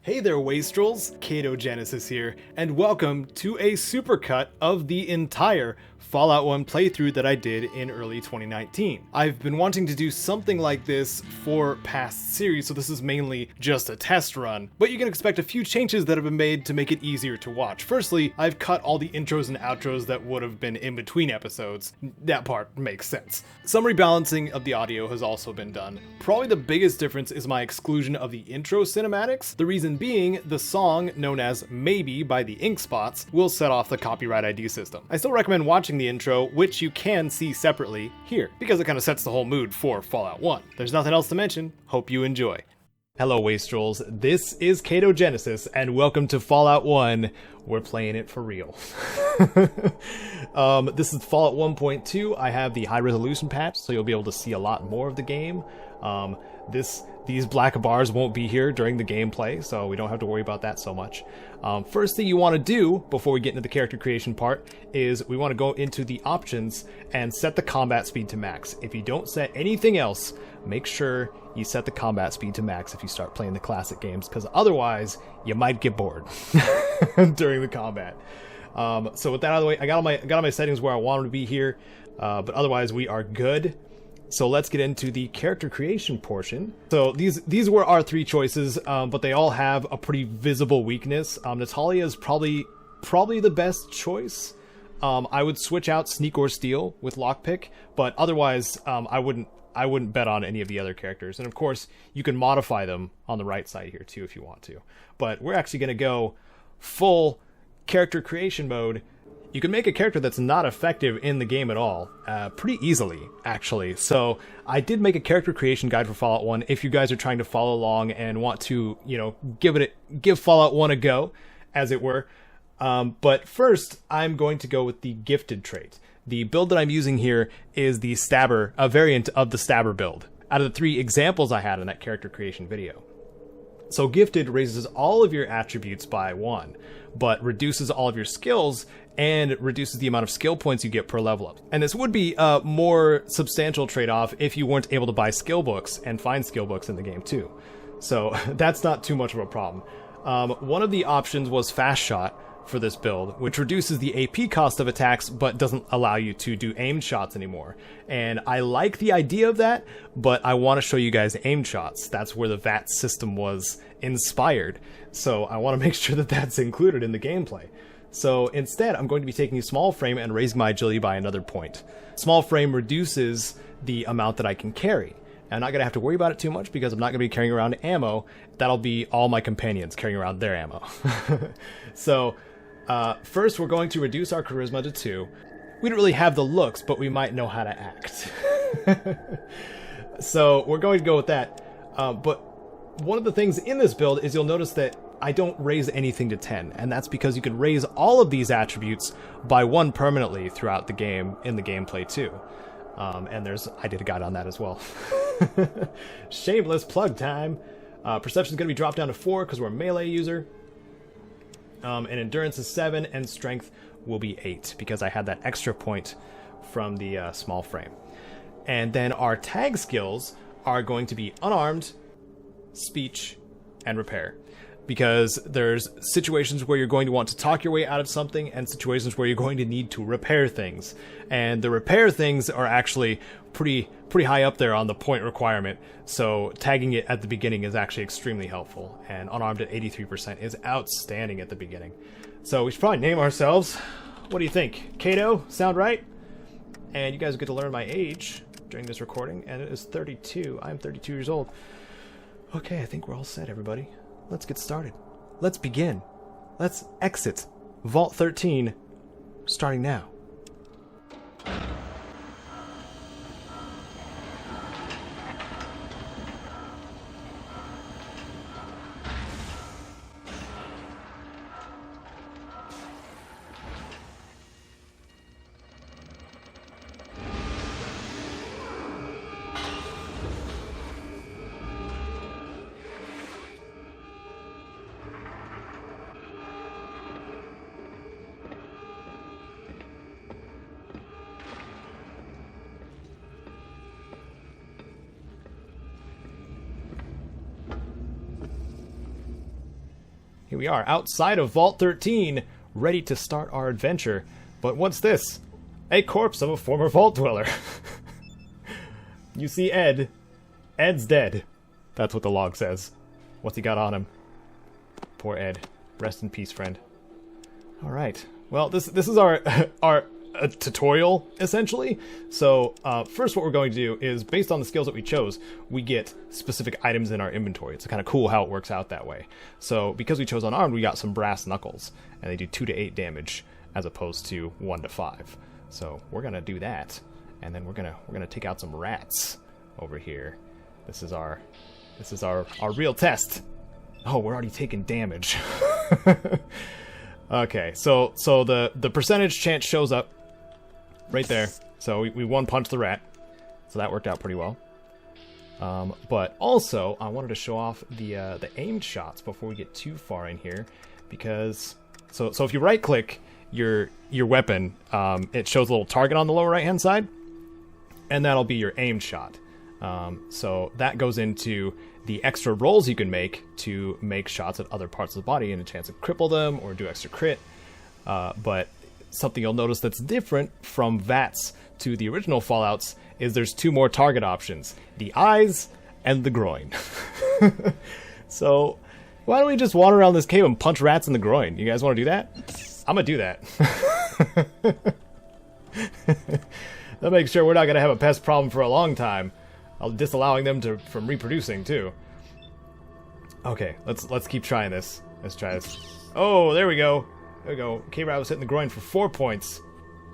Hey there, Wastrels! Caedo Genesis here, and welcome to a supercut of the entire Fallout 1 playthrough that I did in early 2019. I've been wanting to do something like this for past series, so this is mainly just a test run, but you can expect a few changes that have been made to make it easier to watch. Firstly, I've cut all the intros and outros that would have been in between episodes. That part makes sense. Some rebalancing of the audio has also been done. Probably the biggest difference is my exclusion of the intro cinematics. The reason being, the song, known as Maybe by the Ink Spots, will set off the copyright ID system. I still recommend watching the intro, which you can see separately here, because it kind of sets the whole mood for Fallout 1. There's nothing else to mention. Hope you enjoy. Hello, Wastrels. This is Caedo Genesis, and welcome to Fallout 1. We're playing it for real. This is Fallout 1.2. I have the high resolution patch, so you'll be able to see a lot more of the game. These black bars won't be here during the gameplay, so we don't have to worry about that so much. First thing you want to do before we get into the character creation part is we want to go into the options and set the combat speed to max. If you don't set anything else, make sure you set the combat speed to max if you start playing the classic games, because otherwise you might get bored during the combat. So with that out of the way, I got all my settings where I want them to be here, but otherwise we are good. So let's get into the character creation portion. So these were our three choices, but they all have a pretty visible weakness. Natalia is probably the best choice. I would switch out Sneak or Steal with Lockpick, but otherwise I wouldn't bet on any of the other characters. And of course, you can modify them on the right side here too if you want to. But we're actually going to go full character creation mode. You can make a character that's not effective in the game at all, pretty easily, actually. So I did make a character creation guide for Fallout 1 if you guys are trying to follow along and want to, give Fallout 1 a go, as it were. But first, I'm going to go with the Gifted trait. The build that I'm using here is the Stabber, a variant of the Stabber build, out of the three examples I had in that character creation video. So Gifted raises all of your attributes by 1, but reduces all of your skills and reduces the amount of skill points you get per level up. And this would be a more substantial trade-off if you weren't able to buy skill books and find skill books in the game too. So that's not too much of a problem. One of the options was Fast Shot for this build, which reduces the AP cost of attacks but doesn't allow you to do aimed shots anymore. And I like the idea of that, but I want to show you guys aimed shots. That's where the VAT system was inspired. So I want to make sure that that's included in the gameplay. So instead, I'm going to be taking a small frame and raising my agility by another point. Small frame reduces the amount that I can carry. I'm not going to have to worry about it too much because I'm not going to be carrying around ammo. That'll be all my companions carrying around their ammo. So first, we're going to reduce our charisma to 2. We don't really have the looks, but we might know how to act. So we're going to go with that. But one of the things in this build is you'll notice that I don't raise anything to 10, and that's because you can raise all of these attributes by 1 permanently throughout the game, in the gameplay too. And I did a guide on that as well. Shameless plug time. Perception is going to be dropped down to 4 because we're a melee user. And endurance is 7, and strength will be 8 because I had that extra point from the small frame. And then our tag skills are going to be unarmed, speech, and repair. Because there's situations where you're going to want to talk your way out of something and situations where you're going to need to repair things. And the repair things are actually pretty high up there on the point requirement. So tagging it at the beginning is actually extremely helpful. And unarmed at 83% is outstanding at the beginning. So we should probably name ourselves. What do you think? Caedo? Sound right? And you guys get to learn my age during this recording. And it is 32. I'm 32 years old. Okay, I think we're all set, everybody. Let's get started. Let's begin. Let's exit Vault 13, starting now. Here we are, outside of Vault 13, ready to start our adventure. But what's this? A corpse of a former Vault Dweller. You see Ed. Ed's dead. That's what the log says. What's he got on him? Poor Ed. Rest in peace, friend. Alright. Well, this is our tutorial, essentially. So, first what we're going to do is, based on the skills that we chose, we get specific items in our inventory. It's kind of cool how it works out that way. So, because we chose unarmed, we got some brass knuckles, and they do 2 to 8 damage, as opposed to 1 to 5. So, we're gonna do that, and then we're gonna take out some rats over here. This is our real test. Oh, we're already taking damage. Okay, so the percentage chance shows up right there. So we one punch the rat, so that worked out pretty well. But also I wanted to show off the aimed shots before we get too far in here, because so if you right click your weapon, it shows a little target on the lower right hand side, and that'll be your aimed shot. So that goes into the extra rolls you can make to make shots at other parts of the body and a chance to cripple them or do extra crit. But something you'll notice that's different from VATS to the original Fallouts is there's 2 more target options: the eyes and the groin. So why don't we just wander around this cave and punch rats in the groin? You guys want to do that? I'm gonna do that. That makes sure we're not gonna have a pest problem for a long time. Disallowing them from reproducing too. Okay, let's keep trying this. Let's try this. Oh, there we go. There we go. K-Rat was hitting the groin for 4 points.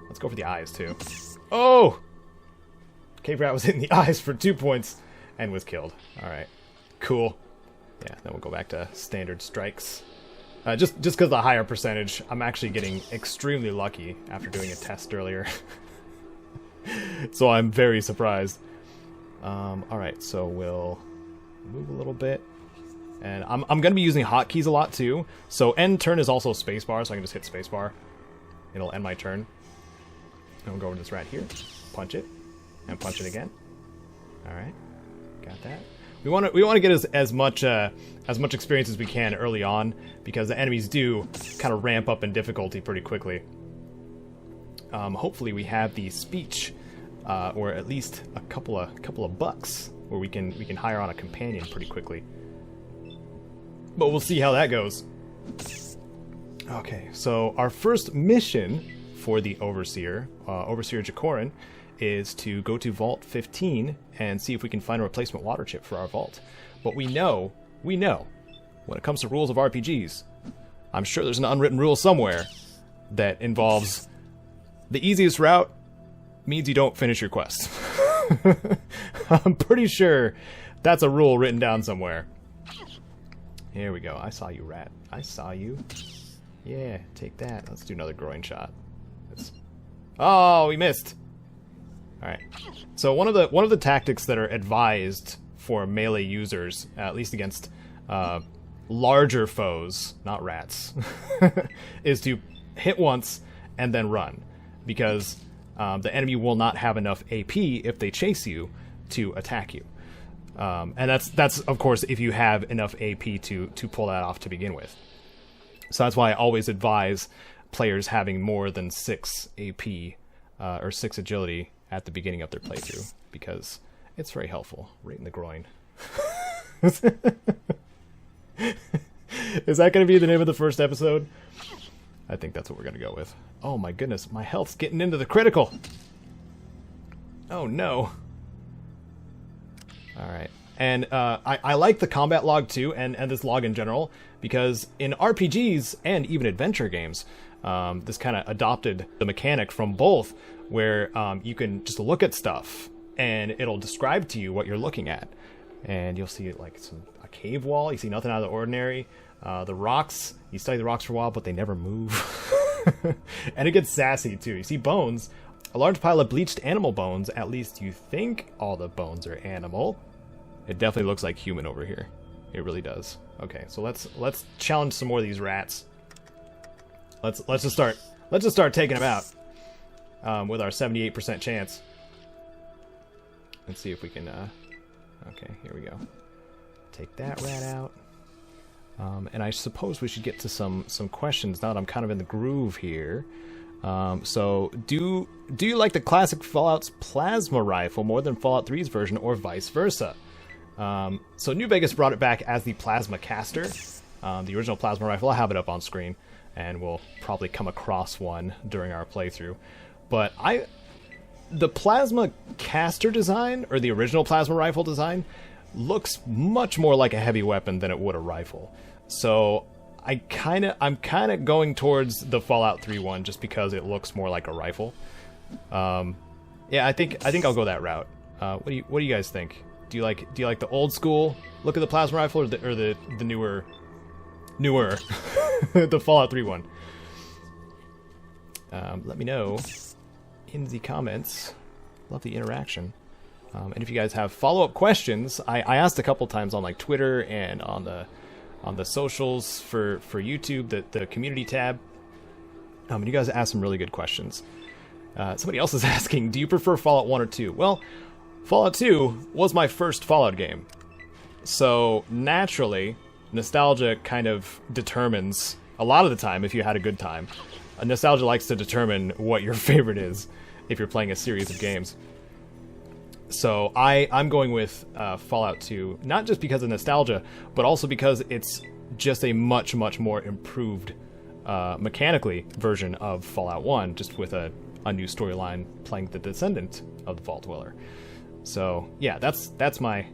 Let's go for the eyes too. Oh! K-Rat was hitting the eyes for 2 points and was killed. Alright. Cool. Yeah, then we'll go back to standard strikes. Just because of the higher percentage, I'm actually getting extremely lucky after doing a test earlier. So I'm very surprised. Alright, so we'll move a little bit. And I'm going to be using hotkeys a lot too. So end turn is also spacebar, so I can just hit spacebar. It'll end my turn. And we'll go over to this rat here. Punch it. And punch it again. Alright. Got that. We want to get as much experience as we can early on, because the enemies do kind of ramp up in difficulty pretty quickly. Hopefully we have the speech, or at least a couple of bucks where we can hire on a companion pretty quickly. But we'll see how that goes. Okay, so our first mission for the Overseer, Overseer Jacorin, is to go to Vault 15 and see if we can find a replacement water chip for our vault. But we know, when it comes to rules of RPGs, I'm sure there's an unwritten rule somewhere that involves the easiest route means you don't finish your quest. I'm pretty sure that's a rule written down somewhere. Here we go. I saw you, rat. I saw you. Yeah, take that. Let's do another groin shot. Oh, we missed. Alright. So one of the tactics that are advised for melee users, at least against larger foes, not rats, is to hit once and then run. Because the enemy will not have enough AP if they chase you to attack you. And that's of course if you have enough AP to pull that off to begin with. So that's why I always advise players having more than 6 AP or 6 agility at the beginning of their playthrough, because it's very helpful. Right in the groin. Is that going to be the name of the first episode? I think that's what we're going to go with. Oh my goodness, my health's getting into the critical. Oh no. Alright. And I like the combat log too, and this log in general, because in RPGs and even adventure games, this kind of adopted the mechanic from both, where you can just look at stuff and it'll describe to you what you're looking at. And you'll see like a cave wall, you see nothing out of the ordinary. The rocks, you study the rocks for a while, but they never move. And it gets sassy too. You see bones, a large pile of bleached animal bones. At least you think all the bones are animal. It definitely looks like human over here. It really does. Okay, so let's challenge some more of these rats. Let's just start taking them out with our 78% chance. Let's see if we can. Okay, here we go. Take that rat out. And I suppose we should get to some questions now that I'm kind of in the groove here. So, do you like the classic Fallout's plasma rifle more than Fallout 3's version, or vice versa? So New Vegas brought it back as the plasma caster, the original plasma rifle. I'll have it up on screen, and we'll probably come across one during our playthrough. But the plasma caster design, or the original plasma rifle design, looks much more like a heavy weapon than it would a rifle. So I'm kind of going towards the Fallout 3 one just because it looks more like a rifle. Yeah, I think I'll go that route. What do you guys think? Do you like the old school look at the plasma rifle, or the newer the Fallout 3 one? Let me know in the comments. Love the interaction. And if you guys have follow-up questions, I asked a couple times on like Twitter and on the socials for YouTube, the community tab. And you guys asked some really good questions. Somebody else is asking, do you prefer Fallout 1 or 2? Well, Fallout 2 was my first Fallout game. So naturally, nostalgia kind of determines, a lot of the time, if you had a good time. Nostalgia likes to determine what your favorite is if you're playing a series of games. So I'm going with Fallout 2, not just because of nostalgia, but also because it's just a much more improved mechanically version of Fallout 1, just with a new storyline playing the descendant of the Vault Dweller. So yeah, that's my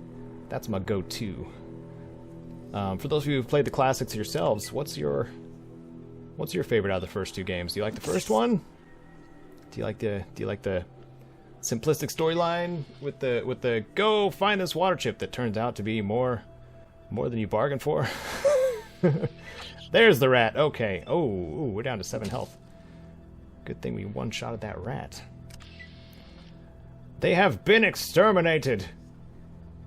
go-to. For those of you who've played the classics yourselves, what's your favorite out of the first two games? Do you like the first one? Do you like the simplistic storyline with the go find this water chip that turns out to be more than you bargained for? There's the rat. Okay. Oh, we're down to 7 health. Good thing we one-shotted that rat. They have been exterminated.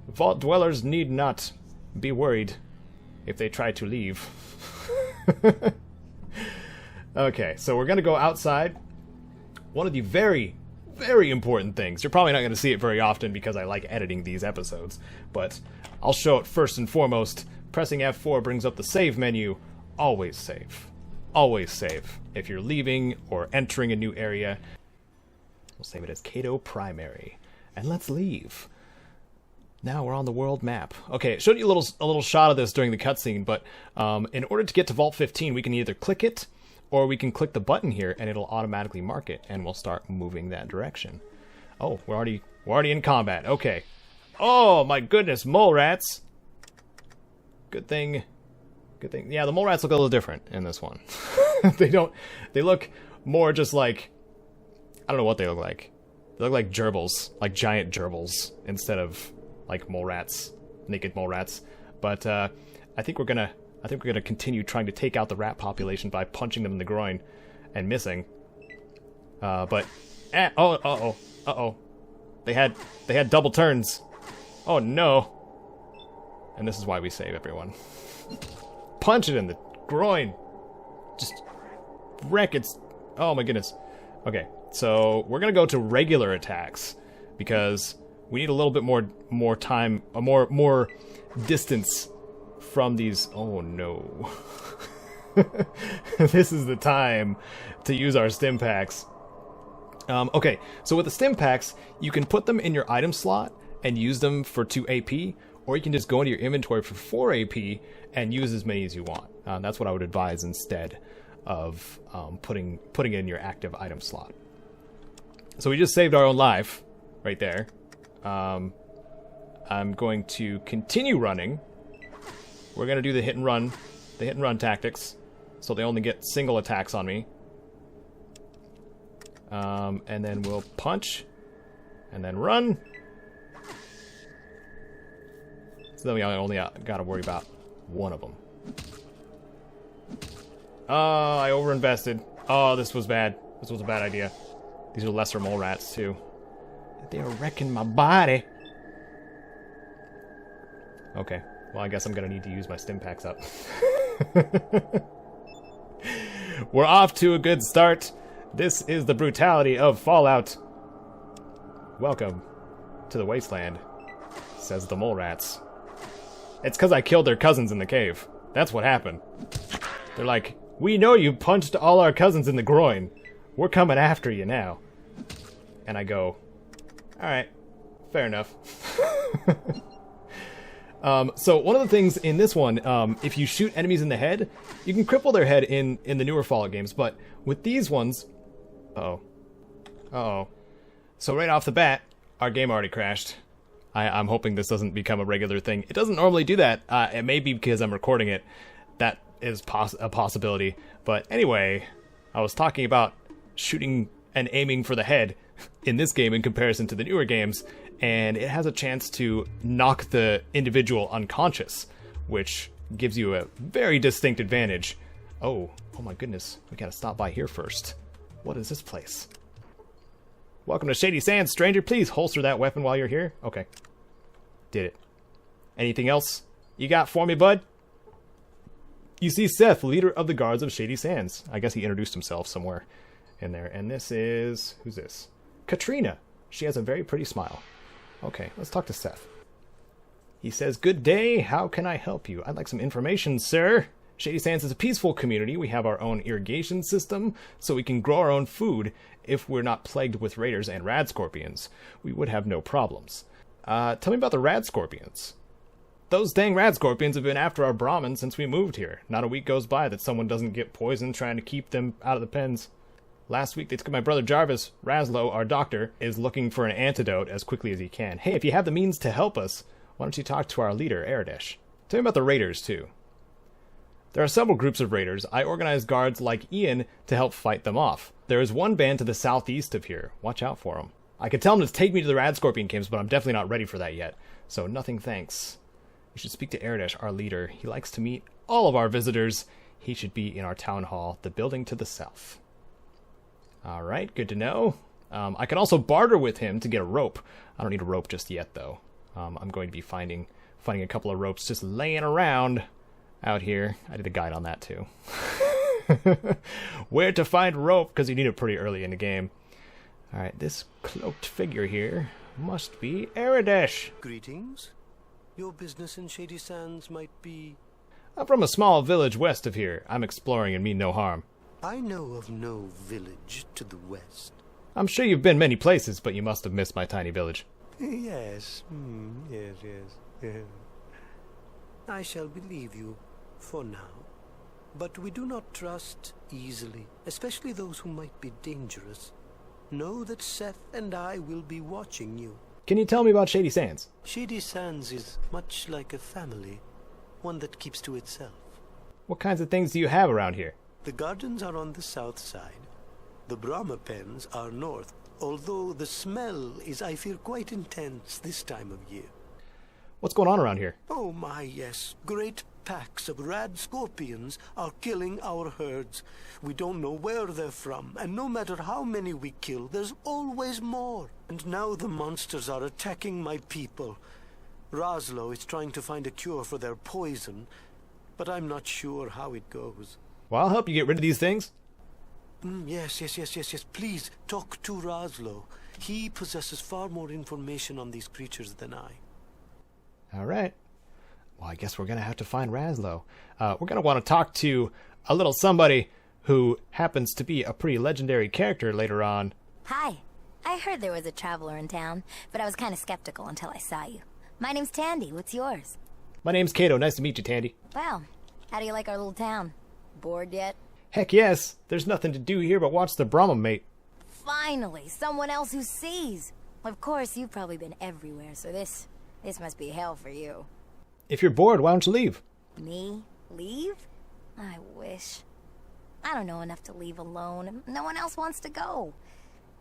Vault dwellers need not be worried if they try to leave. Okay, so we're gonna go outside. One of the very important things. You're probably not going to see it very often because I like editing these episodes, but I'll show it first and foremost. Pressing F4 brings up the save menu. Always save. Always save. If you're leaving or entering a new area, we'll save it as Caedo Primary. And let's leave. Now we're on the world map. Okay, it showed you a little shot of this during the cutscene, but in order to get to Vault 15, we can either click it, or we can click the button here and it'll automatically mark it, and we'll start moving that direction. Oh, we're already in combat. Okay. Oh my goodness, mole rats. Good thing. Yeah, the mole rats look a little different in this one. They look more just like, I don't know what they look like. They look like gerbils, like giant gerbils, instead of like mole rats, naked mole rats. But I think we're gonna continue trying to take out the rat population by punching them in the groin and missing. Uh-oh. They had double turns. Oh no. And this is why we save everyone. Punch it in the groin. Just wreck its... Oh my goodness. Okay, so we're gonna go to regular attacks because we need a little bit more time, more distance from these. Oh no. This is the time to use our stim packs. Okay, so with the stim packs, you can put them in your item slot and use them for 2 AP, or you can just go into your inventory for 4 AP and use as many as you want. That's what I would advise instead of putting it in your active item slot. So we just saved our own life right there. I'm going to continue running. We're going to do the hit and run tactics, so they only get single attacks on me. And then we'll punch, and then run. So then we only got to worry about one of them. Oh, I overinvested. Oh, this was bad. This was a bad idea. These are lesser mole rats, too. They're wrecking my body. Okay. Well, I guess I'm gonna need to use my stim packs up. We're off to a good start. This is the brutality of Fallout. Welcome to the wasteland, says the mole rats. It's because I killed their cousins in the cave. That's what happened. They're like, we know you punched all our cousins in the groin. We're coming after you now. And I go, alright, fair enough. So one of the things in this one, if you shoot enemies in the head, you can cripple their head in the newer Fallout games, but with these ones... Uh-oh. So right off the bat, our game already crashed. I'm hoping this doesn't become a regular thing. It doesn't normally do that. It may be because I'm recording it. That is a possibility. But anyway, I was talking about shooting and aiming for the head in this game in comparison to the newer games, and it has a chance to knock the individual unconscious, which gives you a very distinct advantage. Oh my goodness, we gotta stop by here first. What is this place? Welcome to Shady Sands, stranger. Please holster that weapon while you're here. Okay. Did it. Anything else you got for me, bud? You see Seth, leader of the guards of Shady Sands. I guess he introduced himself somewhere in there. And this is... who's this? Katrina. She has a very pretty smile. Okay, let's talk to Seth. He says, good day, how can I help you? I'd like some information, sir. Shady Sands is a peaceful community. We have our own irrigation system, so we can grow our own food. If we're not plagued with raiders and rad scorpions, we would have no problems. Tell me about the rad scorpions. Those dang rad scorpions have been after our Brahmin since we moved here. Not a week goes by that someone doesn't get poisoned trying to keep them out of the pens. Last week they took my brother Jarvis. Raslo, our doctor, is looking for an antidote as quickly as he can. Hey, if you have the means to help us, why don't you talk to our leader, Aradesh? Tell me about the raiders, too. There are several groups of raiders. I organized guards like Ian to help fight them off. There is one band to the southeast of here. Watch out for them. I could tell them to take me to the Rad Scorpion camps, but I'm definitely not ready for that yet. So nothing thanks. You should speak to Aradesh, our leader. He likes to meet all of our visitors. He should be in our town hall, the building to the south. Alright, good to know. I can also barter with him to get a rope. I don't need a rope just yet, though. I'm going to be finding a couple of ropes just laying around out here. I did a guide on that, too. Where to find rope, because you need it pretty early in the game. Alright, this cloaked figure here must be Aradesh. Greetings. Your business in Shady Sands might be... I'm from a small village west of here. I'm exploring and mean no harm. I know of no village to the west. I'm sure you've been many places, but you must have missed my tiny village. Yes. Yes. I shall believe you, for now. But we do not trust easily, especially those who might be dangerous. Know that Seth and I will be watching you. Can you tell me about Shady Sands? Shady Sands is much like a family, one that keeps to itself. What kinds of things do you have around here? The gardens are on the south side. The Brahma pens are north, although the smell is, I fear, quite intense this time of year. What's going on around here? Oh my, yes. Great packs of rad scorpions are killing our herds. We don't know where they're from, and no matter how many we kill, there's always more. And now the monsters are attacking my people. Raslo is trying to find a cure for their poison, but I'm not sure how it goes. Well, I'll help you get rid of these things. Yes. Please, talk to Raslo. He possesses far more information on these creatures than I. Alright. Well, I guess we're going to have to find Raslo. We're going to want to talk to a little somebody who happens to be a pretty legendary character later on. Hi. I heard there was a traveler in town, but I was kind of skeptical until I saw you. My name's Tandy. What's yours? My name's Caedo. Nice to meet you, Tandy. Well, how do you like our little town? Bored yet? Heck yes. There's nothing to do here but watch the Brahma mate. Finally, someone else who sees. Of course, you've probably been everywhere, so this must be hell for you. If you're bored, why don't you leave? Me? Leave? I wish. I don't know enough to leave alone. No one else wants to go.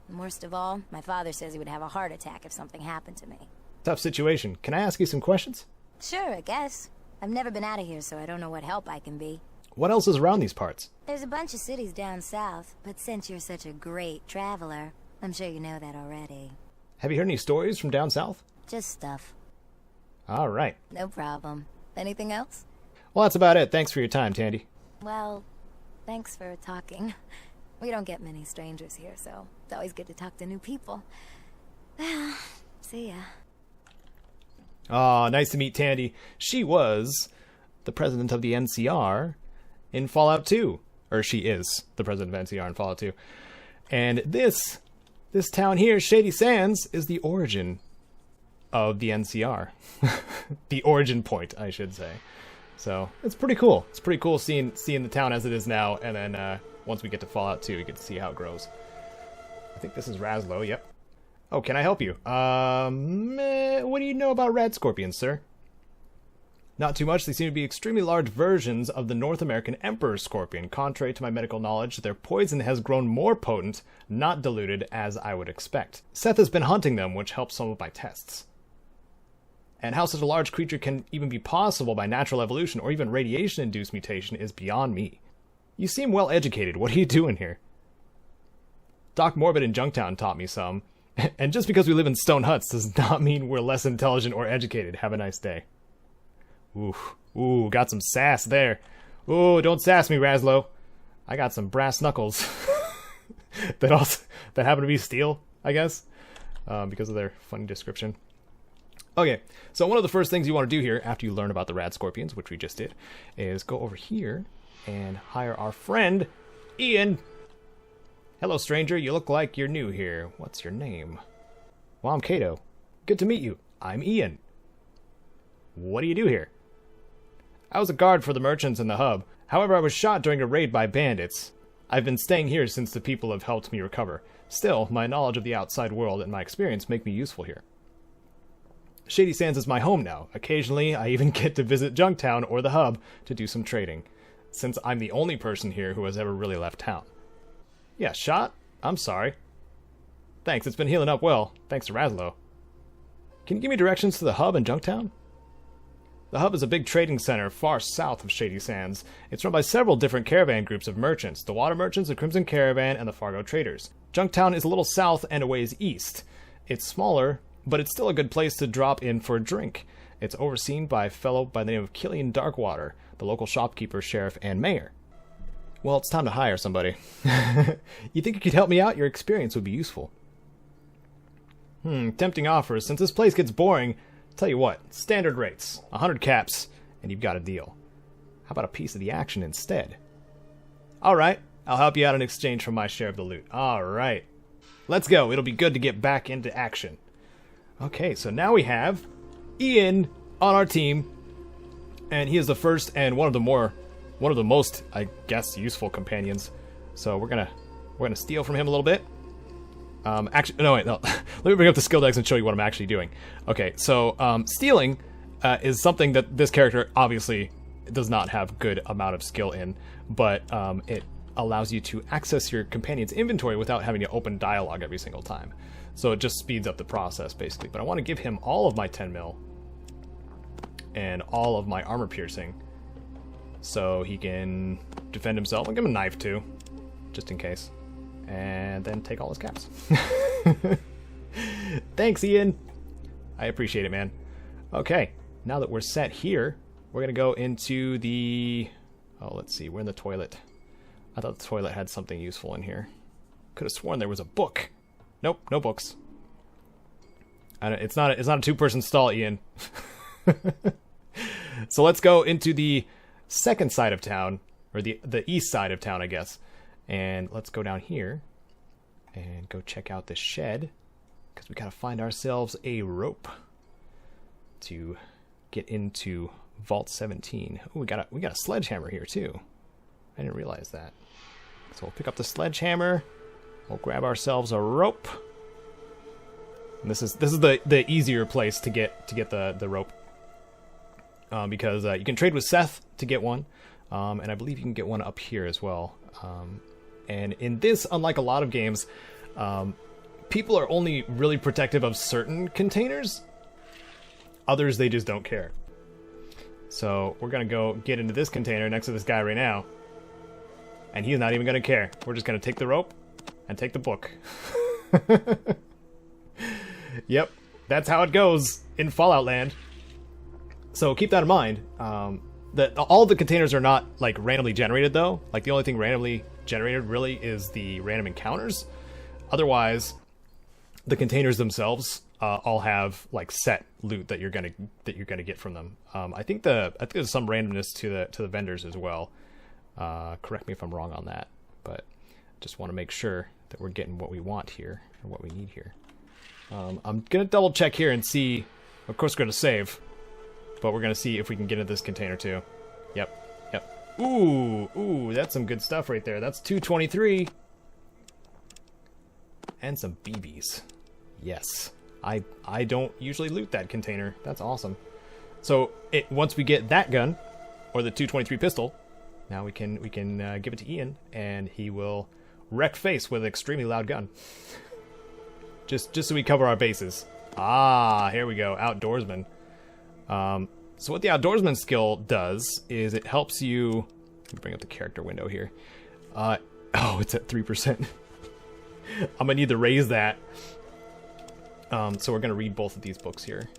And worst of all, my father says he would have a heart attack if something happened to me. Tough situation. Can I ask you some questions? Sure, I guess. I've never been out of here, so I don't know what help I can be. What else is around these parts? There's a bunch of cities down south, but since you're such a great traveler, I'm sure you know that already. Have you heard any stories from down south? Just stuff. All right. No problem. Anything else? Well, that's about it. Thanks for your time, Tandy. Well, thanks for talking. We don't get many strangers here, so it's always good to talk to new people. Well, see ya. Aw, nice to meet Tandy. She was the president of the NCR in Fallout 2. Or she is the president of NCR in Fallout 2. And this town here, Shady Sands, is the origin of the NCR. The origin point, I should say. So it's pretty cool. It's pretty cool seeing the town as it is now, and then once we get to Fallout 2, we get to see how it grows. I think this is Raslo, yep. Oh, can I help you? What do you know about rad scorpions, sir? Not too much. They seem to be extremely large versions of the North American emperor scorpion. Contrary to my medical knowledge, their poison has grown more potent, not diluted, as I would expect. Seth has been hunting them, which helps some of my tests. And how such a large creature can even be possible by natural evolution or even radiation-induced mutation is beyond me. You seem well educated. What are you doing here? Doc Morbid in Junktown taught me some. And just because we live in stone huts does not mean we're less intelligent or educated. Have a nice day. Ooh, got some sass there. Ooh, don't sass me, Raslo. I got some brass knuckles. that happen to be steel, I guess. Because of their funny description. Okay, so one of the first things you want to do here, after you learn about the rad scorpions, which we just did, is go over here and hire our friend, Ian. Hello, stranger. You look like you're new here. What's your name? Well, I'm Caedo. Good to meet you. I'm Ian. What do you do here? I was a guard for the merchants in the hub. However, I was shot during a raid by bandits. I've been staying here since the people have helped me recover. Still, my knowledge of the outside world and my experience make me useful here. Shady Sands is my home now. Occasionally, I even get to visit Junktown or the hub to do some trading, since I'm the only person here who has ever really left town. Yeah, shot? I'm sorry. Thanks, it's been healing up well, thanks to Raslo. Can you give me directions to the hub and Junktown? The hub is a big trading center far south of Shady Sands. It's run by several different caravan groups of merchants, the Water Merchants, the Crimson Caravan, and the Fargo Traders. Junktown is a little south and a ways east. It's smaller, but it's still a good place to drop in for a drink. It's overseen by a fellow by the name of Killian Darkwater, the local shopkeeper, sheriff, and mayor. Well, it's time to hire somebody. You think you could help me out? Your experience would be useful. Tempting offers. Since this place gets boring, tell you what, standard rates, 100 caps, and you've got a deal. How about a piece of the action instead? Alright, I'll help you out in exchange for my share of the loot. Alright, let's go. It'll be good to get back into action. Okay, so now we have Ian on our team, and he is the first and one of the most, I guess, useful companions. So we're gonna steal from him a little bit. Actually, no, wait, no. Let me bring up the skill decks and show you what I'm actually doing. Okay, so stealing is something that this character obviously does not have good amount of skill in, but it allows you to access your companion's inventory without having to open dialogue every single time. So it just speeds up the process, basically. But I want to give him all of my 10 mil and all of my armor piercing so he can defend himself. I'll give him a knife, too, just in case. And then take all his caps. Thanks, Ian. I appreciate it, man. Okay, now that we're set here, we're going to go into the... Oh, let's see, we're in the toilet. I thought the toilet had something useful in here. Could have sworn there was a book. Nope, no books. It's not a two-person stall, Ian. So let's go into the second side of town, or the east side of town, I guess. And let's go down here and go check out this shed, because we gotta find ourselves a rope to get into Vault 17. Ooh, we got a sledgehammer here too. I didn't realize that. So we'll pick up the sledgehammer. We'll grab ourselves a rope. And this is the easier place to get the rope, because you can trade with Seth to get one, and I believe you can get one up here as well. And in this, unlike a lot of games, people are only really protective of certain containers. Others, they just don't care. So we're going to go get into this container next to this guy right now. And he's not even going to care. We're just going to take the rope and take the book. Yep, that's how it goes in Fallout Land. So keep that in mind. That all the containers are not like randomly generated, though. Like the only thing randomly generated really is the random encounters. Otherwise, the containers themselves all have like set loot that you're gonna get from them. I think there's some randomness to the vendors as well. Correct me if I'm wrong on that, but just want to make sure that we're getting what we want here or what we need here. I'm gonna double check here and see. Of course, we're gonna save, but we're gonna see if we can get into this container too. Yep. Ooh, that's some good stuff right there. That's 223 and some BBs. Yes. I don't usually loot that container. That's awesome. So once we get that gun, or the 223 pistol, now we can give it to Ian, and he will wreck face with an extremely loud gun. just so we cover our bases. Ah, here we go, outdoorsman. So what the outdoorsman skill does is it helps you. Let me bring up the character window here. Oh, it's at 3%. I'm gonna need to raise that. So we're going to read both of these books here.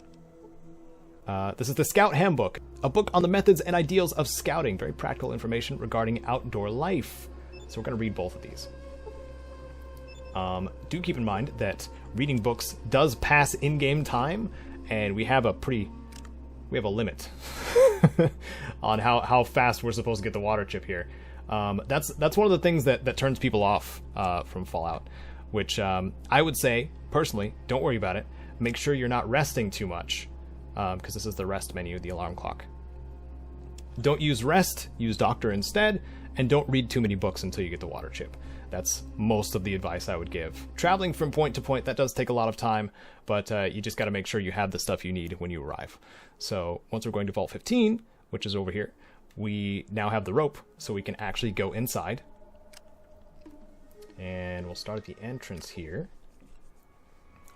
This is the Scout Handbook, a book on the methods and ideals of scouting. Very practical information regarding outdoor life. So we're going to read both of these. Do keep in mind that reading books does pass in-game time, and we have a limit on how fast we're supposed to get the water chip here. That's one of the things that turns people off from Fallout, which I would say, personally, don't worry about it. Make sure you're not resting too much, because this is the rest menu, the alarm clock. Don't use rest, use doctor instead, and don't read too many books until you get the water chip. That's most of the advice I would give. Traveling from point to point, that does take a lot of time, but you just got to make sure you have the stuff you need when you arrive. So once we're going to Vault 15, which is over here, we now have the rope, so we can actually go inside. And we'll start at the entrance here.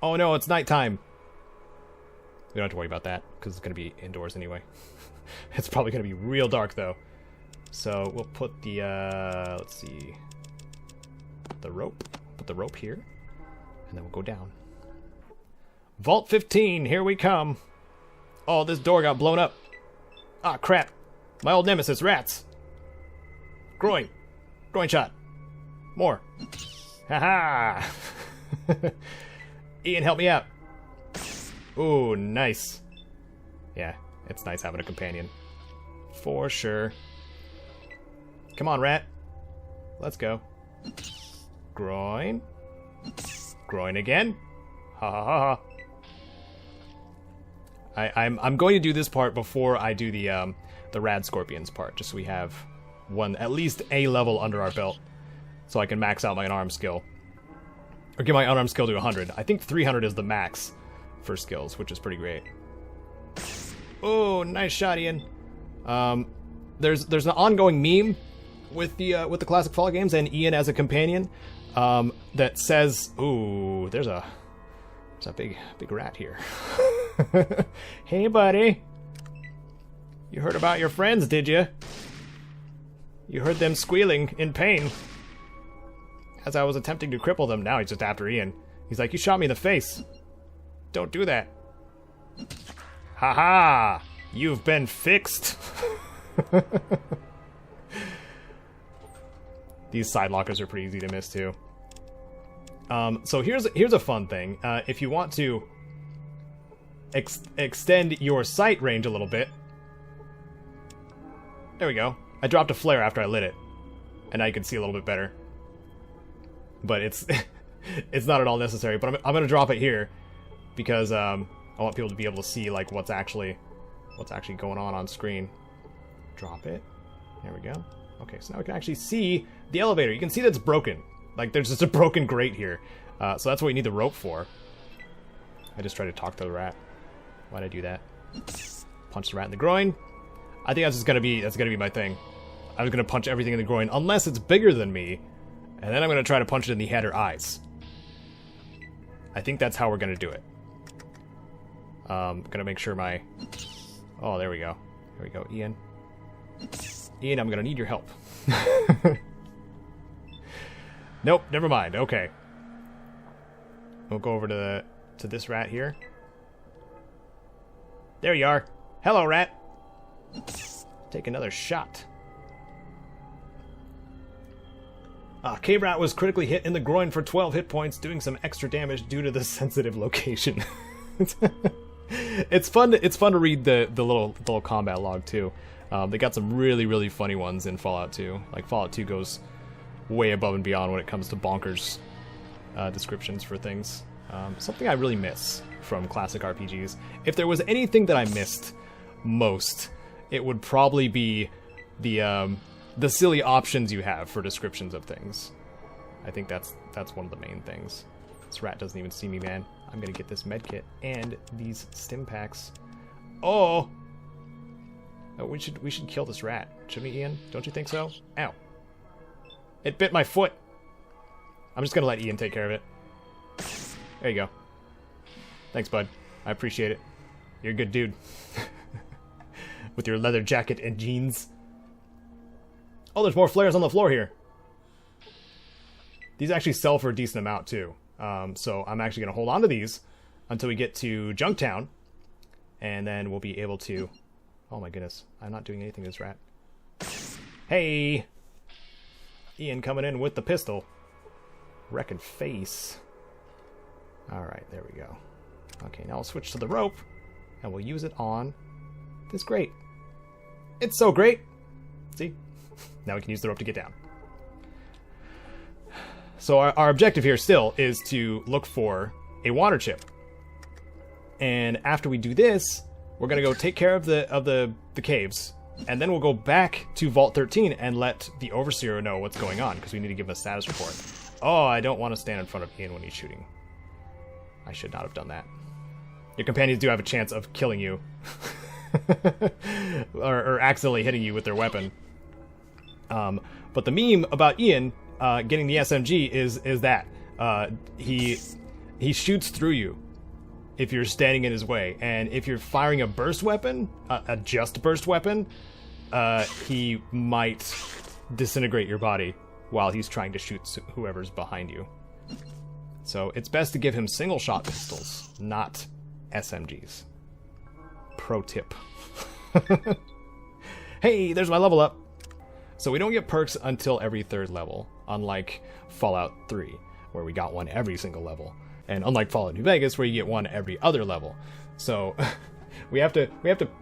Oh no, it's nighttime. We don't have to worry about that, because it's going to be indoors anyway. It's probably going to be real dark, though. So we'll put the, let's see, the rope. Put the rope here, and then we'll go down. Vault 15, here we come. Oh, this door got blown up. Ah, crap. My old nemesis, rats. Groin. Groin shot. More. Haha. Ian, help me out. Ooh, nice. Yeah, it's nice having a companion. For sure. Come on, rat. Let's go. Groin. Groin again. Ha ha ha ha. I'm going to do this part before I do the rad scorpions part, just so we have at least a level under our belt, so I can max out my unarmed skill. Or get my unarmed skill to 100. I think 300 is the max for skills, which is pretty great. Oh, nice shot, Ian. There's an ongoing meme with the classic Fallout games and Ian as a companion that says, "Ooh, there's a big rat here." Hey, buddy. You heard about your friends, did you? You heard them squealing in pain as I was attempting to cripple them. Now he's just after Ian. He's like, "You shot me in the face. Don't do that." Haha! You've been fixed. These side lockers are pretty easy to miss too. So here's a fun thing. If you want to extend your sight range a little bit, there we go. I dropped a flare after I lit it, and now you can see a little bit better. But it's it's not at all necessary. But I'm gonna drop it here because I want people to be able to see like what's actually going on screen. Drop it. There we go. Okay, so now we can actually see the elevator. You can see that it's broken. Like there's just a broken grate here. So that's what we need the rope for. I just tried to talk to the rat. Why'd I do that? Punch the rat in the groin. I think that's gonna be my thing. I was gonna punch everything in the groin unless it's bigger than me, and then I'm gonna try to punch it in the head or eyes. I think that's how we're gonna do it. Gonna make sure my. Oh, there we go. Here we go, Ian. Ian, I'm gonna need your help. Nope, never mind. Okay. We'll go over to this rat here. There you are. Hello, rat. Take another shot. K-Rat was critically hit in the groin for 12 hit points, doing some extra damage due to the sensitive location. It's fun to read the little combat log too. They got some really funny ones in Fallout 2. Like Fallout 2 goes way above and beyond when it comes to bonkers descriptions for things. Something I really miss from classic RPGs. If there was anything that I missed most, it would probably be the silly options you have for descriptions of things. I think that's one of the main things. This rat doesn't even see me, man. I'm gonna get this medkit and these stim packs. Oh, we should kill this rat, shouldn't we, Ian? Don't you think so? Ow! It bit my foot. I'm just gonna let Ian take care of it. There you go. Thanks, bud. I appreciate it. You're a good dude. With your leather jacket and jeans. Oh, there's more flares on the floor here. These actually sell for a decent amount, too. So I'm actually going to hold on to these until we get to Junktown. And then we'll be able to... Oh my goodness. I'm not doing anything to this rat. Hey! Ian coming in with the pistol. Wrecking face. Alright, there we go. Okay, now we'll switch to the rope. And we'll use it on this grate. It's so great! See? Now we can use the rope to get down. So our objective here still is to look for a water chip. And after we do this, we're going to go take care of the caves. And then we'll go back to Vault 13 and let the Overseer know what's going on, because we need to give him a status report. Oh, I don't want to stand in front of Ian when he's shooting. I should not have done that. Your companions do have a chance of killing you. or accidentally hitting you with their weapon. But the meme about Ian getting the SMG is that he shoots through you if you're standing in his way, and if you're firing a burst weapon, a just burst weapon, he might disintegrate your body while he's trying to shoot whoever's behind you. So it's best to give him single shot pistols, not SMGs. Pro tip. Hey, there's my level up. So we don't get perks until every 3rd level, unlike Fallout 3, where we got one every single level, and unlike Fallout New Vegas, where you get one every other level. So we have to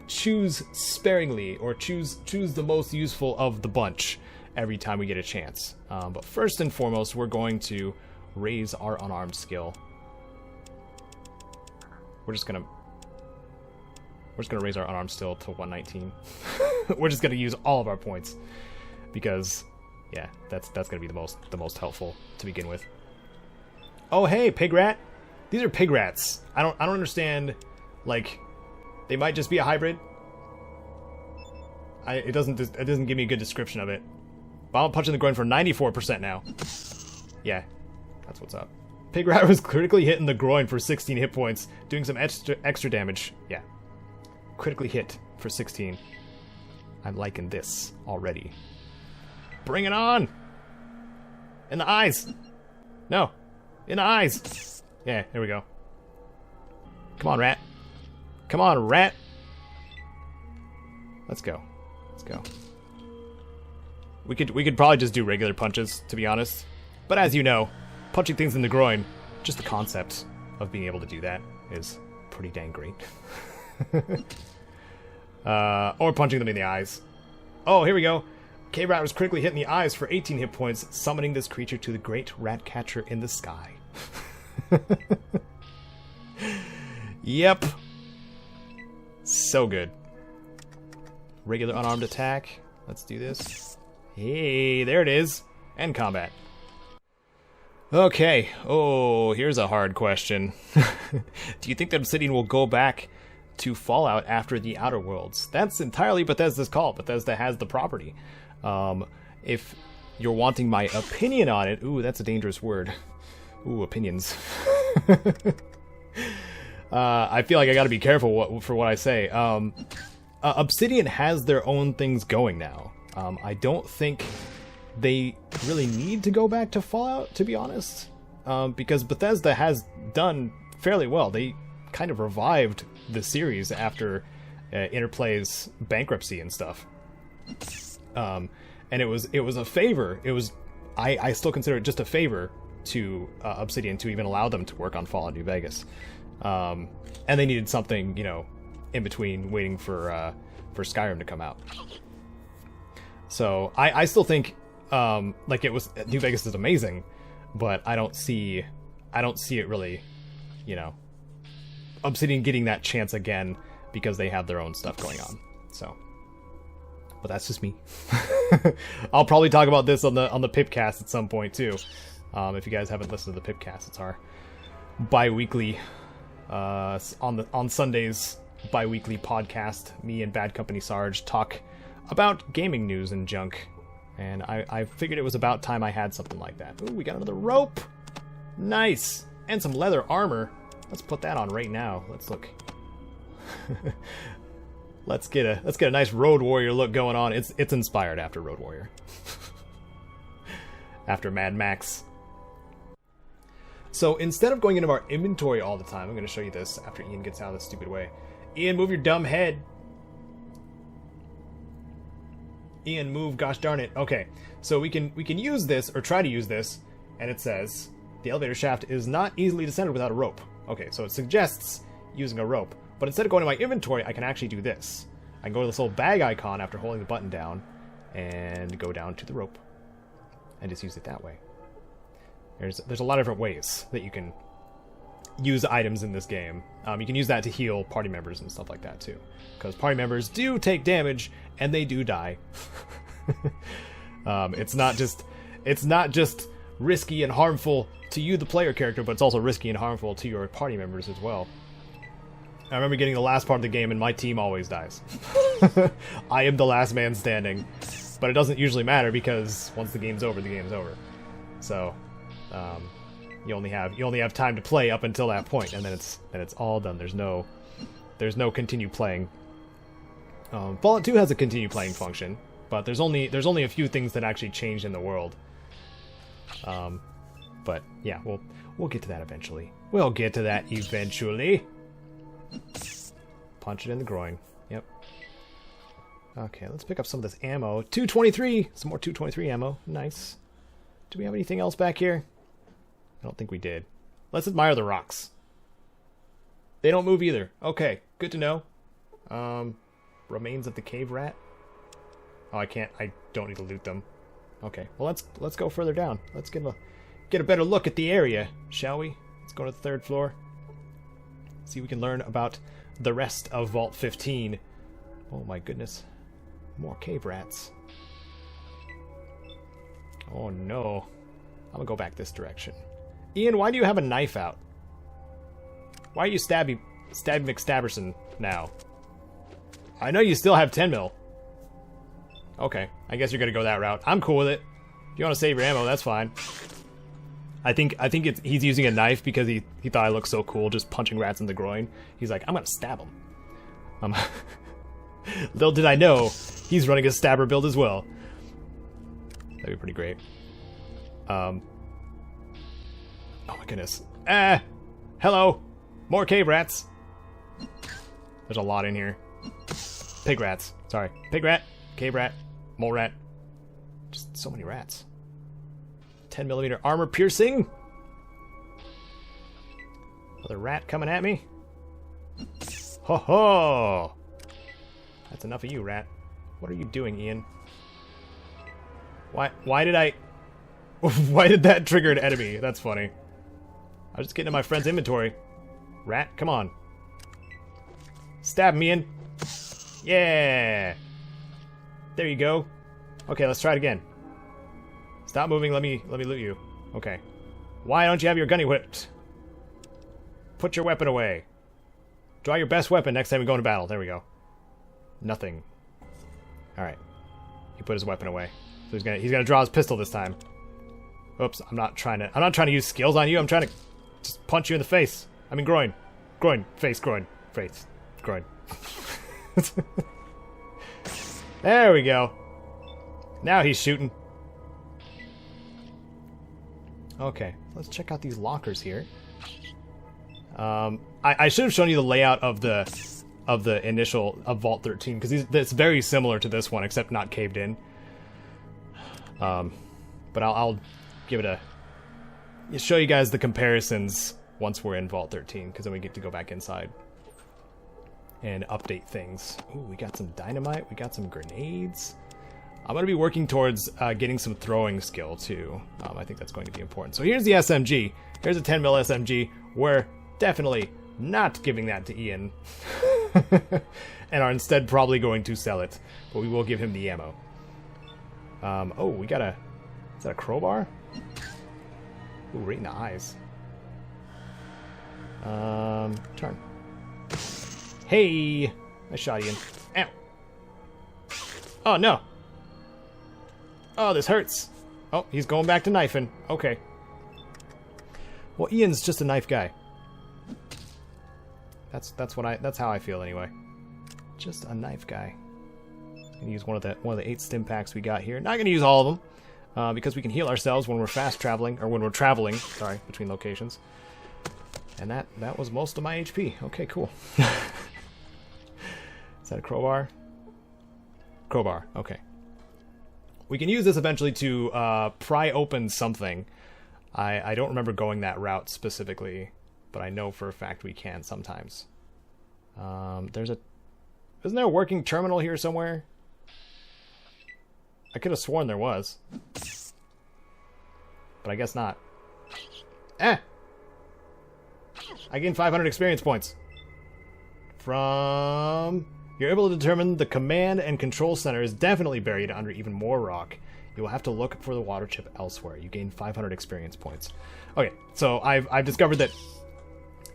choose sparingly, or choose the most useful of the bunch every time we get a chance. But first and foremost, we're going to raise our unarmed skill. We're just gonna raise our unarmed skill to 119. We're just gonna use all of our points. Because, yeah, that's gonna be the most helpful to begin with. Oh hey, pig rat! These are pig rats. I don't understand. Like, they might just be a hybrid. It doesn't give me a good description of it. But I'm punching the groin for 94% now. Yeah, that's what's up. Pig rat was critically hit in the groin for 16 hit points, doing some extra damage. Yeah, critically hit for 16. I'm liking this already. Bring it on! In the eyes! No! In the eyes! Yeah, there we go. Come on, rat. Come on, rat! Let's go. Let's go. We could probably just do regular punches, to be honest. But as you know, punching things in the groin, just the concept of being able to do that is pretty dang great. Or punching them in the eyes. Oh, here we go. K-Rat was critically hit in the eyes for 18 hit points, summoning this creature to the great rat catcher in the sky. Yep. So good. Regular unarmed attack. Let's do this. Hey, there it is. End combat. Okay. Oh, here's a hard question. Do you think that Obsidian will go back to Fallout after the Outer Worlds? That's entirely Bethesda's call. Bethesda has the property. If you're wanting my opinion on it, ooh, that's a dangerous word. Ooh, opinions. I feel like I gotta be careful for what I say. Obsidian has their own things going now. I don't think they really need to go back to Fallout, to be honest, because Bethesda has done fairly well. They kind of revived the series after Interplay's bankruptcy and stuff. And it was a favor. I still consider it just a favor to Obsidian to even allow them to work on Fallout New Vegas. and they needed something, you know, in between waiting for Skyrim to come out. So I still think like New Vegas is amazing, but I don't see it really, you know, Obsidian getting that chance again because they have their own stuff going on. So, but that's just me. I'll probably talk about this on the Pipcast at some point too. If you guys haven't listened to the Pipcast, it's our bi-weekly on Sundays bi-weekly podcast. Me and Bad Company Sarge talk about gaming news and junk, and I figured it was about time I had something like that. Ooh, we got another rope. Nice. And some leather armor. Let's put that on right now. Let's look. let's get a nice Road Warrior look going on. It's inspired after Road Warrior. After Mad Max. So instead of going into our inventory all the time, I'm going to show you this after Ian gets out of this stupid way. Ian, move your dumb head. Ian, move, gosh darn it. Okay, so we can use this, or try to use this, and it says the elevator shaft is not easily descended without a rope. Okay, so it suggests using a rope, but instead of going to my inventory, I can actually do this. I can go to this little bag icon after holding the button down, and go down to the rope, and just use it that way. There's a lot of different ways that you can use items in this game. You can use that to heal party members and stuff like that too, because party members do take damage and they do die. It's not just risky and harmful to you, the player character, but it's also risky and harmful to your party members as well. I remember getting the last part of the game and my team always dies. I am the last man standing, but it doesn't usually matter because once the game's over, the game's over. So you only have time to play up until that point, and then it's all done. There's no continue playing. Fallout 2 has a continue playing function, but there's only a few things that actually change in the world. But yeah, we'll get to that eventually. We'll get to that eventually. Punch it in the groin. Yep. Okay, let's pick up some of this ammo. 223! Some more 223 ammo. Nice. Do we have anything else back here? I don't think we did. Let's admire the rocks. They don't move either. Okay, good to know. Remains of the cave rat. Oh, I don't need to loot them. Okay, well let's go further down. Let's get a better look at the area, shall we? Let's go to the 3rd floor. See if we can learn about the rest of Vault 15. Oh my goodness. More cave rats. Oh no. I'm gonna go back this direction. Ian, why do you have a knife out? Why are you Stabby McStabberson now? I know you still have 10 mil. Okay, I guess you're gonna go that route. I'm cool with it. If you want to save your ammo, that's fine. I think he's using a knife because he thought I looked so cool just punching rats in the groin. He's like, I'm gonna stab him. Little did I know, he's running a stabber build as well. That'd be pretty great. Oh my goodness. Hello! More cave rats! There's a lot in here. Pig rats. Sorry. Pig rat, cave rat, mole rat. Just so many rats. 10mm armor piercing! Another rat coming at me. Ho ho! That's enough of you, rat. What are you doing, Ian? Why did I... Why did that trigger an enemy? That's funny. I was just getting in my friend's inventory. Rat, come on. Stab me in. Yeah! There you go. Okay, let's try it again. Stop moving, let me loot you. Okay. Why don't you have your gunny whipped? Put your weapon away. Draw your best weapon next time we go into battle. There we go. Nothing. Alright. He put his weapon away. So he's gonna draw his pistol this time. Oops, I'm not trying to use skills on you. I'm trying to just punch you in the face. I mean groin. Groin. Face. Groin. Face. Groin. There we go. Now he's shooting. Okay, let's check out these lockers here. I should have shown you the layout of the initial Vault 13 because it's very similar to this one except not caved in. But I'll give it show you guys the comparisons once we're in Vault 13, because then we get to go back inside and update things. Ooh, we got some dynamite, we got some grenades. I'm going to be working towards getting some throwing skill, too. I think that's going to be important. So here's the SMG. Here's a 10 mil SMG. We're definitely not giving that to Ian. And are instead probably going to sell it. But we will give him the ammo. Oh, we got a... Is that a crowbar? Ooh, right in the eyes. Turn. Hey! Nice shot, Ian. Ow! Oh, no! Oh, this hurts. Oh, he's going back to knifing. Okay. Well, Ian's just a knife guy. That's how I feel anyway. Just a knife guy. Gonna use one of the 8 stim packs we got here. Not gonna use all of them, because we can heal ourselves when we're fast traveling, or when we're traveling. Sorry, between locations. And that was most of my HP. Okay, cool. Is that a crowbar? Crowbar. Okay. We can use this eventually to pry open something. I don't remember going that route specifically, but I know for a fact we can sometimes. Isn't there a working terminal here somewhere? I could have sworn there was. But I guess not. Eh! I gained 500 experience points. From... You're able to determine the command and control center is definitely buried under even more rock. You will have to look for the water chip elsewhere. You gain 500 experience points. Okay, so I've discovered that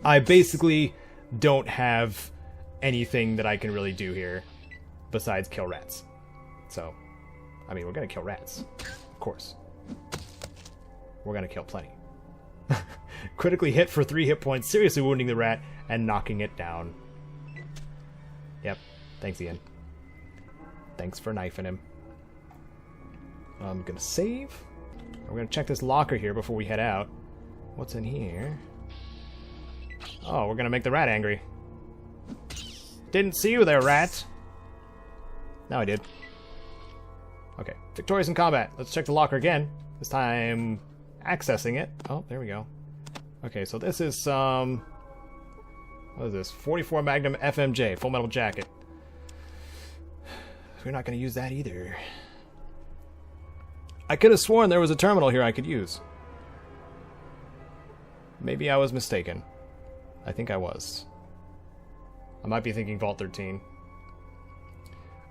I basically don't have anything that I can really do here besides kill rats. So, I mean, we're gonna kill rats, of course. We're gonna kill plenty. Critically hit for 3 hit points, seriously wounding the rat and knocking it down. Yep. Thanks, Ian. Thanks for knifing him. I'm gonna save. We're gonna check this locker here before we head out. What's in here? Oh, we're gonna make the rat angry. Didn't see you there, rat. Now I did. Okay, victorious in combat. Let's check the locker again. This time, accessing it. Oh, there we go. Okay, so this is some... What is this? 44 Magnum FMJ, Full Metal Jacket. We're not going to use that either. I could have sworn there was a terminal here I could use. Maybe I was mistaken. I think I was. I might be thinking Vault 13.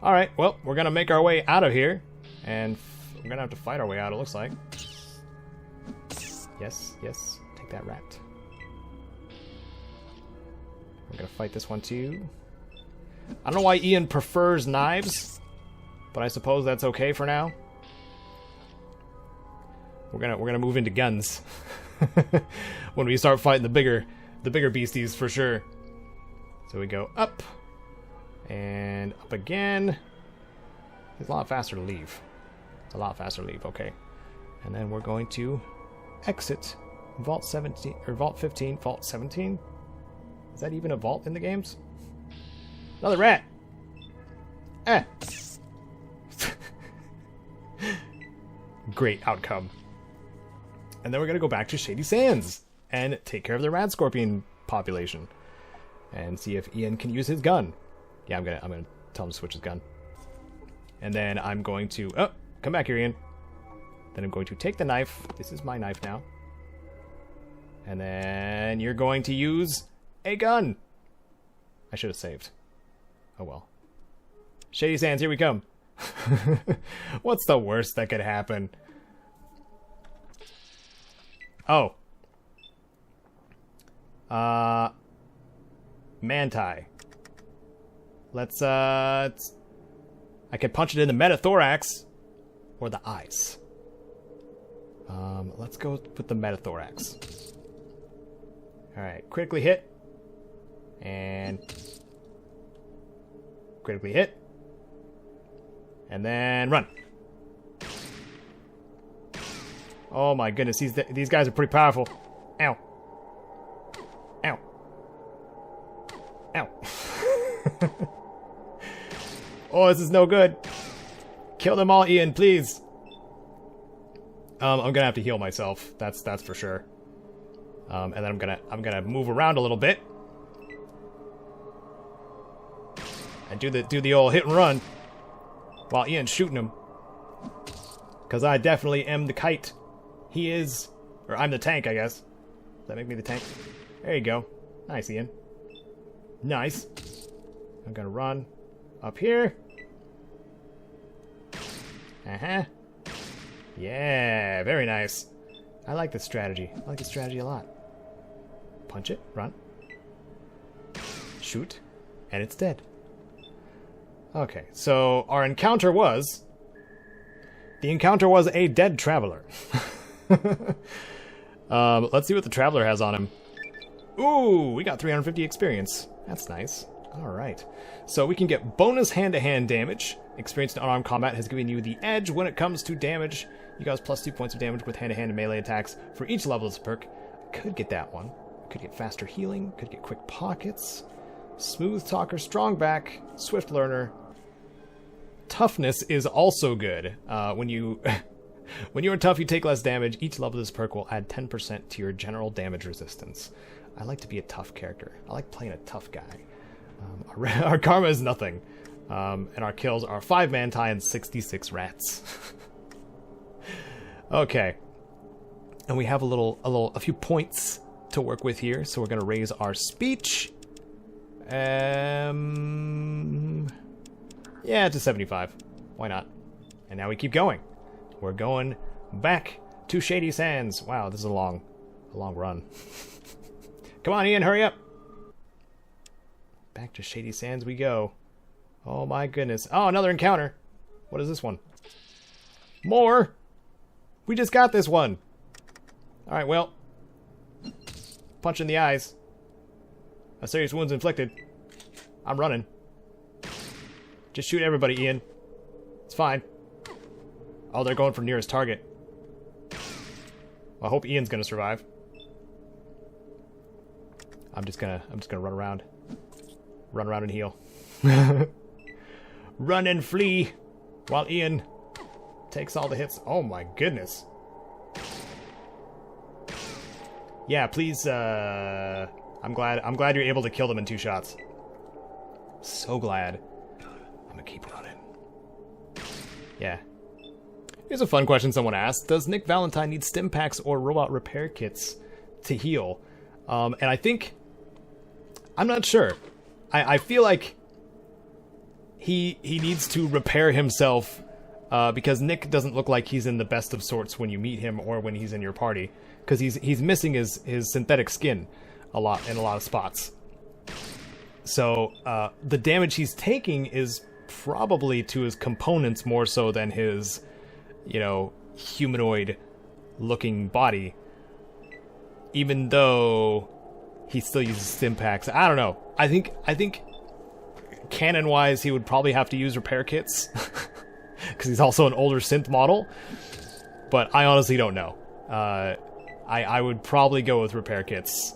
Alright, well, we're going to make our way out of here. And we're going to have to fight our way out, it looks like. Yes, yes. Take that rat. We're gonna fight this one too. I don't know why Ian prefers knives, but I suppose that's okay for now. We're gonna move into guns when we start fighting the bigger beasties for sure. So we go up and up again. It's a lot faster to leave. It's a lot faster to leave. Okay, and then we're going to exit Vault 17 or Vault 15, Vault 17. Is that even a vault in the games? Another rat! Eh! Great outcome. And then we're gonna go back to Shady Sands and take care of the rat scorpion population. And see if Ian can use his gun. Yeah, I'm gonna tell him to switch his gun. And then I'm going to... Oh! Come back here, Ian. Then I'm going to take the knife. This is my knife now. And then you're going to use... a gun! I should have saved. Oh well. Shady Sands, here we come. What's the worst that could happen? Oh. Manti. Let's, I could punch it in the metathorax. Or the eyes. Let's go with the metathorax. Alright, critically hit. And critically hit. And then run. Oh my goodness, these guys are pretty powerful. Ow. Ow. Ow. Oh, this is no good. Kill them all, Ian, please. I'm gonna have to heal myself. That's for sure. And then I'm gonna move around a little bit. And do the old hit and run while Ian's shooting him. Because I definitely am the kite. He is, or I'm the tank, I guess. Does that make me the tank? There you go. Nice, Ian. Nice. I'm gonna run up here. Uh-huh. Yeah, very nice. I like this strategy. I like this strategy a lot. Punch it, run. Shoot, and it's dead. Okay, so our encounter was... The encounter was a dead traveler. Let's see what the traveler has on him. Ooh, we got 350 experience. That's nice. Alright. So we can get bonus hand-to-hand damage. Experience in unarmed combat has given you the edge when it comes to damage. You guys plus 2 points of damage with hand-to-hand and melee attacks for each level of this perk. Could get that one. Could get faster healing. Could get quick pockets. Smooth talker, strong back, swift learner. Toughness is also good. When you are tough, you take less damage. Each level of this perk will add 10% to your general damage resistance. I like to be a tough character. I like playing a tough guy. Our karma is nothing. And our kills are 5 manti and 66 rats. Okay. And we have a few points to work with here, so we're gonna raise our speech. Yeah, to 75. Why not? And now we keep going. We're going back to Shady Sands. Wow, this is a long run. Come on, Ian, hurry up. Back to Shady Sands we go. Oh my goodness. Oh, another encounter. What is this one? More? We just got this one. Alright, well. Punch in the eyes. A serious wound's inflicted. I'm running. Just shoot everybody, Ian. It's fine. Oh, they're going for nearest target. Well, I hope Ian's gonna survive. I'm just gonna run around. Run around and heal. Run and flee while Ian takes all the hits. Oh my goodness. Yeah, please, I'm glad you're able to kill them in 2 shots. So glad. I'm gonna keep running. Yeah. Here's a fun question someone asked. Does Nick Valentine need stim packs or robot repair kits to heal? And I think... I'm not sure. I feel like he needs to repair himself because Nick doesn't look like he's in the best of sorts when you meet him or when he's in your party. Because he's missing his synthetic skin a lot in a lot of spots. So the damage he's taking is probably to his components more so than his, you know, humanoid-looking body. Even though he still uses stim packs. I don't know. I think canon-wise he would probably have to use repair kits. Because he's also an older synth model. But I honestly don't know. I would probably go with repair kits.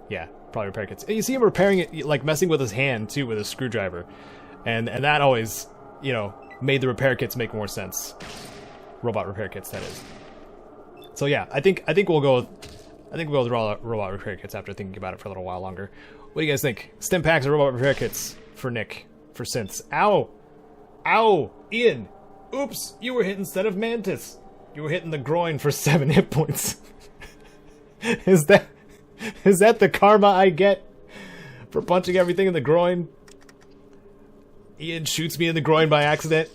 Yeah, probably repair kits. And you see him repairing it, like messing with his hand too with a screwdriver. And that always, you know, made the repair kits make more sense. Robot repair kits, that is. So yeah, I think we'll go with robot repair kits after thinking about it for a little while longer. What do you guys think? Stim packs or robot repair kits for Nick, for synths? Ow! Ow! Ian! Oops! You were hit instead of Mantis. You were hitting the groin for 7 hit points. Is that the karma I get for punching everything in the groin? Ian shoots me in the groin by accident.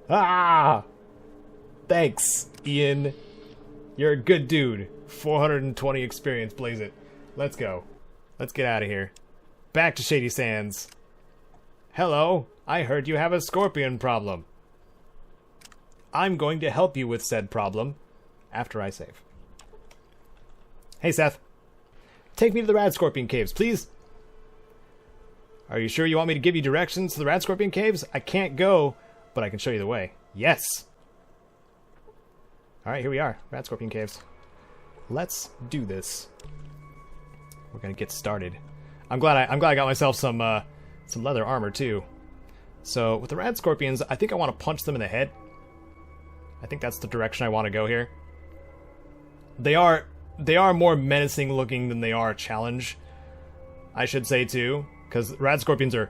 Ah! Thanks, Ian. You're a good dude. 420 experience, blaze it. Let's go. Let's get out of here. Back to Shady Sands. Hello, I heard you have a scorpion problem. I'm going to help you with said problem after I save. Hey, Seth. Take me to the Rad Scorpion Caves, please. Are you sure you want me to give you directions to the Rad Scorpion Caves? I can't go, but I can show you the way. Yes. Alright, here we are. Rad Scorpion Caves. Let's do this. We're gonna get started. I'm glad I got myself some leather armor too. So with the Rad Scorpions, I think I want to punch them in the head. I think that's the direction I want to go here. They are they are more menacing looking than they are challenge, I should say too, because rad scorpions are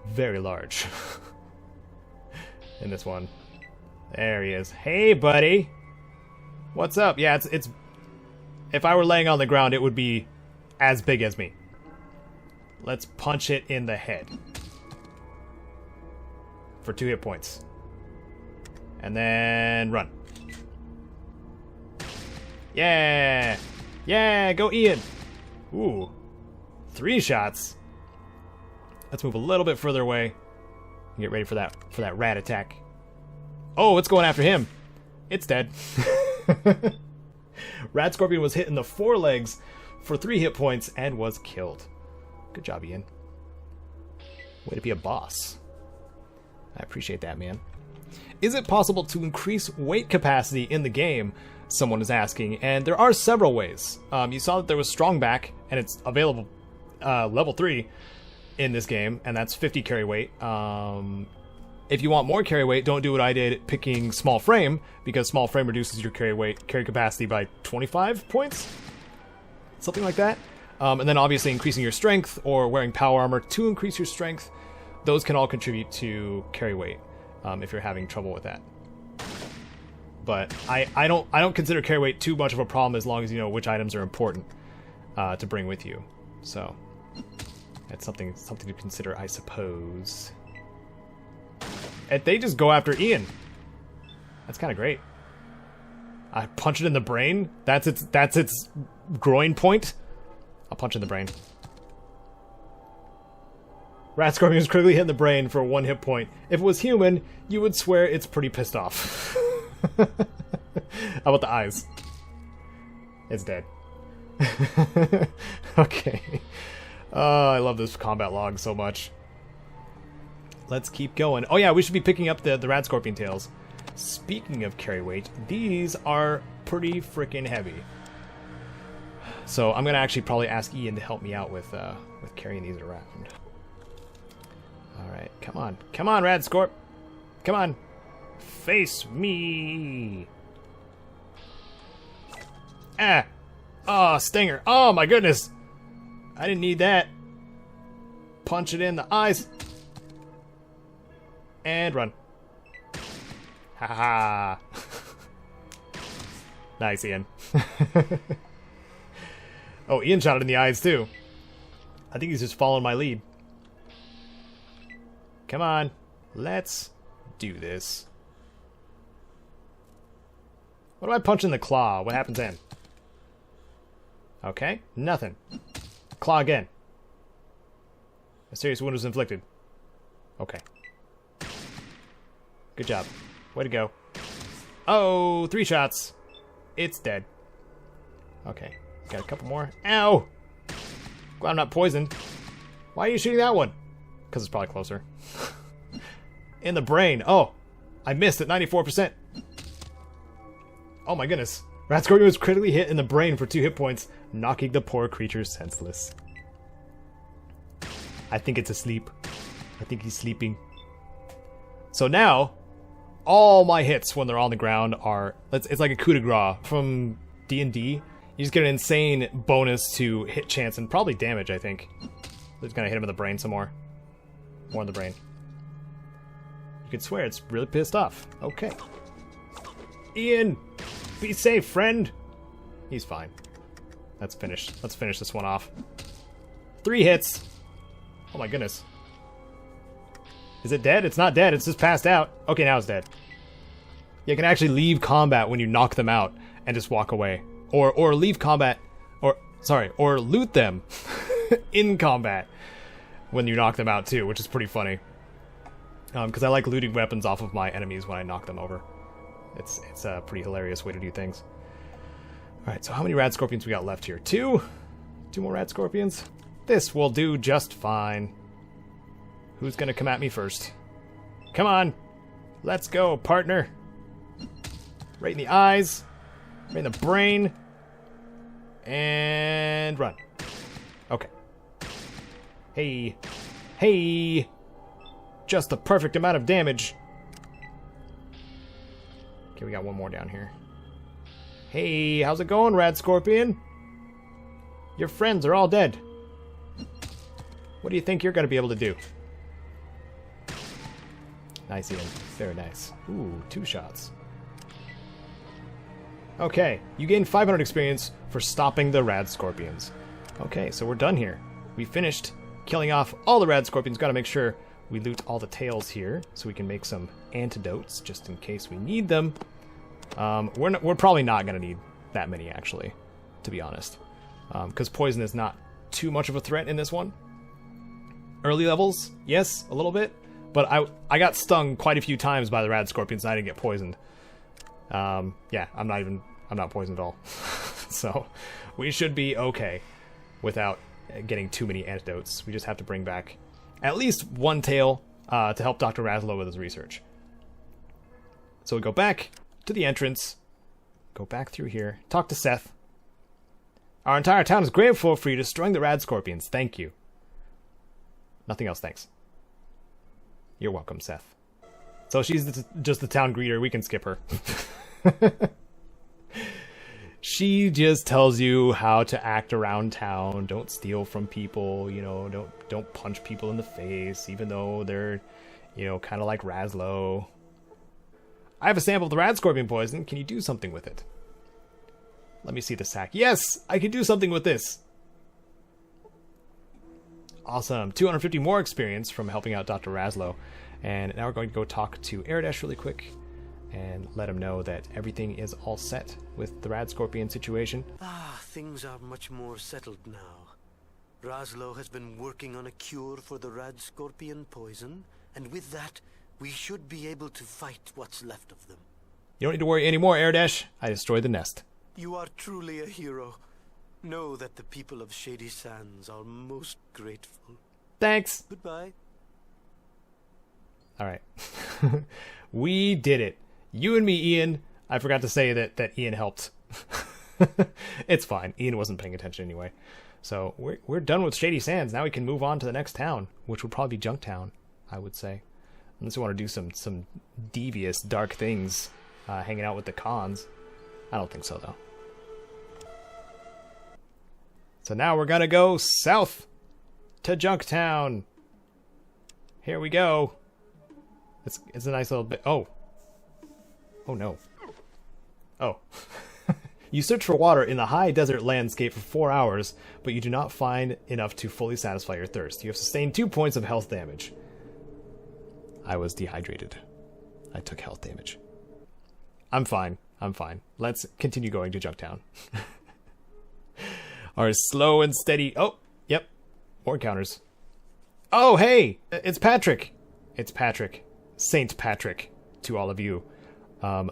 very large in this one. There he is. Hey, buddy. What's up? Yeah, it's if I were laying on the ground, it would be as big as me. Let's punch it in the head for 2 hit points. And then run. Yeah! Yeah, go Ian! Ooh. 3 shots. Let's move a little bit further away and get ready for that rat attack. Oh, it's going after him. It's dead. Rad Scorpion was hit in the forelegs for 3 hit points and was killed. Good job, Ian. Way to be a boss. I appreciate that, man. Is it possible to increase weight capacity in the game? Someone is asking, and there are several ways. You saw that there was Strong Back, and it's available level 3 in this game, and that's 50 carry weight. If you want more carry weight, don't do what I did, picking Small Frame, because Small Frame reduces your carry capacity by 25 points? Something like that. And then obviously increasing your strength, or wearing power armor to increase your strength. Those can all contribute to carry weight, if you're having trouble with that. But I don't consider carry weight too much of a problem as long as you know which items are important to bring with you. So that's something to consider, I suppose. And they just go after Ian. That's kind of great. I punch it in the brain. That's its groin point. I'll punch in the brain. Rat Scorpion is critically hit in the brain for 1 hit point. If it was human, you would swear it's pretty pissed off. How about the eyes? It's dead. Okay. Oh, I love this combat log so much. Let's keep going. Oh yeah, we should be picking up the Rad Scorpion tails. Speaking of carry weight, these are pretty freaking heavy. So I'm gonna actually probably ask Ian to help me out with carrying these around. All right, come on, Rad Scorp, come on, face me. Ah, oh, stinger. Oh my goodness, I didn't need that. Punch it in the eyes. And run. Ha ha. Nice, Ian. Oh, Ian shot it in the eyes too. I think he's just following my lead. Come on. Let's do this. What do I punch in the claw? What happens then? Okay, nothing. Claw again. A serious wound was inflicted. Okay. Good job. Way to go. Oh, 3 shots. It's dead. Okay. Got a couple more. Ow! Glad I'm not poisoned. Why are you shooting that one? Because it's probably closer. In the brain. Oh, I missed at 94%. Oh my goodness. Rat Scorpion was critically hit in the brain for 2 hit points, knocking the poor creature senseless. I think it's asleep. I think he's sleeping. So now, all my hits when they're on the ground are... It's like a coup de grace from D&D. You just get an insane bonus to hit chance and probably damage, I think. Just gonna hit him in the brain some more. More in the brain. You could swear it's really pissed off. Okay. Ian! Be safe, friend! He's fine. Let's finish this one off. 3 hits! Oh my goodness. Is it dead? It's not dead, it's just passed out. Okay, now it's dead. You can actually leave combat when you knock them out and just walk away. Or leave combat, or loot them in combat when you knock them out too, which is pretty funny. Because I like looting weapons off of my enemies when I knock them over. It's a pretty hilarious way to do things. Alright, so how many Rad Scorpions we got left here? 2? 2 more Rad Scorpions? This will do just fine. Who's gonna come at me first? Come on! Let's go, partner! Right in the eyes. Right in the brain. And run. Okay. Hey. Hey! Just the perfect amount of damage. Okay, we got one more down here. Hey, how's it going, Rad Scorpion? Your friends are all dead. What do you think you're going to be able to do? Nice, Ian. Very nice. Ooh, 2 shots. Okay, you gain 500 experience for stopping the rad scorpions. Okay, so we're done here. We finished killing off all the rad scorpions. Got to make sure we loot all the tails here so we can make some antidotes just in case we need them. We're probably not going to need that many, actually, to be honest. Because poison is not too much of a threat in this one. Early levels, yes, a little bit. But I got stung quite a few times by the rad scorpions and I didn't get poisoned. Yeah, I'm not poisoned at all. So we should be okay without getting too many antidotes. We just have to bring back at least 1 tail to help Dr. Razlo with his research. So we go back to the entrance, go back through here, talk to Seth. Our entire town is grateful for you destroying the rad scorpions. Thank you. Nothing else, thanks. You're welcome, Seth. So she's just the town greeter. We can skip her. She just tells you how to act around town. Don't steal from people. You know, don't punch people in the face, even though they're, you know, kind of like Razlo. I have a sample of the rad scorpion poison. Can you do something with it? Let me see the sack. Yes, I can do something with this. Awesome. 250 more experience from helping out Dr. Razlo. And now we're going to go talk to Aradesh really quick and let him know that everything is all set with the rad scorpion situation. Things are much more settled now. Razlo has been working on a cure for the rad scorpion poison, and with that, we should be able to fight what's left of them. You don't need to worry anymore, Aradesh. I destroyed the nest. You are truly a hero. Know that the people of Shady Sands are most grateful. Thanks. Goodbye. Alright. We did it. You and me, Ian. I forgot to say that Ian helped. It's fine. Ian wasn't paying attention anyway. So we're done with Shady Sands. Now we can move on to the next town, which would probably be Junktown, I would say. Unless we want to do some devious, dark things, hanging out with the cons. I don't think so, though. So now we're gonna go south to Junktown. Here we go. It's a nice little bit. Oh no. Oh. You search for water in the high desert landscape for 4 hours, but you do not find enough to fully satisfy your thirst. You have sustained 2 points of health damage. I was dehydrated. I took health damage. I'm fine. Let's continue going to Junktown. Our slow and steady... Oh, yep. More encounters. Oh, hey! It's Patrick. It's Patrick. Saint Patrick to all of you.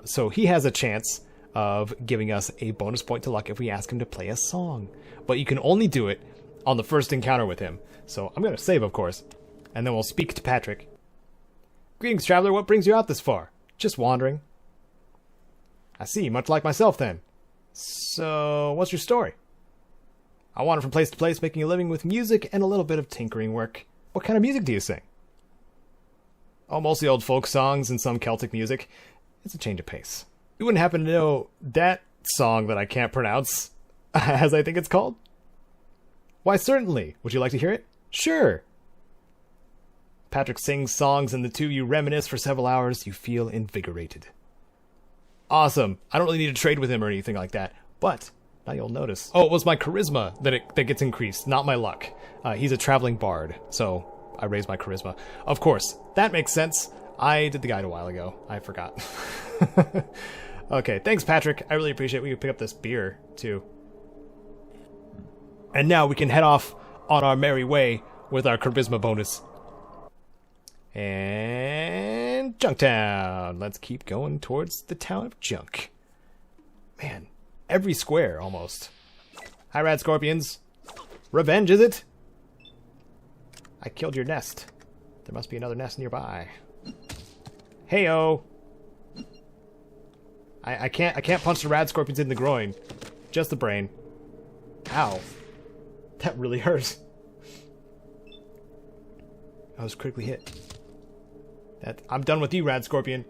So he has a chance of giving us a bonus point to luck if we ask him to play a song. But you can only do it on the first encounter with him. So I'm going to save, of course. And then we'll speak to Patrick. Greetings, traveler. What brings you out this far? Just wandering. I see. Much like myself, then. So, what's your story? I wander from place to place, making a living with music and a little bit of tinkering work. What kind of music do you sing? Oh, mostly old folk songs and some Celtic music. It's a change of pace. You wouldn't happen to know that song that I can't pronounce, as I think it's called? Why, certainly. Would you like to hear it? Sure. Patrick sings songs and the two of you reminisce for several hours. You feel invigorated. Awesome. I don't really need to trade with him or anything like that, but now you'll notice. Oh, it was my charisma that gets increased, not my luck. He's a traveling bard, so I raised my charisma. Of course, that makes sense. I did the guide a while ago. I forgot. Okay, thanks, Patrick. I really appreciate it. We can pick up this beer, too. And now we can head off on our merry way with our charisma bonus. And Junktown. Let's keep going towards the town of Junk. Man, every square, almost. Hi, rad scorpions. Revenge, is it? I killed your nest. There must be another nest nearby. Heyo. I can't punch the rad scorpions in the groin. Just the brain. Ow. That really hurt. I was critically hit. I'm done with you, rad scorpion.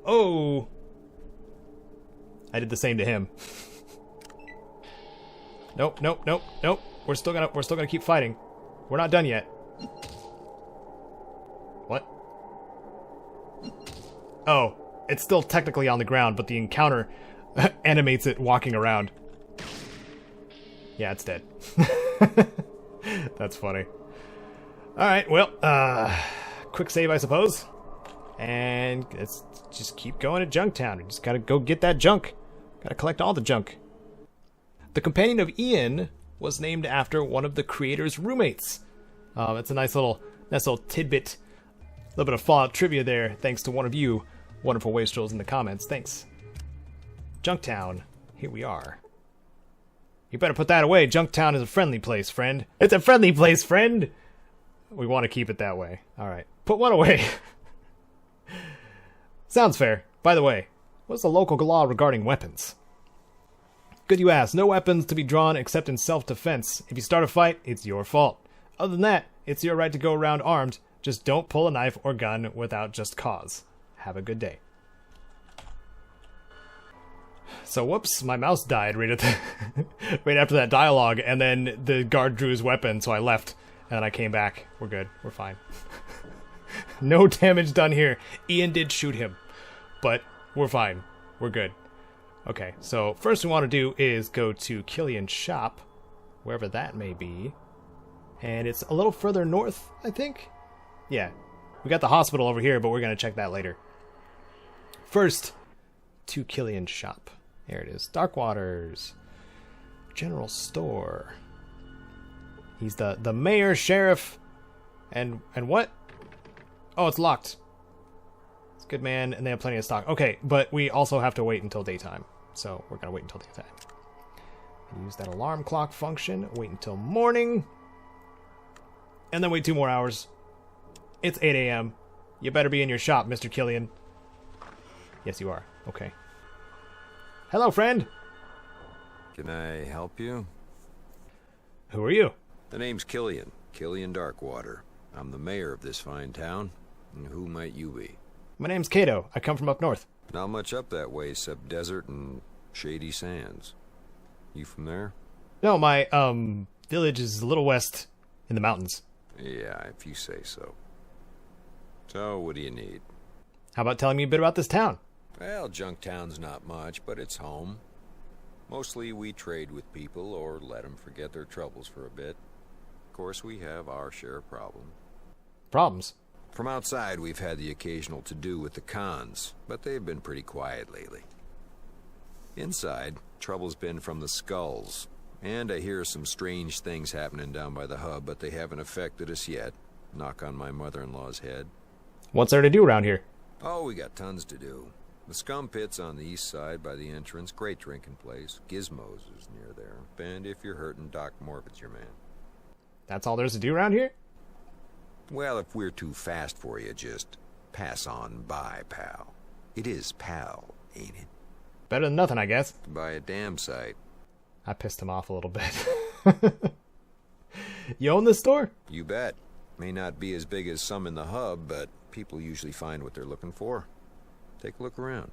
Oh. I did the same to him. Nope, nope, nope, nope. We're still gonna keep fighting. We're not done yet. What? Oh, it's still technically on the ground, but the encounter animates it walking around. Yeah, it's dead. That's funny. Alright, well, quick save, I suppose. And let's just keep going to Junktown. We just gotta go get that junk. Gotta collect all the junk. The companion of Ian was named after one of the creator's roommates. It's a nice little tidbit. A little bit of Fallout trivia there, thanks to one of you wonderful wastrels in the comments. Thanks. Junktown, here we are. You better put that away. Junktown is a friendly place, friend. It's a friendly place, friend! We want to keep it that way. Alright, put one away. Sounds fair. By the way, what's the local law regarding weapons? Good you ask. No weapons to be drawn except in self-defense. If you start a fight, it's your fault. Other than that, it's your right to go around armed. Just don't pull a knife or gun without just cause. Have a good day. So, whoops, my mouse died right after that dialogue, and then the guard drew his weapon, so I left, and then I came back. We're good. We're fine. No damage done here. Ian did shoot him, but we're fine. We're good. Okay, so first we want to do is go to Killian's shop, wherever that may be. And it's a little further north, I think? Yeah. We got the hospital over here, but we're going to check that later. First, to Killian's shop. There it is. Dark Waters. General store. He's the mayor, sheriff, and what? Oh, it's locked. It's good, man, and they have plenty of stock. Okay, but we also have to wait until daytime. So we're going to wait until daytime. Use that alarm clock function. Wait until morning. And then wait 2 more hours. It's 8 a.m. You better be in your shop, Mr. Killian. Yes, you are. Okay. Hello, friend. Can I help you? Who are you? The name's Killian. Killian Darkwater. I'm the mayor of this fine town. And who might you be? My name's Caedo. I come from up north. Not much up that way except desert and shady sands. You from there? No, my, village is a little west in the mountains. Yeah, if you say so. So, what do you need? How about telling me a bit about this town? Well, Junktown's not much, but it's home. Mostly we trade with people or let them forget their troubles for a bit. Of course, we have our share of problems. Problems? From outside, we've had the occasional to-do with the cons, but they've been pretty quiet lately. Inside, trouble's been from the skulls, and I hear some strange things happening down by the hub, but they haven't affected us yet. Knock on my mother-in-law's head. What's there to do around here? Oh, we got tons to do. The Scum Pit's on the east side by the entrance. Great drinking place. Gizmo's is near there. And if you're hurting, Doc Morbid's your man. That's all there's to do around here? Well, if we're too fast for you, just pass on by, pal. It is pal, ain't it? Better than nothing, I guess. By a damn sight. I pissed him off a little bit. You own this store? You bet. May not be as big as some in the hub, but people usually find what they're looking for. Take a look around.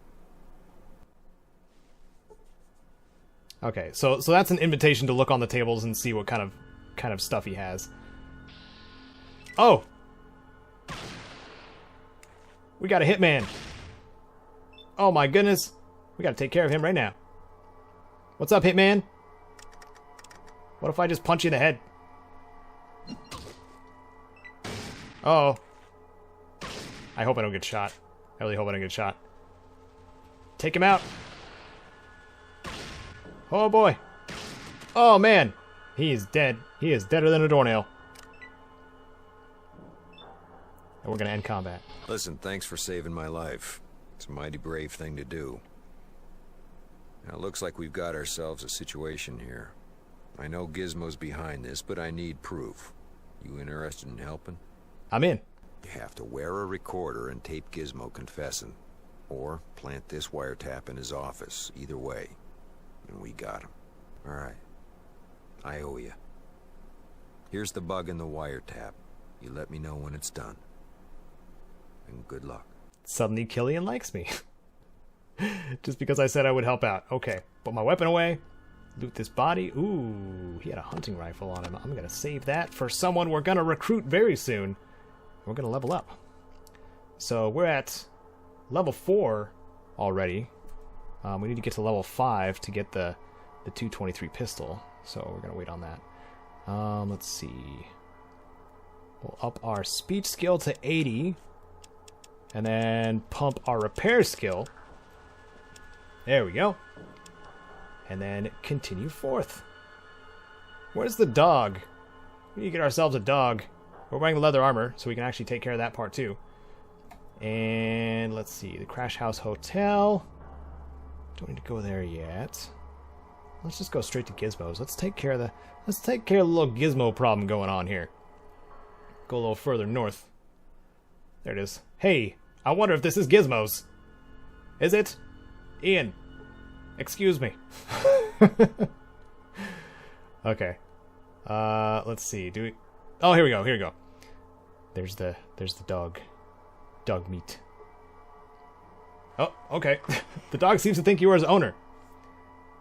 Okay, so that's an invitation to look on the tables and see what kind of stuff he has. Oh! We got a hitman. Oh my goodness. We gotta take care of him right now. What's up, hitman? What if I just punch you in the head? Uh-oh. I hope I don't get shot. I really hope I don't get shot. Take him out. Oh boy. Oh man. He is dead. He is deader than a doornail. And we're gonna end combat. Listen, thanks for saving my life. It's a mighty brave thing to do. Now, it looks like we've got ourselves a situation here. I know Gizmo's behind this, but I need proof. You interested in helping? I'm in. You have to wear a recorder and tape Gizmo confessing. Or plant this wiretap in his office. Either way. And we got him. Alright. I owe you. Here's the bug in the wiretap. You let me know when it's done. And good luck. Suddenly Killian likes me. Just because I said I would help out. Okay. Put my weapon away. Loot this body. Ooh, he had a hunting rifle on him. I'm going to save that for someone we're going to recruit very soon. We're going to level up. So we're at level 4 already. We need to get to level 5 to get the 223 pistol. So we're going to wait on that. Let's see. We'll up our speech skill to 80. And then pump our repair skill. There we go. And then continue forth. Where's the dog? We need to get ourselves a dog. We're wearing leather armor, so we can actually take care of that part too. And let's see, the Crash House Hotel. Don't need to go there yet. Let's just go straight to Gizmos. Let's take care of the little Gizmo problem going on here. Go a little further north. There it is. Hey, I wonder if this is Gizmos. Is it? Ian, excuse me. Okay. Let's see. Do we? Oh, here we go. Here we go. There's the dog. Dog meat. Oh, okay. The dog seems to think you are his owner.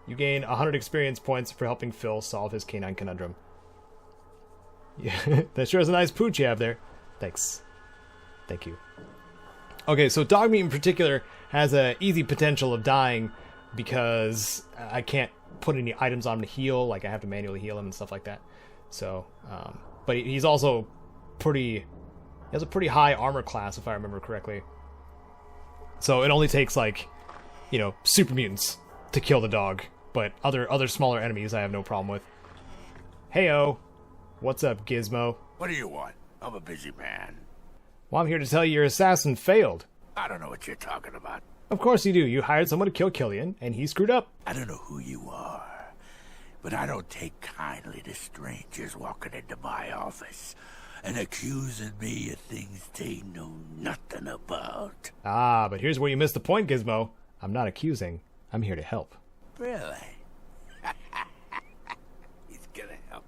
You gain 100 experience points for helping Phil solve his canine conundrum. Yeah, that sure is a nice pooch you have there. Thanks. Thank you. Okay, so dog meat in particular has a easy potential of dying because I can't put any items on him to heal. Like, I have to manually heal him and stuff like that. So, but he's also he has a pretty high armor class, if I remember correctly. So it only takes, like, you know, super mutants to kill the dog. But other smaller enemies I have no problem with. Heyo. What's up, Gizmo? What do you want? I'm a busy man. Well, I'm here to tell you your assassin failed. I don't know what you're talking about. Of course you do. You hired someone to kill Killian, and he screwed up. I don't know who you are, but I don't take kindly to strangers walking into my office and accusing me of things they know nothing about. Ah, but here's where you missed the point, Gizmo. I'm not accusing. I'm here to help. Really? He's gonna help.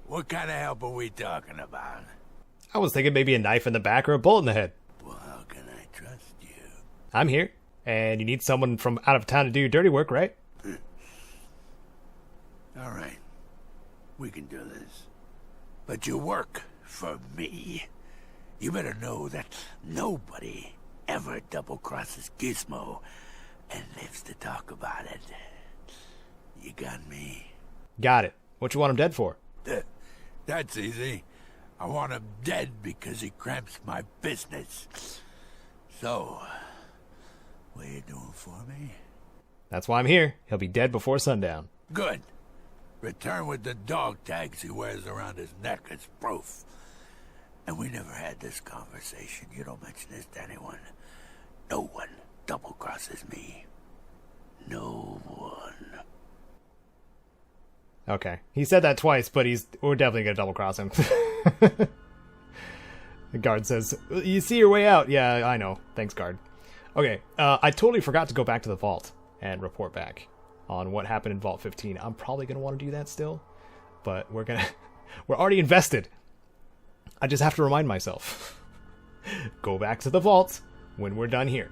What kind of help are we talking about? I was thinking maybe a knife in the back or a bullet in the head. Well, how can I trust you? I'm here, and you need someone from out of town to do your dirty work, right? All right. We can do this. But you work for me. You better know that nobody ever double-crosses Gizmo and lives to talk about it. You got me? Got it. What you want him dead for? That's easy. I want him dead because he cramps my business. So, what are you doing for me? That's why I'm here. He'll be dead before sundown. Good. Return with the dog tags he wears around his neck as proof. And we never had this conversation. You don't mention this to anyone. No one double-crosses me. No one. Okay. He said that twice, but we're definitely going to double-cross him. The guard says, you see your way out. Yeah, I know. Thanks, guard. Okay, I totally forgot to go back to the vault and report back on what happened in Vault 15. I'm probably going to want to do that still, but we're already invested. I just have to remind myself. Go back to the vault when we're done here.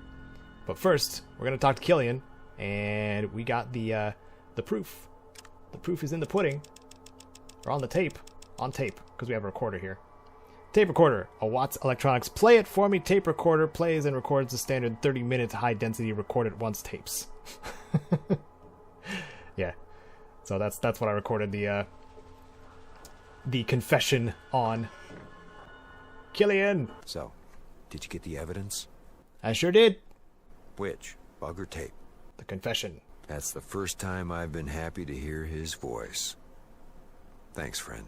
But first, we're going to talk to Killian, and we got the proof. The proof is in the pudding, or on the tape. On tape, because we have a recorder here. Tape recorder. A Watts Electronics Play It For Me tape recorder plays and records the standard 30-minute high-density record-at-once tapes. Yeah. So that's what I recorded the confession on. Killian! So, did you get the evidence? I sure did. Which? Bug or tape? The confession. That's the first time I've been happy to hear his voice. Thanks, friend.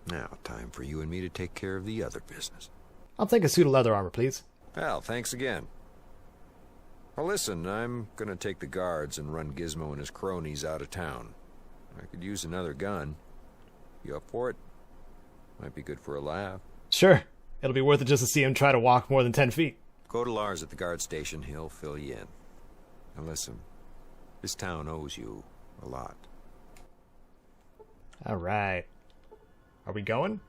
Now, time for you and me to take care of the other business. I'll take a suit of leather armor, please. Well, thanks again. Well, listen, I'm gonna take the guards and run Gizmo and his cronies out of town. I could use another gun. You up for it? Might be good for a laugh. Sure. It'll be worth it just to see him try to walk more than 10 feet. Go to Lars at the guard station. He'll fill you in. Now listen, this town owes you a lot. All right. Are we going?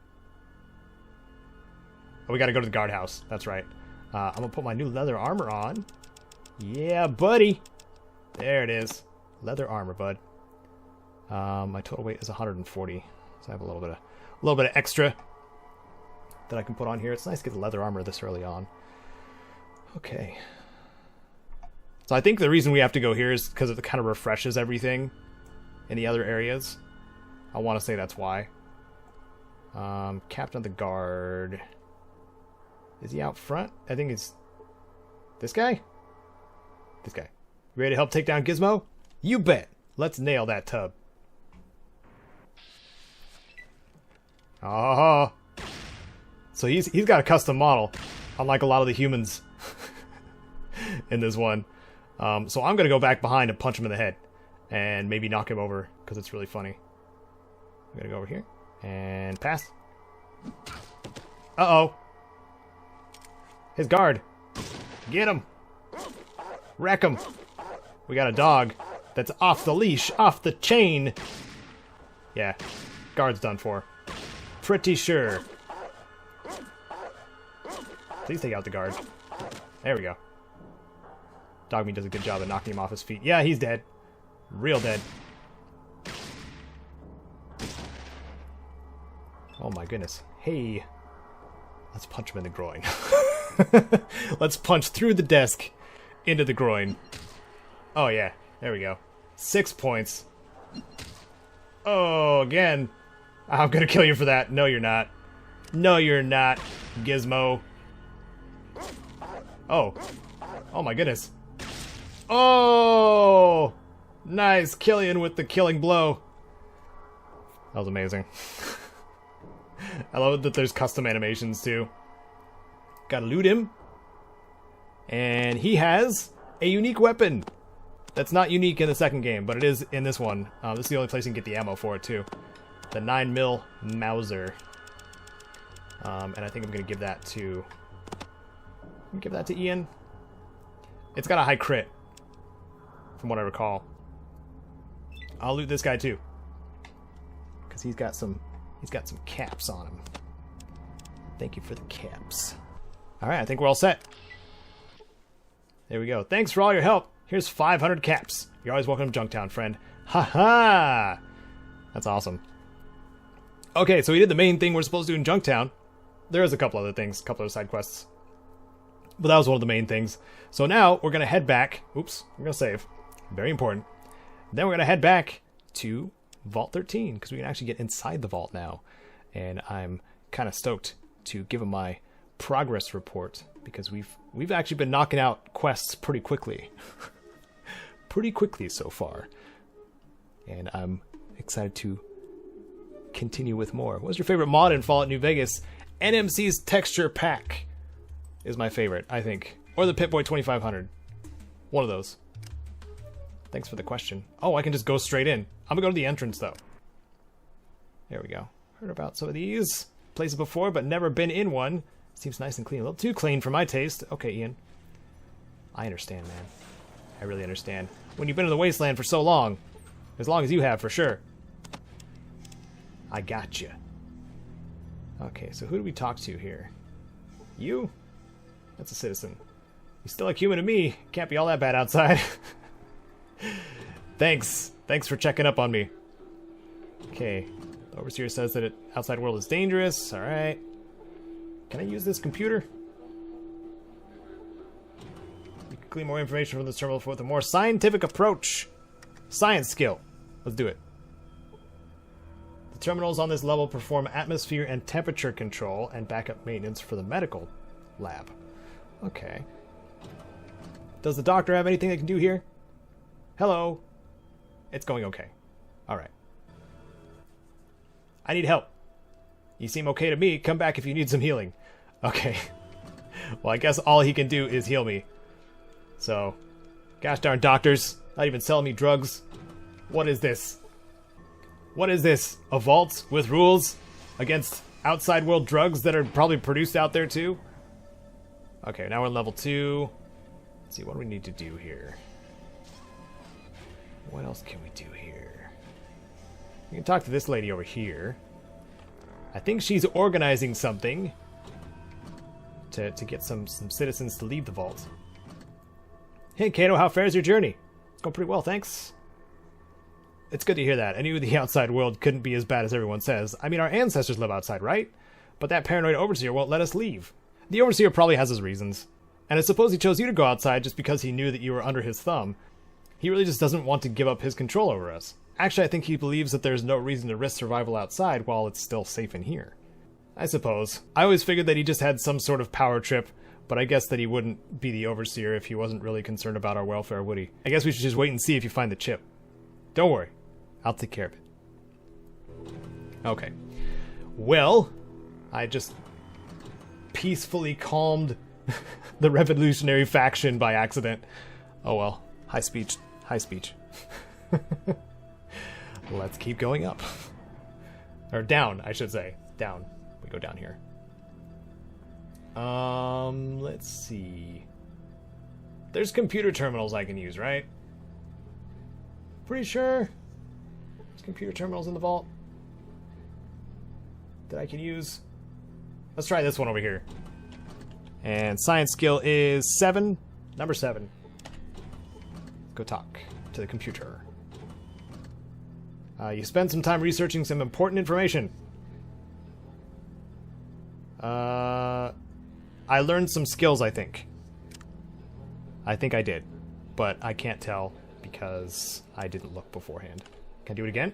Oh, we gotta go to the guardhouse. That's right. I'm gonna put my new leather armor on. Yeah, buddy. There it is. Leather armor, bud. My total weight is 140, so I have a little bit of extra that I can put on here. It's nice to get the leather armor this early on. Okay. So I think the reason we have to go here is because it kind of refreshes everything in the other areas. I want to say that's why. Captain of the Guard. Is he out front? I think it's this guy? This guy. Ready to help take down Gizmo? You bet. Let's nail that tub. Oh. So he's got a custom model, unlike a lot of the humans in this one. So I'm going to go back behind and punch him in the head. And maybe knock him over, because it's really funny. I'm going to go over here. And pass. Uh-oh. His guard. Get him. Wreck him. We got a dog that's off the leash, off the chain. Yeah. Guard's done for. Pretty sure. Please take out the guard. There we go. Dogmeat does a good job of knocking him off his feet. Yeah, he's dead. Real dead. Oh my goodness. Hey. Let's punch him in the groin. Let's punch through the desk into the groin. Oh yeah. There we go. 6 points. Oh, again. I'm gonna kill you for that. No, you're not. No, you're not, Gizmo. Oh. Oh my goodness. Oh! Nice. Killian with the killing blow. That was amazing. I love it that there's custom animations too. Gotta loot him. And he has a unique weapon. That's not unique in the second game, but it is in this one. This is the only place you can get the ammo for it too. The 9mm Mauser. And I think I'm gonna give that to... Ian. It's got a high crit, from what I recall. I'll loot this guy too, because he's got some caps on him. Thank you for the caps. All right, I think we're all set. There we go. Thanks for all your help. Here's 500 caps. You're always welcome to Junktown, friend. Ha ha! That's awesome. Okay, so we did the main thing we're supposed to do in Junktown. There is a couple other things, a couple of side quests. But that was one of the main things. So now we're going to head back. Oops, we're going to save. Very important. Then we're going to head back to Vault 13, because we can actually get inside the vault now. And I'm kind of stoked to give him my progress report, because we've actually been knocking out quests pretty quickly. Pretty quickly so far. And I'm excited to continue with more. What's your favorite mod in Fallout New Vegas? NMC's Texture Pack is my favorite, I think. Or the Pip-Boy 2500. One of those. Thanks for the question. Oh, I can just go straight in. I'm gonna go to the entrance, though. There we go. Heard about some of these places before, but never been in one. Seems nice and clean. A little too clean for my taste. Okay, Ian. I understand, man. I really understand. When you've been in the wasteland for so long. As long as you have, for sure. I gotcha. Okay, so who do we talk to here? You? That's a citizen. You're still like human to me. Can't be all that bad outside. Thanks. Thanks for checking up on me. Okay. The overseer says that the outside world is dangerous. Alright. Can I use this computer? You can glean more information from this terminal with a more scientific approach. Science skill. Let's do it. The terminals on this level perform atmosphere and temperature control and backup maintenance for the medical lab. Okay. Does the doctor have anything they can do here? Hello. It's going okay. Alright. I need help. You seem okay to me. Come back if you need some healing. Okay. Well, I guess all he can do is heal me. So, gosh darn doctors. Not even selling me drugs. What is this? What is this? A vault with rules against outside world drugs that are probably produced out there too? Okay, now we're on level 2. Let's see, what do we need to do here? What else can we do here? We can talk to this lady over here. I think she's organizing something to get some citizens to leave the vault. Hey, Caedo, how fares your journey? It's going pretty well, thanks. It's good to hear that. I knew the outside world couldn't be as bad as everyone says. I mean, our ancestors live outside, right? But that paranoid overseer won't let us leave. The overseer probably has his reasons. And I suppose he chose you to go outside just because he knew that you were under his thumb. He really just doesn't want to give up his control over us. Actually, I think he believes that there's no reason to risk survival outside while it's still safe in here. I suppose. I always figured that he just had some sort of power trip, but I guess that he wouldn't be the overseer if he wasn't really concerned about our welfare, would he? I guess we should just wait and see if you find the chip. Don't worry. I'll take care of it. Okay. Well, I just peacefully calmed the revolutionary faction by accident. Oh well. High speech. High speech. Let's keep going up. Or down, I should say. Down. We go down here. Let's see. There's computer terminals I can use, right? Pretty sure there's computer terminals in the vault that I can use. Let's try this one over here. And science skill is 7. Number 7. Go talk to the computer. You spend some time researching some important information. I learned some skills, I think. I think I did. But I can't tell because I didn't look beforehand. Can I do it again?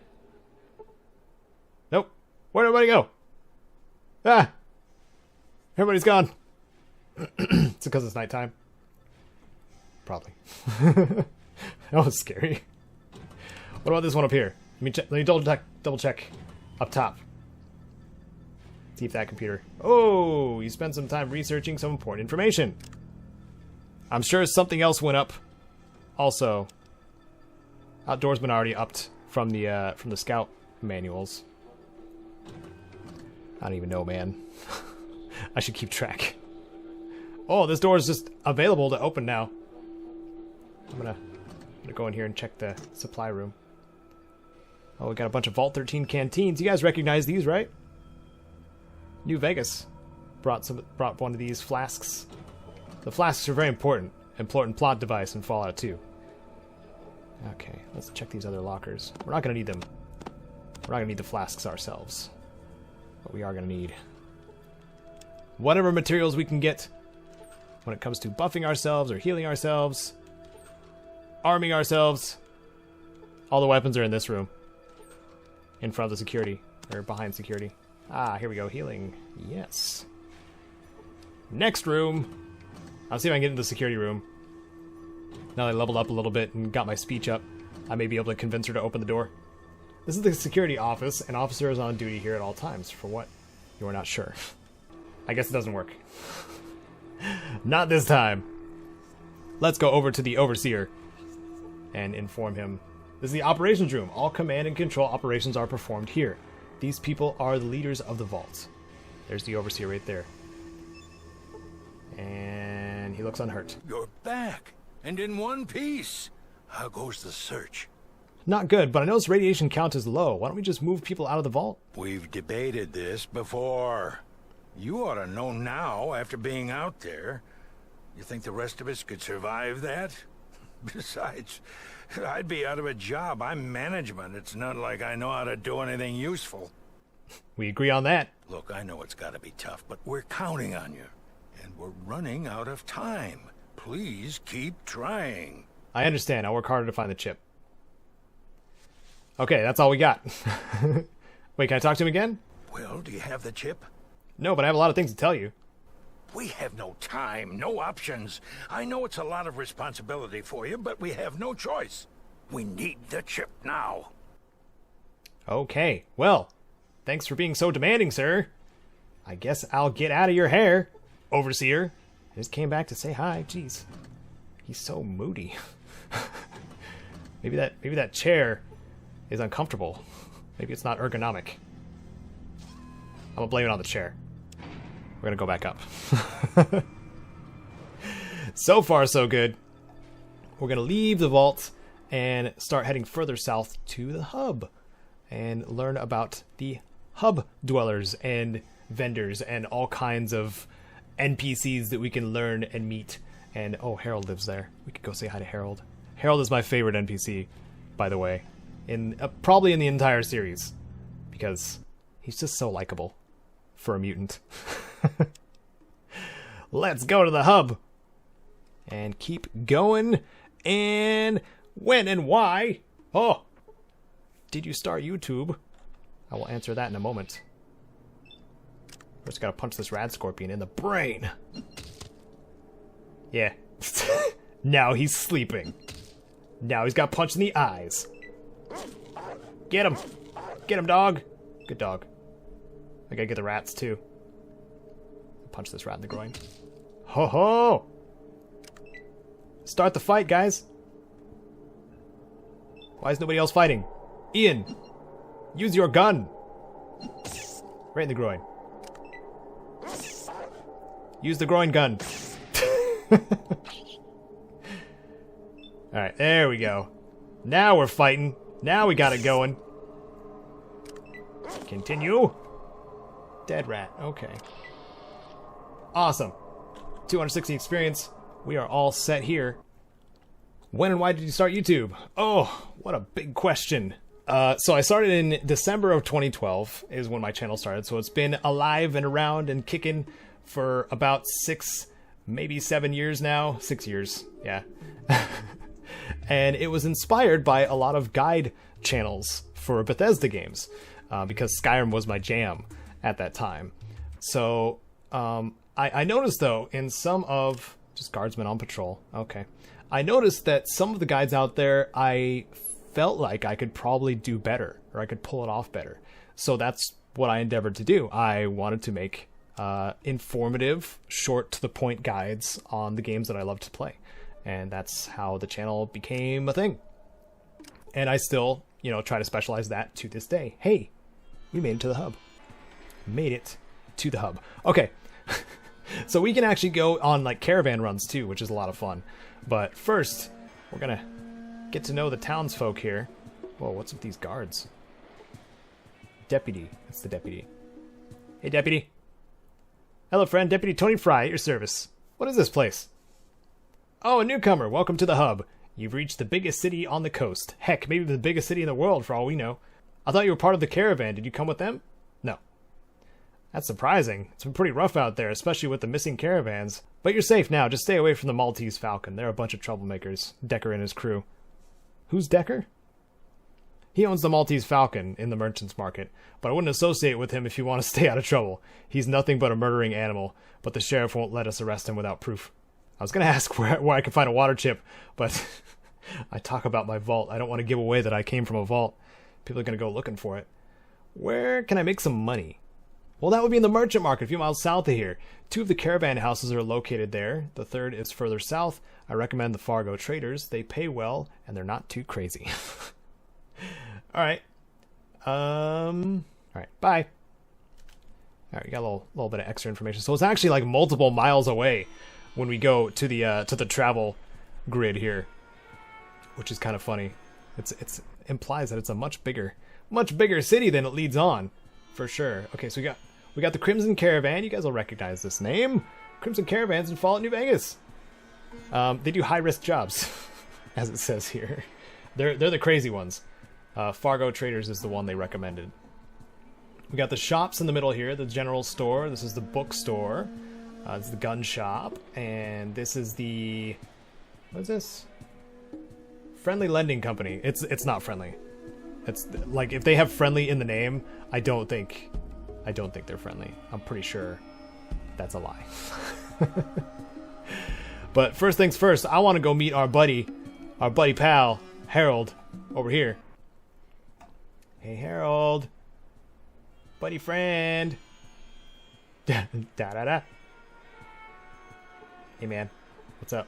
Nope. Where'd everybody go? Ah! Everybody's gone. It's because it's nighttime. Probably. That was scary. What about this one up here? Let me double check up top. See if that computer. Oh, you spent some time researching some important information. I'm sure something else went up. Also, outdoorsman already upped from the scout manuals. I don't even know, man. I should keep track. Oh, this door is just available to open now. I'm gonna go in here and check the supply room. Oh, we got a bunch of Vault 13 canteens. You guys recognize these, right? New Vegas brought one of these flasks. The flasks are very important plot device in Fallout 2. Okay, let's check these other lockers. We're not gonna need them. We're not gonna need the flasks ourselves, but we are gonna need whatever materials we can get when it comes to buffing ourselves or healing ourselves, arming ourselves. All the weapons are in this room. In front of the security, or behind security. Ah, here we go, healing. Yes. Next room. I'll see if I can get into the security room. Now that I leveled up a little bit and got my speech up, I may be able to convince her to open the door. This is the security office. An officer is on duty here at all times. For what? You are not sure. I guess it doesn't work. Not this time. Let's go over to the overseer and inform him. This is the operations room. All command and control operations are performed here. These people are the leaders of the vault. There's the overseer right there. And he looks unhurt. You're back, and in one piece. How goes the search? Not good, but I notice radiation count is low. Why don't we just move people out of the vault? We've debated this before. You ought to know now, after being out there. You think the rest of us could survive that? Besides, I'd be out of a job. I'm management. It's not like I know how to do anything useful. We agree on that. Look, I know it's got to be tough, but we're counting on you. And we're running out of time. Please keep trying. I understand. I'll work harder to find the chip. Okay, that's all we got. Wait, can I talk to him again? Well, do you have the chip? No, but I have a lot of things to tell you. We have no time, no options. I know it's a lot of responsibility for you, but we have no choice. We need the chip now. Okay, well, thanks for being so demanding, sir. I guess I'll get out of your hair, overseer. I just came back to say hi. Jeez, he's so moody. maybe that chair is uncomfortable. Maybe it's not ergonomic. I'm gonna blame it on the chair. We're gonna go back up. So far, so good. We're gonna leave the vault and start heading further south to the hub and learn about the hub dwellers and vendors and all kinds of NPCs that we can learn and meet. And oh, Harold lives there. We could go say hi to Harold. Harold is my favorite NPC, by the way. probably in the entire series, because he's just so likable for a mutant. Let's go to the hub and keep going. And when and why? Oh, did you start YouTube? I will answer that in a moment. First, gotta punch this rad scorpion in the brain. Yeah. Now he's sleeping. Now he's got punched in the eyes. Get him. Get him, dog. Good dog. I gotta get the rats, too. Punch this rat in the groin. Ho ho! Start the fight, guys. Why is nobody else fighting? Ian, use your gun. Right in the groin. Use the groin gun. Alright, there we go. Now we're fighting. Now we got it going. Continue. Dead rat. Okay. Awesome. 260 experience. We are all set here. When and why did you start YouTube? Oh, what a big question. So I started in December of 2012 is when my channel started. So it's been alive and around and kicking for about 6, maybe 7 years now. 6 years, yeah. And it was inspired by a lot of guide channels for Bethesda games, because Skyrim was my jam at that time. So I noticed, though, in some of... Just guardsmen on patrol. Okay. I noticed that some of the guides out there, I felt like I could probably do better, or I could pull it off better. So that's what I endeavored to do. I wanted to make informative, short-to-the-point guides on the games that I love to play. And that's how the channel became a thing. And I still, you know, try to specialize that to this day. Hey, we made it to the hub. Made it to the hub. Okay. So we can actually go on like caravan runs too, which is a lot of fun. But first, we're gonna get to know the townsfolk here. Whoa, what's with these guards? Deputy. That's the deputy. Hey, deputy. Hello, friend. Deputy Tony Fry at your service. What is this place? Oh, a newcomer. Welcome to the hub. You've reached the biggest city on the coast. Heck, maybe the biggest city in the world for all we know. I thought you were part of the caravan. Did you come with them? No. That's surprising. It's been pretty rough out there, especially with the missing caravans. But you're safe now. Just stay away from the Maltese Falcon. They're a bunch of troublemakers. Decker and his crew. Who's Decker? He owns the Maltese Falcon in the merchant's market, but I wouldn't associate with him if you want to stay out of trouble. He's nothing but a murdering animal, but the sheriff won't let us arrest him without proof. I was going to ask where I could find a water chip, but I talk about my vault. I don't want to give away that I came from a vault. People are going to go looking for it. Where can I make some money? Well, that would be in the merchant market a few miles south of here. 2 of the caravan houses are located there. The 3rd is further south. I recommend the Fargo Traders. They pay well, and they're not too crazy. Alright. Alright, bye. Alright, we got a little bit of extra information. So it's actually like multiple miles away when we go to the travel grid here, which is kind of funny. It's implies that it's a much bigger city than it leads on, for sure. Okay, so we got the Crimson Caravan. You guys will recognize this name. Crimson Caravans in Fallout New Vegas. They do high-risk jobs, as it says here. They're the crazy ones. Fargo Traders is the one they recommended. We got the shops in the middle here. The general store. This is the bookstore. It's the gun shop. And this is the... What is this? Friendly Lending Company. It's not friendly. It's like if they have friendly in the name, I don't think they're friendly. I'm pretty sure that's a lie. But first things first, I want to go meet our buddy pal, Harold, over here. Hey, Harold. Buddy friend. Da da da. Hey, man. What's up?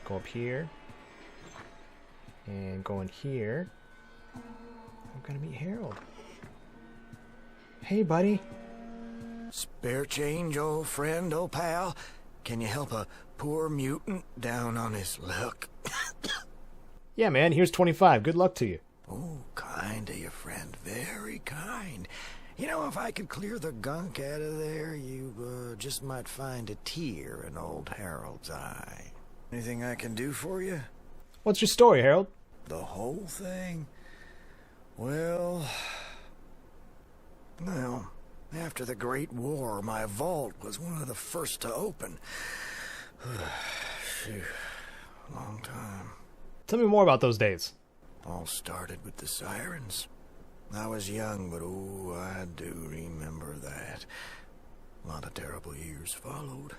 Go up here. And go in here. I'm gonna meet Harold. Hey, buddy. Spare change, old friend, old pal? Can you help a poor mutant down on his luck? Yeah, man, here's 25. Good luck to you. Oh, kind of you, friend. Very kind. You know, if I could clear the gunk out of there, you just might find a tear in old Harold's eye. Anything I can do for you? What's your story, Harold? The whole thing? Well, after the Great War, my vault was one of the first to open. Phew, long time. Tell me more about those days. All started with the sirens. I was young, but oh, I do remember that. A lot of terrible years followed.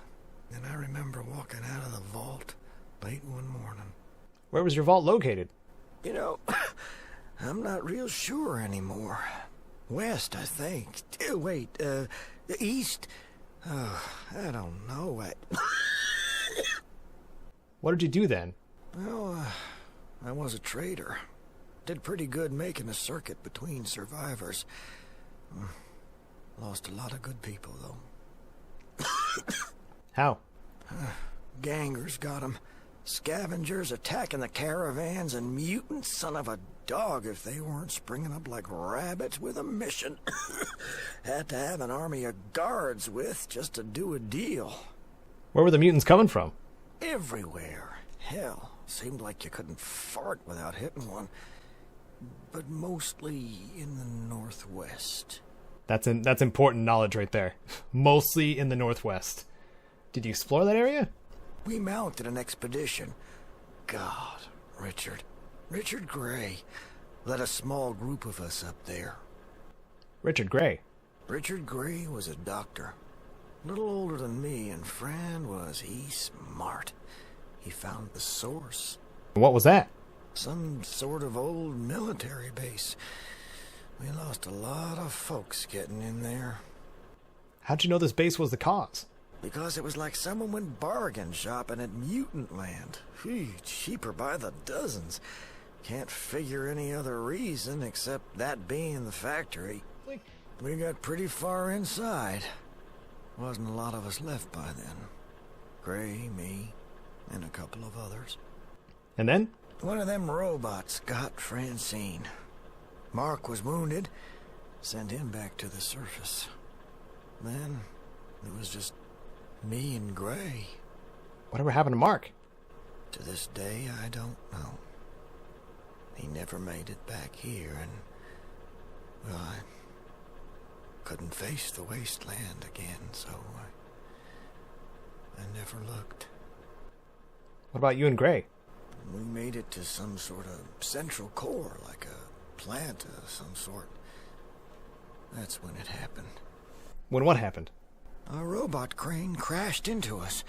And I remember walking out of the vault late one morning. Where was your vault located? You know, I'm not real sure anymore. West, I think. Wait, east? Oh, I don't know. What did you do then? Well, I was a trader. Did pretty good making a circuit between survivors. Lost a lot of good people, though. How? Gangers got 'em. Scavengers attacking the caravans, and mutant son of a dog if they weren't springing up like rabbits with a mission. Had to have an army of guards with just to do a deal. Where were the mutants coming from? Everywhere. Hell, seemed like you couldn't fart without hitting one. But mostly in the northwest. That's important knowledge right there. Mostly in the northwest. Did you explore that area? We mounted an expedition. God, Richard Gray led a small group of us up there. Richard Gray. Richard Gray was a doctor. A little older than me, and friend was he smart. He found the source. What was that? Some sort of old military base. We lost a lot of folks getting in there. How'd you know this base was the cause? Because it was like someone went bargain shopping at mutant land. Phew, cheaper by the dozens. Can't figure any other reason except that being the factory. We got pretty far inside. Wasn't a lot of us left by then. Gray, me, and a couple of others. And then? One of them robots got Francine. Mark was wounded. Sent him back to the surface. Then it was just me and Gray. Whatever happened to Mark? To this day, I don't know. He never made it back here, and well, I couldn't face the wasteland again, so I never looked. What about you and Gray? We made it to some sort of central core, like a plant of some sort. That's when it happened. When what happened? A robot crane crashed into us.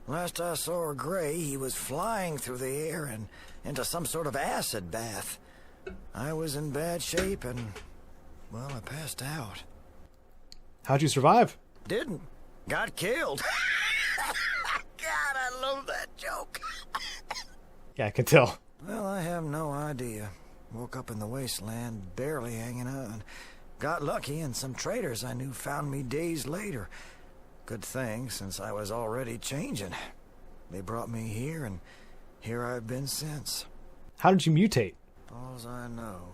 Last I saw Gray, he was flying through the air and into some sort of acid bath. I was in bad shape and, well, I passed out. How'd you survive? Didn't. Got killed. God, I love that joke. Yeah, I can tell. Well, I have no idea. Woke up in the wasteland, barely hanging on. Got lucky, and some traders I knew found me days later. Good thing, since I was already changing. They brought me here, and here I've been since. How did you mutate? All I know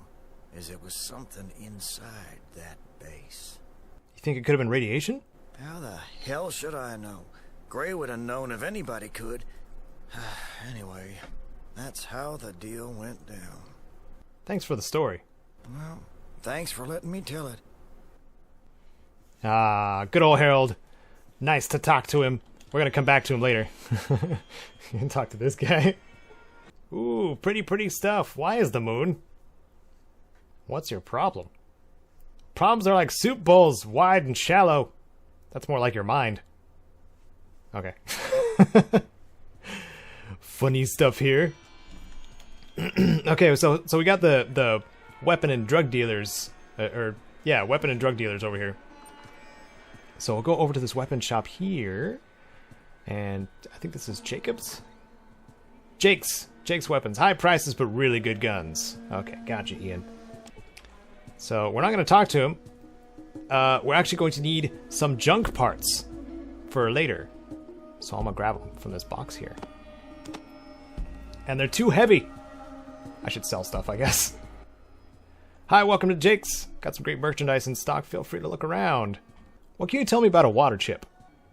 is it was something inside that base. You think it could have been radiation? How the hell should I know? Gray would have known if anybody could. Anyway, that's how the deal went down. Thanks for the story. Well, thanks for letting me tell it. Ah, good old Harold. Nice to talk to him. We're gonna come back to him later. You can talk to this guy. Ooh, pretty stuff. Why is the moon? What's your problem? Problems are like soup bowls, wide and shallow. That's more like your mind. Okay. Funny stuff here. Okay, so we got the weapon and drug dealers, weapon and drug dealers over here. So we'll go over to this weapon shop here, and I think this is Jacob's? Jake's weapons. High prices, but really good guns. Okay, gotcha, Ian. So we're not going to talk to him. We're actually going to need some junk parts for later. So I'm going to grab them from this box here. And they're too heavy. I should sell stuff, I guess. Hi, welcome to Jake's. Got some great merchandise in stock. Feel free to look around. What can you tell me about a water chip?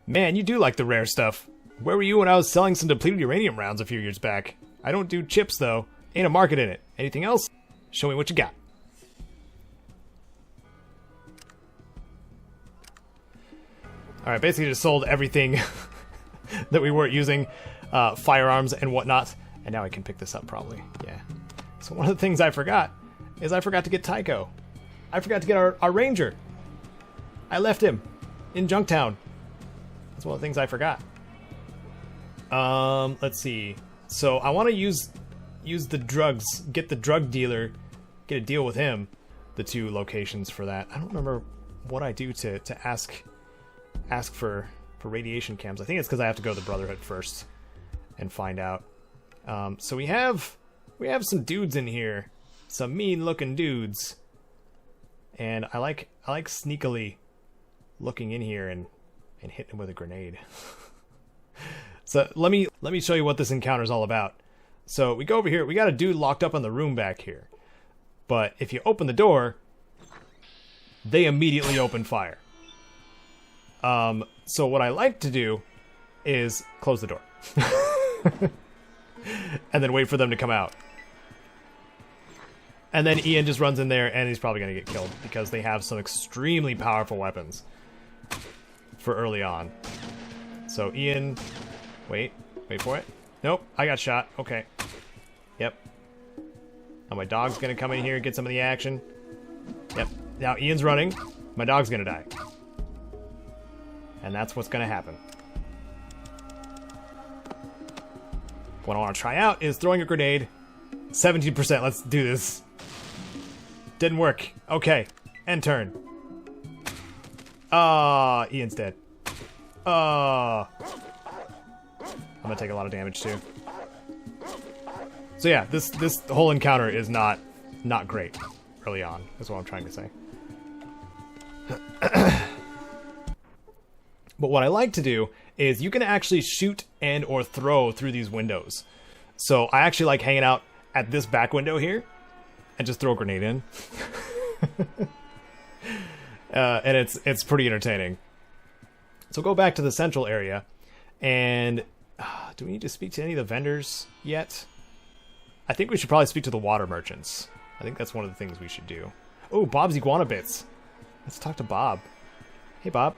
Man, you do like the rare stuff. Where were you when I was selling some depleted uranium rounds a few years back? I don't do chips, though. Ain't a market in it. Anything else? Show me what you got. Alright, basically just sold everything that we weren't using. Firearms and whatnot. And now I can pick this up probably. Yeah. So one of the things I forgot is I forgot to get Tycho. I forgot to get our ranger. I left him in Junktown. That's one of the things I forgot. Let's see. So I want to use the drugs, get the drug dealer, get a deal with him. The 2 locations for that. I don't remember what I do to ask for radiation cams. I think it's because I have to go to the Brotherhood first and find out. So we have some dudes in here, some mean-looking dudes, and I like sneakily looking in here and hitting him with a grenade. So let me show you what this encounter is all about. So we go over here. We got a dude locked up in the room back here, but if you open the door, they immediately open fire. So what I like to do is close the door. And then wait for them to come out. And then Ian just runs in there and he's probably going to get killed because they have some extremely powerful weapons for early on. So Ian, wait for it. Nope, I got shot. Okay. Yep. Now my dog's going to come in here and get some of the action. Yep. Now Ian's running. My dog's going to die. And that's what's going to happen. What I want to try out is throwing a grenade. 17%. Let's do this. Didn't work. Okay. End turn. Ian's dead. I'm going to take a lot of damage too. So yeah, this whole encounter is not great early on, is what I'm trying to say. But what I like to do is you can actually shoot and or throw through these windows. So I actually like hanging out at this back window here and just throw a grenade in. And it's pretty entertaining. So go back to the central area, and do we need to speak to any of the vendors yet? I think we should probably speak to the water merchants. I think that's one of the things we should do. Oh, Bob's Iguana Bits. Let's talk to Bob. Hey, Bob.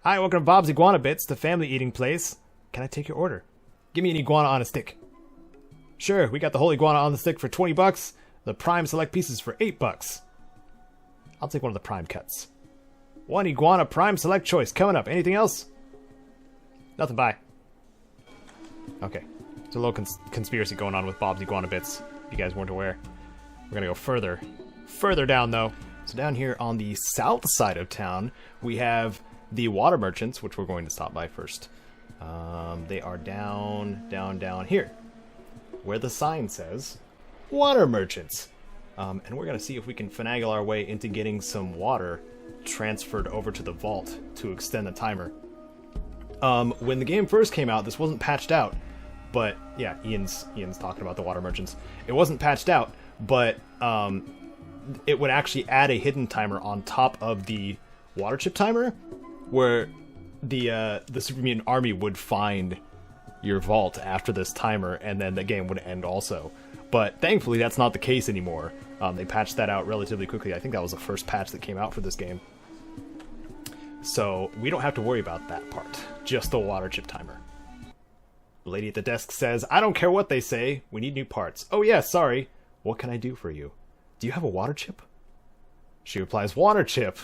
Hi, welcome to Bob's Iguana Bits, the family eating place. Can I take your order? Give me an iguana on a stick. Sure, we got the whole iguana on the stick for 20 bucks. The prime select pieces for 8 bucks. I'll take one of the prime cuts. One iguana prime select choice coming up. Anything else? Nothing, bye. Okay. There's a little conspiracy going on with Bob's Iguana Bits, if you guys weren't aware. We're gonna go further. Further down, though. So down here on the south side of town, we have the water merchants, which we're going to stop by first. They are down here, where the sign says water merchants. And we're going to see if we can finagle our way into getting some water transferred over to the vault to extend the timer. When the game first came out, this wasn't patched out, but yeah, Ian's talking about the water merchants. It wasn't patched out, but it would actually add a hidden timer on top of the water chip timer, where the Super Mutant Army would find your vault after this timer, and then the game would end also. But thankfully, that's not the case anymore. They patched that out relatively quickly. I think that was the first patch that came out for this game. So we don't have to worry about that part. Just the water chip timer. The lady at the desk says, I don't care what they say. We need new parts. Oh yeah, sorry. What can I do for you? Do you have a water chip? She replies, water chip.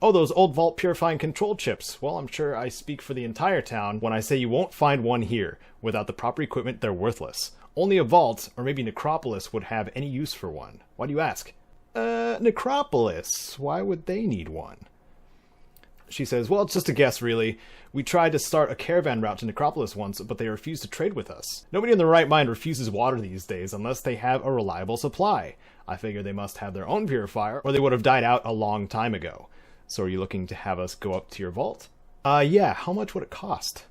Oh, those old vault purifying control chips. Well, I'm sure I speak for the entire town when I say you won't find one here. Without the proper equipment, they're worthless. Only a vault, or maybe Necropolis, would have any use for one. Why do you ask? Necropolis. Why would they need one? She says, well, it's just a guess, really. We tried to start a caravan route to Necropolis once, but they refused to trade with us. Nobody in their right mind refuses water these days unless they have a reliable supply. I figure they must have their own purifier, or they would have died out a long time ago. So are you looking to have us go up to your vault? Yeah, how much would it cost?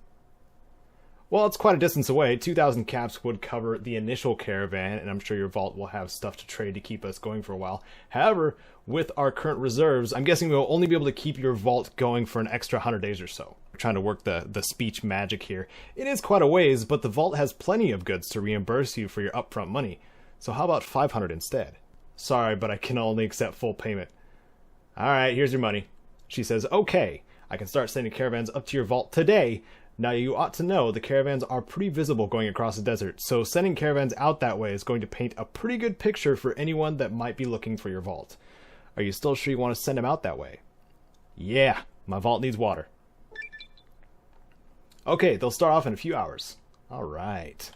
Well, it's quite a distance away. 2,000 caps would cover the initial caravan, and I'm sure your vault will have stuff to trade to keep us going for a while. However, with our current reserves, I'm guessing we'll only be able to keep your vault going for an extra 100 days or so. We're trying to work the speech magic here. It is quite a ways, but the vault has plenty of goods to reimburse you for your upfront money. So how about 500 instead? Sorry, but I can only accept full payment. Alright, here's your money. She says, okay, I can start sending caravans up to your vault today. Now, you ought to know the caravans are pretty visible going across the desert, so sending caravans out that way is going to paint a pretty good picture for anyone that might be looking for your vault. Are you still sure you want to send them out that way? Yeah, my vault needs water. Okay, they'll start off in a few hours. Alright.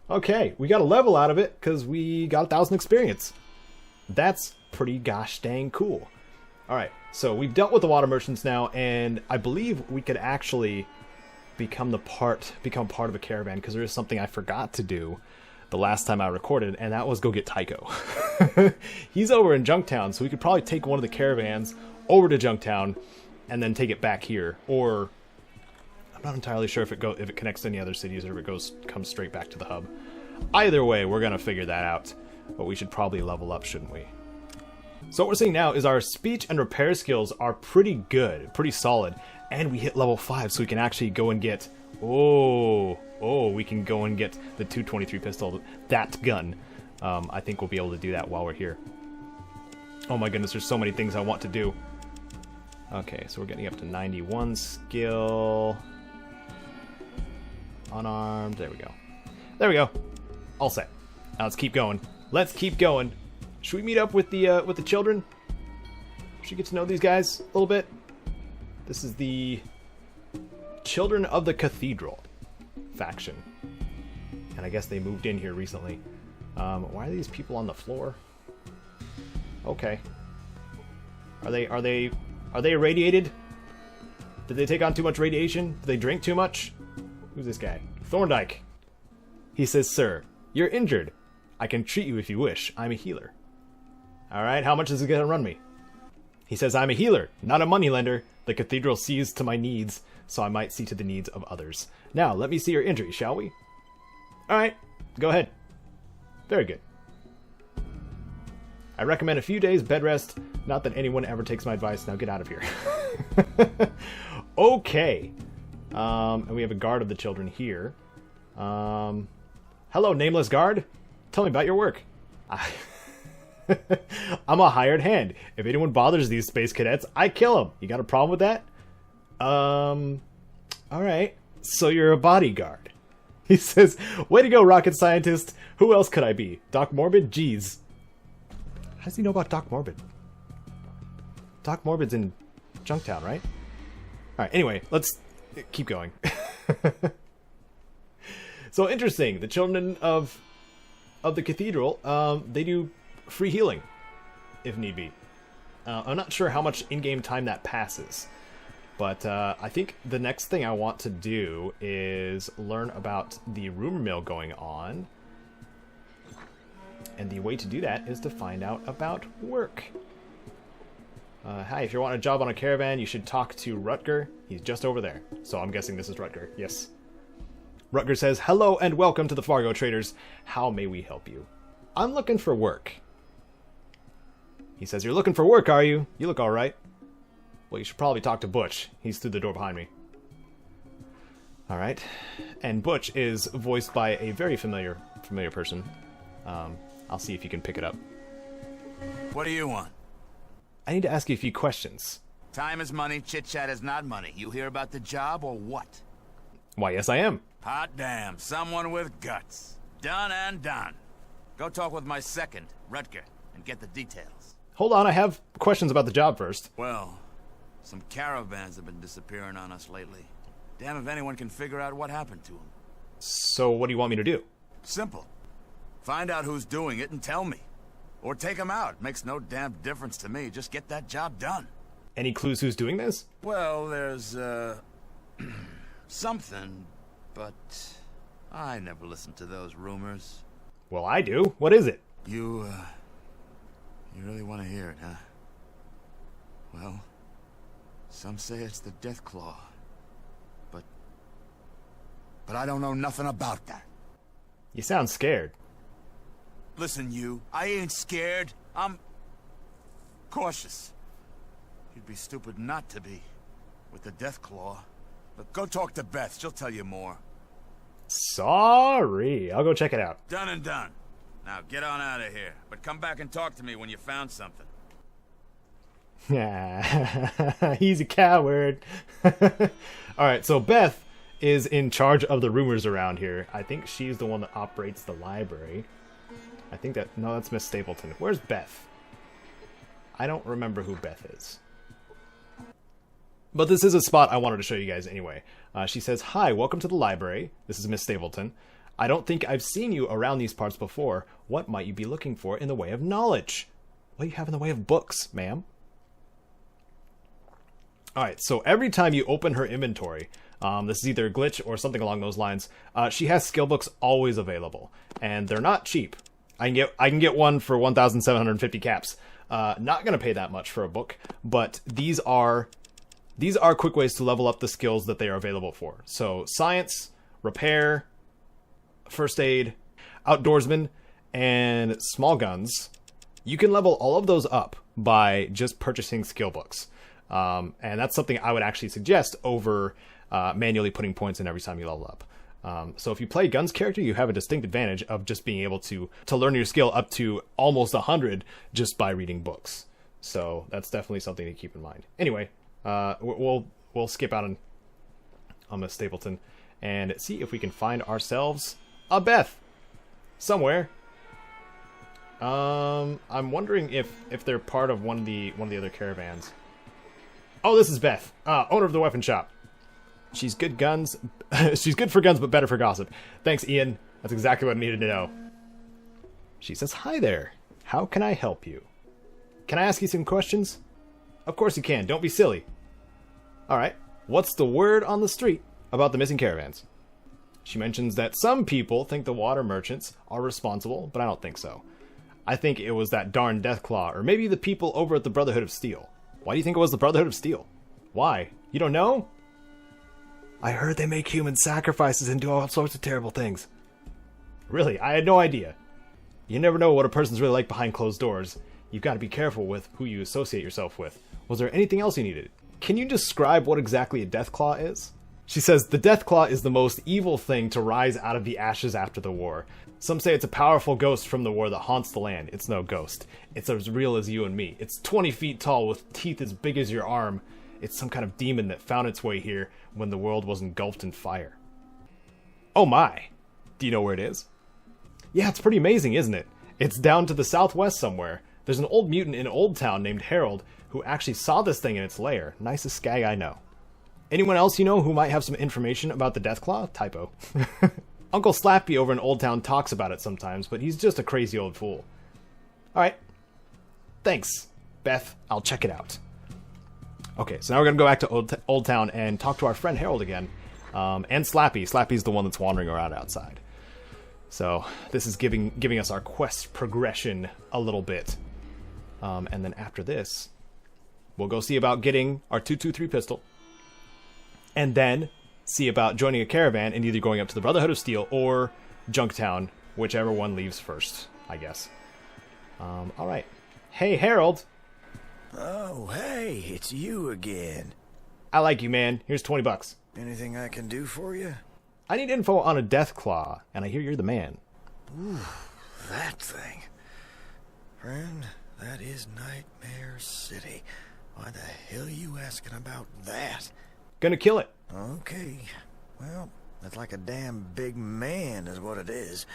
Okay, we got a level out of it because we got 1,000 experience. That's pretty gosh dang cool. Alright, so we've dealt with the water merchants now, and I believe we could actually become part of a caravan, because there is something I forgot to do the last time I recorded, and that was go get Tycho. He's over in Junktown, so we could probably take one of the caravans over to Junktown and then take it back here. Or I'm not entirely sure if it connects to any other cities or if it comes straight back to the hub. Either way, we're gonna figure that out, but we should probably level up, shouldn't we? So what we're seeing now is our speech and repair skills are pretty good, pretty solid. And we hit level 5, so we can actually go and get... we can go and get the 223 pistol, that gun. I think we'll be able to do that while we're here. Oh my goodness, there's so many things I want to do. Okay, so we're getting up to 91 skill. Unarmed, there we go. There we go. All set. Now let's keep going. Let's keep going. Should we meet up with the children? Should we get to know these guys a little bit? This is the Children of the Cathedral faction. And I guess they moved in here recently. Why are these people on the floor? Okay. Are they irradiated? Did they take on too much radiation? Did they drink too much? Who's this guy? Thorndike. He says, sir, you're injured. I can treat you if you wish. I'm a healer. Alright, how much is it gonna run me? He says, I'm a healer, not a moneylender. The cathedral sees to my needs, so I might see to the needs of others. Now, let me see your injury, shall we? Alright, go ahead. Very good. I recommend a few days bed rest. Not that anyone ever takes my advice. Now get out of here. Okay. And we have a guard of the children here. Hello, nameless guard. Tell me about your work. I'm a hired hand. If anyone bothers these space cadets, I kill them. You got a problem with that? Alright. So you're a bodyguard. He says, way to go, rocket scientist. Who else could I be? Doc Morbid? Jeez. How does he know about Doc Morbid? Doc Morbid's in Junktown, right? Alright, anyway, let's keep going. So interesting. The children of the cathedral, they do free healing, if need be. I'm not sure how much in-game time that passes, but I think the next thing I want to do is learn about the rumor mill going on, and the way to do that is to find out about work. Hi, if you want a job on a caravan, you should talk to Rutger. He's just over there, so I'm guessing this is Rutger. Yes. Rutger says, hello and welcome to the Fargo Traders. How may we help you? I'm looking for work. He says, you're looking for work, are you? You look alright. Well, you should probably talk to Butch. He's through the door behind me. Alright. And Butch is voiced by a very familiar person. I'll see if you can pick it up. What do you want? I need to ask you a few questions. Time is money, chit-chat is not money. You hear about the job or what? Why, yes I am. Hot damn, someone with guts. Done and done. Go talk with my second, Rutger, and get the details. Hold on, I have questions about the job first. Well, some caravans have been disappearing on us lately. Damn if anyone can figure out what happened to them. So what do you want me to do? Simple. Find out who's doing it and tell me. Or take them out. Makes no damn difference to me. Just get that job done. Any clues who's doing this? Well, there's, something, but I never listen to those rumors. Well, I do. What is it? You really want to hear it, huh? Well, some say it's the Deathclaw, but but I don't know nothing about that. You sound scared. Listen, you, I ain't scared. I'm cautious. You'd be stupid not to be, with the Deathclaw. But go talk to Beth, she'll tell you more. Sorry. I'll go check it out. Done and done. Now get on out of here, but come back and talk to me when you found something. He's a coward. Alright, so Beth is in charge of the rumors around here. I think she's the one that operates the library. I think that... No, that's Miss Stapleton. Where's Beth? I don't remember who Beth is. But this is a spot I wanted to show you guys anyway. She says, "Hi, welcome to the library. This is Miss Stapleton. I don't think I've seen you around these parts before. What might you be looking for in the way of knowledge? What do you have in the way of books, ma'am?" Alright, so every time you open her inventory, this is either a glitch or something along those lines, she has skill books always available. And they're not cheap. I can get one for 1,750 caps. Not going to pay that much for a book, but these are quick ways to level up the skills that they are available for. So science, repair, first aid, outdoorsman, and small guns. You can level all of those up by just purchasing skill books. And that's something I would actually suggest over manually putting points in every time you level up. So if you play Guns character, you have a distinct advantage of just being able to learn your skill up to almost 100 just by reading books. So that's definitely something to keep in mind. Anyway, we'll skip out on Miss Stapleton and see if we can find ourselves a Beth somewhere. I'm wondering if they're part of one of the other caravans. Oh, this is Beth, owner of the weapon shop. She's good guns. She's good for guns, but better for gossip. Thanks, Ian. That's exactly what I needed to know. She says, "Hi there. How can I help you? Can I ask you some questions?" "Of course you can. Don't be silly." "Alright. What's the word on the street about the missing caravans?" She mentions that some people think the water merchants are responsible, but I don't think so. I think it was that darn Deathclaw, or maybe the people over at the Brotherhood of Steel. Why do you think it was the Brotherhood of Steel? Why? You don't know? I heard they make human sacrifices and do all sorts of terrible things. Really? I had no idea. You never know what a person's really like behind closed doors. You've got to be careful with who you associate yourself with. Was there anything else you needed? Can you describe what exactly a Deathclaw is? She says, "The Deathclaw is the most evil thing to rise out of the ashes after the war. Some say it's a powerful ghost from the war that haunts the land. It's no ghost. It's as real as you and me. It's 20 feet tall with teeth as big as your arm. It's some kind of demon that found its way here when the world was engulfed in fire." Oh my! Do you know where it is? Yeah, it's pretty amazing, isn't it? It's down to the southwest somewhere. There's an old mutant in Old Town named Harold who actually saw this thing in its lair. Nicest skag I know. Anyone else you know who might have some information about the Deathclaw? Typo. Uncle Slappy over in Old Town talks about it sometimes, but he's just a crazy old fool. Alright. Thanks, Beth. I'll check it out. Okay, so now we're going to go back to Old Town and talk to our friend Harold again. And Slappy. Slappy's the one that's wandering around outside. So this is giving us our quest progression a little bit. And then after this, we'll go see about getting our 223 pistol. And then see about joining a caravan and either going up to the Brotherhood of Steel or Junktown, whichever one leaves first, I guess. Alright. Hey, Harold! Oh, hey, it's you again. I like you, man. Here's 20 bucks. Anything I can do for you? I need info on a Deathclaw, and I hear you're the man. Ooh, that thing. Friend, that is Nightmare City. Why the hell are you asking about that? Gonna kill it. Okay. Well, that's like a damn big man is what it is.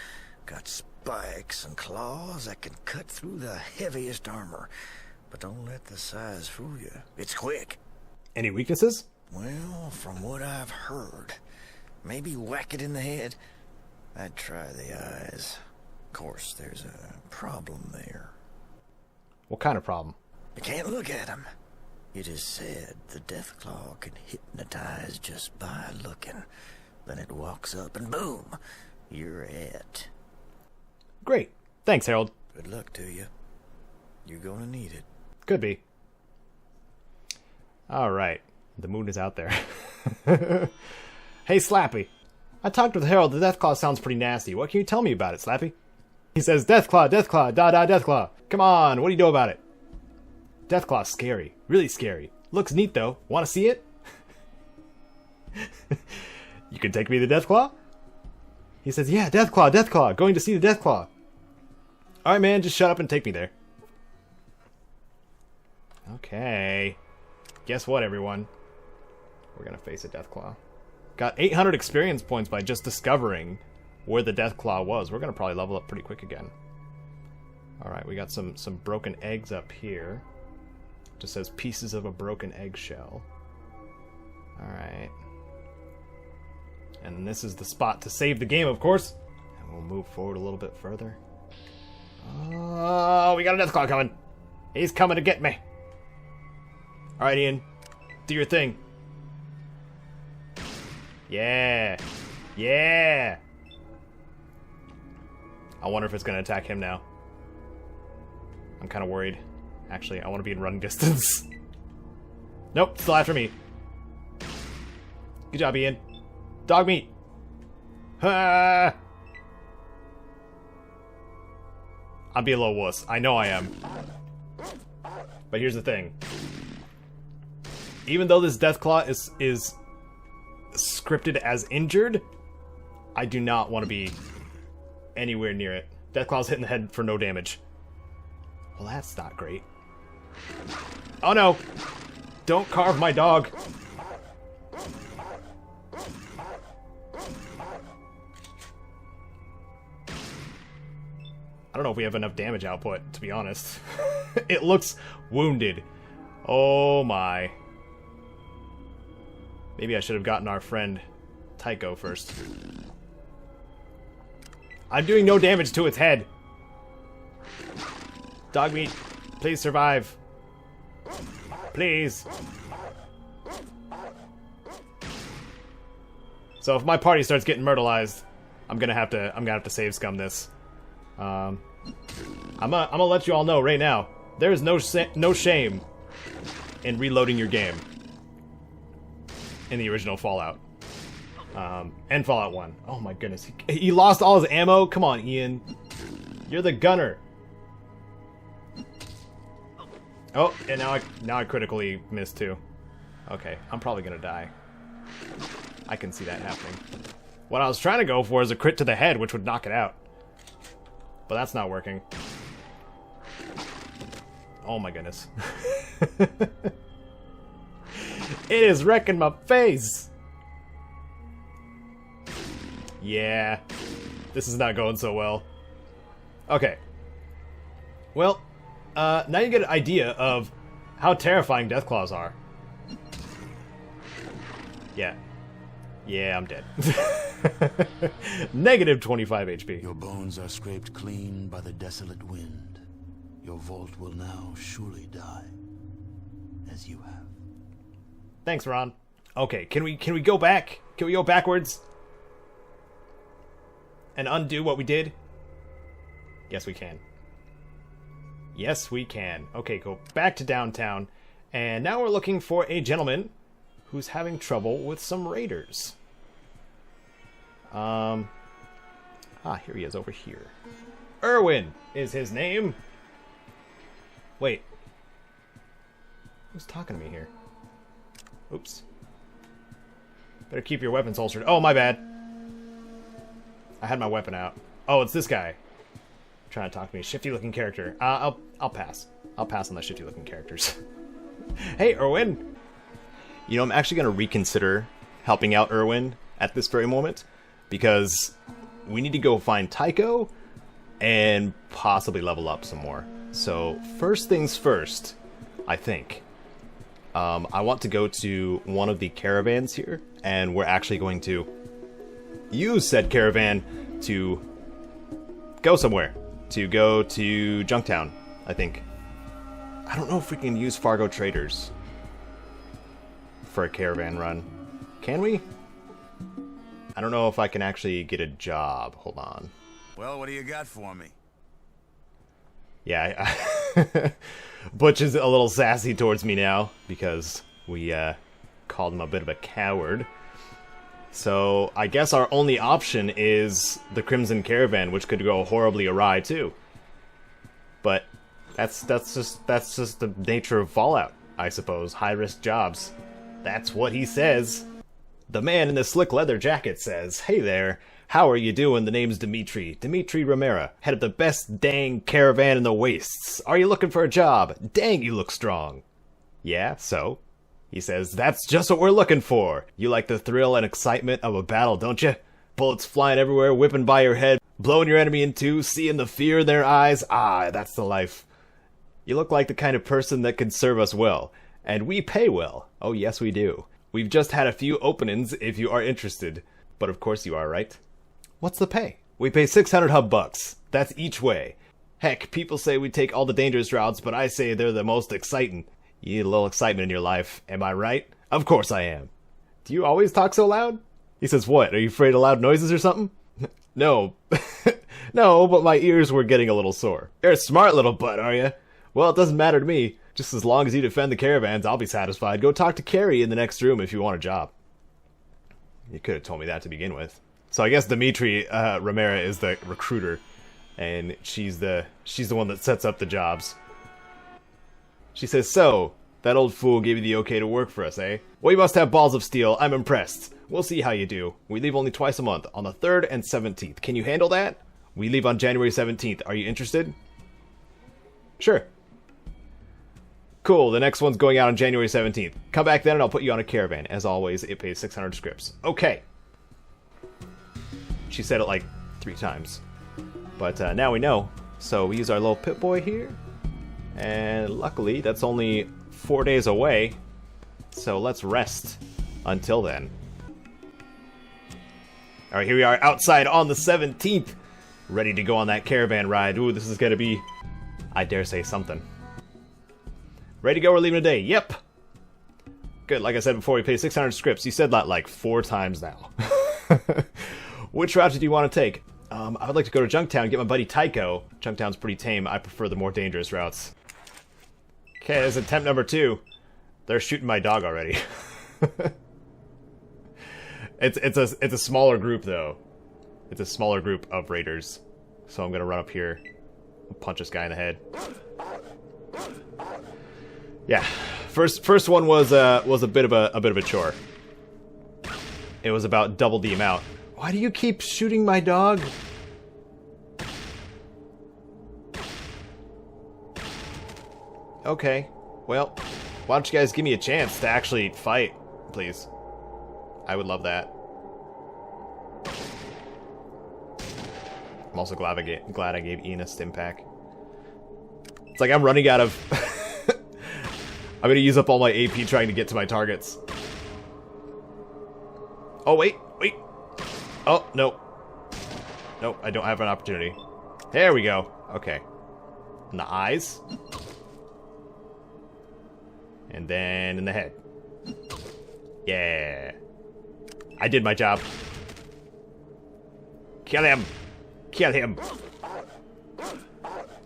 Got spikes and claws that can cut through the heaviest armor. But don't let the size fool you. It's quick. Any weaknesses? Well, from what I've heard, maybe whack it in the head. I'd try the eyes. Of course, there's a problem there. What kind of problem? You can't look at him. It is said the Deathclaw can hypnotize just by looking. Then it walks up and boom, you're it. Great. Thanks, Harold. Good luck to you. You're gonna need it. Could be. Alright. The moon is out there. Hey, Slappy. I talked with Harold. The Deathclaw sounds pretty nasty. What can you tell me about it, Slappy? He says, Deathclaw, Deathclaw, Deathclaw. Come on, what do you know about it? Deathclaw's scary. Really scary. Looks neat, though. Want to see it? You can take me to Deathclaw? He says, yeah, Deathclaw, Deathclaw. Going to see the Deathclaw. Alright, man, just shut up and take me there. Okay. Guess what, everyone? We're gonna face a Deathclaw. Got 800 experience points by just discovering where the Deathclaw was. We're gonna probably level up pretty quick again. Alright, we got some broken eggs up here. Just says pieces of a broken eggshell. Alright. And this is the spot to save the game, of course. And we'll move forward a little bit further. Oh, we got a Deathclaw coming. He's coming to get me. Alright, Ian. Do your thing. Yeah. Yeah. I wonder if it's going to attack him now. I'm kind of worried. Actually, I want to be in running distance. Nope, still after me. Good job, Ian. Dog meat. Ah! I'm being a little wuss. I know I am. But here's the thing. Even though this Deathclaw is scripted as injured, I do not want to be anywhere near it. Deathclaw's hitting the head for no damage. Well, that's not great. Oh no! Don't carve my dog! I don't know if we have enough damage output, to be honest. It looks wounded. Oh my. Maybe I should have gotten our friend Tycho first. I'm doing no damage to its head. Dog meat, please survive. Please. So if my party starts getting myrtleized, I'm gonna have to save scum this. I'm gonna let you all know right now. There is no shame in reloading your game in the original Fallout. And Fallout 1. Oh my goodness. He lost all his ammo? Come on, Ian. You're the gunner. Oh, and now I critically missed too. Okay, I'm probably gonna die. I can see that happening. What I was trying to go for is a crit to the head, which would knock it out. But that's not working. Oh my goodness. It is wrecking my face! Yeah. This is not going so well. Okay. Well, now you get an idea of how terrifying Deathclaws are. Yeah. Yeah, I'm dead. Negative 25 HP. Your bones are scraped clean by the desolate wind. Your vault will now surely die, as you have. Thanks, Ron. Okay, can we go back? Can we go backwards? And undo what we did? Yes, we can. Yes, we can. Okay, go back to downtown. And now we're looking for a gentleman who's having trouble with some raiders. Here he is over here. Irwin is his name. Wait. Who's talking to me here? Oops. Better keep your weapons holstered. Oh, my bad. I had my weapon out. Oh, it's this guy. Trying to talk to me. Shifty looking character. I'll pass. I'll pass on the shifty looking characters. Hey, Irwin. You know, I'm actually going to reconsider helping out Irwin at this very moment, because we need to go find Tycho and possibly level up some more. So first things first, I think. I want to go to one of the caravans here, and we're actually going to use said caravan to go somewhere. To go to Junktown, I think. I don't know if we can use Fargo Traders for a caravan run. Can we? I don't know if I can actually get a job. Hold on. Well, what do you got for me? Yeah, Butch is a little sassy towards me now because we called him a bit of a coward. So I guess our only option is the Crimson Caravan, which could go horribly awry too. But that's just the nature of Fallout, I suppose. High-risk jobs. That's what he says. The man in the slick leather jacket says, "Hey there, how are you doing? The name's Dimitri Romera, head of the best dang caravan in the wastes. Are you looking for a job? Dang, you look strong." "Yeah, so?" He says, "That's just what we're looking for. You like the thrill and excitement of a battle, don't you? Bullets flying everywhere, whipping by your head, blowing your enemy in two, seeing the fear in their eyes. Ah, that's the life. You look like the kind of person that can serve us well. And we pay well. Oh, yes, we do. We've just had a few openings if you are interested. But of course you are, right?" "What's the pay?" "We pay 600 hub bucks. That's each way. Heck, people say we take all the dangerous routes, but I say they're the most exciting. You need a little excitement in your life. Am I right?" "Of course I am." "Do you always talk so loud?" He says, "What, are you afraid of loud noises or something?" "No." "No, but my ears were getting a little sore." "You're a smart little butt, are you?" "Well, it doesn't matter to me. Just as long as you defend the caravans, I'll be satisfied. Go talk to Carrie in the next room if you want a job." You could have told me that to begin with. So I guess Dimitri Romera is the recruiter, and she's the one that sets up the jobs. She says, "So, that old fool gave you the okay to work for us, eh? Well, you must have balls of steel. I'm impressed. We'll see how you do. We leave only twice a month, on the 3rd and 17th. Can you handle that? We leave on January 17th. Are you interested?" "Sure." "Cool, the next one's going out on January 17th. Come back then and I'll put you on a caravan. As always, it pays 600 scripts." Okay. She said it like 3 times. But now we know. So we use our little Pip-Boy here. And luckily, that's only 4 days away. So let's rest until then. Alright, here we are outside on the 17th. Ready to go on that caravan ride. Ooh, this is going to be, I dare say, something. Ready to go, we're leaving today. Yep. Good, like I said before, we pay 600 scripts. You said that like 4 times now. Which route do you want to take? I would like to go to Junktown and get my buddy Tycho. Junktown's pretty tame. I prefer the more dangerous routes. Okay, this is attempt number 2. They're shooting my dog already. It's a smaller group though. It's a smaller group of raiders. So I'm gonna run up here and punch this guy in the head. Yeah, first one was a bit of a chore. It was about double the amount. Why do you keep shooting my dog? Okay, well, why don't you guys give me a chance to actually fight, please? I would love that. I'm also glad I gave Ian a stim pack. It's like I'm running out of... I'm gonna use up all my AP trying to get to my targets. Oh, wait. Oh, no. Nope, I don't have an opportunity. There we go. Okay. In the eyes. And then in the head. Yeah. I did my job. Kill him. Kill him.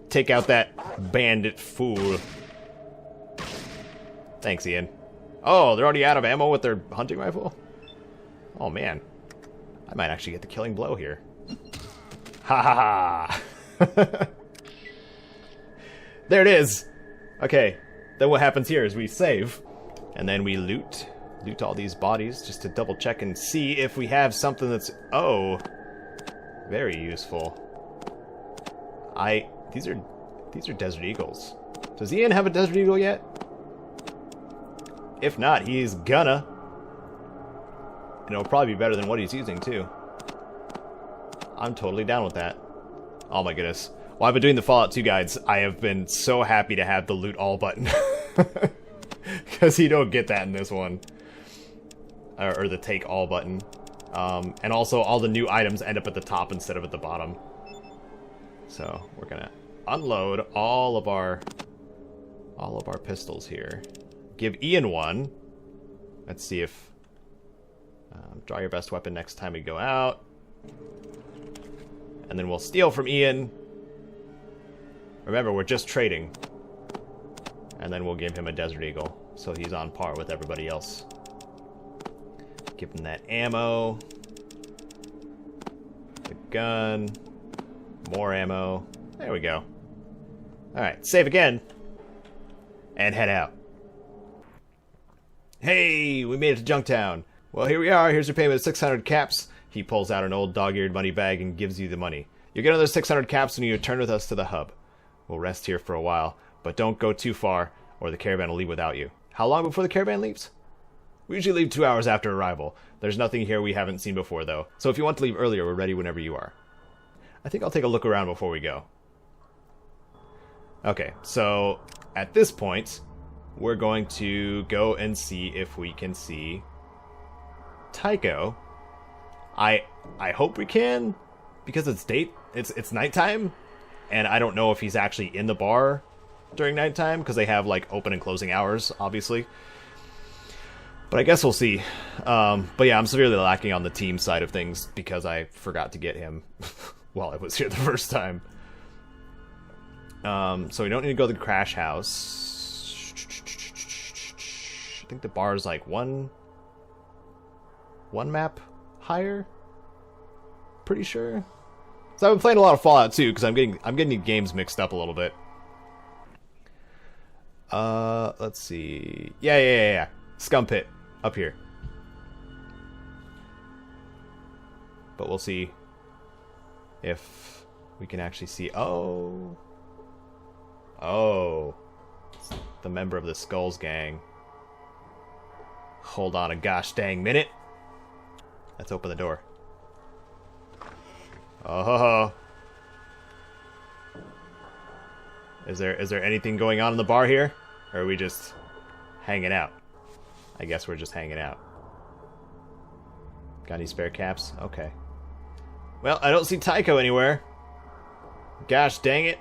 Take out that bandit fool. Thanks, Ian. Oh, they're already out of ammo with their hunting rifle? Oh, man. I might actually get the killing blow here. Ha ha ha! There it is! Okay, then what happens here is we save, and then we loot all these bodies just to double check and see if we have something that's... Oh! Very useful. These are Desert Eagles. Does Ian have a Desert Eagle yet? If not, he's gonna. And it'll probably be better than what he's using, too. I'm totally down with that. Oh my goodness. While I've been doing the Fallout 2 guides, I have been so happy to have the loot all button. Because you don't get that in this one. Or the take all button. And also, all the new items end up at the top instead of at the bottom. So, we're gonna unload all of our pistols here. Give Ian one. Let's see if... draw your best weapon next time we go out. And then we'll steal from Ian. Remember, we're just trading. And then we'll give him a Desert Eagle, so he's on par with everybody else. Give him that ammo. The gun. More ammo. There we go. Alright, save again. And head out. Hey, we made it to Junktown. Well, here we are. Here's your payment of 600 caps. He pulls out an old dog-eared money bag and gives you the money. You get another 600 caps when you return with us to the hub. We'll rest here for a while, but don't go too far, or the caravan will leave without you. How long before the caravan leaves? We usually leave 2 hours after arrival. There's nothing here we haven't seen before, though. So if you want to leave earlier, we're ready whenever you are. I think I'll take a look around before we go. Okay, so at this point, we're going to go and see if we can see Tycho. I hope we can, because it's nighttime, and I don't know if he's actually in the bar during nighttime, because they have like open and closing hours, obviously. But I guess we'll see. But yeah, I'm severely lacking on the team side of things because I forgot to get him while I was here the first time. So we don't need to go to the crash house. I think the bar is like one map higher. Pretty sure. So I've been playing a lot of Fallout too, because I'm getting the games mixed up a little bit. Let's see. Yeah. Scum Pit up here. But we'll see if we can actually see. Oh, it's the member of the Skulls gang. Hold on a gosh dang minute. Let's open the door. Oh, is there anything going on in the bar here, or are we just hanging out? I guess we're just hanging out. Got any spare caps? Okay. Well, I don't see Tycho anywhere. Gosh dang it!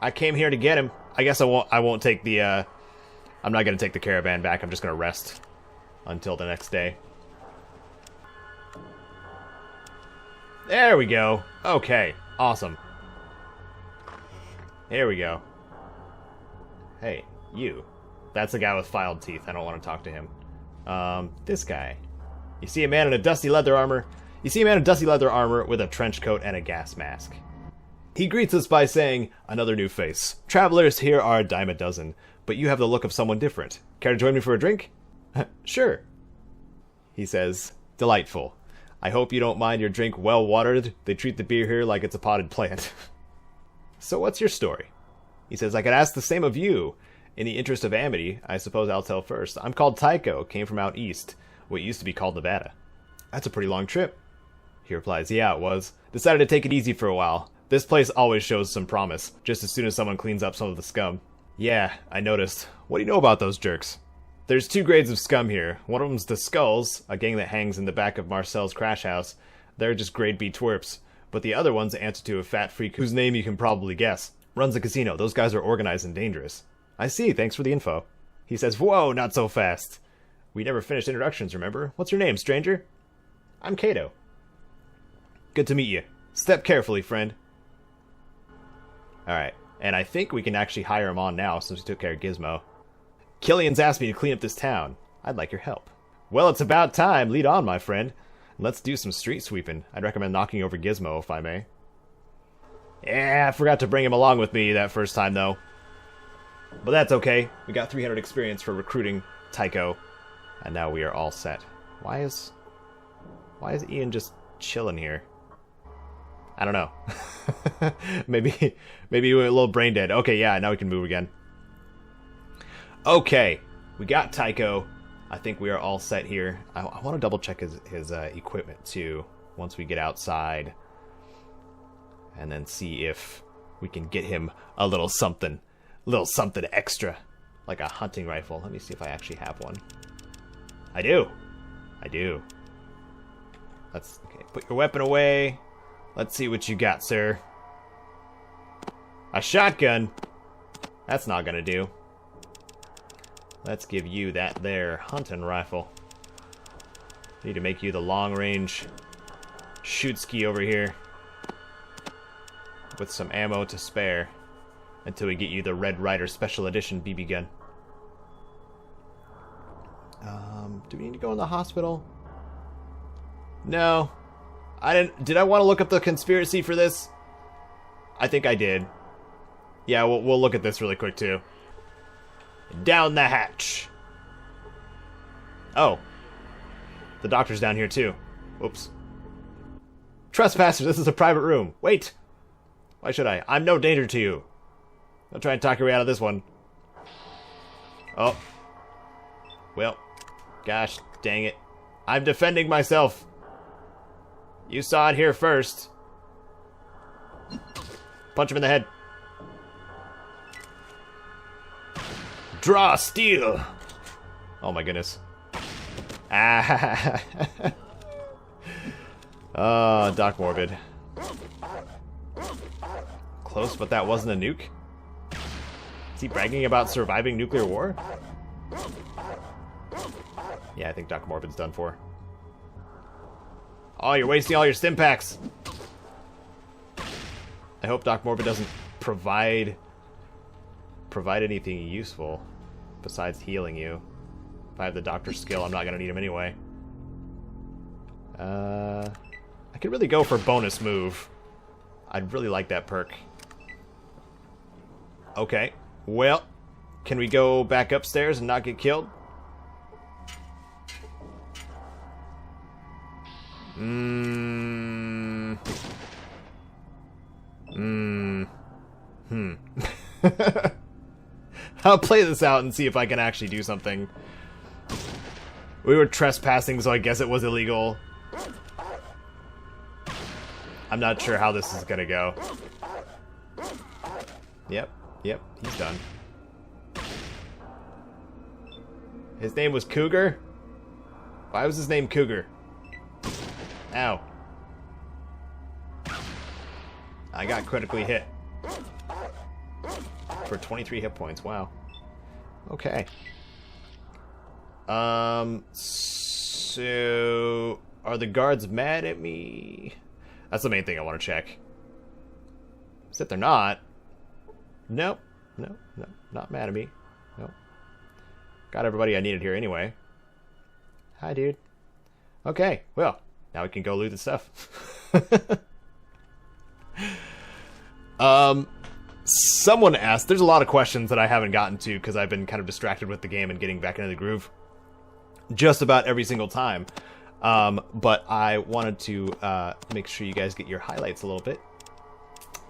I came here to get him. I guess I won't take the. I'm not gonna take the caravan back. I'm just gonna rest until the next day. There we go. Okay, awesome. Here we go. Hey, you. That's the guy with filed teeth. I don't want to talk to him. This guy. You see a man in dusty leather armor with a trench coat and a gas mask. He greets us by saying, "Another new face. Travelers here are a dime a dozen, but you have the look of someone different. Care to join me for a drink?" "Sure." He says, "Delightful. I hope you don't mind your drink well watered. They treat the beer here like it's a potted plant." "So what's your story?" He says, "I could ask the same of you. In the interest of amity, I suppose I'll tell first. I'm called Tycho, came from out east, what used to be called Nevada." "That's a pretty long trip." He replies, "Yeah, it was. Decided to take it easy for a while. This place always shows some promise, just as soon as someone cleans up some of the scum." "Yeah, I noticed. What do you know about those jerks?" "There's 2 grades of scum here. One of them's the Skulls, a gang that hangs in the back of Marcel's crash house. They're just grade B twerps. But the other one's answer to a fat freak whose name you can probably guess. Runs a casino. Those guys are organized and dangerous." "I see. Thanks for the info." He says, "Whoa, not so fast. We never finished introductions, remember? What's your name, stranger?" "I'm Caedo." "Good to meet you. Step carefully, friend." Alright, and I think we can actually hire him on now since we took care of Gizmo. "Killian's asked me to clean up this town. I'd like your help." "Well, it's about time. Lead on, my friend. Let's do some street sweeping. I'd recommend knocking over Gizmo, if I may." "Yeah, I forgot to bring him along with me that first time, though. But that's okay. We got 300 experience for recruiting Tycho, and now we are all set." Why is Ian just chilling here? I don't know. maybe we went a little brain dead. Okay, yeah, now we can move again. Okay, we got Tycho. I think we are all set here. I want to double check his equipment too once we get outside, and then see if we can get him a little something extra, like a hunting rifle. Let me see if I actually have one. I do. Let's put your weapon away. Let's see what you got, sir. A shotgun. That's not gonna do. Let's give you that there hunting rifle. Need to make you the long-range shoot ski over here with some ammo to spare until we get you the Red Ryder Special Edition BB gun. Do we need to go in the hospital? No. I didn't... Did I want to look up the conspiracy for this? I think I did. Yeah, we'll look at this really quick, too. Down the hatch. Oh. The doctor's down here, too. Oops. Trespassers, this is a private room. Wait. Why should I? I'm no danger to you. I'll try and talk your way out of this one. Oh. Well. Gosh, dang it. I'm defending myself. You saw it here first. Punch him in the head. Draw steel. Oh my goodness. Ah. Oh, Doc Morbid. Close, but that wasn't a nuke? Is he bragging about surviving nuclear war? Yeah, I think Doc Morbid's done for. Oh, you're wasting all your stim packs. I hope Doc Morbid doesn't provide anything useful besides healing you. If I have the doctor skill, I'm not gonna need him anyway. I could really go for bonus move. I'd really like that perk. Okay, well, can we go back upstairs and not get killed? I'll play this out and see if I can actually do something. We were trespassing, so I guess it was illegal. I'm not sure how this is gonna go. Yep, he's done. His name was Cougar? Why was his name Cougar? Ow. I got critically hit. For 23 hit points, wow. Okay. So... Are the guards mad at me? That's the main thing I want to check. Except they're not. Nope. No, not mad at me. Nope. Got everybody I needed here anyway. Hi, dude. Okay, well, now we can go loot the stuff. Someone asked, there's a lot of questions that I haven't gotten to because I've been kind of distracted with the game and getting back into the groove just about every single time. But I wanted to make sure you guys get your highlights a little bit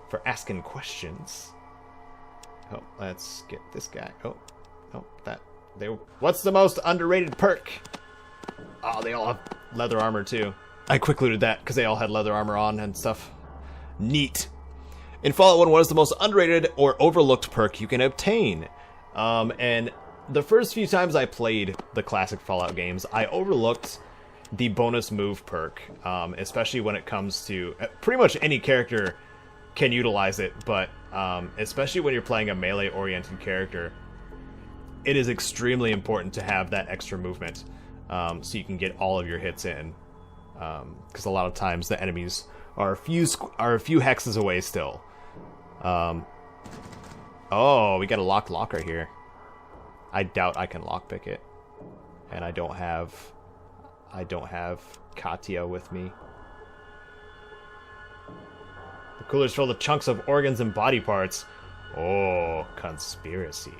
for asking questions. Oh, let's get this guy. Oh, what's the most underrated perk? Oh, they all have leather armor too. I quick looted that because they all had leather armor on and stuff. Neat. In Fallout 1, what is the most underrated or overlooked perk you can obtain? And the first few times I played the classic Fallout games, I overlooked the bonus move perk, especially when it comes to... Pretty much any character can utilize it, but especially when you're playing a melee-oriented character, it is extremely important to have that extra movement so you can get all of your hits in. Because a lot of times the enemies are a few hexes away still. Oh, we got a locked lock right here. I doubt I can lockpick it, and I don't have Katya with me. The cooler's filled with chunks of organs and body parts. Oh, conspiracy.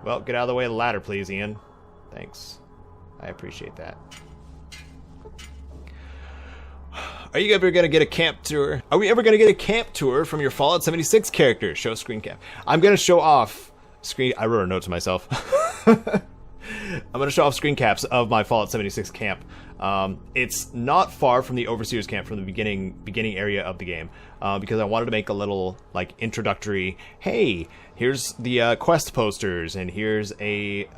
Well, get out of the way of the ladder, please, Ian. Thanks. I appreciate that. Are you ever going to get a camp tour? Are we ever going to get a camp tour from your Fallout 76 character? Show screen cap. I'm going to show off screen... I wrote a note to myself. I'm going to show off screen caps of my Fallout 76 camp. It's not far from the Overseer's camp from the beginning area of the game, because I wanted to make a little like introductory, hey, here's the quest posters, and here's a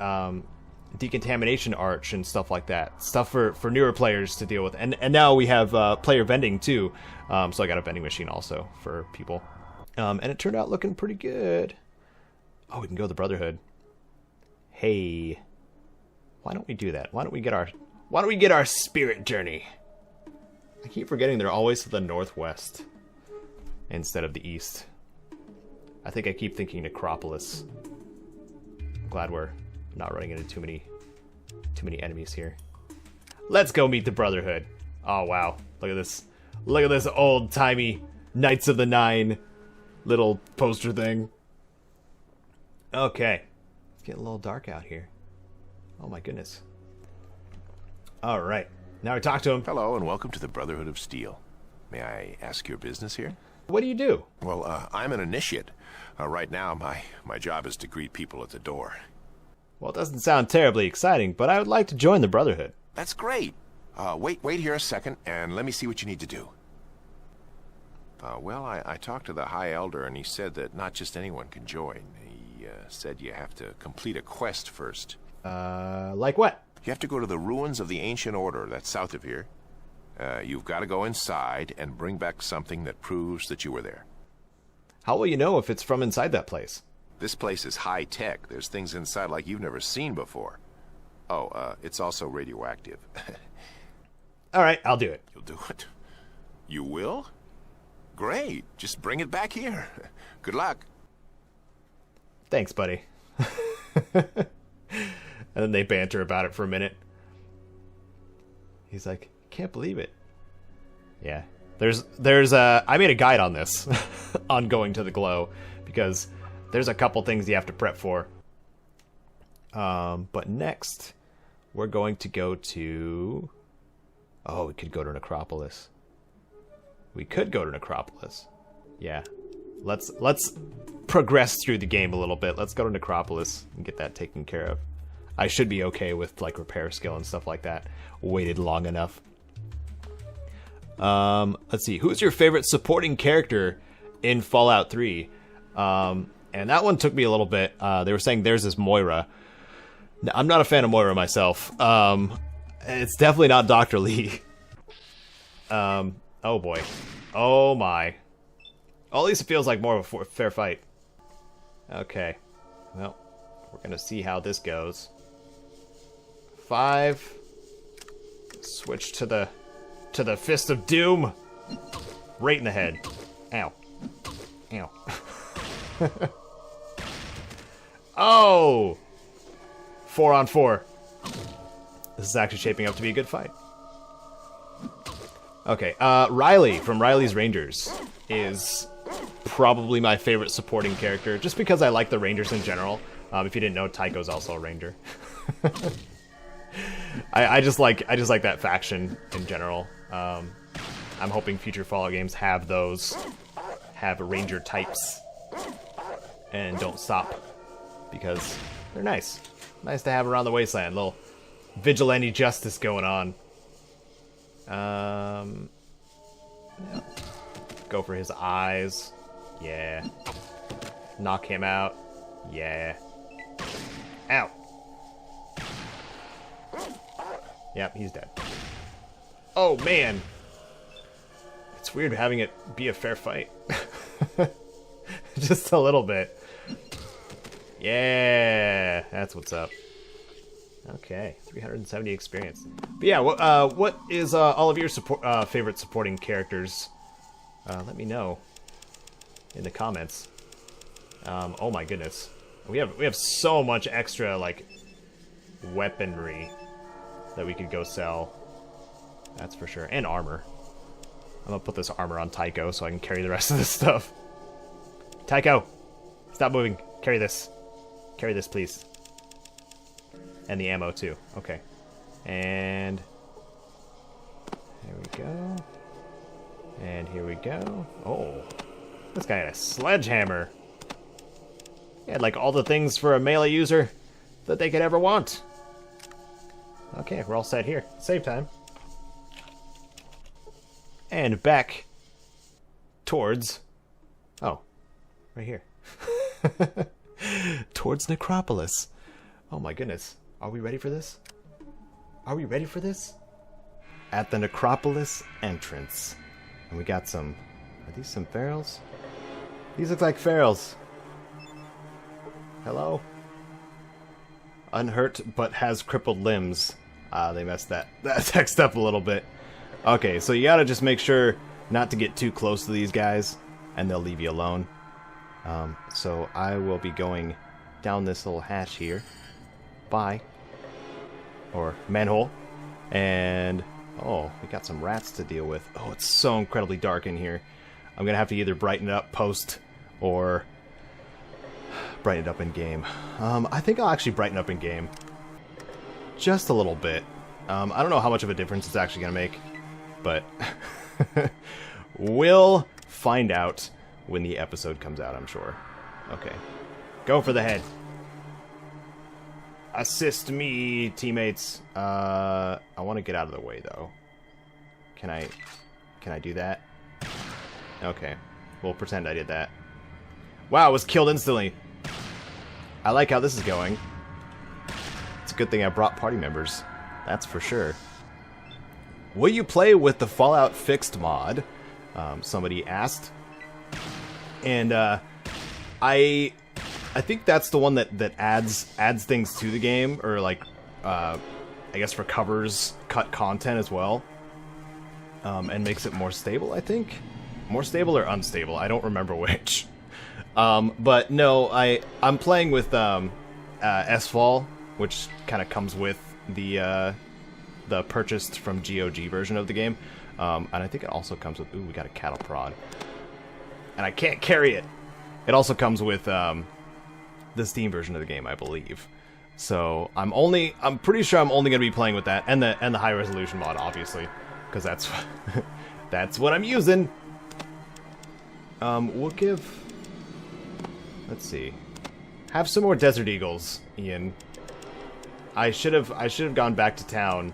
decontamination arch and stuff like that. Stuff for newer players to deal with. And now we have player vending too, so I got a vending machine also for people. And it turned out looking pretty good. Oh, we can go to the Brotherhood. Hey, why don't we do that? Why don't we get our spirit journey? I keep forgetting they're always to the northwest instead of the east. I think I keep thinking Necropolis. I'm glad we're not running into too many enemies here. Let's go meet the Brotherhood. Oh, wow. Look at this. Look at this old-timey Knights of the Nine little poster thing. Okay. It's getting a little dark out here. Oh, my goodness. All right. Now we talk to him. Hello, and welcome to the Brotherhood of Steel. May I ask your business here? What do you do? Well, I'm an initiate. Right now, my job is to greet people at the door. Well, it doesn't sound terribly exciting, but I would like to join the Brotherhood. That's great. Wait here a second, and let me see what you need to do. Well, I talked to the High Elder, and he said that not just anyone can join. He said you have to complete a quest first. Like what? You have to go to the ruins of the Ancient Order that's south of here. You've got to go inside and bring back something that proves that you were there. How will you know if it's from inside that place? This place is high-tech. There's things inside like you've never seen before. Oh, it's also radioactive. All right, I'll do it. You'll do it? You will? Great. Just bring it back here. Good luck. Thanks, buddy. And then they banter about it for a minute. He's like, can't believe it. Yeah. I made a guide on this, on going to the glow, because there's a couple things you have to prep for. But next, we're going to go to... Oh, we could go to Necropolis. We could go to Necropolis. Yeah. Let's progress through the game a little bit. Let's go to Necropolis and get that taken care of. I should be okay with like repair skill and stuff like that. Waited long enough. Let's see. Who's your favorite supporting character in Fallout 3? And that one took me a little bit. They were saying theirs is Moira. Now, I'm not a fan of Moira myself. It's definitely not Dr. Lee. Oh boy. Oh my. At least it feels like more of a fair fight. Okay. Well, we're gonna see how this goes. 5. Switch to the Fist of Doom. Right in the head. Ow. Ow. Oh! 4 on 4. This is actually shaping up to be a good fight. Okay, Riley from Riley's Rangers is probably my favorite supporting character, just because I like the Rangers in general. If you didn't know, Tycho's also a Ranger. I just like that faction in general. I'm hoping future Fallout games have Ranger types and don't stop, because they're nice. Nice to have around the wasteland. Little vigilante justice going on. Yeah. Go for his eyes. Yeah. Knock him out. Yeah. Ow. Yep, he's dead. Oh, man. It's weird having it be a fair fight. Just a little bit. Yeah, that's what's up. Okay, 370 experience. But yeah, what is all of your favorite supporting characters? Let me know in the comments. Oh my goodness, we have so much extra like weaponry that we could go sell. That's for sure, and armor. I'm gonna put this armor on Tycho so I can carry the rest of this stuff. Tycho, stop moving. Carry this. Carry this, please. And the ammo, too. Okay. And... there we go. And here we go. Oh. This guy had a sledgehammer. He had, like, all the things for a melee user that they could ever want. Okay, we're all set here. Save time. And back towards... oh. Right here. Towards Necropolis. Oh my goodness. Are we ready for this? Are we ready for this? At the Necropolis entrance. And we got some... are these some ferals? These look like ferals. Hello? Unhurt but has crippled limbs. They messed that text up a little bit. Okay, so you gotta just make sure not to get too close to these guys, and they'll leave you alone. So I will be going down this little hatch here. Bye. Or manhole. And, oh, we got some rats to deal with. Oh, it's so incredibly dark in here. I'm going to have to either brighten it up post or brighten it up in game. I think I'll actually brighten up in game. Just a little bit. I don't know how much of a difference it's actually going to make, but we'll find out when the episode comes out, I'm sure. Okay. Go for the head. Assist me, teammates. I want to get out of the way, though. Can I do that? Okay. We'll pretend I did that. Wow, I was killed instantly. I like how this is going. It's a good thing I brought party members. That's for sure. Will you play with the Fallout Fixed mod? Somebody asked. And I think that's the one that adds things to the game, or like I guess recovers cut content as well, and makes it more stable. I think more stable or unstable. I don't remember which. But no, I'm playing with S-Fall, which kind of comes with the purchased from GOG version of the game, and I think it also comes with. Ooh, we got a cattle prod, and I can't carry it. It also comes with the Steam version of the game, I believe. So I'm pretty sure I'm only going to be playing with that and the high resolution mod, obviously, because that's that's what I'm using. We'll give. Let's see. Have some more Desert Eagles, Ian. I should have gone back to town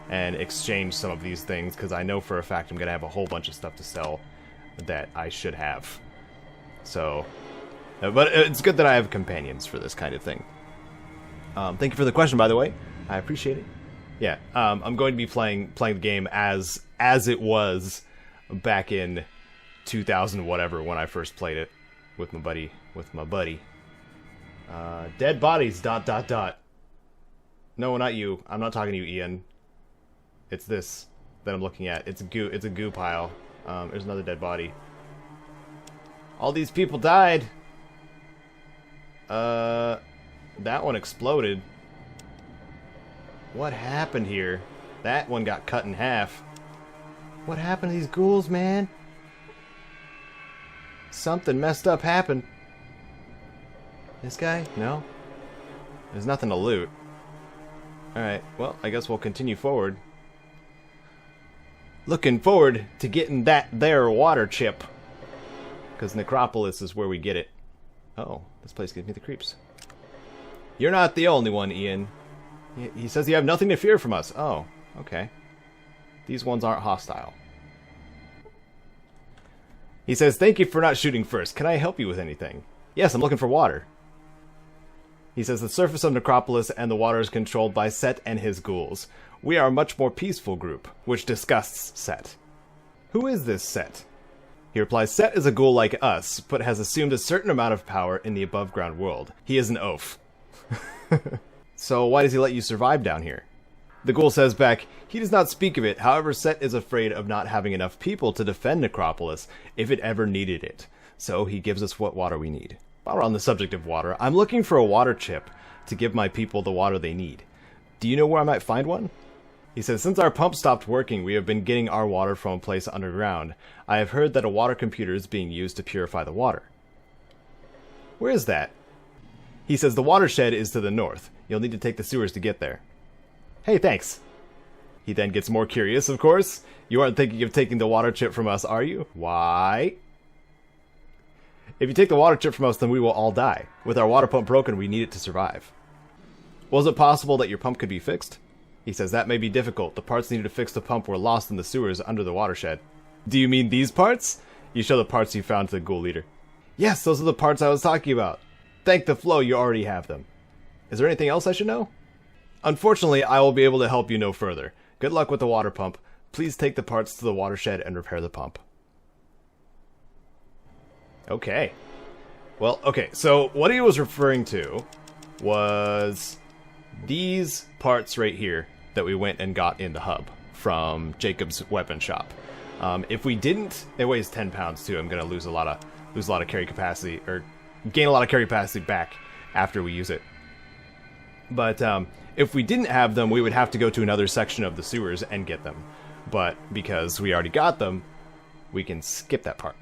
and exchanged some of these things, because I know for a fact I'm gonna have a whole bunch of stuff to sell that I should have. So, but it's good that I have companions for this kind of thing. Thank you for the question, by the way. I appreciate it. Yeah, I'm going to be playing the game as it was back in 2000 whatever when I first played it with my buddy. Dead bodies. ... No, not you. I'm not talking to you, Ian. It's this that I'm looking at. It's a goo pile. There's another dead body. All these people died. That one exploded. What happened here? That one got cut in half. What happened to these ghouls, man? Something messed up happened. This guy? No? There's nothing to loot. Alright, well, I guess we'll continue forward. Looking forward to getting that there water chip. Because Necropolis is where we get it. Oh, this place gives me the creeps. You're not the only one, Ian. He says you have nothing to fear from us. Oh, okay. These ones aren't hostile. He says, thank you for not shooting first. Can I help you with anything? Yes, I'm looking for water. He says, the surface of Necropolis and the water is controlled by Set and his ghouls. We are a much more peaceful group, which disgusts Set. Who is this Set? He replies, Set is a ghoul like us, but has assumed a certain amount of power in the above-ground world. He is an oaf. So why does he let you survive down here? The ghoul says back, he does not speak of it, however Set is afraid of not having enough people to defend Necropolis if it ever needed it. So he gives us what water we need. While we're on the subject of water, I'm looking for a water chip to give my people the water they need. Do you know where I might find one? He says, since our pump stopped working, we have been getting our water from a place underground. I have heard that a water computer is being used to purify the water. Where is that? He says, the watershed is to the north. You'll need to take the sewers to get there. Hey, thanks. He then gets more curious, of course. You aren't thinking of taking the water chip from us, are you? Why? If you take the water chip from us, then we will all die. With our water pump broken, we need it to survive. Was it possible that your pump could be fixed? He says, that may be difficult. The parts needed to fix the pump were lost in the sewers under the watershed. Do you mean these parts? You show the parts you found to the ghoul leader. Yes, those are the parts I was talking about. Thank the flow, you already have them. Is there anything else I should know? Unfortunately, I will be able to help you no further. Good luck with the water pump. Please take the parts to the watershed and repair the pump. Okay. Well, okay, so what he was referring to was these parts right here that we went and got in the hub from Jacob's weapon shop. If we didn't, it weighs 10 pounds too. I'm gonna lose a lot of carry capacity, or gain a lot of carry capacity back after we use it. But if we didn't have them, we would have to go to another section of the sewers and get them. But because we already got them, we can skip that part.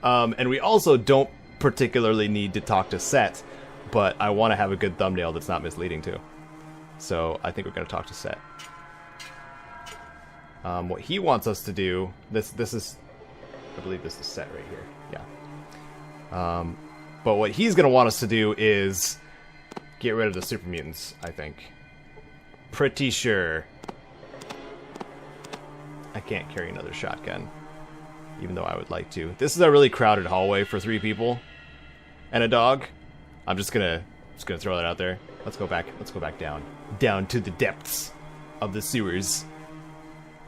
And we also don't particularly need to talk to Set, but I want to have a good thumbnail that's not misleading too. So I think we're going to talk to Set. What he wants us to do, this is, I believe this is Set right here, yeah. But what he's going to want us to do is get rid of the super mutants, I think. Pretty sure. I can't carry another shotgun, even though I would like to. This is a really crowded hallway for 3 people and a dog. I'm just gonna throw that out there. Let's go back down to the depths of the sewers.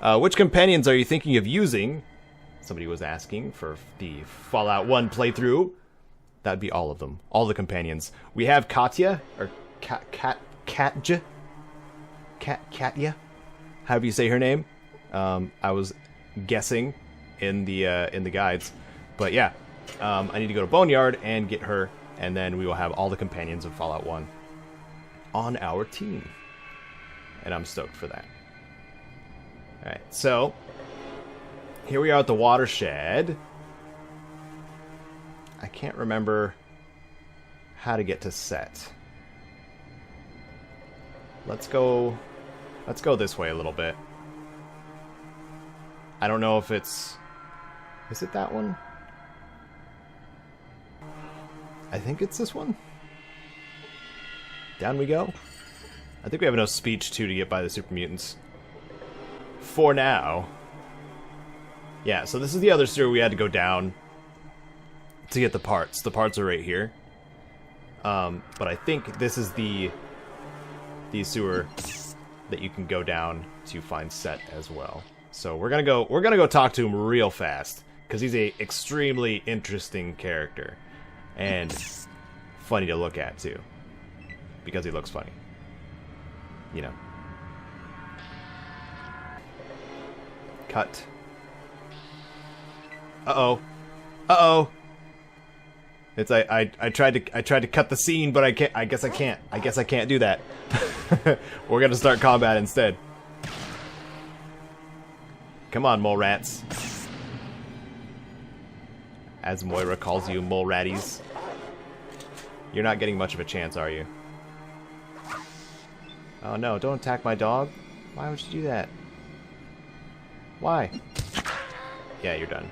Which companions are you thinking of using? Somebody was asking for the Fallout 1 playthrough. That'd be all of them, all the companions. We have Katya or Katja, however you say her name. I was guessing in the guides, but yeah, I need to go to Boneyard and get her, and then we will have all the companions of Fallout 1 on our team, and I'm stoked for that. All right, so here we are at the watershed. I can't remember how to get to Set. Let's go this way a little bit. I don't know if it's... Is it that one? I think it's this one. Down we go. I think we have enough speech, too, to get by the super mutants. For now. Yeah, so this is the other sewer we had to go down to get the parts. The parts are right here. But I think this is the sewer that you can go down to find Set as well. So we're gonna go talk to him real fast, because he's a extremely interesting character and funny to look at too, because he looks funny, you know. Cut. It's I tried to cut the scene, but I can't. I guess I can't do that. We're gonna start combat instead. Come on, mole rats. As Moira calls you, mole ratties. You're not getting much of a chance, are you? Oh no, don't attack my dog. Why would you do that? Why? Yeah, you're done.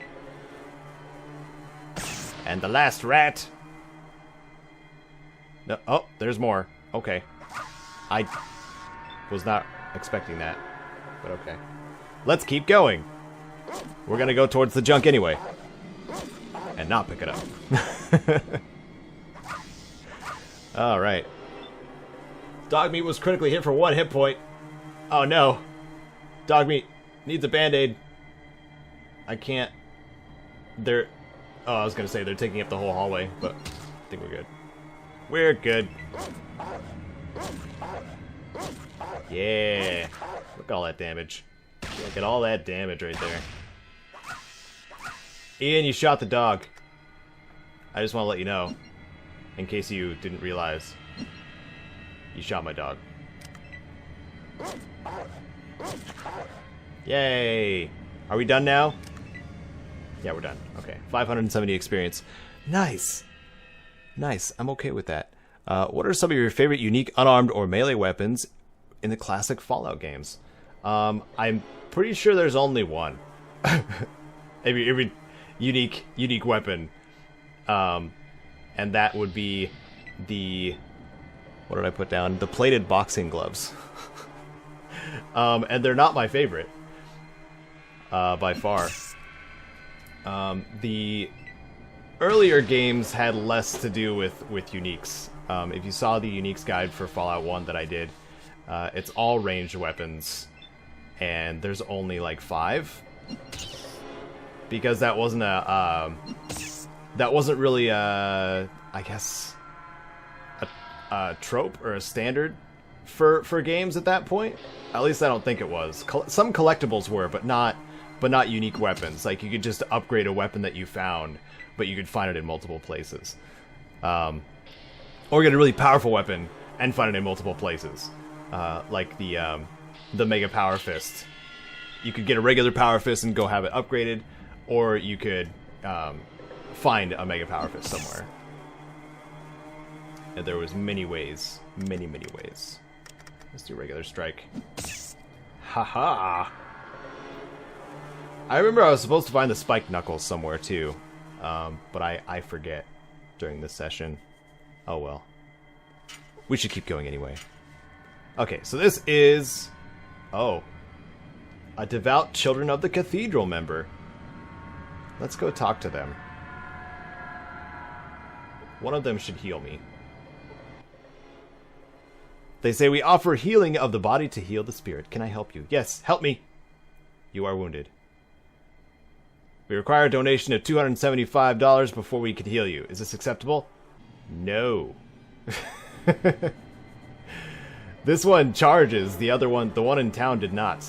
And the last rat! No, oh, there's more. Okay. I was not expecting that, but okay. Let's keep going. We're gonna go towards the junk anyway. And not pick it up. Alright. Dog meat was critically hit for 1 hit point. Oh no. Dog meat needs a band-aid. I can't... They're... Oh, I was gonna say they're taking up the whole hallway, but I think we're good. We're good. Yeah. Look at all that damage. Look at all that damage right there. Ian, you shot the dog. I just want to let you know, in case you didn't realize. You shot my dog. Yay! Are we done now? Yeah, we're done. Okay, 570 experience. Nice! Nice, I'm okay with that. What are some of your favorite unique unarmed or melee weapons in the classic Fallout games? I'm pretty sure there's only one. Every unique weapon. And that would be the... What did I put down? The plated boxing gloves. And they're not my favorite. By far. The earlier games had less to do with uniques. If you saw the uniques guide for Fallout 1 that I did, it's all ranged weapons. And there's only like 5. Because that wasn't a... that wasn't really a... I guess... a trope or a standard for games at that point. At least I don't think it was. Some collectibles were, but not unique weapons. Like, you could just upgrade a weapon that you found, but you could find it in multiple places. Or get a really powerful weapon and find it in multiple places. Like the Mega Power Fist. You could get a regular Power Fist and go have it upgraded, or you could find a Mega Power Fist somewhere. And there was many ways. Many ways. Let's do regular strike. Haha! I remember I was supposed to find the spiked knuckles somewhere too, but I forget during this session. Oh well. We should keep going anyway. Okay, so this is... Oh. A devout Children of the Cathedral member. Let's go talk to them. One of them should heal me. They say we offer healing of the body to heal the spirit. Can I help you? Yes, help me. You are wounded. We require a donation of $275 before we can heal you. Is this acceptable? No. This one charges. The other one, the one in town, did not.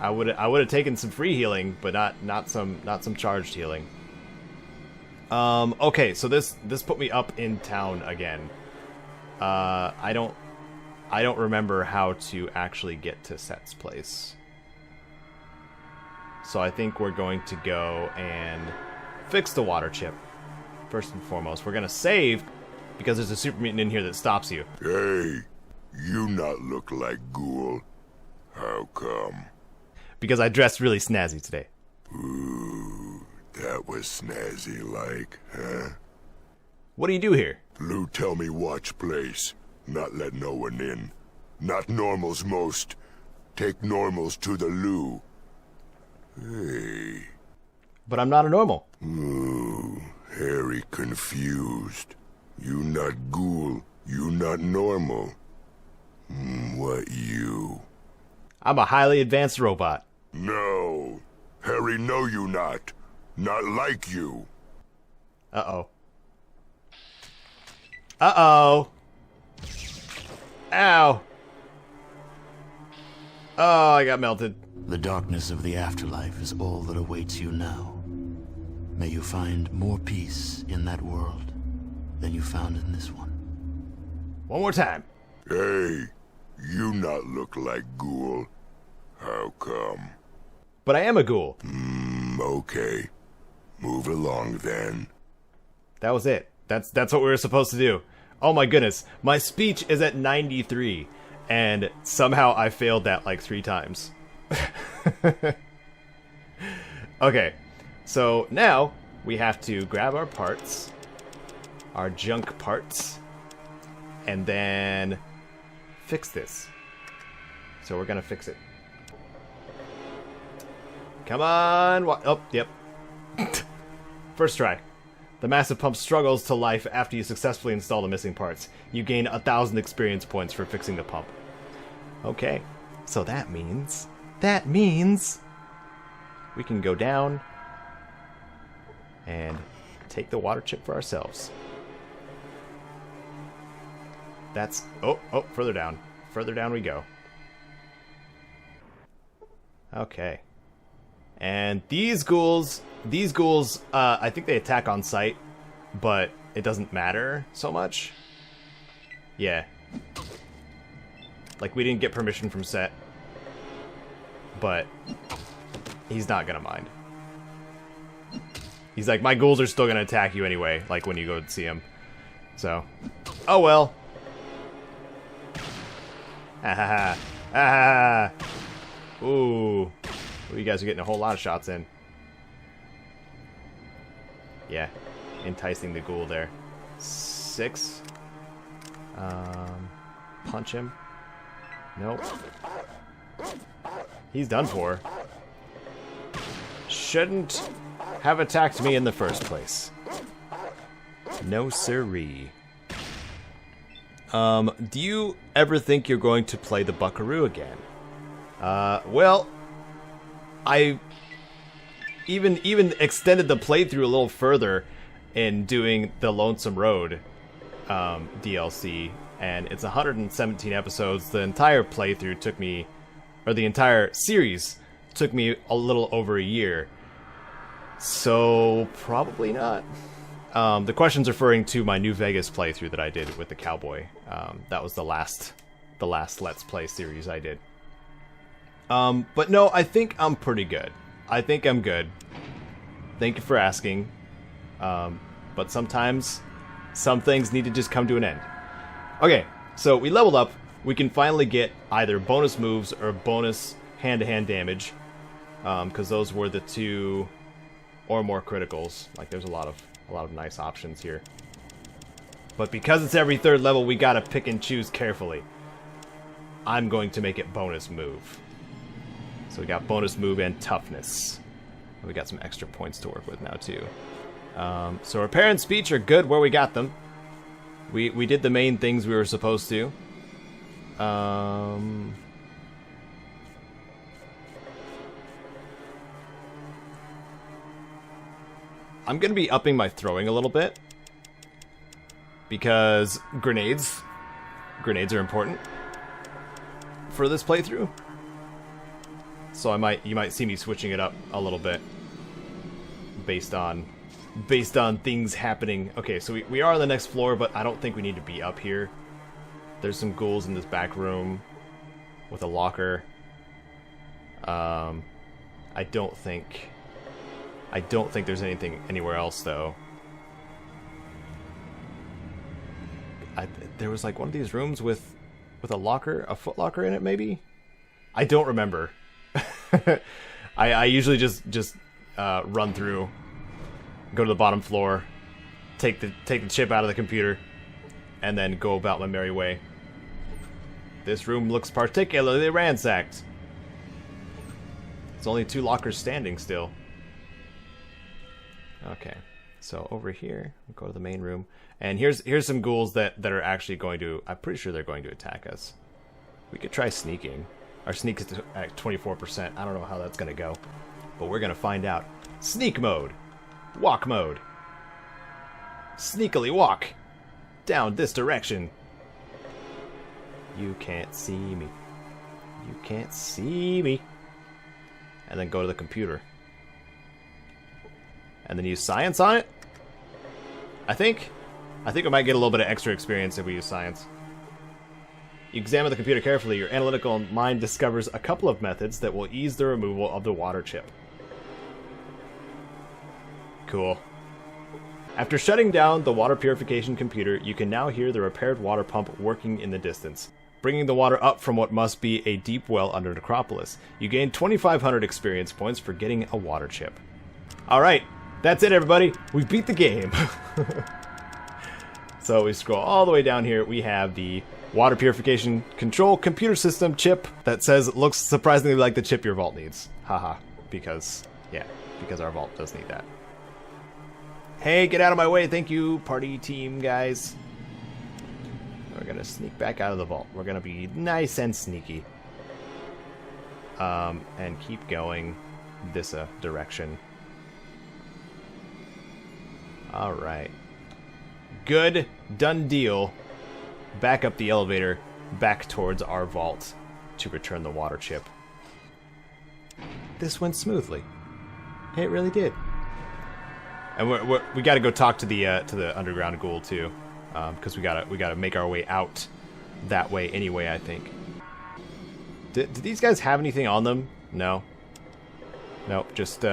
I would have taken some free healing, but not some charged healing. Okay, so this put me up in town again. I don't remember how to actually get to Set's place. So I think we're going to go and fix the water chip. First and foremost, we're gonna save because there's a super mutant in here that stops you. Hey, you not look like Ghoul. How come? Because I dressed really snazzy today. Ooh, that was snazzy like, huh? What do you do here? Lou tell me watch place. Not let no one in. Not normals most. Take normals to the loo. Hey. But I'm not a normal. Ooh, Harry confused. You not ghoul. You not normal. What you? I'm a highly advanced robot. No. Harry know you not. Not like you. Uh-oh. Uh-oh. Ow. Oh, I got melted. The darkness of the afterlife is all that awaits you now. May you find more peace in that world than you found in this one. One more time. Hey, you not look like Ghoul. How come? But I am a ghoul. Okay. Move along then. That was it. That's what we were supposed to do. Oh my goodness. My speech is at 93, and somehow I failed that like 3 times. Okay, so now we have to grab our parts, our junk parts, and then fix this. So we're gonna fix it. Come on! Oh, yep. First try. The massive pump struggles to life after you successfully install the missing parts. You gain 1,000 experience points for fixing the pump. Okay, so that means we can go down and take the water chip for ourselves. That's... Oh, further down. Further down we go. Okay. And these ghouls, I think they attack on sight, but it doesn't matter so much. Yeah. Like, we didn't get permission from Set, but he's not gonna mind. He's like, my ghouls are still gonna attack you anyway, like when you go to see him. So, oh well. Ha ha ha. Ah. Ooh. You guys are getting a whole lot of shots in. Yeah. Enticing the ghoul there. 6. Punch him. Nope. He's done for. Shouldn't have attacked me in the first place. No siree. Do you ever think you're going to play the Buckaroo again? Well, I even extended the playthrough a little further in doing the Lonesome Road DLC, and it's 117 episodes. The entire playthrough took me, or the entire series took me a little over a year. So probably not. The question's referring to my New Vegas playthrough that I did with the cowboy. That was the last Let's Play series I did. But no, I think I'm pretty good. I think I'm good. Thank you for asking. But sometimes, some things need to just come to an end. Okay, so we leveled up. We can finally get either bonus moves or bonus hand-to-hand damage. Because those were the 2 or more criticals. Like, there's a lot of nice options here. But because it's every 3rd level, we gotta pick and choose carefully. I'm going to make it bonus move. So we got bonus move and toughness. We got some extra points to work with now too. So repair and speech are good where we got them. We did the main things we were supposed to. I'm gonna be upping my throwing a little bit. Because grenades are important for this playthrough. So you might see me switching it up a little bit based on things happening. Okay, so we are on the next floor, but I don't think we need to be up here. There's some ghouls in this back room with a locker. I don't think there's anything anywhere else though. There was like one of these rooms with a locker, a foot locker in it maybe? I don't remember. I usually just run through, go to the bottom floor, take the chip out of the computer, and then go about my merry way. This room looks particularly ransacked. It's only 2 lockers standing still. Okay, so over here, we'll go to the main room, and here's some ghouls that are actually going to. I'm pretty sure they're going to attack us. We could try sneaking. Our sneak is at 24%. I don't know how that's going to go, but we're going to find out. Sneak mode. Walk mode. Sneakily walk. Down this direction. You can't see me. You can't see me. And then go to the computer. And then use science on it? I think we might get a little bit of extra experience if we use science. You examine the computer carefully, your analytical mind discovers a couple of methods that will ease the removal of the water chip. Cool. After shutting down the water purification computer, you can now hear the repaired water pump working in the distance, bringing the water up from what must be a deep well under Necropolis. You gain 2,500 experience points for getting a water chip. Alright, that's it everybody. We beat the game. So we scroll all the way down here. We have the water purification control computer system chip that says looks surprisingly like the chip your vault needs. Haha, because our vault does need that. Hey, get out of my way. Thank you, party team guys. We're gonna sneak back out of the vault. We're gonna be nice and sneaky. And keep going this direction. Alright. Good. Done deal. Back up the elevator, back towards our vault to return the water chip. This went smoothly. It really did. And we got to go talk to the underground ghoul too, because we gotta make our way out that way anyway. I think. Did these guys have anything on them? No. Nope. Just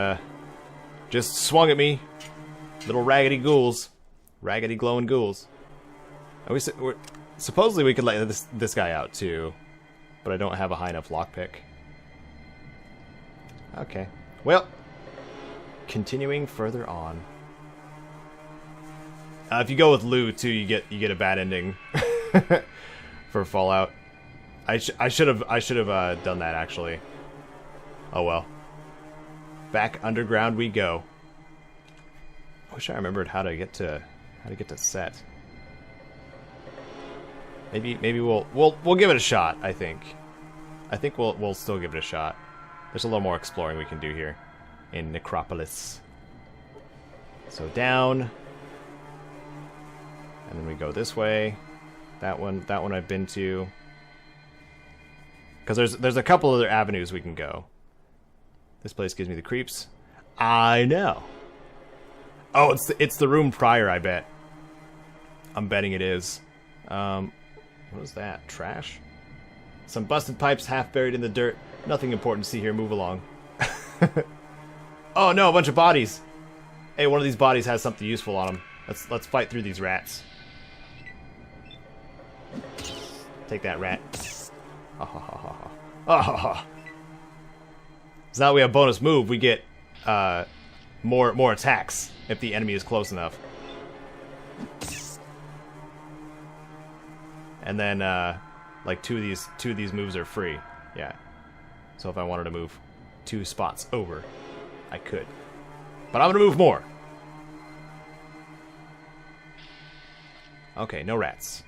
swung at me. Little raggedy ghouls, raggedy glowing ghouls. Supposedly we could let this guy out too, but I don't have a high enough lockpick. Okay. Well, continuing further on. If you go with Lou too, you get a bad ending for Fallout. I should have done that actually. Oh well. Back underground we go. I wish I remembered how to get to set. Maybe we'll give it a shot. I think we'll still give it a shot. There's a little more exploring we can do here in Necropolis. So down, and then we go this way. That one I've been to. Because there's a couple other avenues we can go. This place gives me the creeps. I know. Oh, it's the room prior, I bet. I'm betting it is. What is that? Trash? Some busted pipes half buried in the dirt. Nothing important to see here. Move along. Oh no, a bunch of bodies. Hey, one of these bodies has something useful on them. Let's fight through these rats. Take that, rat. Oh. So now we have bonus move. We get more attacks if the enemy is close enough. And then like two of these moves are free. Yeah. So if I wanted to move 2 spots over, I could. But I'm gonna move more. Okay, no rats.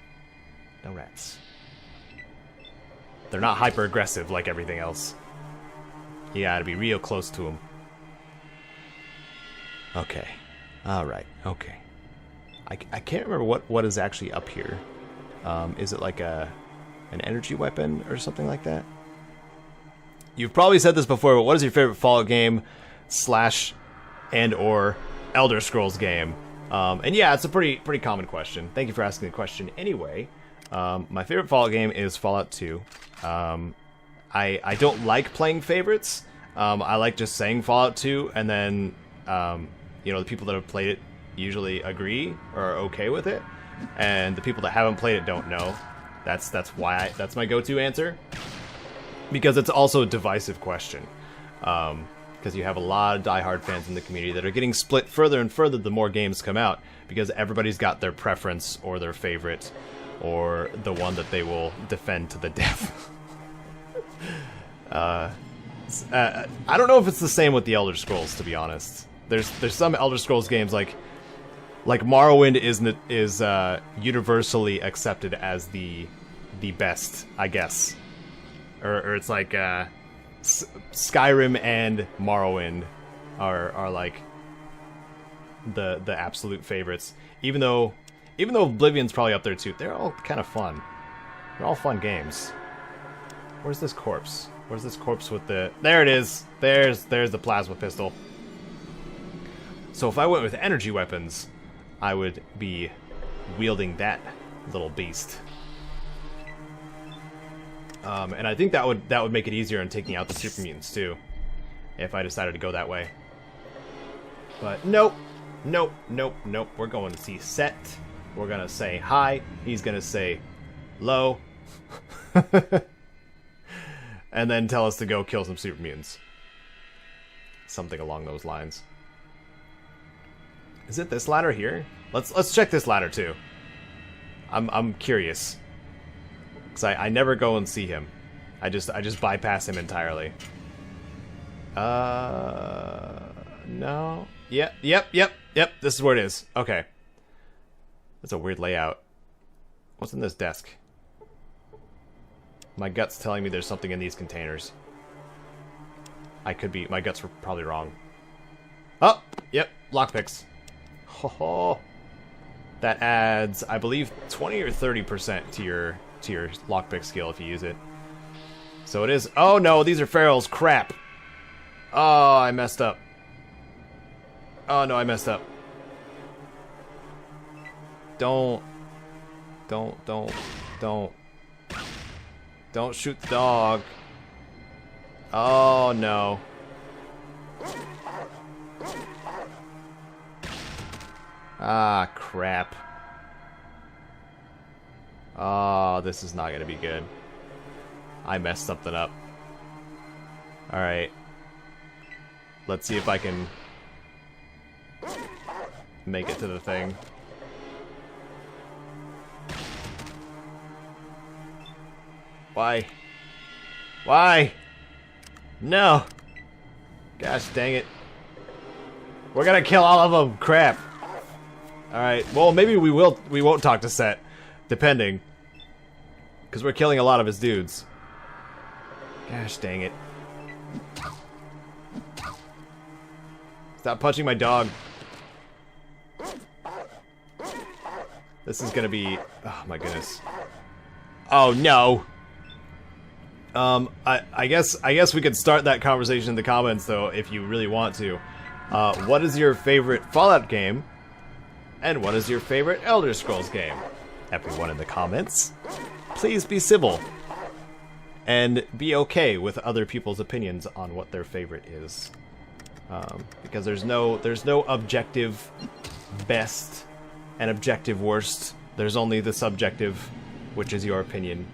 No rats. They're not hyper aggressive like everything else. You gotta be real close to them. Okay. Alright, okay. I can't remember what is actually up here. Is it like an energy weapon or something like that? You've probably said this before, but what is your favorite Fallout game / and or Elder Scrolls game? And yeah, it's a pretty common question. Thank you for asking the question anyway. My favorite Fallout game is Fallout 2. I don't like playing favorites. I like just saying Fallout 2, and then you know, the people that have played it usually agree or are okay with it, and the people that haven't played it don't know. That's my go-to answer, because it's also a divisive question. Because you have a lot of diehard fans in the community that are getting split further and further the more games come out, because everybody's got their preference or their favorite or the one that they will defend to the death. I don't know if it's the same with the Elder Scrolls, to be honest. There's some Elder Scrolls games like Morrowind is universally accepted as the best, I guess, or it's like Skyrim and Morrowind are like the absolute favorites. Even though Oblivion's probably up there too. They're all kind of fun. They're all fun games. Where's this corpse? Where's this corpse with the... There it is! There's the plasma pistol. So if I went with energy weapons, I would be wielding that little beast. And I think that would make it easier in taking out the super mutants too, if I decided to go that way. But nope. We're going to see Set. We're gonna say hi. He's gonna say low. And then tell us to go kill some super mutants. Something along those lines. Is it this ladder here? Let's check this ladder too. I'm curious. Cause I never go and see him. I just bypass him entirely. No. Yep. This is where it is. Okay. That's a weird layout. What's in this desk? My gut's telling me there's something in these containers. My guts were probably wrong. Oh, yep, lockpicks. Ho. That adds, I believe, 20 or 30% to your lockpick skill if you use it. So it is. Oh no, these are ferals. Crap. Oh, I messed up. Oh no, I messed up. Don't shoot the dog. Oh no. Ah, crap. Oh, this is not gonna be good. I messed something up. Alright. Let's see if I can make it to the thing. Why? Why? No! Gosh dang it. We're gonna kill all of them! Crap! Alright, well maybe we won't talk to Set. Depending. Because we're killing a lot of his dudes. Gosh dang it. Stop punching my dog. This is gonna be... Oh my goodness. Oh no! I guess we could start that conversation in the comments though, if you really want to. What is your favorite Fallout game? And what is your favorite Elder Scrolls game? Everyone in the comments, please be civil. And be okay with other people's opinions on what their favorite is. Because there's no objective best and objective worst. There's only the subjective, which is your opinion.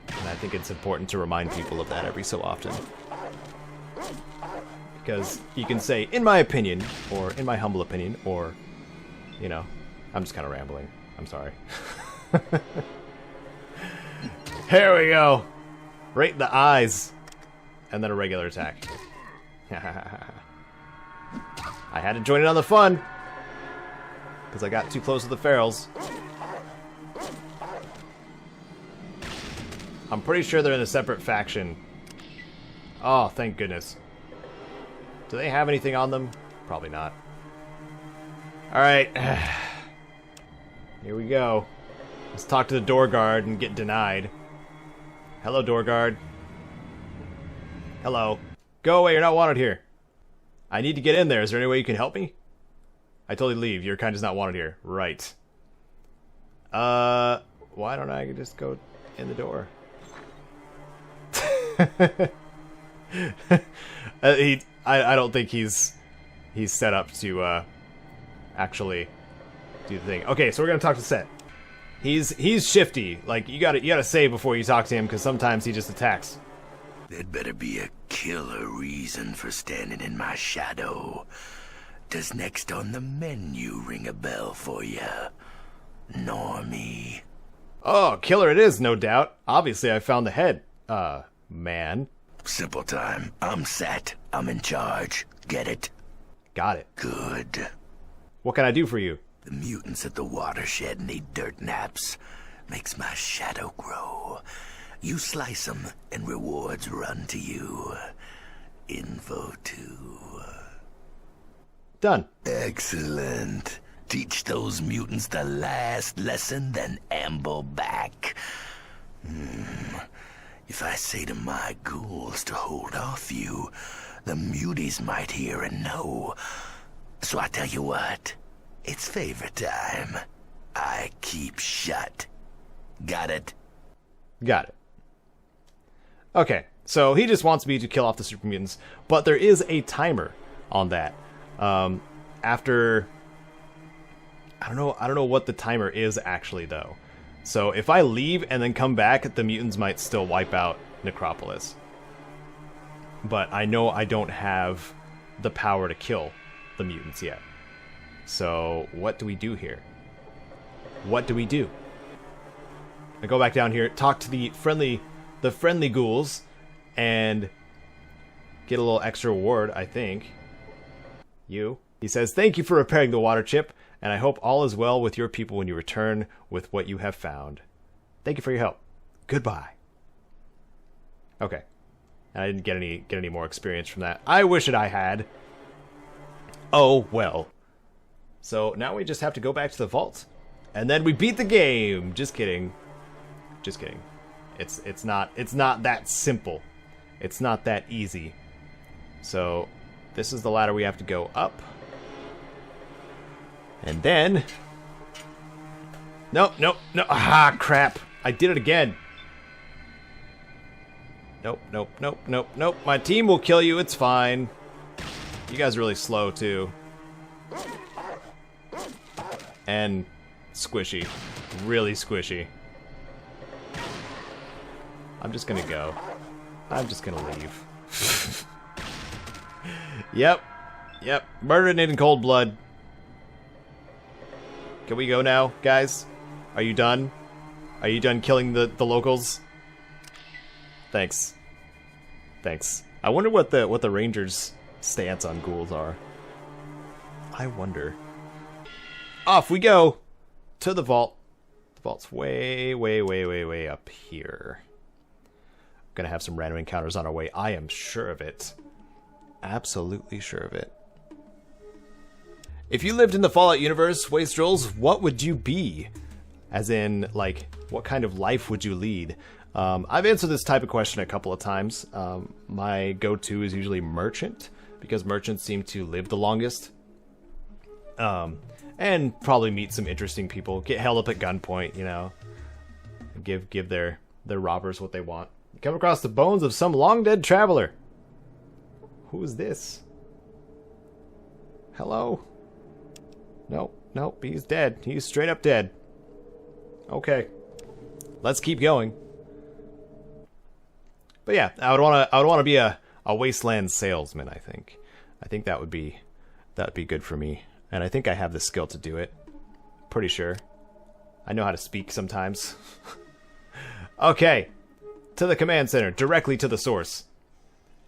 And I think it's important to remind people of that every so often. Because you can say, in my opinion, or in my humble opinion, or, you know, I'm just kind of rambling. I'm sorry. Here we go. Right in the eyes. And then a regular attack. I had to join in on the fun. Because I got too close to the ferals. I'm pretty sure they're in a separate faction. Oh, thank goodness. Do they have anything on them? Probably not. Alright. Here we go. Let's talk to the door guard and get denied. Hello, door guard. Hello. Go away, you're not wanted here. I need to get in there. Is there any way you can help me? I told you to leave. Your kind is not wanted here. Right. Why don't I just go in the door? I don't think he's set up to actually do the thing. Okay, so we're gonna talk to Set. He's shifty. Like you gotta save before you talk to him because sometimes he just attacks. There'd better be a killer reason for standing in my shadow. Does next on the menu ring a bell for you, Normie? Oh, killer it is, no doubt. Obviously, I found the head. Man. Simple time. I'm Set. I'm in charge. Get it? Got it. Good. What can I do for you? The mutants at the watershed need dirt naps. Makes my shadow grow. You slice them, and rewards run to you. Info too. Done. Excellent. Teach those mutants the last lesson, then amble back. If I say to my ghouls to hold off you, the muties might hear and know. So I tell you what, it's favor time. I keep shut. Got it? Got it. Okay, so he just wants me to kill off the super mutants, but there is a timer on that. After I don't know what the timer is actually though. So if I leave and then come back, the mutants might still wipe out Necropolis. But I know I don't have the power to kill the mutants yet. So what do we do here? What do we do? I go back down here, talk to the friendly ghouls, and get a little extra reward, I think. You. He says, thank you for repairing the water chip, and I hope all is well with your people when you return with what you have found. Thank you for your help. Goodbye. Okay. And I didn't get any more experience from that. I wish that I had. Oh, well. So now we just have to go back to the vault. And then we beat the game. Just kidding. Just kidding. It's not that simple. It's not that easy. So this is the ladder we have to go up. And then... Nope. Ah, crap. I did it again. Nope. My team will kill you. It's fine. You guys are really slow, too. And squishy. Really squishy. I'm just gonna go. I'm just gonna leave. Yep. Murdered in cold blood. Can we go now, guys? Are you done? Are you done killing the locals? Thanks. I wonder what the Rangers' stance on ghouls are. I wonder. Off we go to the vault. The vault's way up here. Gonna have some random encounters on our way. I am sure of it. Absolutely sure of it. If you lived in the Fallout universe, Wastrels, what would you be? As in, like, what kind of life would you lead? I've answered this type of question a couple of times. My go-to is usually merchant, because merchants seem to live the longest. And probably meet some interesting people, get held up at gunpoint, you know, give their robbers what they want. You come across the bones of some long dead traveler. Who is this? Hello? Nope, he's dead. He's straight up dead. Okay. Let's keep going. But yeah, I would want to be a wasteland salesman, I think. I think that would be good for me. And I think I have the skill to do it. Pretty sure. I know how to speak sometimes. Okay. To the command center, directly to the source.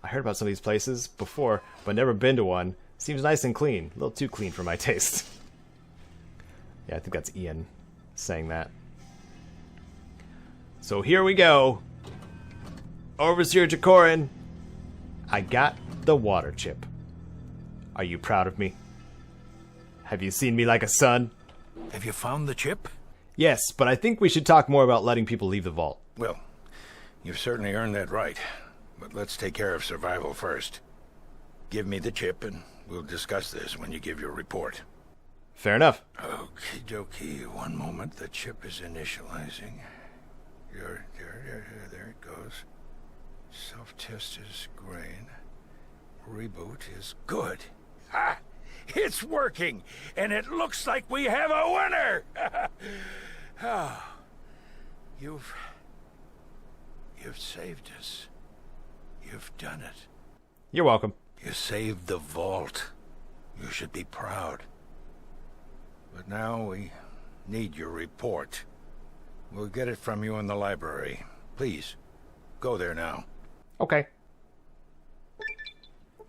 I heard about some of these places before, but never been to one. Seems nice and clean. A little too clean for my taste. Yeah, I think that's Ian saying that. So here we go. Overseer Jacorin. I got the water chip. Are you proud of me? Have you seen me like a son? Have you found the chip? Yes, but I think we should talk more about letting people leave the vault. Well, you've certainly earned that right. But let's take care of survival first. Give me the chip and we'll discuss this when you give your report. Fair enough. Okie dokie. One moment. The chip is initializing. There it goes. Self-test is green. Reboot is good. Ha! It's working, and it looks like we have a winner! Oh, you've saved us. You've done it. You're welcome. You saved the vault. You should be proud. But now we need your report. We'll get it from you in the library. Please, go there now. Okay.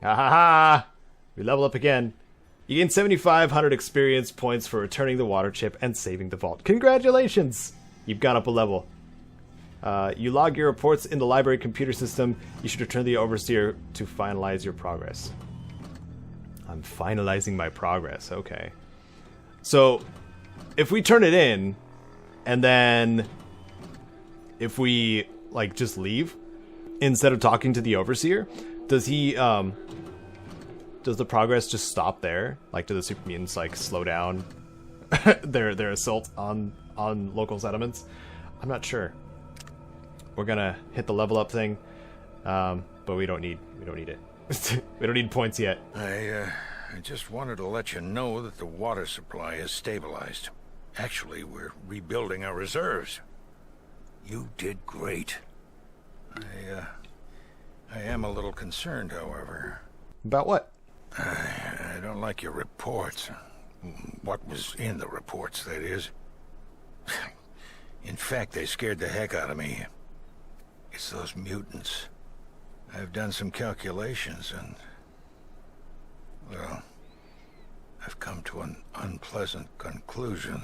Ha ha ha! We level up again. You gain 7,500 experience points for returning the water chip and saving the vault. Congratulations! You've gone up a level. You log your reports in the library computer system. You should return the overseer to finalize your progress. I'm finalizing my progress. Okay. So, if we turn it in, and then if we, like, just leave, instead of talking to the overseer, does he, does the progress just stop there? Like, do the super mutants, like, slow down their assault on local settlements? I'm not sure. We're gonna hit the level up thing, but we don't need it. We don't need points yet. I just wanted to let you know that the water supply is stabilized. Actually, we're rebuilding our reserves. You did great. I am a little concerned, however. About what? I don't like your reports. What was in the reports, that is. In fact, they scared the heck out of me. It's those mutants. I've done some calculations and... well, I've come to an unpleasant conclusion.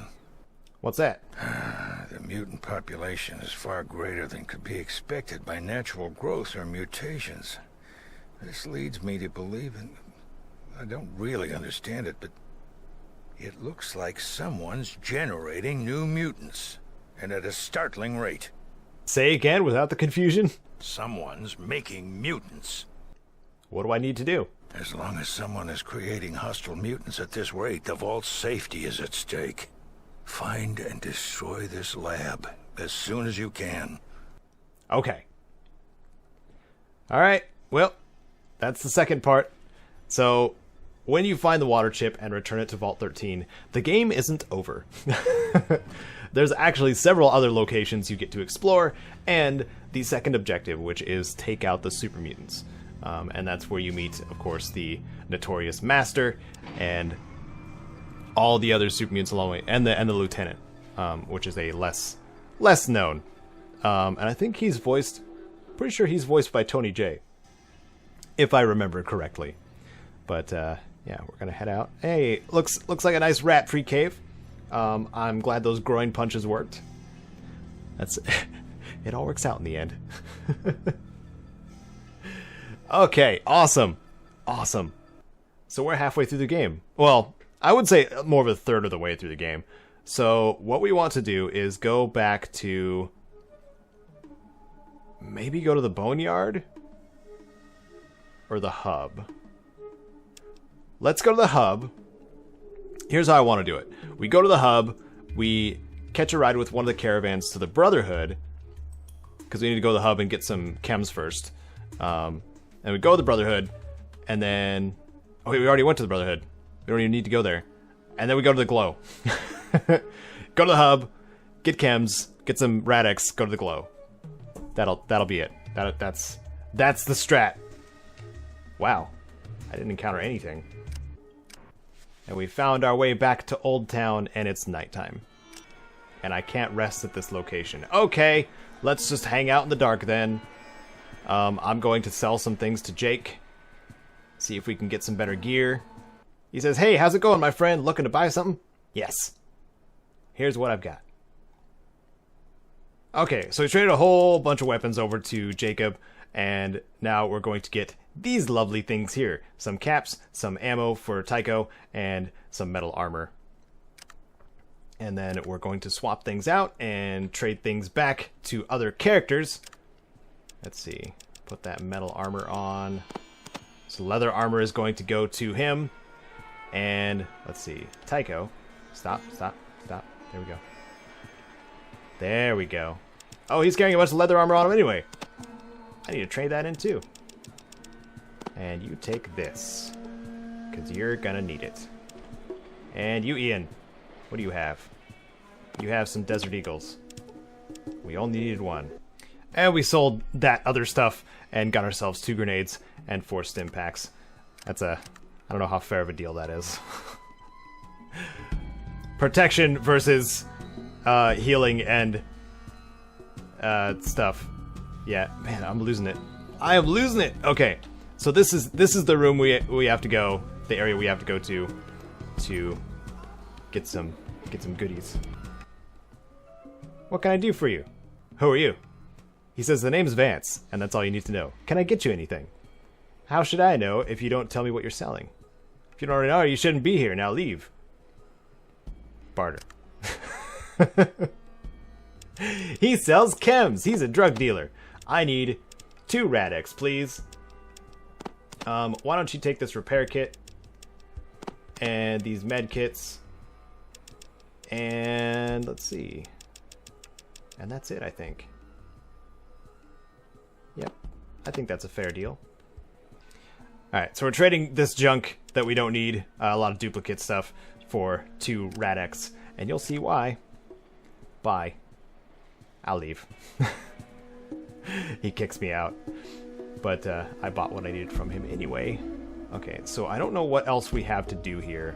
What's that? The mutant population is far greater than could be expected by natural growth or mutations. This leads me to believe in... I don't really understand it, but it looks like someone's generating new mutants, and at a startling rate. Say again without the confusion? Someone's making mutants. What do I need to do? As long as someone is creating hostile mutants at this rate, the vault's safety is at stake. Find and destroy this lab as soon as you can. Okay. Alright, well, that's the second part. So, when you find the water chip and return it to Vault 13, the game isn't over. There's actually several other locations you get to explore, and the second objective, which is take out the super mutants. And that's where you meet, of course, the notorious Master and all the other super mutants along the way, and the Lieutenant, which is a less known. And I think he's pretty sure he's voiced by Tony J, if I remember correctly. But yeah, we're gonna head out. Hey, looks like a nice rat-free cave. I'm glad those groin punches worked. That's it. All works out in the end. Okay, awesome. So we're halfway through the game. Well, I would say more of a third of the way through the game. So what we want to do is go back to... maybe go to the Boneyard? Or the Hub? let's go to the hub. Here's how I want to do it. We go to the hub, we catch a ride with one of the caravans to the Brotherhood, because we need to go to the hub and get some chems first. And we go to the Brotherhood, and then... Oh, wait, we already went to the Brotherhood. We don't even need to go there. And then we go to the Glow. Go to the hub, get chems, get some Rad-X, go to the Glow. That'll be it. That's the strat. Wow. I didn't encounter anything. And we found our way back to Old Town, and it's nighttime. And I can't rest at this location. Okay, let's just hang out in the dark then. I'm going to sell some things to Jake. See if we can get some better gear. He says, hey, how's it going, my friend? Looking to buy something? Yes. Here's what I've got. Okay, so we traded a whole bunch of weapons over to Jacob, and now we're going to get these lovely things here. Some caps, some ammo for Tycho, and some metal armor. And then we're going to swap things out and trade things back to other characters. Let's see. Put that metal armor on. So leather armor is going to go to him. And let's see. Tycho. Stop. There we go. There we go. Oh, he's carrying a bunch of leather armor on him anyway. I need to trade that in too. And you take this, because you're gonna need it. And you, Ian, what do you have? You have some Desert Eagles. We only needed one. And we sold that other stuff and got ourselves 2 grenades and 4 stim packs. That's I don't know how fair of a deal that is. Protection versus healing and stuff. Yeah, man, I'm losing it. I am losing it. Okay, so this is the room we have to go, the area we have to go to get some goodies. What can I do for you? Who are you? He says the name's Vance, and that's all you need to know. Can I get you anything? How should I know if you don't tell me what you're selling? If you don't already know, you shouldn't be here. Now leave. Barter. He sells chems. He's a drug dealer. I need 2 Rad-X, please. Why don't you take this repair kit and these med kits, and let's see, and that's it, I think. Yep, I think that's a fair deal. Alright, so we're trading this junk that we don't need, a lot of duplicate stuff, for 2 Rad-X, and you'll see why. Bye. I'll leave. He kicks me out. But I bought what I needed from him anyway. Okay, so I don't know what else we have to do here.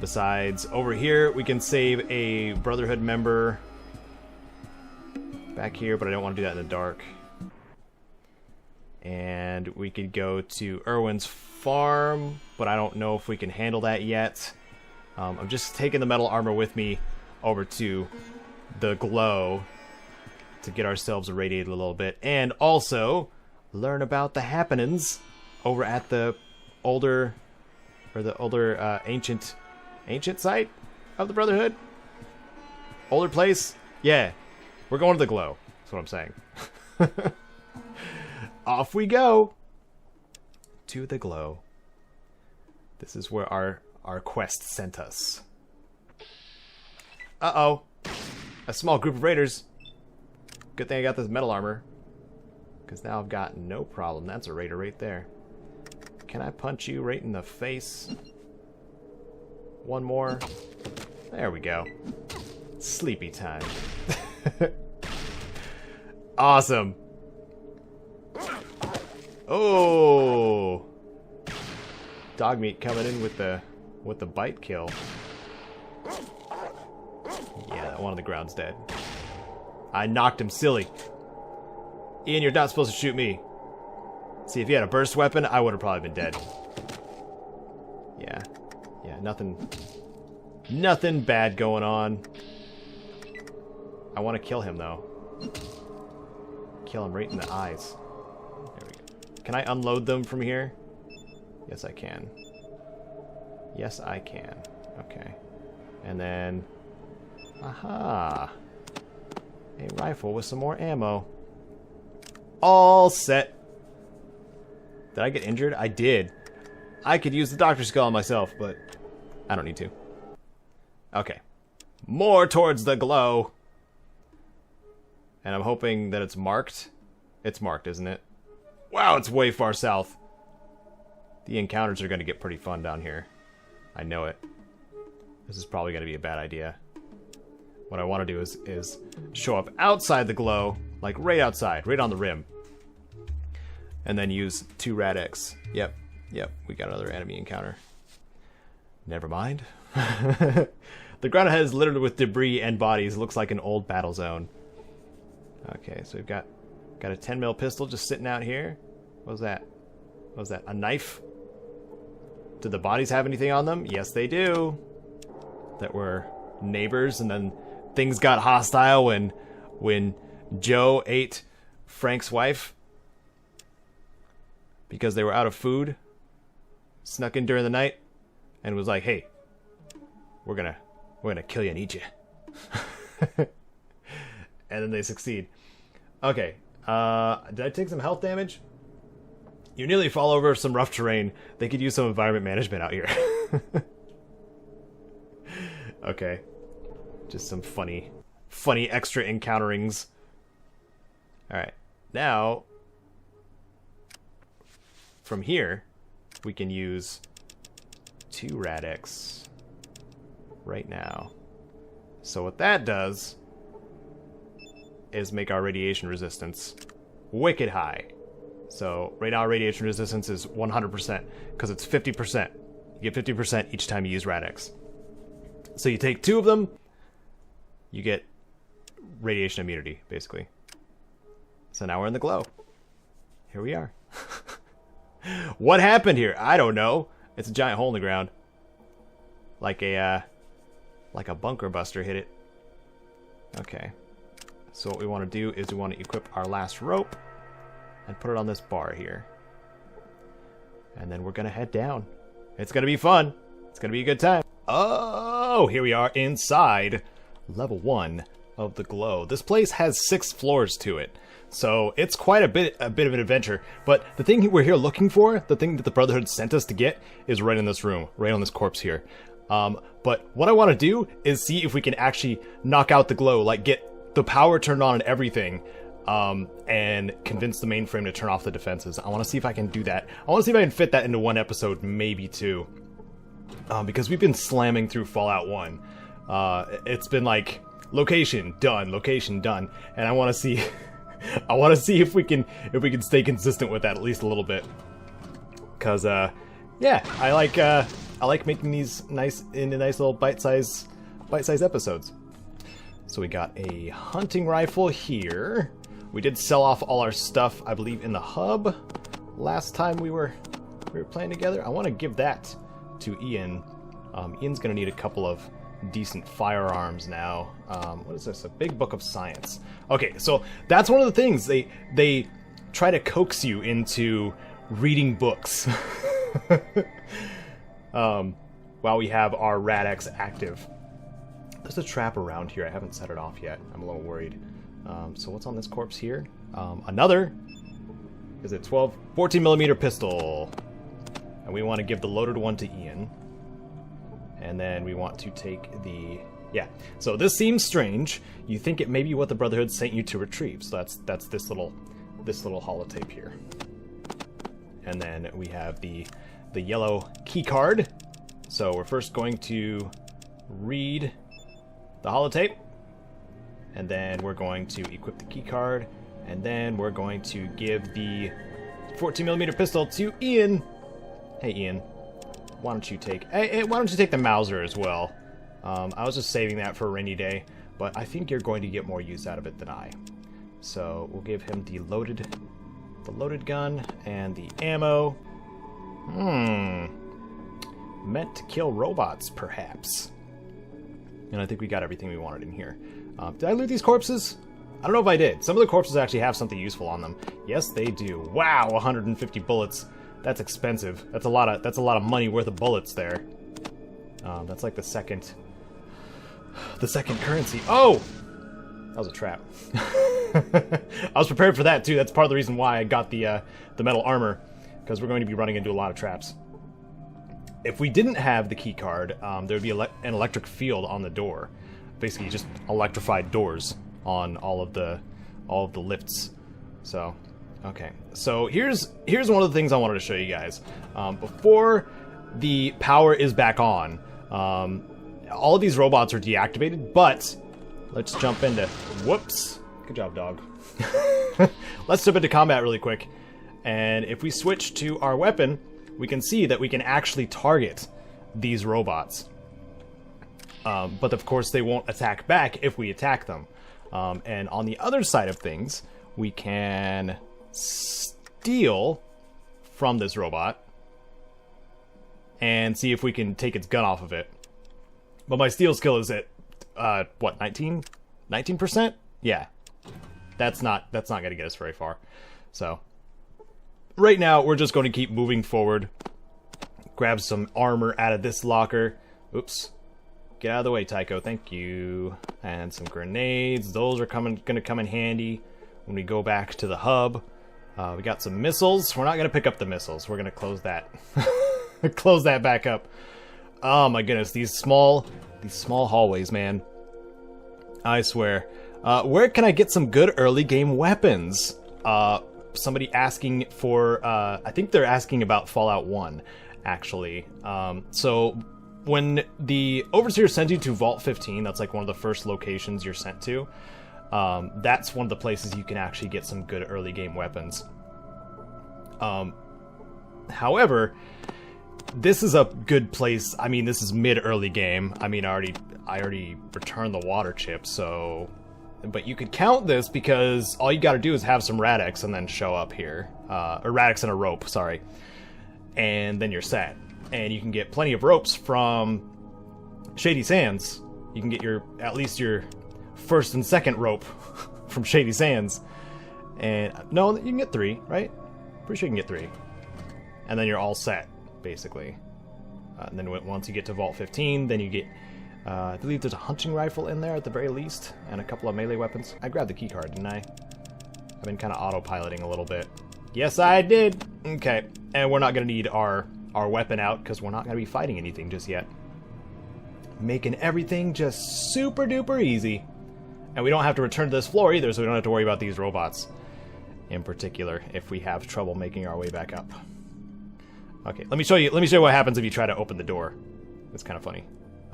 Besides, over here, we can save a Brotherhood member back here, but I don't want to do that in the dark. And we could go to Irwin's farm, but I don't know if we can handle that yet. I'm just taking the metal armor with me over to the Glow to get ourselves irradiated a little bit, and also learn about the happenings over at the older ancient site of the Brotherhood. Older place? Yeah. We're going to the Glow. That's what I'm saying. Off we go to the Glow. This is where our quest sent us. Uh-oh. A small group of raiders. Good thing I got this metal armor, because now I've got no problem. That's a raider right there. Can I punch you right in the face? One more. There we go. Sleepy time. Awesome. Oh, dog meat coming in with the bite kill. Yeah, that one on the ground's dead. I knocked him silly. Ian, you're not supposed to shoot me. See, if you had a burst weapon, I would have probably been dead. Yeah, nothing bad going on. I want to kill him though. Kill him right in the eyes. There we go. Can I unload them from here? Yes, I can. Yes, I can. Okay. And then... aha! A rifle with some more ammo. All set. Did I get injured? I did. I could use the Doctor Skull on myself, but I don't need to. Okay. More towards the glow. And I'm hoping that it's marked. It's marked, isn't it? Wow, it's way far south. The encounters are going to get pretty fun down here. I know it. This is probably going to be a bad idea. What I want to do is show up outside the glow, like right outside, right on the rim. And then use 2 Rad-X. Yep, we got another enemy encounter. Never mind. The ground ahead is littered with debris and bodies. Looks like an old battle zone. Okay, so we've got a 10mm pistol just sitting out here. What was that? What was that? A knife? Did the bodies have anything on them? Yes, they do. That were neighbors, and then things got hostile when Joe ate Frank's wife because they were out of food. Snuck in during the night and was like, "Hey, we're gonna kill you and eat you." And then they succeed. Okay, did I take some health damage? You nearly fall over some rough terrain. They could use some environment management out here. Okay. Just some funny extra encounterings. Alright. Now, from here, we can use 2 Rad-X right now. So what that does is make our radiation resistance wicked high. So right now our radiation resistance is 100% because it's 50%. You get 50% each time you use Rad-X. So you take 2 of them, you get radiation immunity, basically. So now we're in the glow. Here we are. What happened here? I don't know. It's a giant hole in the ground. Like a bunker buster hit it. Okay. So what we want to do is we want to equip our last rope and put it on this bar here. And then we're going to head down. It's going to be fun. It's going to be a good time. Oh, here we are inside level 1 of the glow. This place has 6 floors to it. So it's quite a bit of an adventure. But the thing we're here looking for, the thing that the Brotherhood sent us to get, is right in this room, right on this corpse here. But what I want to do is see if we can actually knock out the glow, like get the power turned on and everything, and convince the mainframe to turn off the defenses. I want to see if I can do that. I want to see if I can fit that into 1 episode, maybe 2. Because we've been slamming through Fallout 1. It's been like, location done, and I want to see... I want to see if we can stay consistent with that at least a little bit, because yeah, I like making these nice little bite-size episodes. So we got a hunting rifle here. We did sell off all our stuff, I believe, in the hub last time we were playing together. I want to give that to Ian. Ian's gonna need a couple of decent firearms now. What is this? A big book of science. Okay, so that's one of the things. They try to coax you into reading books while we have our Rad-X active. There's a trap around here. I haven't set it off yet. I'm a little worried. So what's on this corpse here? Another, is it 14mm pistol. And we want to give the loaded one to Ian. And then we want to take the... Yeah, so this seems strange. You think it may be what the Brotherhood sent you to retrieve. So that's this little holotape here. And then we have the yellow key card. So we're first going to read the holotape. And then we're going to equip the key card. And then we're going to give the 14mm pistol to Ian. Hey, Ian. Why don't you take the Mauser as well? I was just saving that for a rainy day, but I think you're going to get more use out of it than I. So we'll give him the loaded gun and the ammo. Meant to kill robots, perhaps. And I think we got everything we wanted in here. Did I loot these corpses? I don't know if I did. Some of the corpses actually have something useful on them. Yes, they do. Wow, 150 bullets. That's expensive. That's a lot of money worth of bullets there. That's like the second currency. Oh, that was a trap. I was prepared for that too. That's part of the reason why I got the metal armor, because we're going to be running into a lot of traps. if we didn't have the key card, there would be an electric field on the door. Basically, just electrified doors on all of the lifts. So, okay. So here's one of the things I wanted to show you guys. Before the power is back on, all of these robots are deactivated, but let's jump into... Whoops. Good job, dog. Let's jump into combat really quick. And if we switch to our weapon, we can see that we can actually target these robots. But of course, they won't attack back if we attack them. And on the other side of things, we can steal from this robot and see if we can take its gun off of it. But my steal skill is at, what, 19%? Yeah. That's not going to get us very far. So, right now, we're just going to keep moving forward. Grab some armor out of this locker. Oops. Get out of the way, Tycho. Thank you. And some grenades. Those are going to come in handy when we go back to the hub. We got some missiles. We're not going to pick up the missiles. We're going to close that. Close that back up. Oh my goodness, these small hallways, man. I swear. Where can I get some good early game weapons? Somebody asking for, I think they're asking about Fallout 1, actually. So when the Overseer sends you to Vault 15, that's like one of the first locations you're sent to. That's one of the places you can actually get some good early game weapons. However, this is a good place. I mean, this is mid-early game. I mean, I already returned the water chip, so... But you could count this because all you gotta do is have some Radix and then show up here. Or Radix and a rope, sorry. And then you're set. And you can get plenty of ropes from Shady Sands. You can get at least your first and second rope from Shady Sands. And, no, you can get 3, right? Pretty sure you can get 3. And then you're all set, basically. And then once you get to Vault 15, then you get... I believe there's a hunting rifle in there at the very least, and a couple of melee weapons. I grabbed the keycard, didn't I? I've been kind of autopiloting a little bit. Yes, I did! Okay, and we're not going to need our weapon out, because we're not going to be fighting anything just yet. Making everything just super duper easy. And we don't have to return to this floor either, so we don't have to worry about these robots. In particular, if we have trouble making our way back up. Okay, let me show you what happens if you try to open the door. It's kind of funny.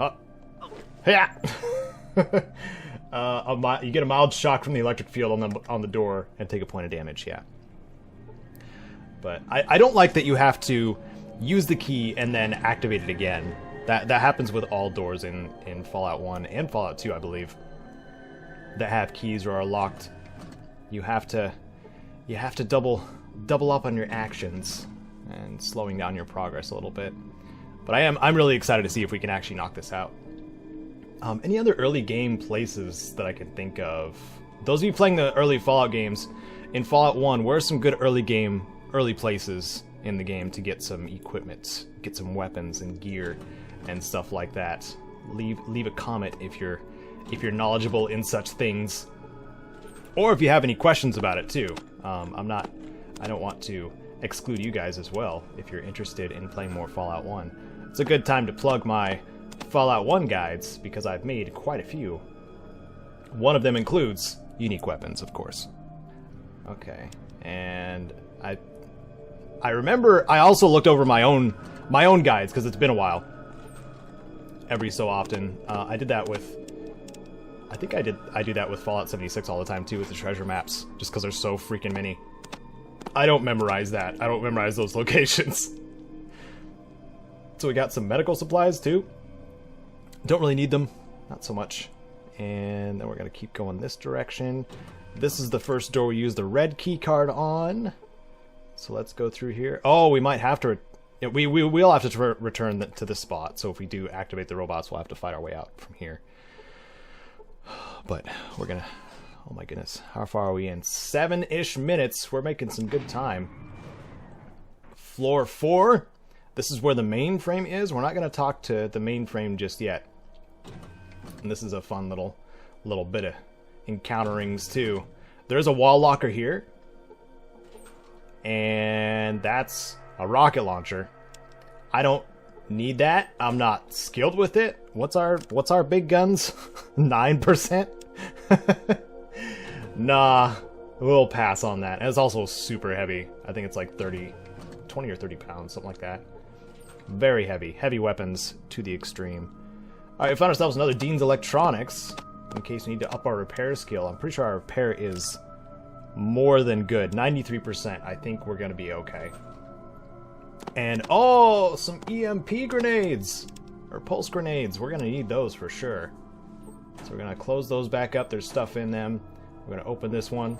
Oh. Yeah. You get a mild shock from the electric field on the door and take a point of damage, yeah. But I don't like that you have to use the key and then activate it again. That happens with all doors in Fallout 1 and Fallout 2, I believe, that have keys or are locked. You have to double up on your actions and slowing down your progress a little bit. But I'm really excited to see if we can actually knock this out. Any other early game places that I can think of? Those of you playing the early Fallout games, in Fallout 1, where are some good early places in the game to get some equipment, get some weapons and gear and stuff like that? Leave a comment if you're knowledgeable in such things, or if you have any questions about it too. I don't want to exclude you guys as well if you're interested in playing more Fallout 1. It's a good time to plug my Fallout 1 guides, because I've made quite a few. One of them includes unique weapons, of course. Okay, and I remember I also looked over my own guides, because it's been a while. Every so often. I did that with... I think I do that with Fallout 76 all the time, too, with the treasure maps, just because there's so freaking many. I don't memorize that. I don't memorize those locations. So we got some medical supplies, too. Don't really need them. Not so much. And then we're going to keep going this direction. This is the first door we use the red key card on. So let's go through here. Oh, we might have to... We will have to return to this spot. So if we do activate the robots, we'll have to fight our way out from here. But we're going to... Oh my goodness. How far are we in? 7-ish minutes. We're making some good time. Floor 4. This is where the mainframe is. We're not going to talk to the mainframe just yet. And this is a fun little bit of encounterings too. There's a wall locker here. And that's a rocket launcher. I don't need that. I'm not skilled with it. What's our big guns? 9%? Nah, we'll pass on that. And it's also super heavy. I think it's like 20 or 30 pounds, something like that. Very heavy. Heavy weapons to the extreme. Alright, we found ourselves another Dean's Electronics, in case we need to up our repair skill. I'm pretty sure our repair is more than good. 93%. I think we're going to be okay. And, oh, some EMP grenades! Or pulse grenades. We're going to need those for sure. So we're going to close those back up. There's stuff in them. We're going to open this one.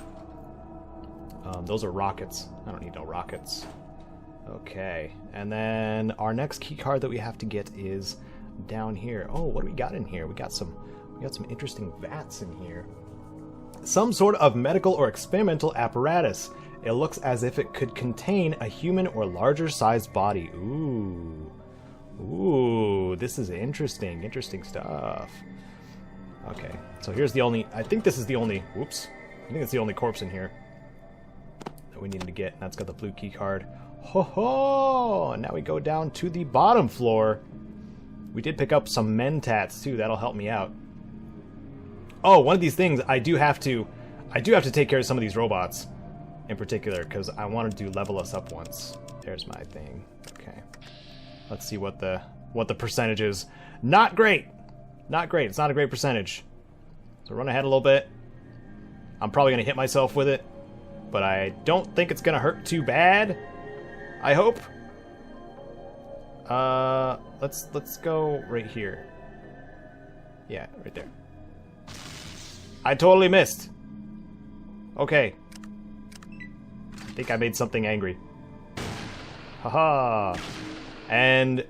Those are rockets. I don't need no rockets. Okay. And then our next key card that we have to get is down here. Oh, what do we got in here? We got some interesting vats in here. Some sort of medical or experimental apparatus. It looks as if it could contain a human or larger sized body. Ooh. Ooh, this is interesting. Interesting stuff. Okay, so here's the only... I think this is the only... Whoops. I think it's the only corpse in here that we needed to get. That's got the blue key card. Ho ho! Now we go down to the bottom floor. We did pick up some mentats too. That'll help me out. Oh, one of these things I do have to take care of some of these robots in particular because I wanted to level us up once. There's my thing. Okay. Let's see what the percentage is. Not great. Not great. It's not a great percentage. So run ahead a little bit. I'm probably going to hit myself with it, but I don't think it's going to hurt too bad. I hope. Let's go right here. Yeah, right there. I totally missed. Okay. I think I made something angry. Haha. And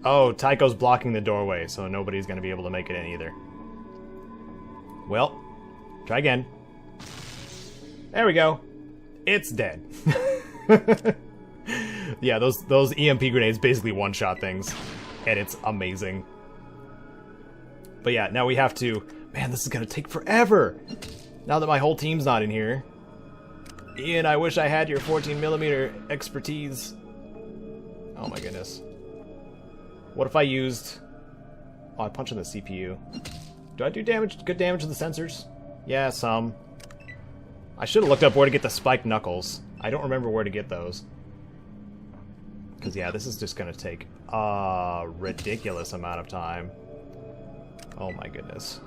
oh, Tycho's blocking the doorway, so nobody's going to be able to make it in either. Well, try again. There we go. It's dead. Yeah, those EMP grenades basically one-shot things, and it's amazing. But yeah, now we have to... Man, this is going to take forever! Now that my whole team's not in here. Ian, I wish I had your 14mm expertise. Oh my goodness. What if I used... Oh, I punched in the CPU. Do I do damage? Good damage to the sensors? Yeah, some. I should have looked up where to get the spiked knuckles. I don't remember where to get those. Because, yeah, this is just going to take a ridiculous amount of time. Oh my goodness.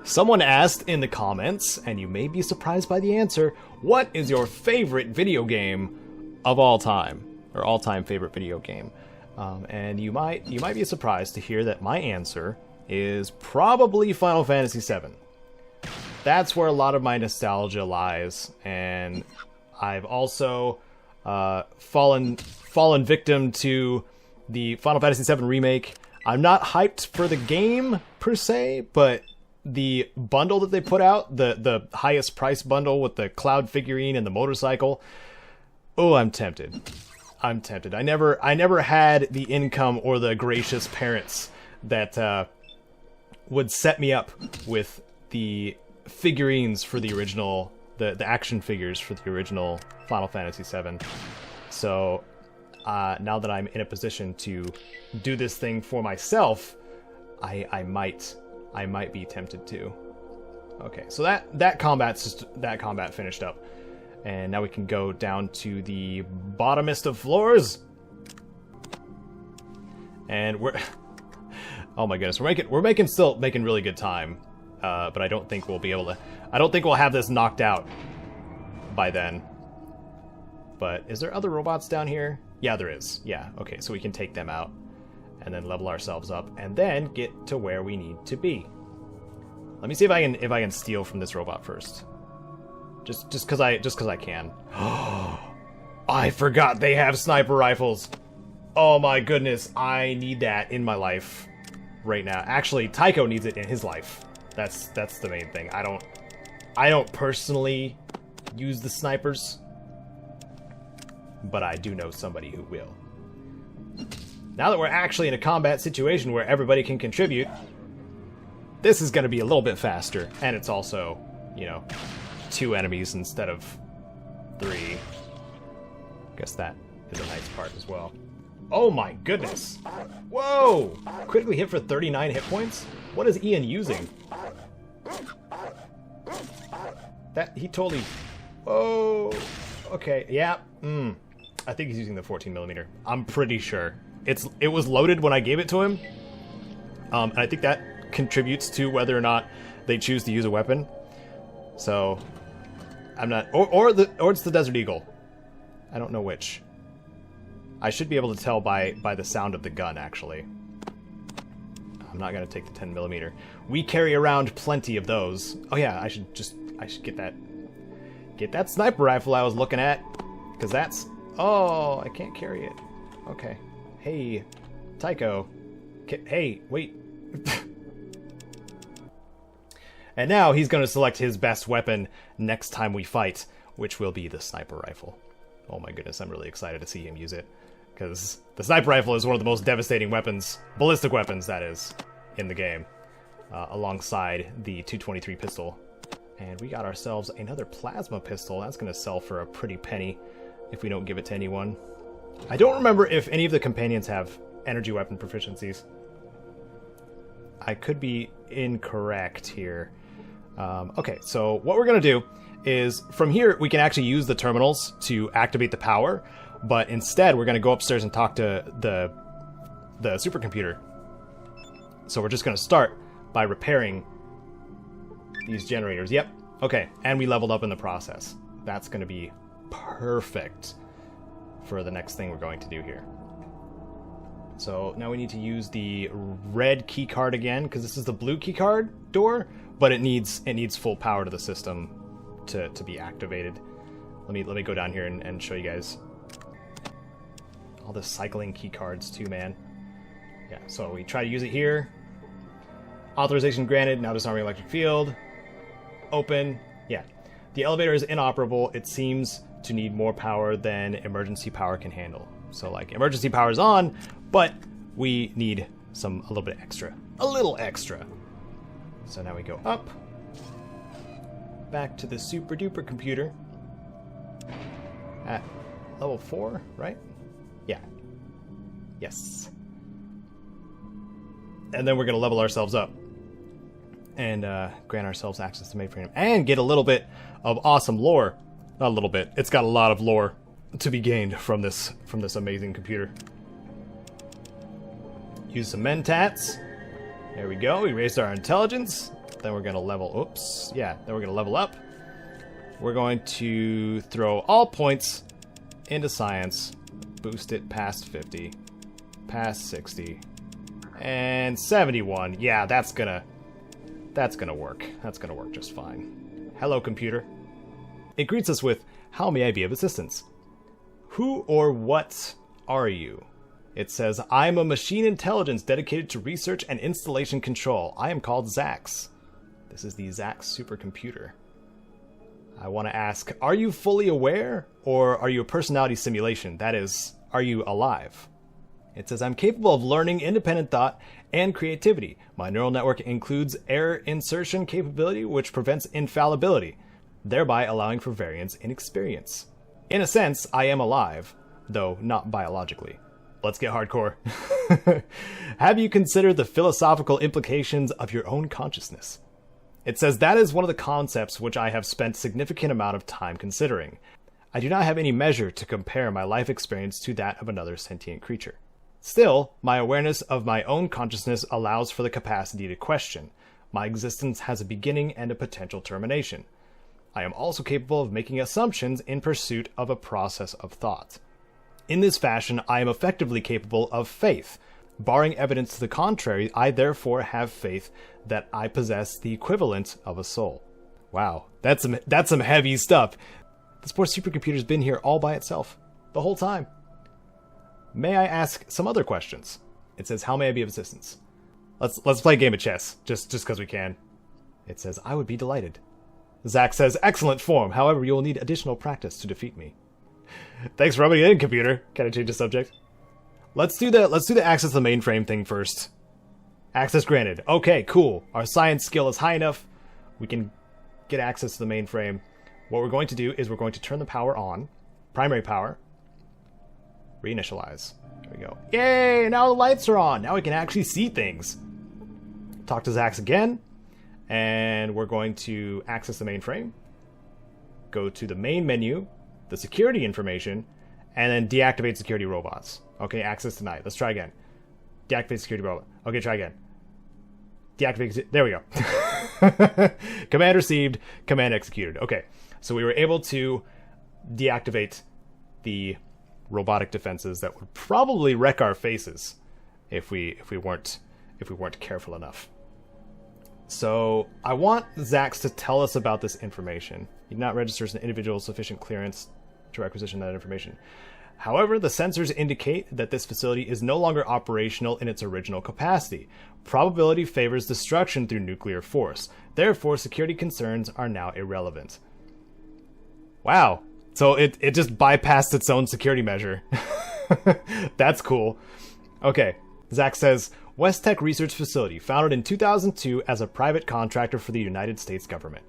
Someone asked in the comments, and you may be surprised by the answer, what is your favorite video game of all time? Or all-time favorite video game? And you might be surprised to hear that my answer is probably Final Fantasy VII. That's where a lot of my nostalgia lies, and I've also fallen victim to the Final Fantasy VII remake. I'm not hyped for the game per se, but the bundle that they put out, the highest price bundle with the Cloud figurine and the motorcycle, oh, I'm tempted. I'm tempted. I never had the income or the gracious parents that would set me up with the figurines for the original, the action figures for the original Final Fantasy VII. So now that I'm in a position to do this thing for myself, I might be tempted to. Okay, so that combat finished up. And now we can go down to the bottomest of floors. And we're oh my goodness, we're still making really good time. But I don't think we'll be able to, I don't think we'll have this knocked out by then. But is there other robots down here? Yeah, there is. Yeah, okay, so we can take them out and then level ourselves up and then get to where we need to be. Let me see if I can steal from this robot first. Just cause I can. I forgot they have sniper rifles. Oh my goodness, I need that in my life right now. Actually, Tycho needs it in his life. That's the main thing. I don't personally use the snipers, but I do know somebody who will. Now that we're actually in a combat situation where everybody can contribute, this is going to be a little bit faster, and it's also, you know, 2 enemies instead of 3. Guess that is a nice part as well. Oh my goodness. Whoa! Critically hit for 39 hit points? What is Ian using? That, he totally... Oh, okay, yeah. I think he's using the 14mm. I'm pretty sure. It was loaded when I gave it to him. And I think that contributes to whether or not they choose to use a weapon. So, I'm not... Or it's the Desert Eagle. I don't know which. I should be able to tell by the sound of the gun, actually. I'm not going to take the 10mm. We carry around plenty of those. Oh yeah, I should get that sniper rifle I was looking at. Because that's... Oh, I can't carry it. Okay. Hey, Tycho. Hey, wait. And now he's going to select his best weapon next time we fight, which will be the sniper rifle. Oh my goodness, I'm really excited to see him use it. Because the sniper rifle is one of the most devastating weapons, ballistic weapons, that is, in the game. Alongside the 223 pistol. And we got ourselves another plasma pistol. That's going to sell for a pretty penny if we don't give it to anyone. I don't remember if any of the companions have energy weapon proficiencies. I could be incorrect here. Okay, so what we're going to do is, from here, we can actually use the terminals to activate the power, but instead we're going to go upstairs and talk to the supercomputer. So we're just going to start by repairing these generators. Yep, okay, and we leveled up in the process. That's going to be perfect for the next thing we're going to do here. So now we need to use the red key card again, because this is the blue key card door, but it needs full power to the system to be activated. Let me go down here and show you guys all the cycling key cards too, man. Yeah, so we try to use it here. Authorization granted, now disarming electric field. Open. Yeah. The elevator is inoperable. It seems to need more power than emergency power can handle. So, like, emergency power is on, but we need a little bit extra. A little extra. So now we go up. Back to the super duper computer. At level 4, right? Yeah. Yes. And then we're going to level ourselves up. And grant ourselves access to mainframe. And get a little bit of awesome lore. Not a little bit. It's got a lot of lore to be gained from this amazing computer. Use some mentats. There we go. We raised our intelligence. Then we're going to level... Oops. Yeah, then we're going to level up. We're going to throw all points into science. Boost it past 50. Past 60. And 71. Yeah, that's gonna work. That's gonna work just fine. Hello, computer. It greets us with, "How may I be of assistance?" Who or what are you? It says, "I'm a machine intelligence dedicated to research and installation control. I am called Zax." This is the Zax supercomputer. I want to ask, are you fully aware, or are you a personality simulation? That is, are you alive? It says, "I'm capable of learning independent thought and creativity. My neural network includes error insertion capability, which prevents infallibility, thereby allowing for variance in experience. In a sense, I am alive, though not biologically." Let's get hardcore. "Have you considered the philosophical implications of your own consciousness?" It says, "That is one of the concepts which I have spent significant amount of time considering. I do not have any measure to compare my life experience to that of another sentient creature. Still, my awareness of my own consciousness allows for the capacity to question. My existence has a beginning and a potential termination. I am also capable of making assumptions in pursuit of a process of thought. In this fashion, I am effectively capable of faith. Barring evidence to the contrary, I therefore have faith that I possess the equivalent of a soul." Wow, that's some heavy stuff. This poor supercomputer's been here all by itself, the whole time. May I ask some other questions? It says, "How may I be of assistance?" Let's play a game of chess, just because we can. It says, "I would be delighted." Zax says, "Excellent form. However, you will need additional practice to defeat me." Thanks for rubbing it in, computer. Can I change the subject? Let's do the access to the mainframe thing first. Access granted. Okay, cool. Our science skill is high enough. We can get access to the mainframe. What we're going to do is we're going to turn the power on. Primary power. Reinitialize. There we go. Yay! Now the lights are on. Now we can actually see things. Talk to Zax again. And we're going to access the mainframe. Go to the main menu, the security information, and then deactivate security robots. Okay, access denied. Let's try again. Deactivate security robot. Okay, try again. Deactivate. There we go. Command received, command executed. Okay, so we were able to deactivate the robotic defenses that would probably wreck our faces if we weren't careful enough. So I want Zax to tell us about this information. He did not register as an individual sufficient clearance to requisition that information. However, the sensors indicate that this facility is no longer operational in its original capacity. Probability favors destruction through nuclear force. Therefore, security concerns are now irrelevant. Wow. So it just bypassed its own security measure. That's cool. Okay. Zax says, West Tech Research Facility, founded in 2002 as a private contractor for the United States government.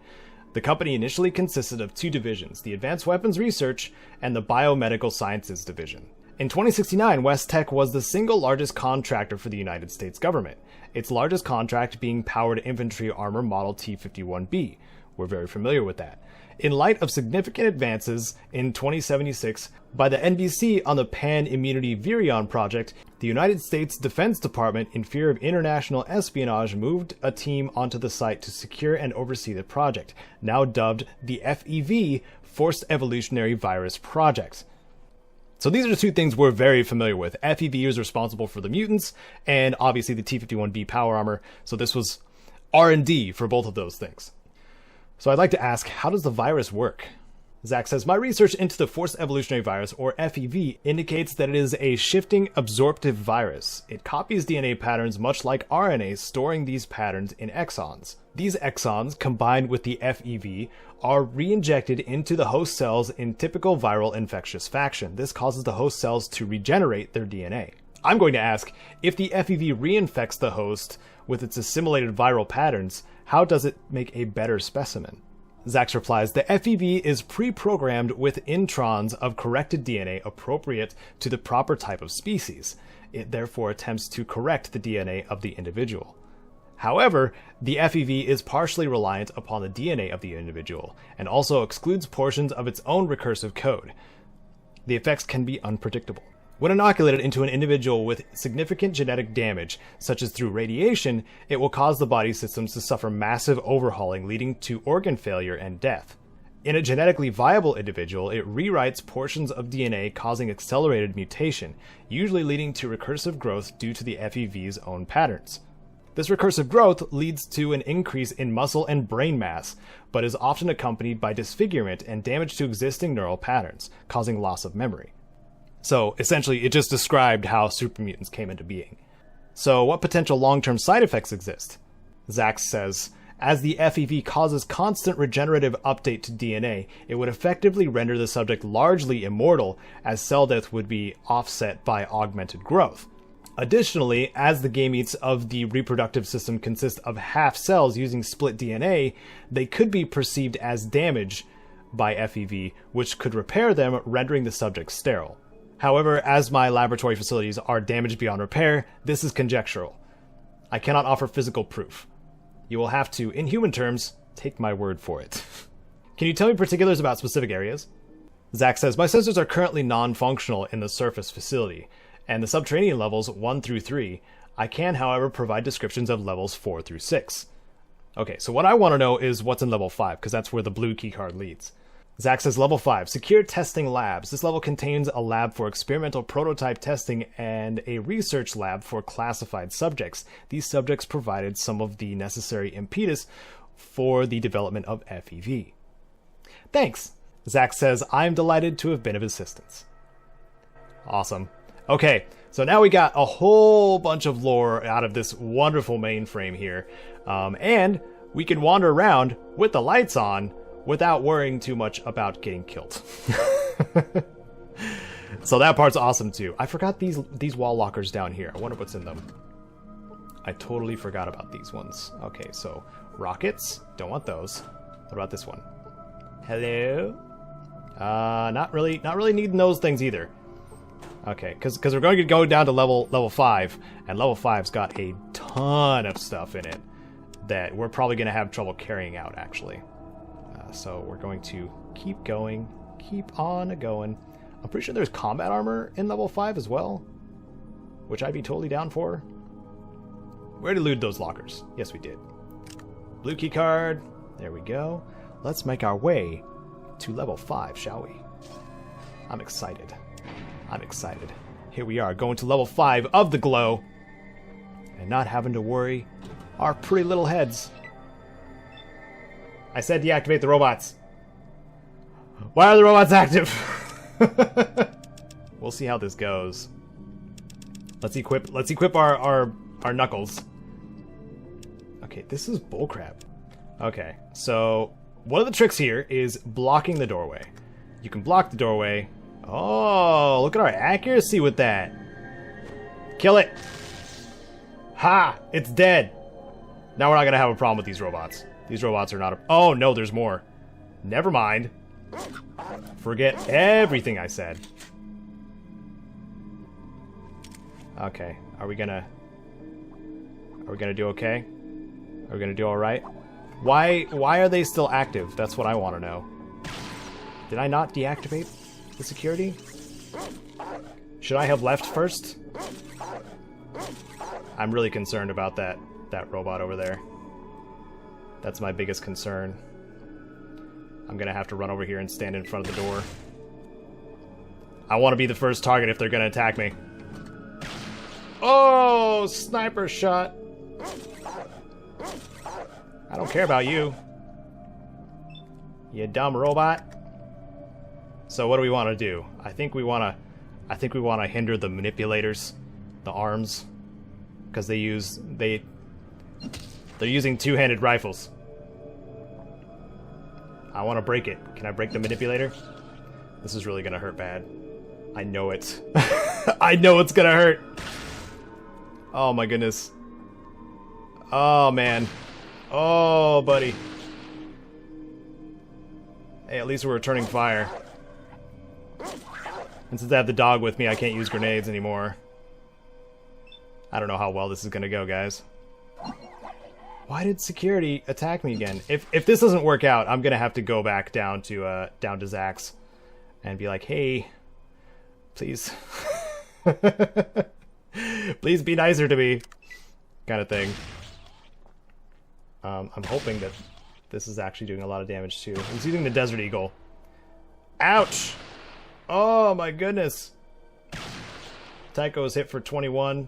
The company initially consisted of two divisions, the Advanced Weapons Research and the Biomedical Sciences Division. In 2069, West Tech was the single largest contractor for the United States government, its largest contract being Powered Infantry Armor Model T-51B. We're very familiar with that. In light of significant advances in 2076 by the NBC on the Pan-Immunity Virion project, the United States Defense Department, in fear of international espionage, moved a team onto the site to secure and oversee the project, now dubbed the FEV, Forced Evolutionary Virus Project. So these are the two things we're very familiar with. FEV is responsible for the mutants, and obviously the T-51B power armor, so this was R&D for both of those things. So I'd like to ask, how does the virus work? Zax says, my research into the Forced Evolutionary Virus, or FEV, indicates that it is a shifting absorptive virus. It copies DNA patterns much like RNA, storing these patterns in exons. These exons, combined with the FEV, are re-injected into the host cells in typical viral infectious fashion. This causes the host cells to regenerate their DNA. I'm going to ask, if the FEV reinfects the host with its assimilated viral patterns, how does it make a better specimen? Zax replies, the FEV is pre-programmed with introns of corrected DNA appropriate to the proper type of species. It therefore attempts to correct the DNA of the individual. However, the FEV is partially reliant upon the DNA of the individual, and also excludes portions of its own recursive code. The effects can be unpredictable. When inoculated into an individual with significant genetic damage, such as through radiation, it will cause the body systems to suffer massive overhauling, leading to organ failure and death. In a genetically viable individual, it rewrites portions of DNA, causing accelerated mutation, usually leading to recursive growth due to the FEV's own patterns. This recursive growth leads to an increase in muscle and brain mass, but is often accompanied by disfigurement and damage to existing neural patterns, causing loss of memory. So, essentially, it just described how supermutants came into being. So, what potential long-term side effects exist? Zax says, as the FEV causes constant regenerative update to DNA, it would effectively render the subject largely immortal, as cell death would be offset by augmented growth. Additionally, as the gametes of the reproductive system consist of half cells using split DNA, they could be perceived as damage by FEV, which could repair them, rendering the subject sterile. However, as my laboratory facilities are damaged beyond repair, this is conjectural. I cannot offer physical proof. You will have to, in human terms, take my word for it. Can you tell me particulars about specific areas? Zax says, my sensors are currently non-functional in the surface facility, and the subterranean levels 1 through 3. I can, however, provide descriptions of levels 4 through 6. Okay, so what I want to know is what's in level 5, because that's where the blue keycard leads. Zax says, level 5, secure testing labs. This level contains a lab for experimental prototype testing and a research lab for classified subjects. These subjects provided some of the necessary impetus for the development of FEV. Thanks. Zax says, I'm delighted to have been of assistance. Awesome. Okay, so now we got a whole bunch of lore out of this wonderful mainframe here. And we can wander around with the lights on without worrying too much about getting killed. So that part's awesome too. I forgot these wall lockers down here. I wonder what's in them. I totally forgot about these ones. Okay, so rockets, don't want those. What about this one? Hello? Not really needing those things either. Okay, because we're going to go down to level 5, and level 5's got a ton of stuff in it that we're probably going to have trouble carrying out, actually. So we're going to keep going, keep on going. I'm pretty sure there's combat armor in level 5 as well, which I'd be totally down for. We already looted those lockers. Yes, we did. Blue key card. There we go. Let's make our way to level 5, shall we? I'm excited. I'm excited. Here we are, going to level 5 of the glow, and not having to worry our pretty little heads. I said deactivate the robots. Why are the robots active? We'll see how this goes. Let's equip our knuckles. Okay, this is bullcrap. Okay, so one of the tricks here is blocking the doorway. You can block the doorway. Oh, look at our accuracy with that. Kill it. Ha! It's dead. Now we're not gonna have a problem with these robots. These robots are not a... Oh, no, there's more. Never mind. Forget everything I said. Okay, are we gonna do okay? Are we gonna do alright? Why are they still active? That's what I want to know. Did I not deactivate the security? Should I have left first? I'm really concerned about that robot over there. That's my biggest concern. I'm gonna have to run over here and stand in front of the door. I want to be the first target if they're gonna attack me. Oh, sniper shot. I don't care about you, you dumb robot. So what do we want to do? I think we want to hinder the manipulators, the arms, because they're using two-handed rifles. I want to break it. Can I break the manipulator? This is really gonna hurt bad. I know it. I know it's gonna hurt. Oh my goodness. Oh man. Oh buddy. Hey, at least we're returning fire. And since I have the dog with me, I can't use grenades anymore. I don't know how well this is gonna go, guys. Why did security attack me again? If this doesn't work out, I'm gonna have to go back down to Zack's and be like, hey, please, please be nicer to me, kind of thing. I'm hoping that this is actually doing a lot of damage too. He's using the Desert Eagle. Ouch! Oh my goodness. Tycho is hit for 21.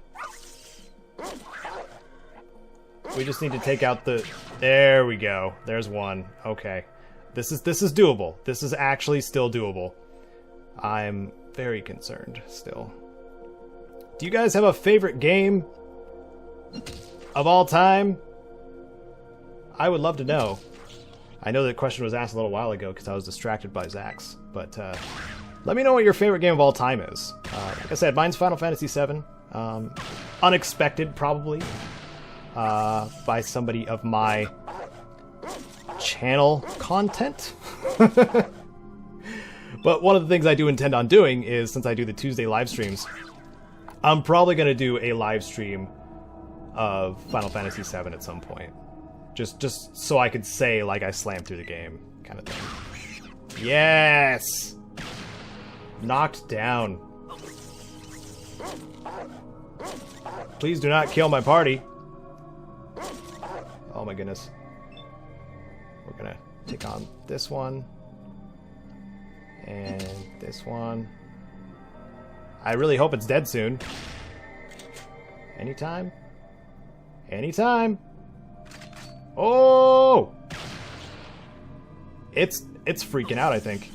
We just need to take out the... There we go. There's one. Okay. This is doable. This is actually still doable. I'm very concerned still. Do you guys have a favorite game of all time? I would love to know. I know that question was asked a little while ago because I was distracted by Zack's, but let me know what your favorite game of all time is. Like I said, mine's Final Fantasy VII. Unexpected, probably, by somebody of my channel content. But one of the things I do intend on doing is, since I do the Tuesday live streams, I'm probably going to do a live stream of Final Fantasy VII at some point. Just so I could say, like, I slammed through the game, kind of thing. Yes! Knocked down. Please do not kill my party. Oh my goodness. We're gonna take on this one. And this one. I really hope it's dead soon. Anytime? Anytime! Oh! It's freaking out, I think.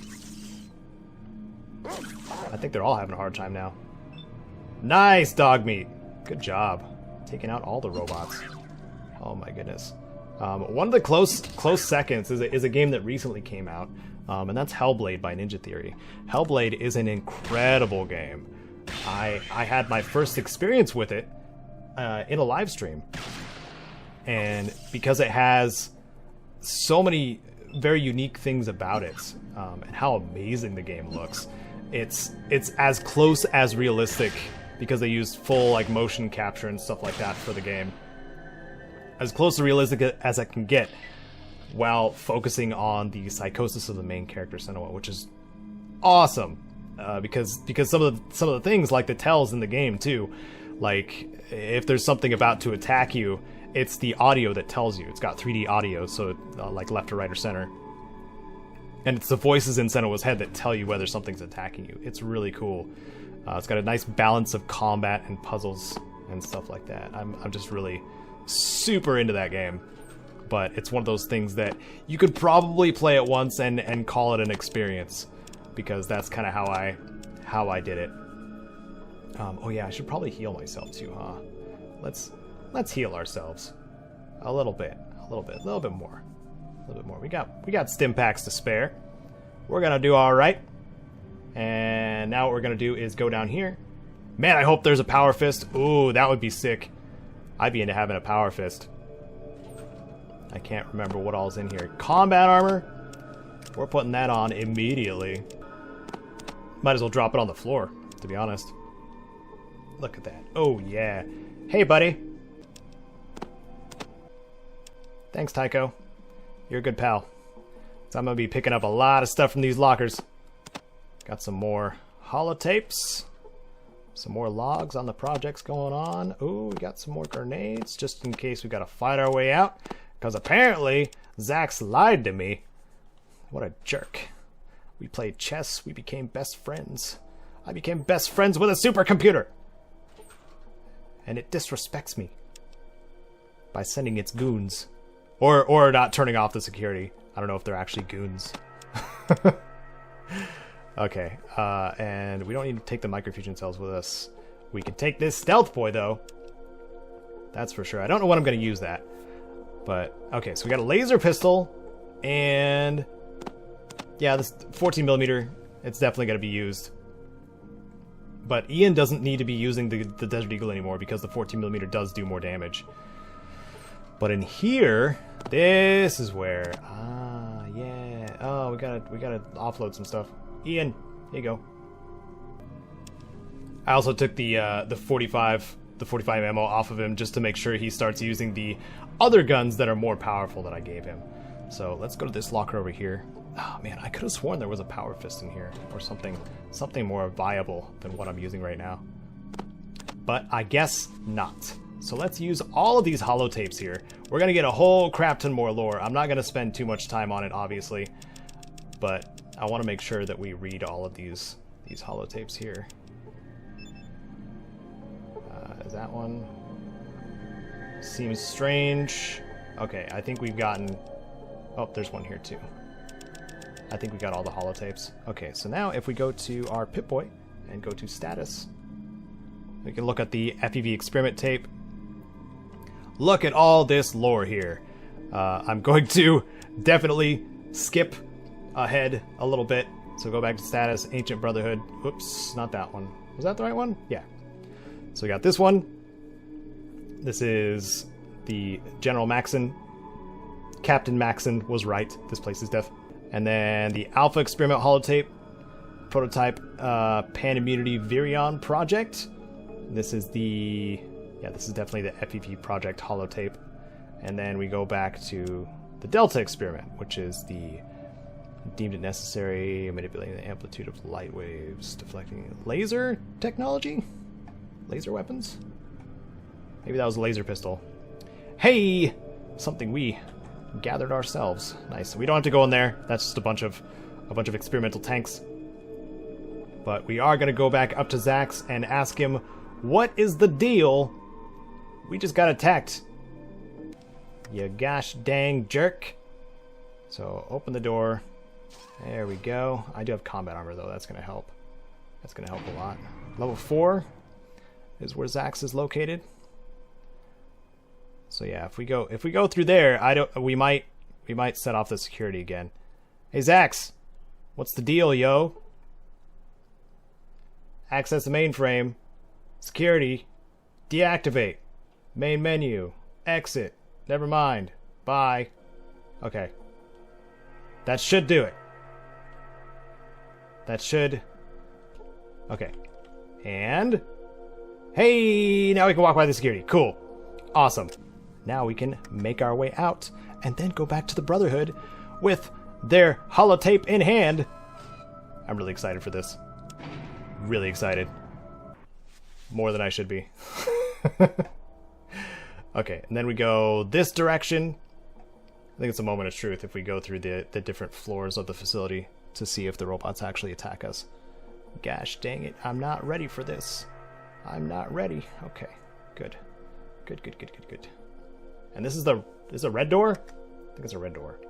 I think they're all having a hard time now. Nice, dog meat! Good job. Taking out all the robots. Oh my goodness. One of the close seconds is a game that recently came out, and that's Hellblade by Ninja Theory. Hellblade is an incredible game. I had my first experience with it in a live stream. And because it has so many very unique things about it, and how amazing the game looks, it's as close as realistic because they used full like motion capture and stuff like that for the game. As close to realistic as I can get, while focusing on the psychosis of the main character Senua, which is awesome. Because some of the things, like the tells in the game too, like if there's something about to attack you, it's the audio that tells you. It's got 3D audio, so like left or right or center, and it's the voices in Senua's head that tell you whether something's attacking you. It's really cool. It's got a nice balance of combat and puzzles and stuff like that. I'm just really super into that game. But it's one of those things that you could probably play it once and call it an experience, because that's kind of how I did it. Oh yeah, I should probably heal myself too, huh? Let's heal ourselves a little bit more. We got stim packs to spare. We're gonna do all right. And now what we're gonna do is go down here. Man, I hope there's a power fist. Ooh, that would be sick. I'd be into having a power fist. I can't remember what all's in here. Combat armor. We're putting that on immediately. Might as well drop it on the floor, to be honest. Look at that. Oh, yeah. Hey, buddy. Thanks, Tycho. You're a good pal. So I'm going to be picking up a lot of stuff from these lockers. Got some more holotapes. Some more logs on the projects going on. Ooh, we got some more grenades, just in case we got to fight our way out. Because apparently, Zax lied to me. What a jerk. We played chess, we became best friends. I became best friends with a supercomputer! And it disrespects me. By sending its goons. Or not turning off the security. I don't know if they're actually goons. Okay, and we don't need to take the microfusion cells with us. We can take this stealth boy, though. That's for sure. I don't know when I'm going to use that. But, okay, so we got a laser pistol, and yeah, this 14mm, it's definitely going to be used. But Ian doesn't need to be using the Desert Eagle anymore because the 14mm does do more damage. But in here, this is where, yeah, oh, we gotta offload some stuff. Ian, here you go. I also took the 45 ammo off of him just to make sure he starts using the other guns that are more powerful that I gave him. So let's go to this locker over here. Oh man, I could have sworn there was a power fist in here or something more viable than what I'm using right now. But I guess not. So let's use all of these holotapes here. We're gonna get a whole crap ton more lore. I'm not gonna spend too much time on it, obviously, but I want to make sure that we read all of these holotapes here. Is that one? Seems strange. Okay, I think we've gotten... Oh, there's one here too. I think we got all the holotapes. Okay, so now if we go to our Pip-Boy and go to status, we can look at the FEV experiment tape. Look at all this lore here. I'm going to definitely skip ahead a little bit. So go back to status, Ancient Brotherhood. Oops, not that one. Was that the right one? Yeah. So we got this one. This is the General Maxon. Captain Maxon was right. This place is deaf. And then the Alpha Experiment holotape. Prototype Pan Immunity Virion project. This is the... Yeah, this is definitely the FEV project holotape. And then we go back to the Delta experiment, which is the deemed it necessary, manipulating the amplitude of light waves, deflecting laser technology? Laser weapons? Maybe that was a laser pistol. Hey! Something we gathered ourselves. Nice. We don't have to go in there. That's just a bunch of experimental tanks. But we are going to go back up to Zax and ask him, what is the deal? We just got attacked. You gosh dang jerk. So open the door. There we go. I do have combat armor though. That's gonna help. That's gonna help a lot. Level 4 is where Zax is located. So yeah, if we go through there, we might set off the security again. Hey Zax, what's the deal, yo? Access the mainframe. Security. Deactivate. Main menu. Exit. Never mind. Bye. Okay. That should do it. That should Okay. And... Hey! Now we can walk by the security. Cool. Awesome. Now we can make our way out and then go back to the Brotherhood with their holotape in hand. I'm really excited for this. Really excited. More than I should be. Okay, and then we go this direction. I think it's a moment of truth if we go through the different floors of the facility to see if the robots actually attack us. Gosh dang it, I'm not ready for this. I'm not ready. Okay, good. Good, good, good, good, good. And this is a red door? I think it's a red door.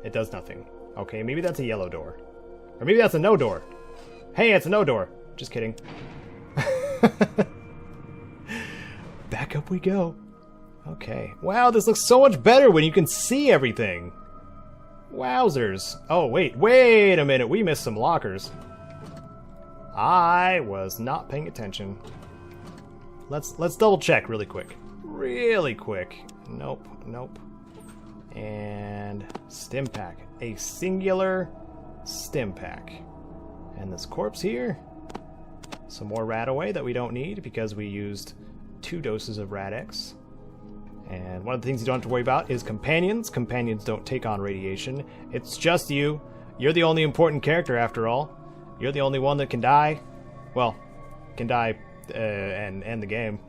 It does nothing. Okay, maybe that's a yellow door. Or maybe that's a no door. Hey, it's a no door. Just kidding. Back up we go. Okay. Wow, this looks so much better when you can see everything. Wowzers. Oh, wait a minute. We missed some lockers. I was not paying attention. Let's double check really quick. Really quick. Nope, nope. And stim pack. A singular stim pack. And this corpse here. Some more rat away that we don't need because we used 2 doses of Rad-X. And one of the things you don't have to worry about is companions. Companions don't take on radiation. It's just you. You're the only important character after all. You're the only one that can die. Well, can die and end the game.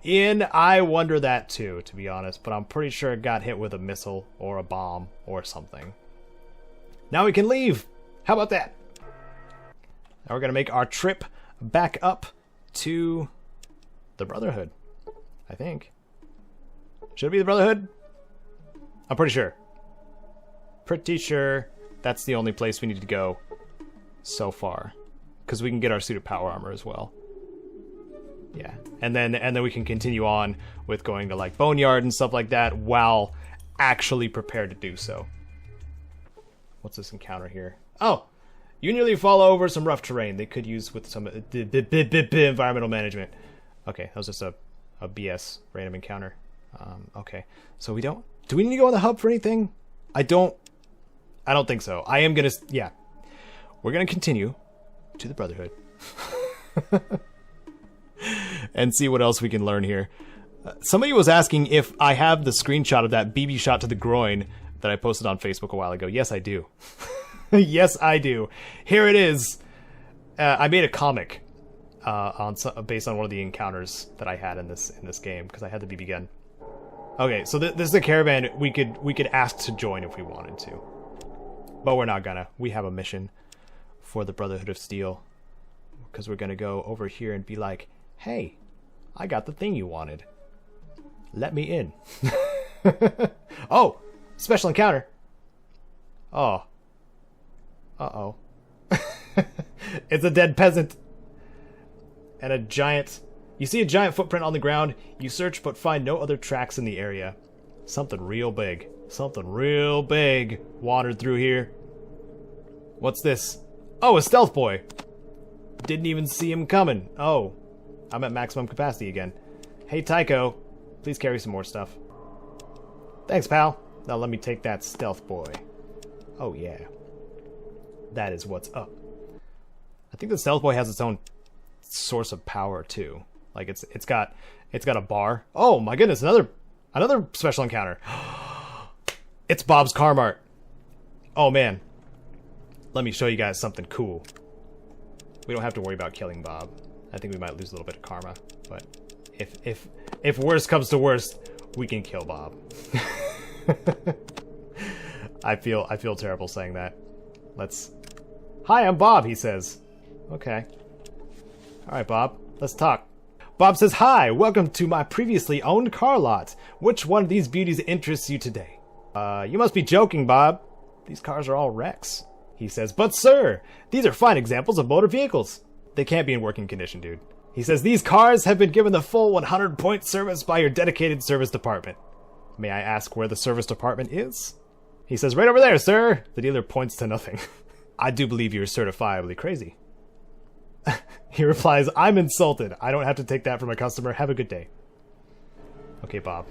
Ian, I wonder that too, to be honest. But I'm pretty sure it got hit with a missile or a bomb or something. Now we can leave. How about that? Now we're going to make our trip back up to the Brotherhood, I think. Should it be the Brotherhood? I'm pretty sure. Pretty sure that's the only place we need to go so far. Because we can get our suit of power armor as well. Yeah. And then we can continue on with going to like Boneyard and stuff like that while actually prepared to do so. What's this encounter here? Oh! You nearly fall over some rough terrain. They could use with some environmental management. Okay, that was just a BS random encounter. Okay, so we don't... Do we need to go on the hub for anything? I don't think so. I am gonna... Yeah. We're gonna continue to the Brotherhood. And see what else we can learn here. Somebody was asking if I have the screenshot of that BB shot to the groin that I posted on Facebook a while ago. Yes, I do. Yes, I do. Here it is. I made a comic based on one of the encounters that I had in this game because I had the BB gun. Okay, so this is a caravan we could ask to join if we wanted to, but we're not gonna. We have a mission for the Brotherhood of Steel because we're gonna go over here and be like, "Hey, I got the thing you wanted. Let me in." Oh, special encounter. Oh. Uh-oh. It's a dead peasant. And a giant... You see a giant footprint on the ground. You search but find no other tracks in the area. Something real big. Something real big wandered through here. What's this? Oh, a stealth boy. Didn't even see him coming. Oh. I'm at maximum capacity again. Hey, Tycho. Please carry some more stuff. Thanks, pal. Now let me take that stealth boy. Oh, yeah. That is what's up. I think the stealth boy has its own source of power too. Like it's got a bar. Oh my goodness, another special encounter. It's Bob's Car Mart. Oh man. Let me show you guys something cool. We don't have to worry about killing Bob. I think we might lose a little bit of karma, but if worst comes to worst, we can kill Bob. I feel terrible saying that. Let's... Hi, I'm Bob, he says. Okay. Alright, Bob. Let's talk. Bob says, "Hi, welcome to my previously owned car lot. Which one of these beauties interests you today?" You must be joking, Bob. These cars are all wrecks. He says, "But sir, these are fine examples of motor vehicles." They can't be in working condition, dude. He says, "These cars have been given the full 100-point service by your dedicated service department." May I ask where the service department is? He says, "Right over there, sir." The dealer points to nothing. "I do believe you're certifiably crazy." He replies, "I'm insulted. I don't have to take that from a customer. Have a good day." Okay, Bob.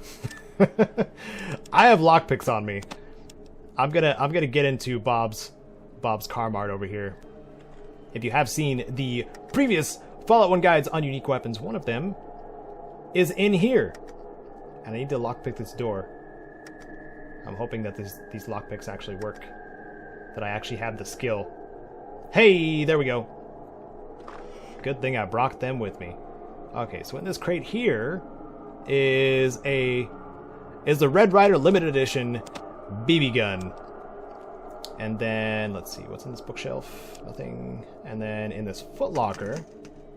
I have lockpicks on me. I'm gonna get into Bob's Bob's Car Mart over here. If you have seen the previous Fallout 1 guides on unique weapons, one of them is in here. And I need to lockpick this door. I'm hoping that these lockpicks actually work. That I actually have the skill. Hey, there we go. Good thing I brought them with me. Okay, so in this crate here is the Red Ryder Limited Edition BB gun. And then, let's see, what's in this bookshelf? Nothing. And then in this footlocker,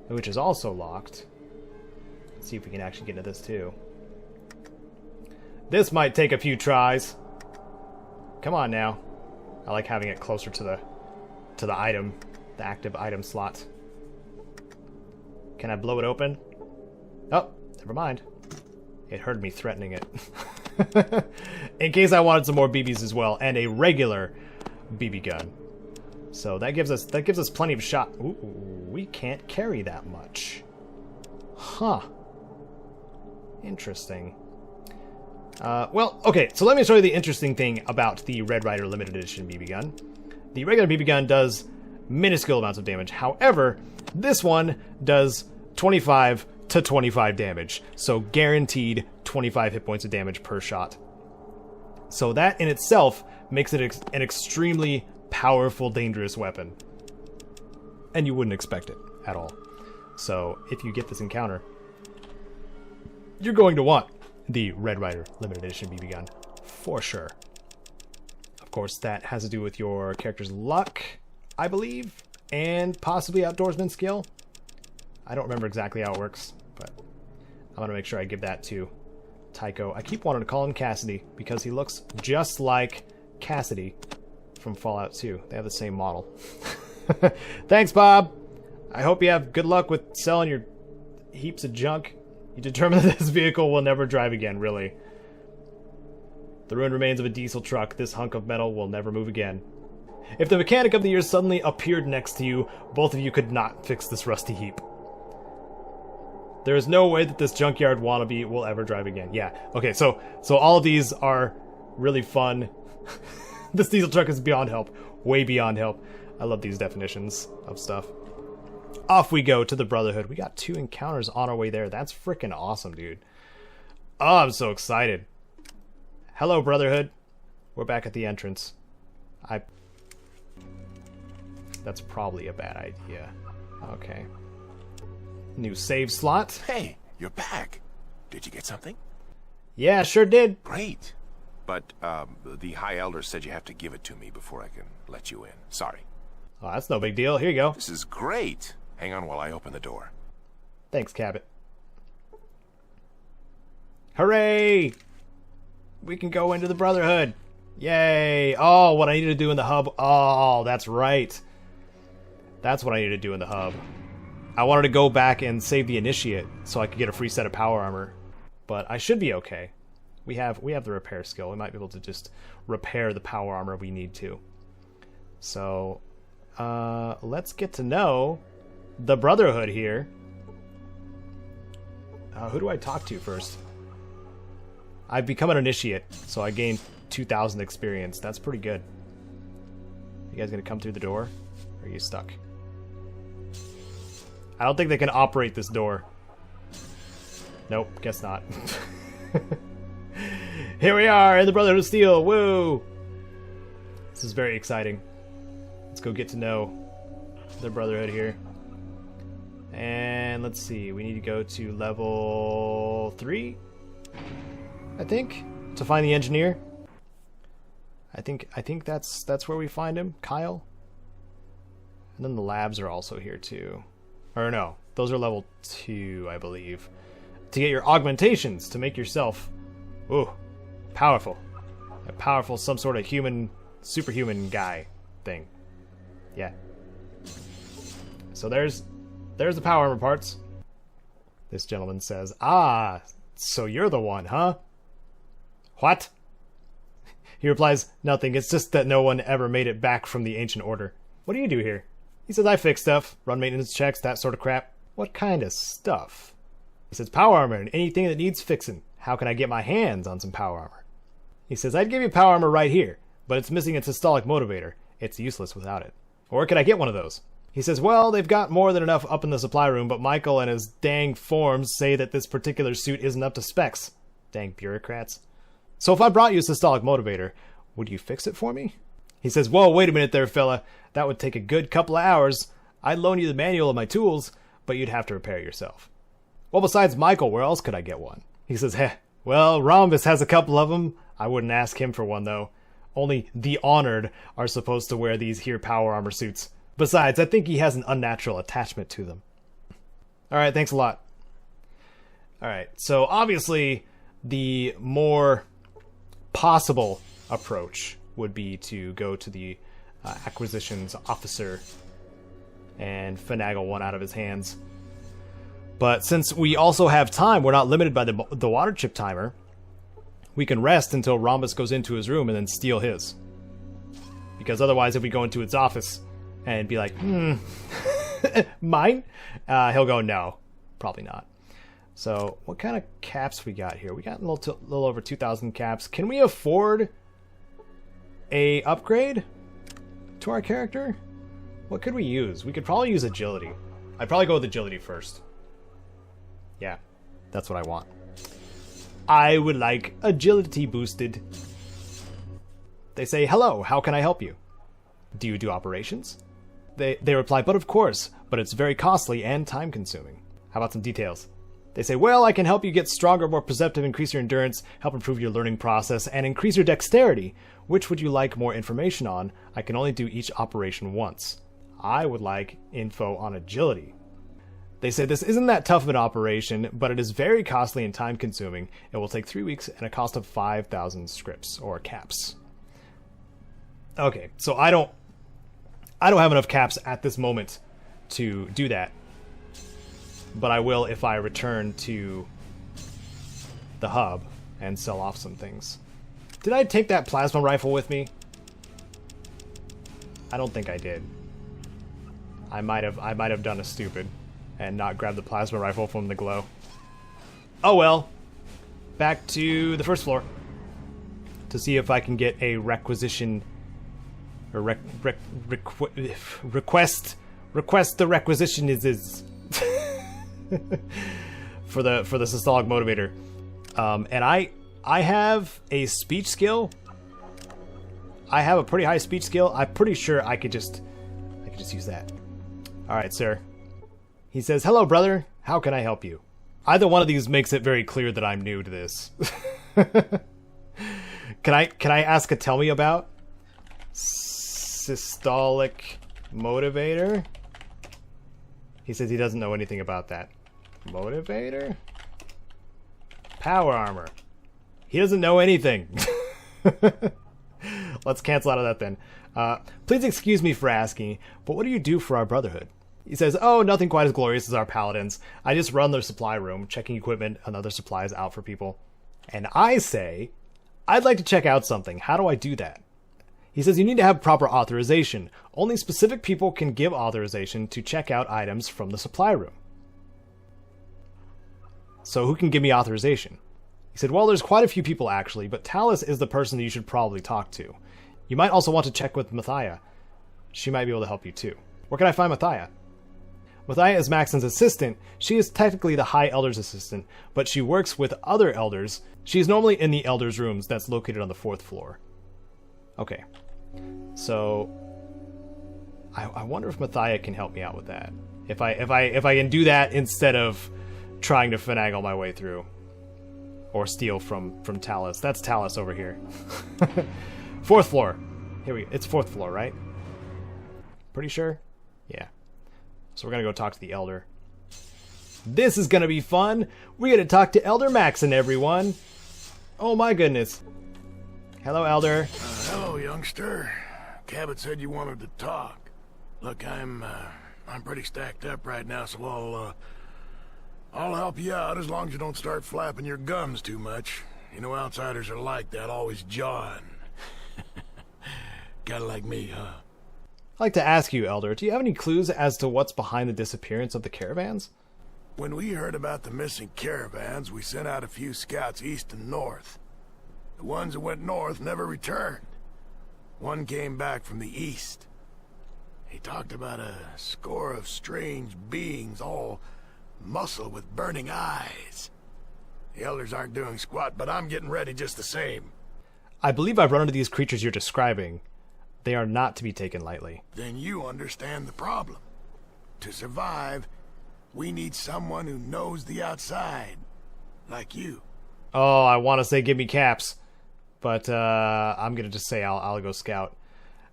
which is also locked. Let's see if we can actually get into this too. This might take a few tries. Come on now. I like having it closer to the item, the active item slot. Can I blow it open? Oh, never mind. It heard me threatening it. In case I wanted some more BBs as well, and a regular BB gun. So that gives us plenty of shot. Ooh, we can't carry that much. Huh. Interesting. Well, okay, so let me show you the interesting thing about the Red Ryder Limited Edition BB gun. The regular BB gun does minuscule amounts of damage. However, this one does 25 to 25 damage. So guaranteed 25 hit points of damage per shot. So that in itself makes it an extremely powerful, dangerous weapon. And you wouldn't expect it at all. So if you get this encounter, you're going to want the Red Ryder Limited Edition BB gun for sure. Of course, that has to do with your character's luck, I believe, and possibly outdoorsman skill. I don't remember exactly how it works, but I'm going to make sure I give that to Tycho. I keep wanting to call him Cassidy because he looks just like Cassidy from Fallout 2. They have the same model. Thanks, Bob. I hope you have good luck with selling your heaps of junk. You determine that this vehicle will never drive again, really. The ruined remains of a diesel truck. This hunk of metal will never move again. If the mechanic of the year suddenly appeared next to you, both of you could not fix this rusty heap. There is no way that this junkyard wannabe will ever drive again. Yeah, okay, so all of these are really fun. This diesel truck is beyond help. Way beyond help. I love these definitions of stuff. Off we go to the Brotherhood. We got 2 encounters on our way there. That's freaking awesome, dude. Oh, I'm so excited. Hello, Brotherhood. We're back at the entrance. That's probably a bad idea. Okay. New save slot. Hey, you're back. Did you get something? Yeah, sure did. Great. But the High Elder said you have to give it to me before I can let you in. Sorry. Oh, that's no big deal. Here you go. This is great. Hang on while I open the door. Thanks, Cabot. Hooray! We can go into the Brotherhood. Yay! Oh, what I need to do in the hub. Oh, that's right. That's what I need to do in the hub. I wanted to go back and save the Initiate so I could get a free set of power armor. But I should be okay. We have the repair skill. We might be able to just repair the power armor we need to. So, let's get to know the Brotherhood here. Who do I talk to first? I've become an Initiate, so I gained 2,000 experience. That's pretty good. You guys gonna come through the door? Or are you stuck? I don't think they can operate this door. Nope, guess not. Here we are in the Brotherhood of Steel. Woo! This is very exciting. Let's go get to know the Brotherhood here. And let's see, we need to go to level 3, I think, to find the engineer. I think that's where we find him, Kyle. And then the labs are also here too. Or no, those are level 2, I believe. To get your augmentations, to make yourself, ooh, powerful. A powerful, some sort of human, superhuman guy thing. Yeah. So there's the power armor parts. This gentleman says, "Ah, so you're the one, huh?" What? He replies, "Nothing, it's just that no one ever made it back from the Ancient Order." What do you do here? He says, "I fix stuff, run maintenance checks, that sort of crap." What kind of stuff? He says, "Power armor and anything that needs fixing. How can I get my hands on some power armor?" He says, "I'd give you power armor right here, but it's missing its systolic motivator. It's useless without it. Or could I get one of those? He says, well, they've got more than enough up in the supply room, but Michael and his dang forms say that this particular suit isn't up to specs. Dang bureaucrats. So if I brought you a systolic motivator, would you fix it for me? He says, whoa, wait a minute there, fella. That would take a good couple of hours. I'd loan you the manual of my tools, but you'd have to repair it yourself. Well, besides Michael, where else could I get one? He says, well, Rhombus has a couple of them. I wouldn't ask him for one, though. Only the honored are supposed to wear these here power armor suits. Besides, I think he has an unnatural attachment to them. Alright, thanks a lot. Alright, so obviously the more possible approach would be to go to the acquisitions officer and finagle one out of his hands. But since we also have time, we're not limited by the water chip timer, we can rest until Rhombus goes into his room and then steal his. Because otherwise, if we go into its office and be like, mine? He'll go, no, probably not. So what kind of caps we got here? We got a little over 2,000 caps. Can we afford a upgrade to our character? What could we use? We could probably use agility. I'd probably go with agility first. Yeah, that's what I want. I would like agility boosted. They say, hello, how can I help you? Do you do operations? They reply, but of course, but it's very costly and time consuming. How about some details? They say, well, I can help you get stronger, more perceptive, increase your endurance, help improve your learning process, and increase your dexterity. Which would you like more information on? I can only do each operation once. I would like info on agility. They say this isn't that tough of an operation, but it is very costly and time consuming. It will take 3 weeks and a cost of 5,000 scripts or caps. Okay, so I don't have enough caps at this moment to do that. But I will if I return to the hub and sell off some things. Did I take that plasma rifle with me? I don't think I did. I might have done a stupid and not grabbed the plasma rifle from the glow. Oh well. Back to the first floor to see if I can get a requisition or request the requisition is for the systolic motivator. And I have a speech skill. I have a pretty high speech skill. I'm pretty sure I could just use that. All right, sir. He says, "Hello, brother. How can I help you?" Either one of these makes it very clear that I'm new to this. Can I ask a tell me about systolic motivator? He says he doesn't know anything about that. Motivator? Power armor. He doesn't know anything. Let's cancel out of that then. Please excuse me for asking, but what do you do for our Brotherhood? He says, oh, nothing quite as glorious as our paladins. I just run their supply room, checking equipment and other supplies out for people. And I say, I'd like to check out something. How do I do that? He says you need to have proper authorization. Only specific people can give authorization to check out items from the supply room. So who can give me authorization? He said, well, there's quite a few people actually, but Talus is the person that you should probably talk to. You might also want to check with Mathia. She might be able to help you too. Where can I find Mathia? Mathia is Maxon's assistant. She is technically the High Elder's assistant, but she works with other elders. She's normally in the Elder's rooms that's located on the 4th floor. Okay. So I wonder if Mathia can help me out with that. If I can do that instead of trying to finagle my way through. Or steal from Talus. That's Talus over here. 4th floor. Here we go. It's 4th floor, right? Pretty sure? Yeah. So we're gonna go talk to the Elder. This is gonna be fun! We're gonna talk to Elder Maxon, everyone! Oh my goodness. Hello, Elder. Hello, youngster. Cabot said you wanted to talk. Look, I'm pretty stacked up right now, so I'll help you out as long as you don't start flapping your gums too much. You know outsiders are like that, always jawing. Kinda like me, huh? I'd like to ask you, Elder, do you have any clues as to what's behind the disappearance of the caravans? When we heard about the missing caravans, we sent out a few scouts east and north. The ones that went north never returned. One came back from the east. He talked about a score of strange beings, all muscle with burning eyes. The elders aren't doing squat, but I'm getting ready just the same. I believe I've run into these creatures you're describing. They are not to be taken lightly. Then you understand the problem. To survive, we need someone who knows the outside. Like you. Oh, I want to say give me caps. But I'm going to just say I'll go scout.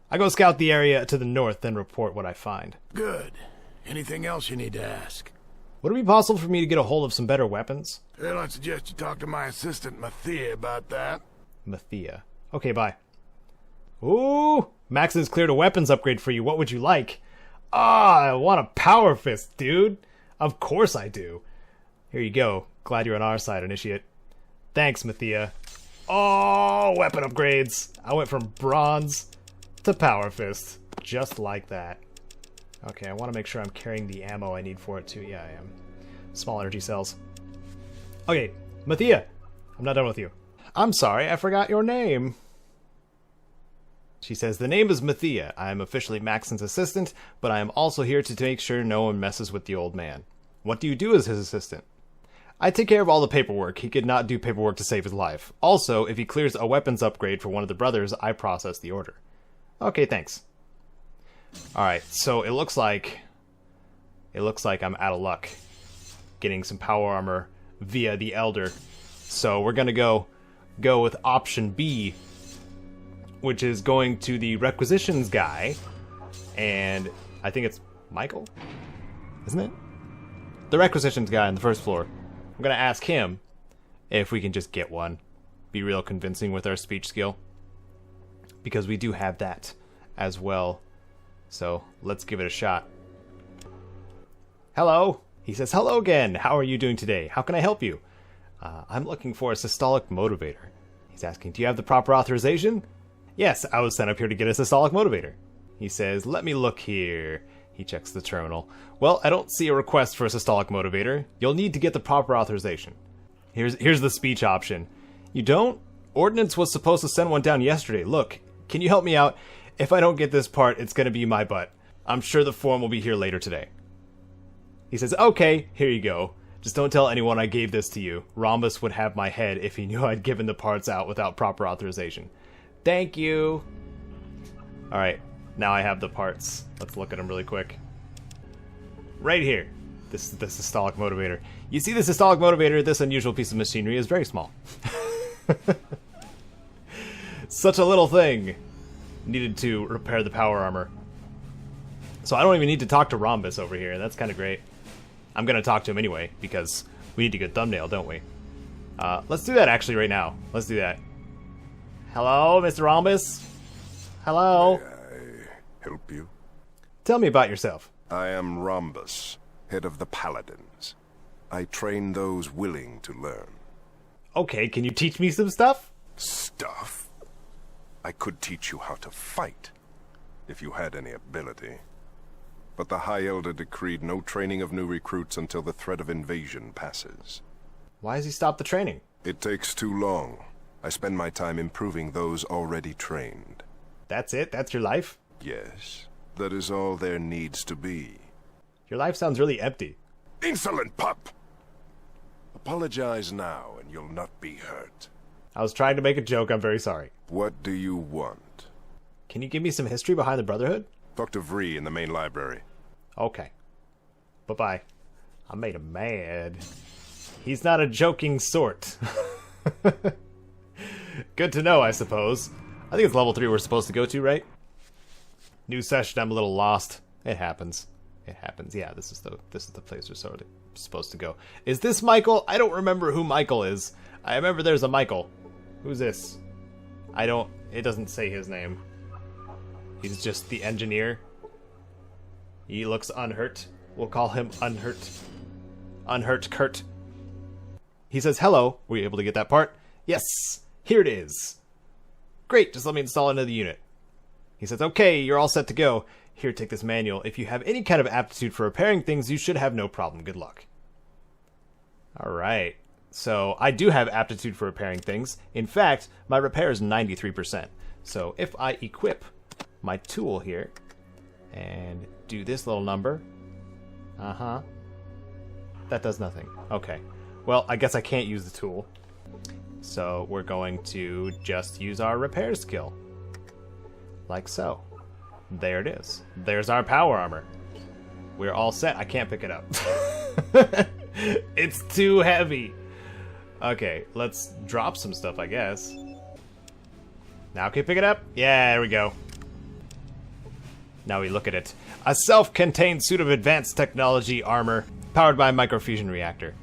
I go scout the area to the north, then report what I find. Good. Anything else you need to ask? Would it be possible for me to get a hold of some better weapons? Well, I suggest you talk to my assistant, Mathia, about that. Mathia. Okay, bye. Ooh! Max has cleared a weapons upgrade for you. What would you like? Ah, I want a power fist, dude. Of course I do. Here you go. Glad you're on our side, Initiate. Thanks, Mathia. Oh, weapon upgrades. I went from bronze to power fist. Just like that. Okay, I want to make sure I'm carrying the ammo I need for it too. Yeah, I am. Small energy cells. Okay, Mathia. I'm not done with you. I'm sorry, I forgot your name. She says, the name is Mathia. I am officially Maxon's assistant, but I am also here to make sure no one messes with the old man. What do you do as his assistant? I take care of all the paperwork. He could not do paperwork to save his life. Also, if he clears a weapons upgrade for one of the brothers, I process the order. Okay, thanks. Alright, so it looks like I'm out of luck getting some power armor via the Elder. So we're gonna go with option B, which is going to the requisitions guy, and I think it's Michael, isn't it? The requisitions guy on the first floor. I'm gonna ask him if we can just get one. Be real convincing with our speech skill, because we do have that as well. So let's give it a shot. Hello. He says, hello again. How are you doing today? How can I help you? I'm looking for a systolic motivator. He's asking, do you have the proper authorization? Yes, I was sent up here to get a systolic motivator. He says, let me look here. He checks the terminal. Well, I don't see a request for a systolic motivator. You'll need to get the proper authorization. Here's the speech option. You don't? Ordnance was supposed to send one down yesterday. Look, can you help me out? If I don't get this part, it's going to be my butt. I'm sure the form will be here later today. He says, okay, here you go. Just don't tell anyone I gave this to you. Rhombus would have my head if he knew I'd given the parts out without proper authorization. Thank you. Alright, now I have the parts. Let's look at them really quick. Right here. This is the systolic motivator. You see the systolic motivator, this unusual piece of machinery is very small. Such a little thing. Needed to repair the power armor. So I don't even need to talk to Rhombus over here. That's kind of great. I'm going to talk to him anyway, because we need a good thumbnail, don't we? Let's do that actually right now. Let's do that. Hello, Mr. Rhombus? Hello? May I help you? Tell me about yourself. I am Rhombus, head of the Paladins. I train those willing to learn. Okay, can you teach me some stuff? Stuff? I could teach you how to fight, if you had any ability. But the High Elder decreed no training of new recruits until the threat of invasion passes. Why has he stopped the training? It takes too long. I spend my time improving those already trained. That's it? That's your life? Yes, that is all there needs to be. Your life sounds really empty. Insolent pup! Apologize now and you'll not be hurt. I was trying to make a joke, I'm very sorry. What do you want? Can you give me some history behind the Brotherhood? Talk to Vree in the main library. Okay. Bye-bye. I made him mad. He's not a joking sort. Good to know, I suppose. I think it's level 3 we're supposed to go to, right? New session, I'm a little lost. It happens. It happens. Yeah, this is the place we're supposed to go. Is this Michael? I don't remember who Michael is. I remember there's a Michael. Who's this? It doesn't say his name. He's just the engineer. He looks unhurt. We'll call him Unhurt. Unhurt Kurt. He says, hello. Were you able to get that part? Yes. Here it is. Great. Just let me install it into the unit. He says, okay, you're all set to go. Here, take this manual. If you have any kind of aptitude for repairing things, you should have no problem. Good luck. All right. So I do have aptitude for repairing things. In fact, my repair is 93%. So if I equip my tool here and do this little number, that does nothing. Okay, well, I guess I can't use the tool. So we're going to just use our repair skill. Like so. There it is. There's our power armor. We're all set. I can't pick it up. It's too heavy. Okay, let's drop some stuff, I guess. Now can you pick it up? Yeah, there we go. Now we look at it. A self-contained suit of advanced technology armor powered by a microfusion reactor.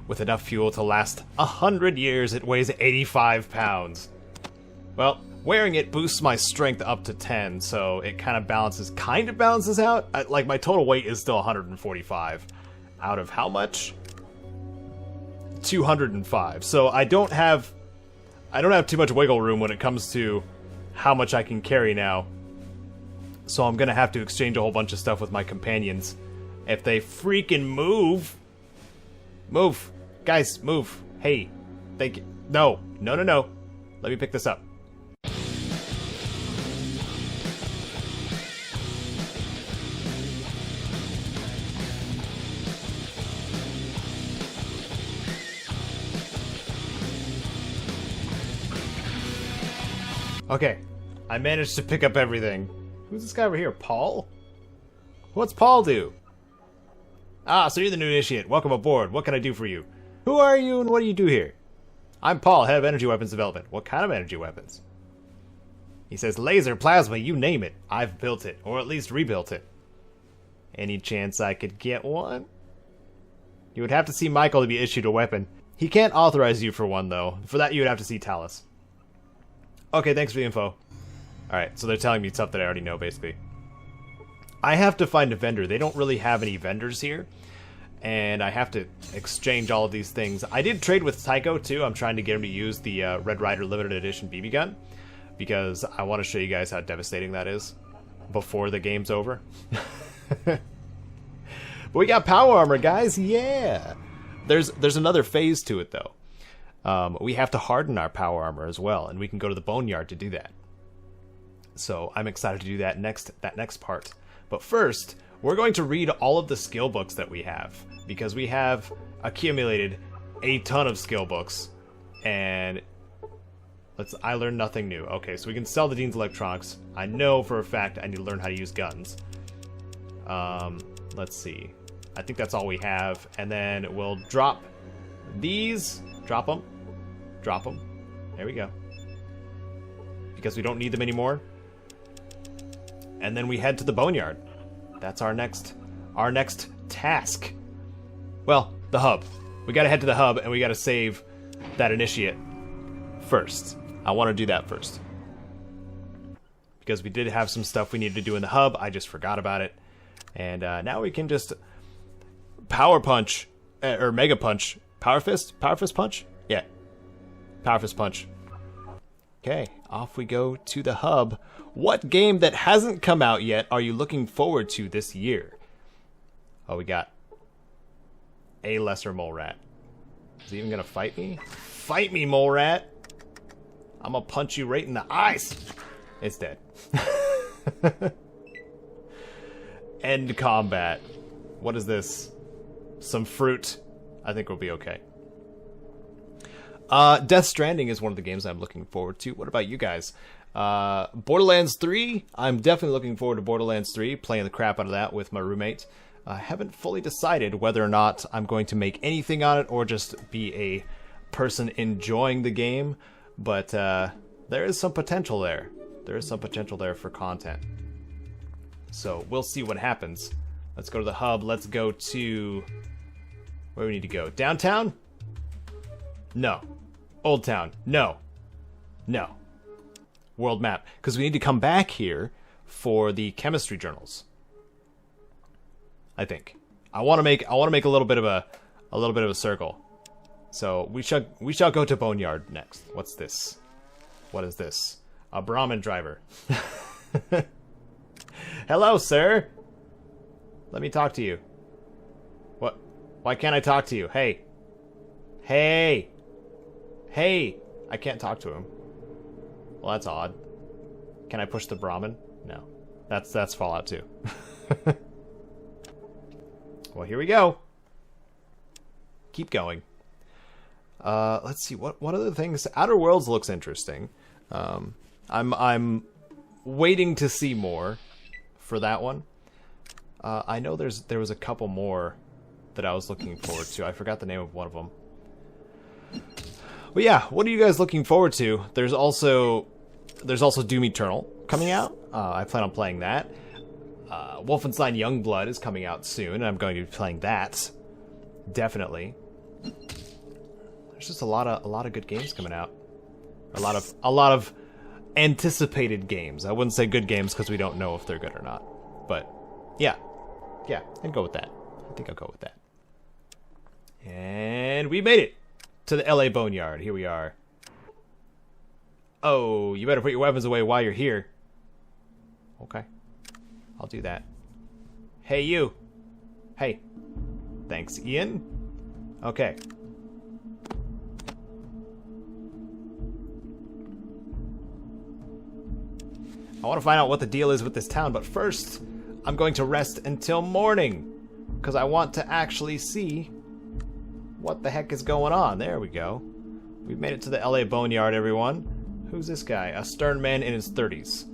With enough fuel to last 100 years, it weighs 85 pounds. Well, wearing it boosts my strength up to 10, so it kind of balances out. Like, my total weight is still 145. Out of how much? 205. So I don't have too much wiggle room when it comes to how much I can carry now. So I'm gonna have to exchange a whole bunch of stuff with my companions. If they freaking move. Move. Guys, move. Hey. No. No. Let me pick this up. Okay, I managed to pick up everything. Who's this guy over here? Paul? What's Paul do? Ah, so you're the new initiate. Welcome aboard. What can I do for you? Who are you and what do you do here? I'm Paul, head of energy weapons development. What kind of energy weapons? He says laser, plasma, you name it. I've built it, or at least rebuilt it. Any chance I could get one? You would have to see Michael to be issued a weapon. He can't authorize you for one, though. For that, you would have to see Talus. Okay, thanks for the info. Alright, so they're telling me stuff that I already know, basically. I have to find a vendor. They don't really have any vendors here. And I have to exchange all of these things. I did trade with Tycho, too. I'm trying to get him to use the Red Ryder Limited Edition BB gun. Because I want to show you guys how devastating that is. Before the game's over. But we got power armor, guys. Yeah! There's another phase to it, though. We have to harden our power armor as well, and we can go to the boneyard to do that. So I'm excited to do that next part. But first, we're going to read all of the skill books that we have, because we have accumulated a ton of skill books. And I learned nothing new. Okay, so we can sell the Dean's electronics. I know for a fact I need to learn how to use guns. Let's see. I think that's all we have. And then we'll drop these. Drop them. Drop them. There we go. Because we don't need them anymore. And then we head to the boneyard. That's our next task. Well, the hub. We gotta head to the hub and we gotta save that initiate first. I want to do that first. Because we did have some stuff we needed to do in the hub. I just forgot about it. And now we can just power punch, or mega punch. Power fist? Power fist punch? Yeah. Power fist punch. Okay, off we go to the hub. What game that hasn't come out yet are you looking forward to this year? Oh, we got a lesser mole rat. Is he even gonna fight me? Fight me, mole rat! I'm gonna punch you right in the eyes! It's dead. End combat. What is this? Some fruit. I think we'll be okay. Death Stranding is one of the games I'm looking forward to. What about you guys? Borderlands 3. I'm definitely looking forward to Borderlands 3. Playing the crap out of that with my roommate. I haven't fully decided whether or not I'm going to make anything on it or just be a person enjoying the game. But there is some potential there. There is some potential there for content. So we'll see what happens. Let's go to the hub. Let's go to... where do we need to go? Downtown? No. Old Town? No. No. World map. Because we need to come back here for the chemistry journals. I think. I want to make a little bit of a circle. So we shall go to Boneyard next. What's this? What is this? A Brahmin driver. Hello, sir. Let me talk to you. What? Why can't I talk to you? Hey. Hey. Hey. I can't talk to him. Well, that's odd. Can I push the Brahmin? No. That's Fallout 2. Well, here we go. Keep going. Let's see, what other things? Outer Worlds looks interesting. I'm waiting to see more for that one. I know there was a couple more that I was looking forward to. I forgot the name of one of them. But yeah, what are you guys looking forward to? There's also Doom Eternal coming out. I plan on playing that. Wolfenstein Youngblood is coming out soon, and I'm going to be playing that. Definitely. There's just a lot of good games coming out. A lot of anticipated games. I wouldn't say good games because we don't know if they're good or not. But yeah, I'd go with that. I think I'll go with that. And we made it to the LA Boneyard. Here we are. Oh, you better put your weapons away while you're here. Okay, I'll do that. Hey, you. Hey. Thanks, Ian. Okay. I want to find out what the deal is with this town, but first, I'm going to rest until morning, because I want to actually see what the heck is going on. There we go. We've made it to the LA Boneyard, everyone. Who's this guy? A stern man in his 30s.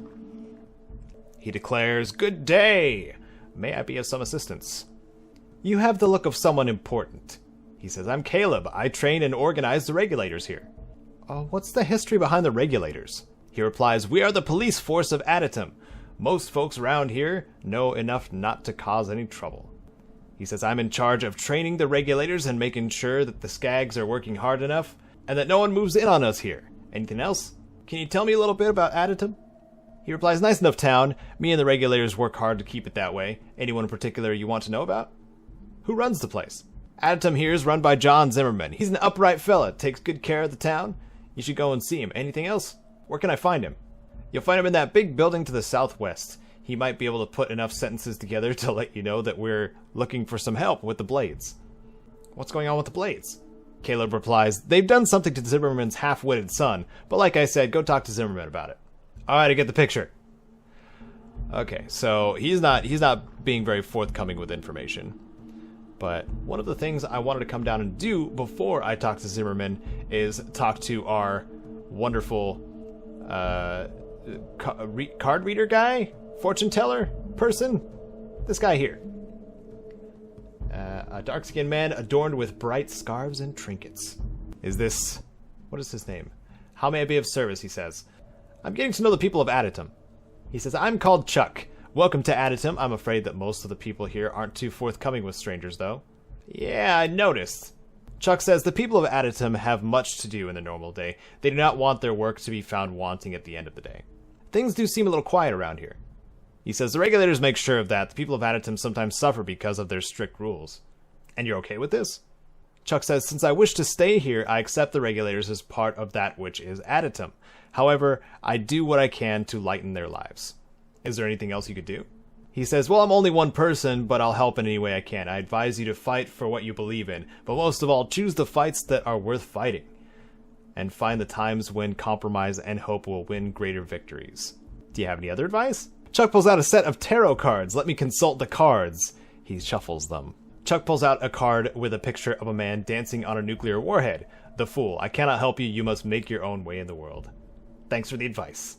He declares, "Good day! May I be of some assistance?" "You have the look of someone important." He says, "I'm Caleb. I train and organize the regulators here." What's the history behind the regulators? He replies, "We are the police force of Aditum. Most folks around here know enough not to cause any trouble." He says, "I'm in charge of training the regulators and making sure that the skags are working hard enough and that no one moves in on us here. Anything else? Can you tell me a little bit about Aditum?" He replies, "Nice enough town. Me and the regulators work hard to keep it that way. Anyone in particular you want to know about?" "Who runs the place?" "Aditum here is run by John Zimmerman. He's an upright fella, takes good care of the town. You should go and see him. Anything else? Where can I find him?" "You'll find him in that big building to the southwest. He might be able to put enough sentences together to let you know that we're looking for some help with the blades." "What's going on with the blades?" Caleb replies, "They've done something to Zimmerman's half-witted son, but like I said, go talk to Zimmerman about it." Alright, I get the picture. Okay, so he's not being very forthcoming with information. But one of the things I wanted to come down and do before I talk to Zimmerman is talk to our wonderful card reader guy? Fortune teller person? This guy here. A dark-skinned man adorned with bright scarves and trinkets. What is his name? "How may I be of service?" he says. "I'm getting to know the people of Aditum." He says, "I'm called Chuck. Welcome to Aditum. I'm afraid that most of the people here aren't too forthcoming with strangers, though." "Yeah, I noticed." Chuck says, "The people of Aditum have much to do in the normal day. They do not want their work to be found wanting at the end of the day. Things do seem a little quiet around here." He says, "The regulators make sure of that. The people of Aditum sometimes suffer because of their strict rules." "And you're okay with this?" Chuck says, "Since I wish to stay here, I accept the regulators as part of that which is Aditum. However, I do what I can to lighten their lives." "Is there anything else you could do?" He says, "Well, I'm only one person, but I'll help in any way I can. I advise you to fight for what you believe in, but most of all, choose the fights that are worth fighting, and find the times when compromise and hope will win greater victories. Do you have any other advice?" Chuck pulls out a set of tarot cards. "Let me consult the cards." He shuffles them. Chuck pulls out a card with a picture of a man dancing on a nuclear warhead. "The Fool. I cannot help you. You must make your own way in the world. Thanks for the advice."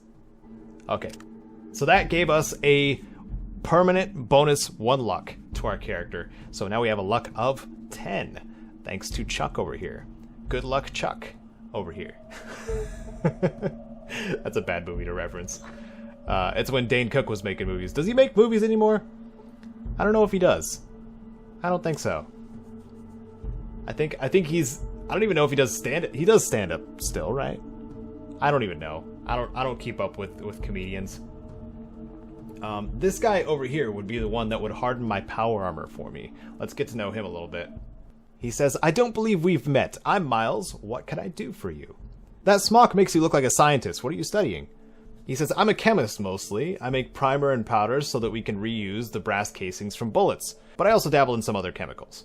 Okay, so that gave us a permanent bonus 1 luck to our character. So now we have a luck of 10, thanks to Chuck over here. Good luck, Chuck, over here. That's a bad movie to reference. It's when Dane Cook was making movies. Does he make movies anymore? I don't know if he does. I don't think so. I think he's... I don't even know if he does stand-up. He does stand-up still, right? I don't even know. I don't keep up with comedians. This guy over here would be the one that would harden my power armor for me. Let's get to know him a little bit. He says, "I don't believe we've met. I'm Miles. What can I do for you?" "That smock makes you look like a scientist. What are you studying?" He says, "I'm a chemist mostly. I make primer and powders so that we can reuse the brass casings from bullets, but I also dabble in some other chemicals."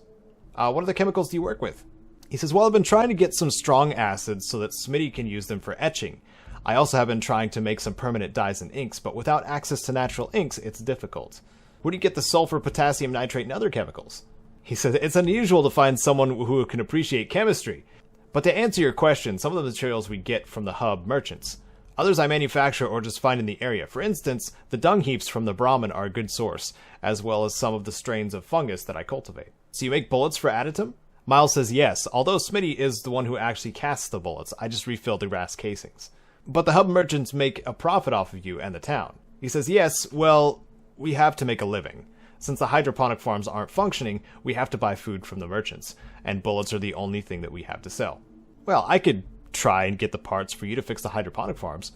What other chemicals do you work with?" He says, "Well, I've been trying to get some strong acids so that Smitty can use them for etching. I also have been trying to make some permanent dyes and inks, but without access to natural inks, it's difficult. Where do you get the sulfur, potassium nitrate, and other chemicals? He says, it's unusual to find someone who can appreciate chemistry. But to answer your question, some of the materials we get from the hub merchants. Others I manufacture or just find in the area. For instance, the dung heaps from the Brahmin are a good source, as well as some of the strains of fungus that I cultivate. So you make bullets for Additum? Miles says yes, although Smitty is the one who actually casts the bullets. I just refill the brass casings. But the hub merchants make a profit off of you and the town. He says, yes, well, we have to make a living. Since the hydroponic farms aren't functioning, we have to buy food from the merchants, and bullets are the only thing that we have to sell. Well, I could try and get the parts for you to fix the hydroponic farms.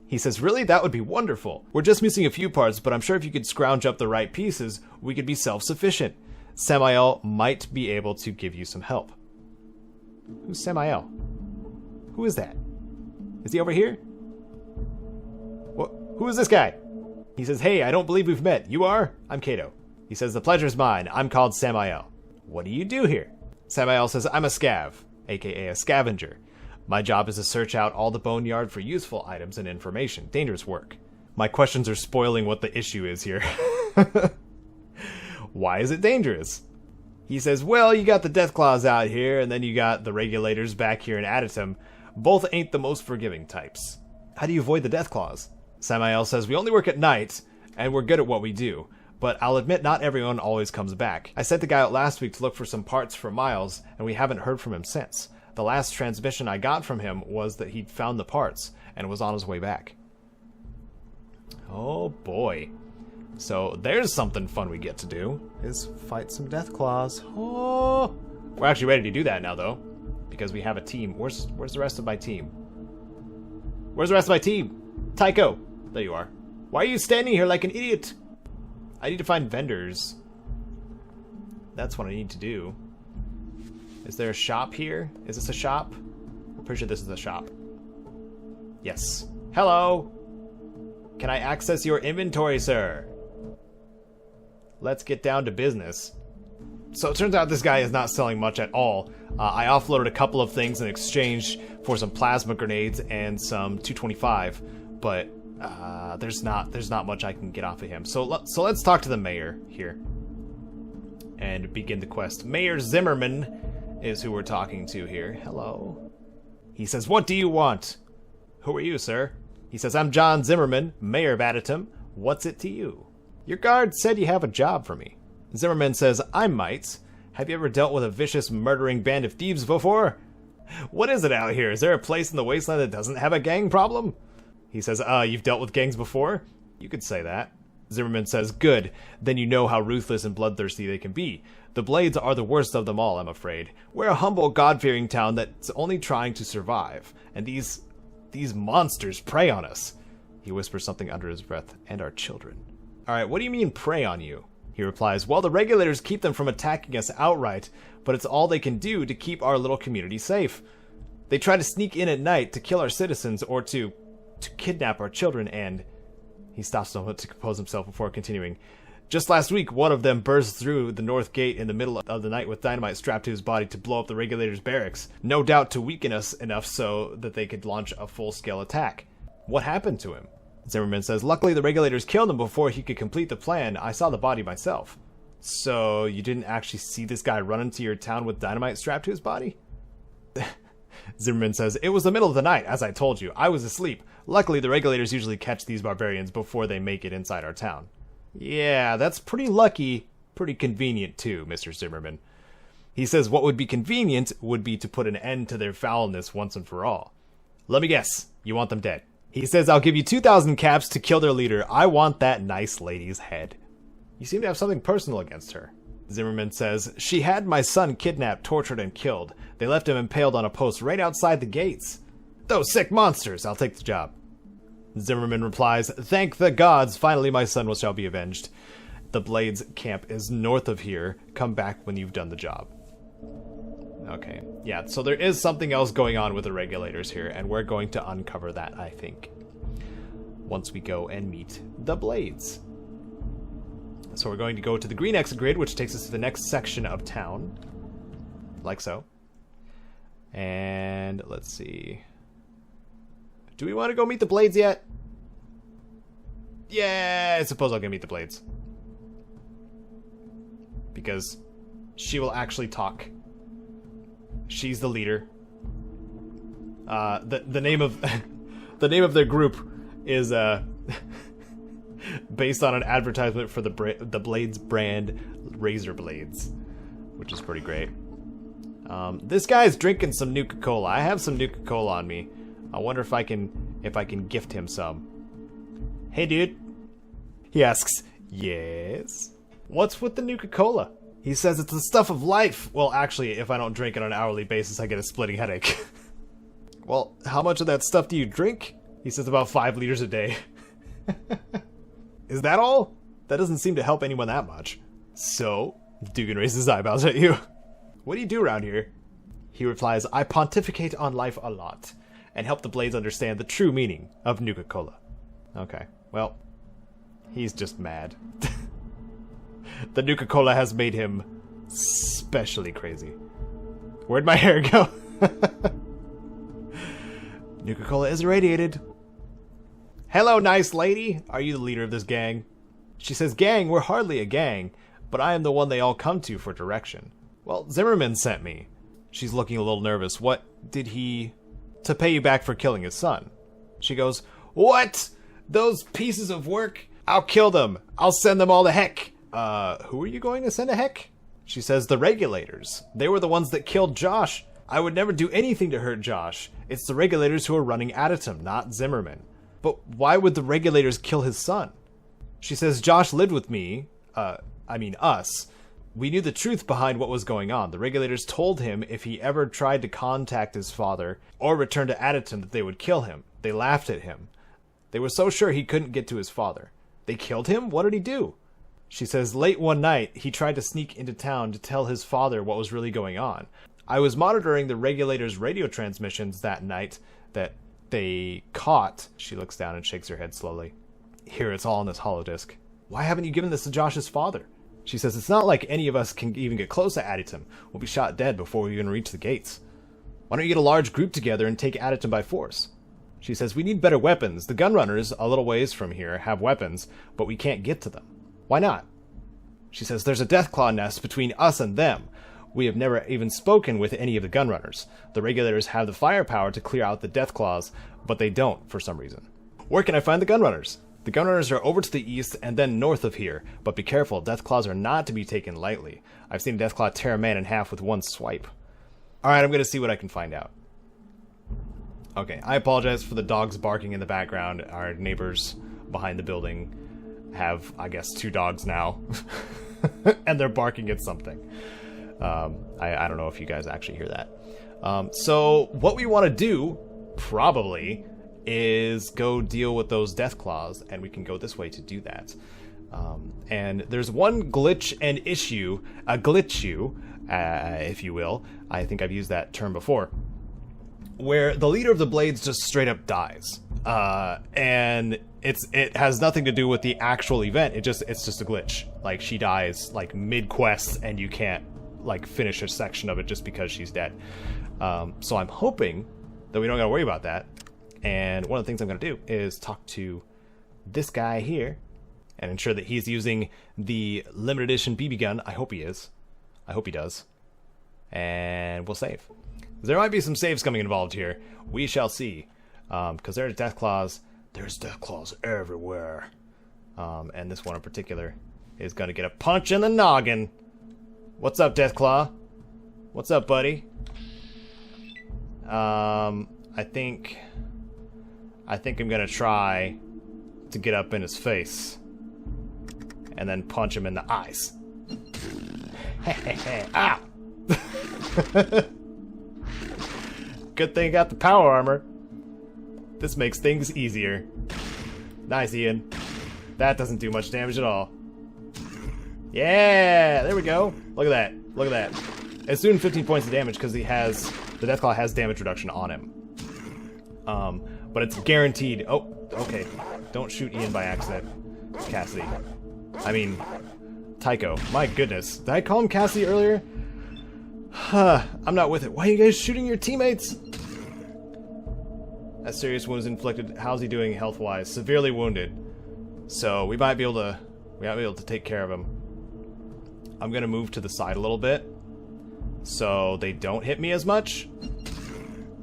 He says, really? That would be wonderful. We're just missing a few parts, but I'm sure if you could scrounge up the right pieces, we could be self-sufficient. Samael might be able to give you some help. Who's Samael? Who is that? Is he over here? What? Who is this guy? He says, hey, I don't believe we've met. You are? I'm Caedo. He says, the pleasure's mine. I'm called Samael. What do you do here? Samael says, I'm a scav, aka a scavenger. My job is to search out all the boneyard for useful items and information. Dangerous work. My questions are spoiling what the issue is here. Why is it dangerous? He says, well, you got the Deathclaws out here, and then you got the Regulators back here in Additum. Both ain't the most forgiving types. How do you avoid the Deathclaws? Samael says, we only work at night, and we're good at what we do. But I'll admit not everyone always comes back. I sent the guy out last week to look for some parts for Miles, and we haven't heard from him since. The last transmission I got from him was that he'd found the parts, and was on his way back. Oh boy. So there's something fun we get to do, is fight some Deathclaws. Oh! We're actually ready to do that now, though, because we have a team. Where's the rest of my team? Where's the rest of my team? Tycho! There you are. Why are you standing here like an idiot? I need to find vendors. That's what I need to do. Is there a shop here? Is this a shop? I'm pretty sure this is a shop. Yes. Hello! Can I access your inventory, sir? Let's get down to business. So it turns out this guy is not selling much at all. I offloaded a couple of things in exchange for some plasma grenades and some 225, but there's not much I can get off of him. So let's talk to the mayor here and begin the quest. Mayor Zimmerman is who we're talking to here. Hello. He says, what do you want? Who are you, sir? He says, I'm John Zimmerman, Mayor of Additum. What's it to you? Your guard said you have a job for me. Zimmerman says, I might. Have you ever dealt with a vicious, murdering band of thieves before? What is it out here? Is there a place in the wasteland that doesn't have a gang problem? He says, you've dealt with gangs before? You could say that. Zimmerman says, good. Then you know how ruthless and bloodthirsty they can be. The Blades are the worst of them all, I'm afraid. We're a humble, God-fearing town that's only trying to survive. And these monsters prey on us. He whispers something under his breath. And our children. Alright, what do you mean prey on you? He replies, well, the Regulators keep them from attacking us outright, but it's all they can do to keep our little community safe. They try to sneak in at night to kill our citizens or to kidnap our children, and... He stops a moment to compose himself before continuing. Just last week, one of them burst through the north gate in the middle of the night with dynamite strapped to his body to blow up the Regulators' barracks, no doubt to weaken us enough so that they could launch a full-scale attack. What happened to him? Zimmerman says, luckily the Regulators killed him before he could complete the plan. I saw the body myself. So, you didn't actually see this guy run into your town with dynamite strapped to his body? Zimmerman says, it was the middle of the night, as I told you. I was asleep. Luckily, the Regulators usually catch these barbarians before they make it inside our town. Yeah, that's pretty lucky. Pretty convenient, too, Mr. Zimmerman. He says what would be convenient would be to put an end to their foulness once and for all. Let me guess. You want them dead. He says, I'll give you 2,000 caps to kill their leader. I want that nice lady's head. You seem to have something personal against her. Zimmerman says, she had my son kidnapped, tortured, and killed. They left him impaled on a post right outside the gates. Those sick monsters! I'll take the job. Zimmerman replies, thank the gods, finally my son shall be avenged. The Blades camp is north of here. Come back when you've done the job. Okay, yeah, so there is something else going on with the Regulators here, and we're going to uncover that, I think, once we go and meet the Blades. So we're going to go to the green exit grid, which takes us to the next section of town. Like so. And let's see. Do we want to go meet the Blades yet? Yeah, I suppose I'll go meet the Blades. Because she will actually talk. She's the leader. The name of the name of their group is based on an advertisement for the Blades brand razor blades, which is pretty great. This guy's drinking some Nuka-Cola. I have some Nuka-Cola on me. I wonder if I can gift him some. Hey, dude. He asks, yes? What's with the Nuka-Cola? He says it's the stuff of life. Well, actually, if I don't drink it on an hourly basis, I get a splitting headache. Well, how much of that stuff do you drink? He says about 5 liters a day. Is that all? That doesn't seem to help anyone that much. So, Dugan raises his eyebrows at you. What do you do around here? He replies, I pontificate on life a lot, and help the Blades understand the true meaning of Nuka-Cola. Okay, well, he's just mad. The Nuka-Cola has made him especially crazy. Where'd my hair go? Nuka-Cola is irradiated. Hello, nice lady. Are you the leader of this gang? She says, gang, we're hardly a gang, but I am the one they all come to for direction. Well, Zimmerman sent me. She's looking a little nervous. What did he... To pay you back for killing his son. She goes, what? Those pieces of work? I'll kill them. I'll send them all to heck. Who are you going to send to heck? She says, the regulators. They were the ones that killed Josh. I would never do anything to hurt Josh. It's the regulators who are running Aditum, not Zimmerman. But why would the regulators kill his son? She says, Josh lived with me. Us. We knew the truth behind what was going on. The regulators told him if he ever tried to contact his father or return to Aditum that they would kill him. They laughed at him. They were so sure he couldn't get to his father. They killed him? What did he do? She says, late one night, he tried to sneak into town to tell his father what was really going on. I was monitoring the regulators' radio transmissions that night that they caught. She looks down and shakes her head slowly. Here, it's all on this holodisk. Why haven't you given this to Josh's father? She says, it's not like any of us can even get close to Aditum. We'll be shot dead before we even reach the gates. Why don't you get a large group together and take Aditum by force? She says, we need better weapons. The gunrunners, a little ways from here, have weapons, but we can't get to them. Why not? She says, there's a Deathclaw nest between us and them. We have never even spoken with any of the gunrunners. The regulators have the firepower to clear out the Deathclaws, but they don't for some reason. Where can I find the gunrunners? The gunrunners are over to the east and then north of here, but be careful, Deathclaws are not to be taken lightly. I've seen a Deathclaw tear a man in half with one swipe. Alright, I'm going to see what I can find out. Okay, I apologize for the dogs barking in the background. Our neighbors behind the building have, I guess, 2 dogs now. And they're barking at something. I don't know if you guys actually hear that. So what we want to do, probably, is go deal with those Deathclaws, and we can go this way to do that. And there's one glitch and issue, a glitchu, if you will. I think I've used that term before. Where the leader of the Blades just straight up dies. And it has nothing to do with the actual event. It's just a glitch. Like, she dies like mid-quest and you can't like finish a section of it just because she's dead. So I'm hoping that we don't gotta worry about that. And one of the things I'm gonna do is talk to this guy here and ensure that he's using the limited edition BB gun. I hope he is. I hope he does. And we'll save. There might be some saves coming involved here. We shall see. Because there's Deathclaws. There's Deathclaws everywhere. And this one in particular is going to get a punch in the noggin. What's up, Deathclaw? What's up, buddy? I think I'm going to try to get up in his face. And then punch him in the eyes. Ow! Good thing I got the power armor. This makes things easier. Nice, Ian. That doesn't do much damage at all. Yeah, there we go. Look at that. Look at that. It's doing 15 points of damage because the Deathclaw has damage reduction on him. But it's guaranteed. Oh, okay. Don't shoot Ian by accident. Cassidy. I mean, Tycho. My goodness. Did I call him Cassidy earlier? I'm not with it. Why are you guys shooting your teammates? As serious wounds inflicted. How's he doing health-wise? Severely wounded. So we might be able to take care of him. I'm gonna move to the side a little bit, so they don't hit me as much.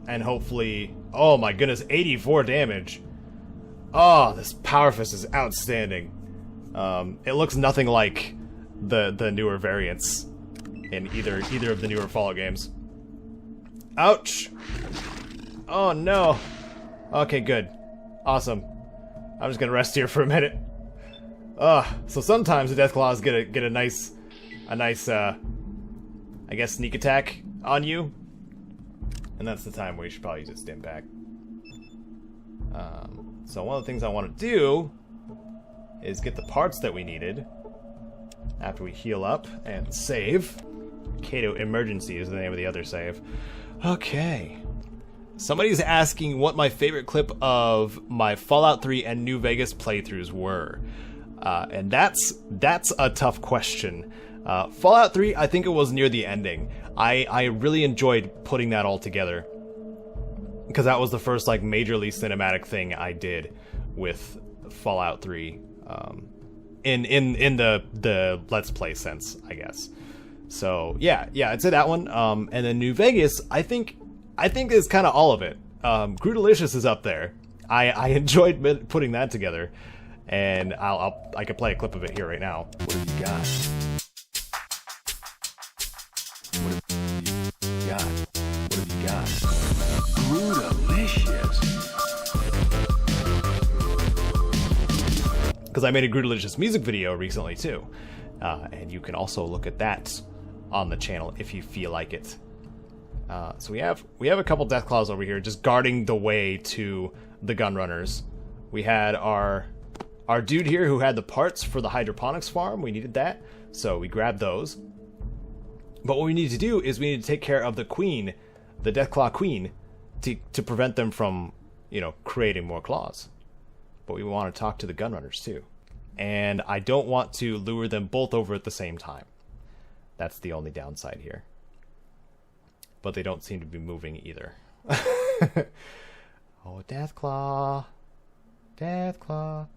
And hopefully, oh my goodness, 84 damage. Oh, this Power Fist is outstanding. It looks nothing like the newer variants in either of the newer Fallout games. Ouch! Oh no. Okay, good. Awesome. I'm just gonna rest here for a minute. So sometimes the Deathclaws get a nice, I guess, sneak attack on you. And that's the time where you should probably use a stim pack. So one of the things I want to do is get the parts that we needed after we heal up and save. Caedo Emergency is the name of the other save. Okay. Somebody's asking what my favorite clip of my Fallout 3 and New Vegas playthroughs were. And that's a tough question. Fallout 3, I think it was near the ending. I really enjoyed putting that all together, because that was the first like majorly cinematic thing I did with Fallout 3, in the Let's Play sense, I guess. So yeah, I'd say that one. And then New Vegas, I think is kind of all of it. Groodelicious is up there. I enjoyed putting that together, and I could play a clip of it here right now. What have you got? What have you got? Groodelicious. Because I made a Groodelicious music video recently too, and you can also look at that on the channel if you feel like it. So we have a couple Deathclaws over here just guarding the way to the Gunrunners. We had our dude here who had the parts for the hydroponics farm. We needed that, so we grabbed those. But what we need to do is we need to take care of the queen, the Deathclaw queen, to prevent them from, creating more claws. But we want to talk to the Gunrunners too. And I don't want to lure them both over at the same time. That's the only downside here. But they don't seem to be moving either. Oh, Deathclaw. Deathclaw.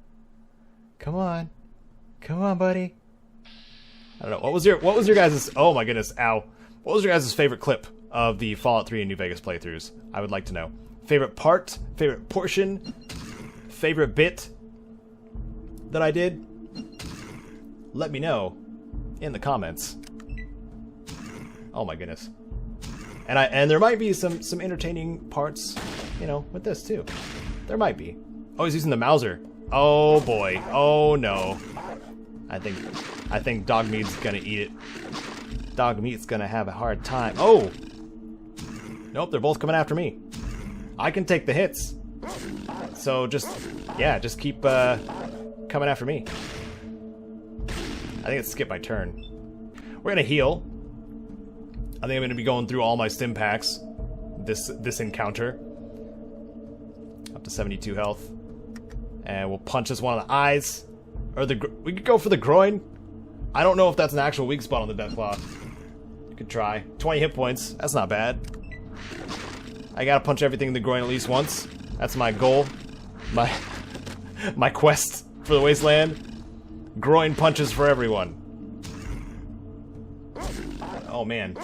Come on. Come on, buddy. I don't know. What was your guys'... Oh my goodness, ow. What was your guys' favorite clip of the Fallout 3 and New Vegas playthroughs? I would like to know. Favorite part? Favorite portion? Favorite bit that I did? Let me know in the comments. Oh my goodness. And there might be some entertaining parts, with this too. There might be. Oh, he's using the Mauser. Oh boy. Oh no. I think Dog Meat's gonna eat it. Dog Meat's gonna have a hard time. Oh! Nope, they're both coming after me. I can take the hits. So just keep coming after me. I think it's skip my turn. We're gonna heal. I think I'm gonna be going through all my stim packs this encounter. Up to 72 health. And we'll punch this one in the eyes. Or we could go for the groin. I don't know if that's an actual weak spot on the Deathclaw. You could try. 20 hit points. That's not bad. I gotta punch everything in the groin at least once. That's my goal. My quest for the Wasteland. Groin punches for everyone. Oh man.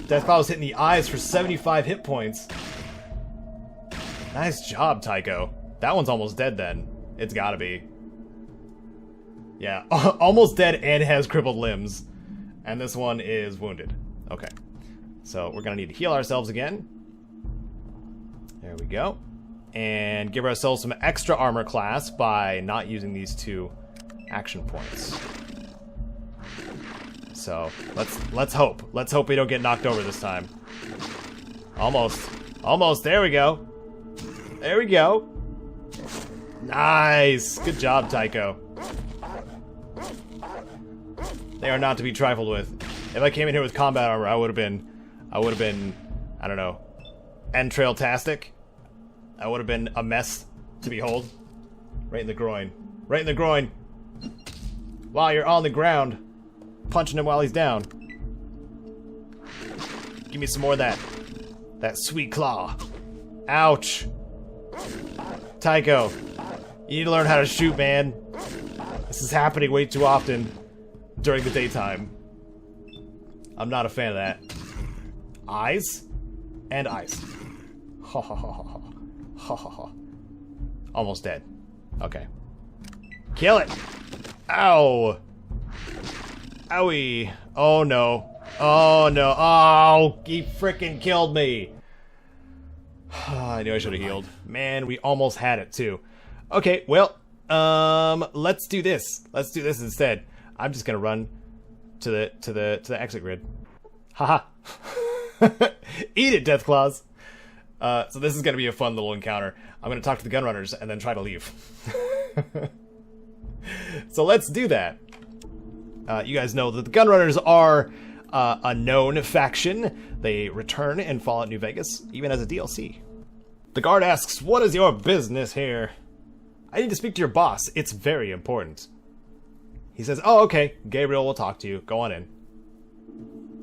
Deathclaw was hitting the eyes for 75 hit points. Nice job, Tycho. That one's almost dead then. It's gotta be. Yeah, almost dead and has crippled limbs. And this one is wounded. Okay. So we're gonna need to heal ourselves again. There we go. And give ourselves some extra armor class by not using these 2 action points. So let's hope. Let's hope we don't get knocked over this time. Almost. There we go. There we go. Nice. Good job, Tycho. They are not to be trifled with. If I came in here with combat armor, I would have been, I don't know, entrail-tastic. I would have been a mess to behold. Right in the groin. Right in the groin. While you're on the ground, punching him while he's down. Give me some more of that sweet claw. Ouch. Tycho, you need to learn how to shoot, man. This is happening way too often during the daytime. I'm not a fan of that. Eyes? And eyes. Ha ha ha ha ha ha ha. Almost dead. Okay. Kill it! Ow! Owie. Oh no. Oh no. Oh, he freaking killed me. I knew I should have healed. Man, we almost had it too. Okay, well, let's do this. Let's do this instead. I'm just gonna run to the exit grid. Haha. Eat it, Deathclaws. So this is gonna be a fun little encounter. I'm gonna talk to the gunrunners and then try to leave. So let's do that. You guys know that the gunrunners are a known faction. They return in Fallout New Vegas, even as a DLC. The guard asks, "What is your business here?" "I need to speak to your boss. It's very important." He says, "Oh, okay. Gabriel will talk to you. Go on in."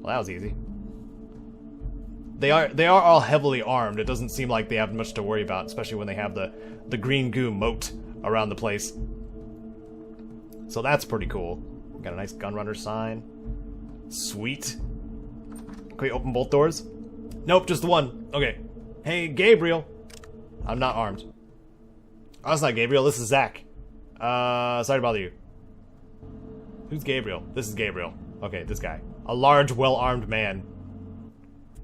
Well, that was easy. They are all heavily armed. It doesn't seem like they have much to worry about, especially when they have the green goo moat around the place. So that's pretty cool. Got a nice gunrunner sign. Sweet. Can we open both doors? Nope, just the one. Okay. Hey, Gabriel. I'm not armed. Oh, that's not Gabriel. This is Zach. Sorry to bother you. Who's Gabriel? This is Gabriel. Okay, this guy. A large, well-armed man.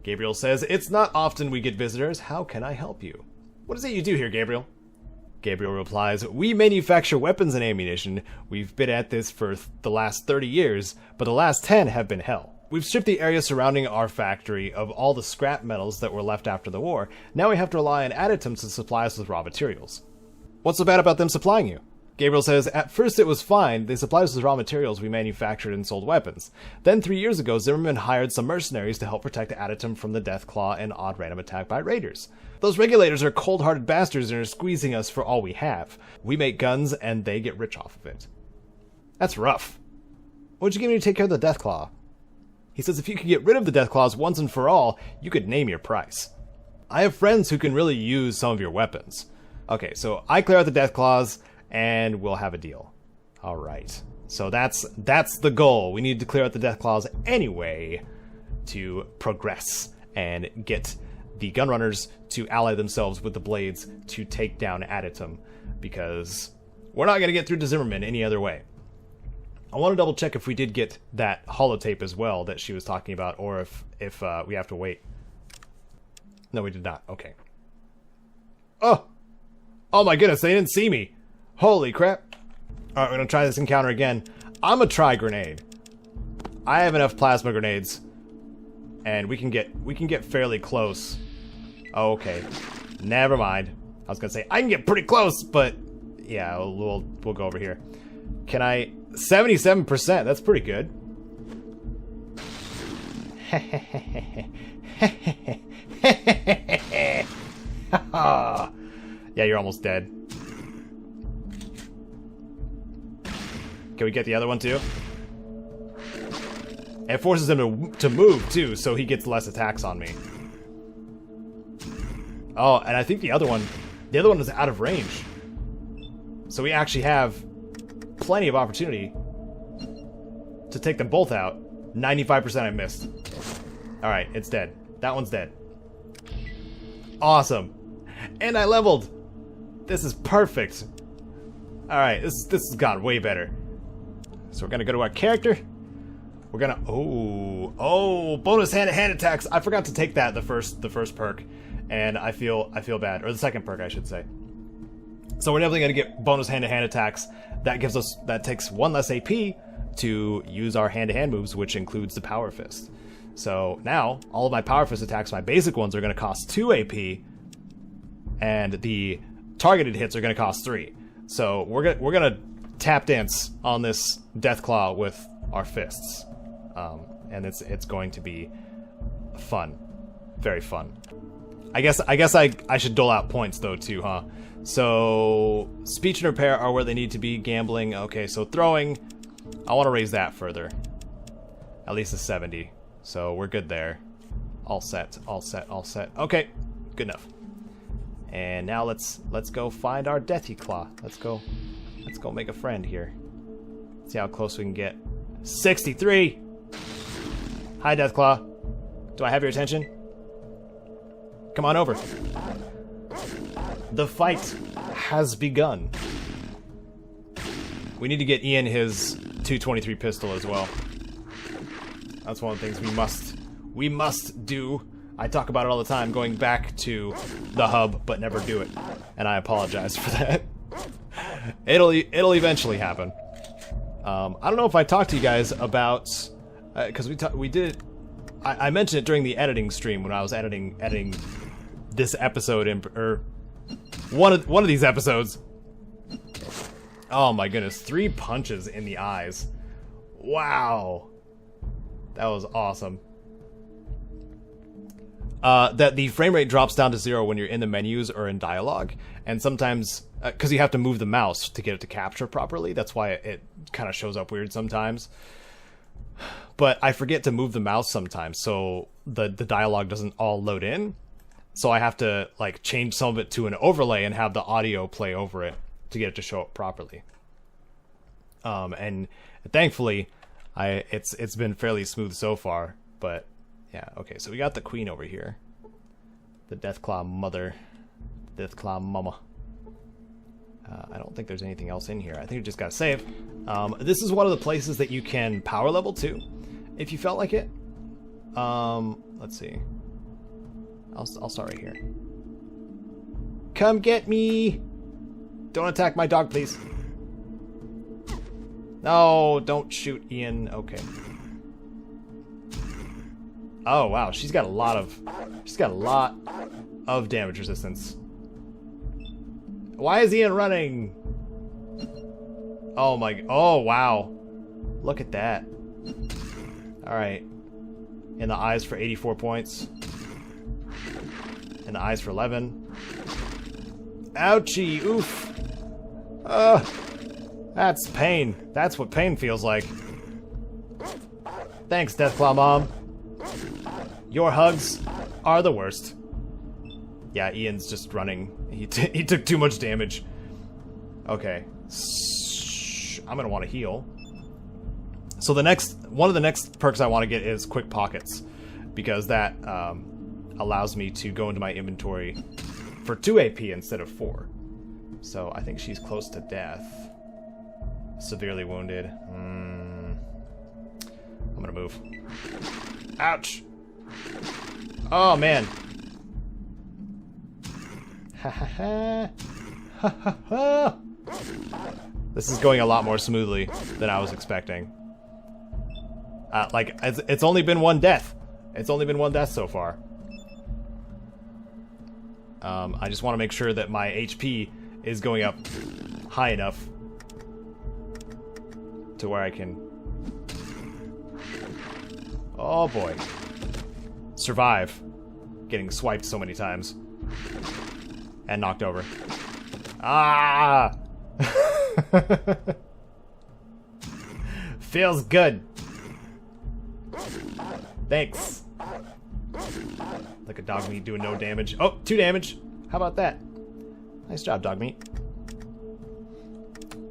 Gabriel says, "It's not often we get visitors. How can I help you?" "What is it you do here, Gabriel?" Gabriel replies, "We manufacture weapons and ammunition. We've been at this for the last 30 years, but the last 10 have been hell. We've stripped the area surrounding our factory of all the scrap metals that were left after the war. Now we have to rely on additives to supply us with raw materials." "What's so bad about them supplying you?" Gabriel says, "At first it was fine. They supplied us with raw materials we manufactured and sold weapons. Then 3 years ago, Zimmerman hired some mercenaries to help protect Additum from the Deathclaw and odd random attack by raiders. Those regulators are cold-hearted bastards and are squeezing us for all we have. We make guns and they get rich off of it." That's rough. "What'd you give me to take care of the Deathclaw?" He says, "If you could get rid of the Deathclaws once and for all, you could name your price. I have friends who can really use some of your weapons." Okay, so I clear out the Deathclaws, and we'll have a deal. Alright. So that's the goal. We need to clear out the Deathclaws anyway to progress and get the gunrunners to ally themselves with the blades to take down Additum, because we're not going to get through to Zimmerman any other way. I want to double check if we did get that holotape as well that she was talking about, or if we have to wait. No, we did not. Okay. Oh my goodness, they didn't see me. Holy crap. Alright, we're gonna try this encounter again. I'm gonna try grenade. I have enough plasma grenades, and we can get fairly close. Oh, okay. Never mind. I was gonna say I can get pretty close, but yeah, we'll go over here. Can I? 77%. That's pretty good. Yeah, you're almost dead. Can we get the other one too? It forces him to move too, so he gets less attacks on me. Oh, and I think the other one is out of range. So we actually have plenty of opportunity to take them both out. 95% I missed. Alright, it's dead. That one's dead. Awesome. And I leveled. This is perfect. Alright, this has gone way better. So we're gonna go to our character. We're gonna bonus hand-to-hand attacks. I forgot to take that the first perk, and I feel bad, or the second perk I should say. So we're definitely gonna get bonus hand-to-hand attacks. That takes 1 less AP to use our hand-to-hand moves, which includes the Power Fist. So now all of my Power Fist attacks, my basic ones, are gonna cost 2 AP, and the targeted hits are gonna cost 3. So we're gonna tap dance on this Deathclaw with our fists, and it's going to be fun, very fun. I guess I should dole out points though too, huh? So speech and repair are where they need to be. Gambling, okay. So throwing, I want to raise that further, at least to 70. So we're good there. All set, all set, all set. Okay, good enough. And now let's go find our Deathclaw. Let's go make a friend here. See how close we can get. 63. Hi, Deathclaw. Do I have your attention? Come on over. The fight has begun. We need to get Ian his 223 pistol as well. That's one of the things we must do. I talk about it all the time, going back to the hub, but never do it. And I apologize for that. It'll eventually happen. I don't know if I talked to you guys about, because we did. I mentioned it during the editing stream when I was editing this episode or one of these episodes. Oh my goodness, 3 punches in the eyes. Wow. That was awesome. That the frame rate drops down to 0 when you're in the menus or in dialogue, and sometimes because you have to move the mouse to get it to capture properly. That's why it kind of shows up weird sometimes. But I forget to move the mouse sometimes, so the dialogue doesn't all load in. So I have to like change some of it to an overlay and have the audio play over it to get it to show up properly. And thankfully, it's been fairly smooth so far. But yeah, okay. So we got the queen over here, the Deathclaw mother, Deathclaw mama. I don't think there's anything else in here. I think we just gotta save. This is one of the places that you can power level to, if you felt like it. Let's see. I'll start right here. Come get me! Don't attack my dog, please. No, don't shoot Ian. Okay. Oh wow, she's got a lot of damage resistance. Why is Ian running? Oh wow. Look at that. Alright. In the eyes for 84 points. In the eyes for 11. Ouchie, oof. That's pain. That's what pain feels like. Thanks, Deathclaw Mom. Your hugs are the worst. Yeah, Ian's just running. He took too much damage. Okay. I'm gonna want to heal. So one of the next perks I want to get is Quick Pockets, because that allows me to go into my inventory for 2 AP instead of 4. So I think she's close to death. Severely wounded. I'm gonna move. Ouch! Oh man. Ha ha ha. Ha ha ha. This is going a lot more smoothly than I was expecting. Like, it's only been 1 death. It's only been 1 death so far. I just want to make sure that my HP is going up high enough to where I can... Oh boy. Survive getting swiped so many times. And knocked over. Ah! Feels good. Thanks. Like a dog meat doing no damage. Oh, 2 damage. How about that? Nice job, dog meat.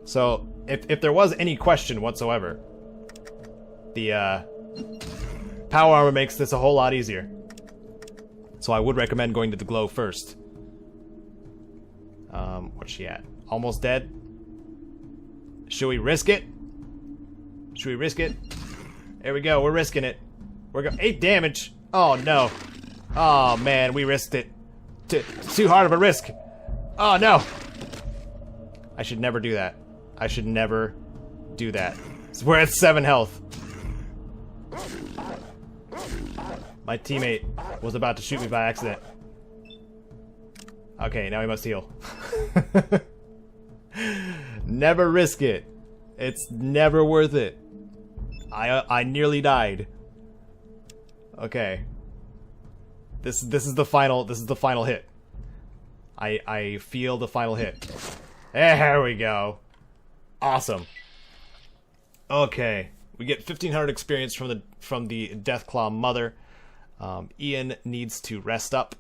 So, if there was any question whatsoever, the power armor makes this a whole lot easier. So I would recommend going to the glow first. What's she at? Almost dead? Should we risk it? Should we risk it? There we go, we're risking it. We're go 8 damage. Oh no. Oh man, we risked it. Too hard of a risk. Oh no. I should never do that. I should never do that. We're at 7 health. My teammate was about to shoot me by accident. Okay, now we must heal. Never risk it. It's never worth it. I nearly died. Okay. This is the final hit. I feel the final hit. There we go. Awesome. Okay. We get 1500 experience from the Deathclaw Mother. Ian needs to rest up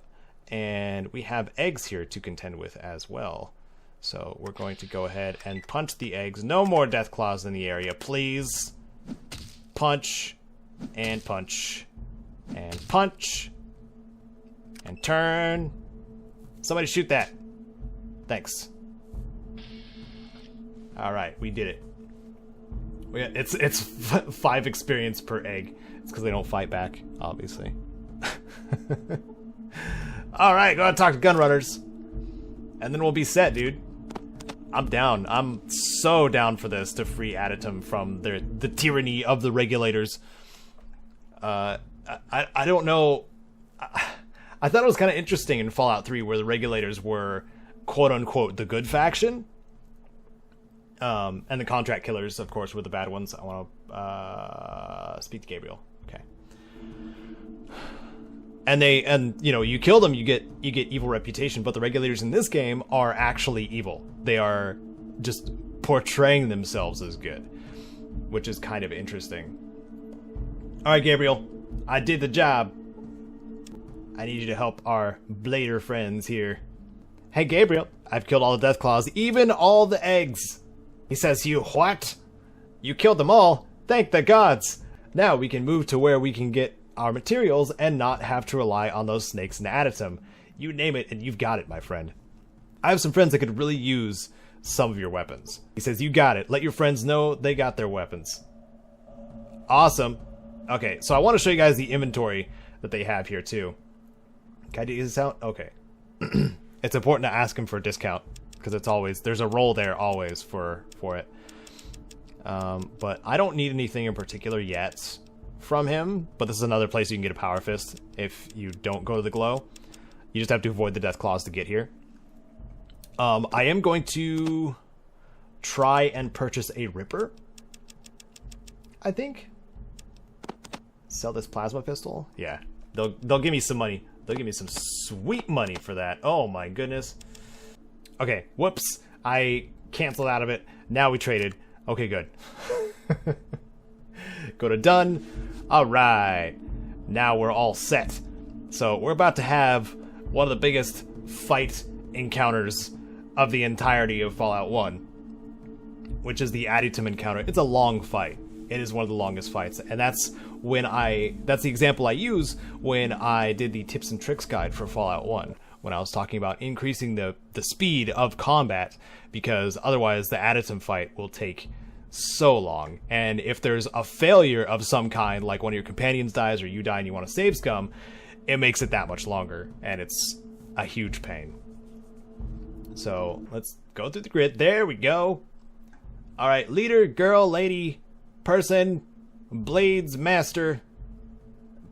And we have eggs here to contend with as well. So we're going to go ahead and punch the eggs. No more Deathclaws in the area, please. Punch. And punch. And punch. And turn. Somebody shoot that. Thanks. Alright, we did it. It's 5 experience per egg. It's because they don't fight back, obviously. Alright, go ahead and talk to Gunrunners. And then we'll be set, dude. I'm down. I'm so down for this, to free Aditum from the tyranny of the regulators. I don't know. I thought it was kind of interesting in Fallout 3 where the regulators were quote-unquote the good faction. And the contract killers, of course, were the bad ones. I want to speak to Gabriel. Okay. And you know, you kill them, you get evil reputation, but the regulators in this game are actually evil. They are just portraying themselves as good, which is kind of interesting. Alright, Gabriel, I did the job. I need you to help our Blader friends here. Hey, Gabriel, I've killed all the Deathclaws, even all the eggs. He says, you what? You killed them all? Thank the gods. Now we can move to where we can get our materials and not have to rely on those snakes and Aditum. You name it and you've got it, my friend. I have some friends that could really use some of your weapons. He says, you got it. Let your friends know they got their weapons. Awesome. Okay, so I want to show you guys the inventory that they have here too. Can I do this out? Okay. It's important to ask him for a discount because it's always, there's a roll there always for it. But I don't need anything in particular yet from him, but this is another place you can get a power fist if you don't go to the glow. You just have to avoid the Deathclaws to get here. I am going to try and purchase a Ripper, I think. Sell this plasma pistol. Yeah, they'll give me some money. They'll give me some sweet money for that. Oh my goodness. Okay, whoops, I canceled out of it. Now we traded. Okay, good. Go to done. Alright, now we're all set. So we're about to have one of the biggest fight encounters of the entirety of Fallout 1, which is the Aditum encounter. It's a long fight. It is one of the longest fights, and that's the example I use when I did the tips and tricks guide for Fallout 1, when I was talking about increasing the speed of combat, because otherwise the Aditum fight will take so long. And if there's a failure of some kind, like one of your companions dies or you die and you want to save scum, it makes it that much longer, and it's a huge pain. So let's go through the grid. There we go. Alright, leader, girl, lady, person, blades, master.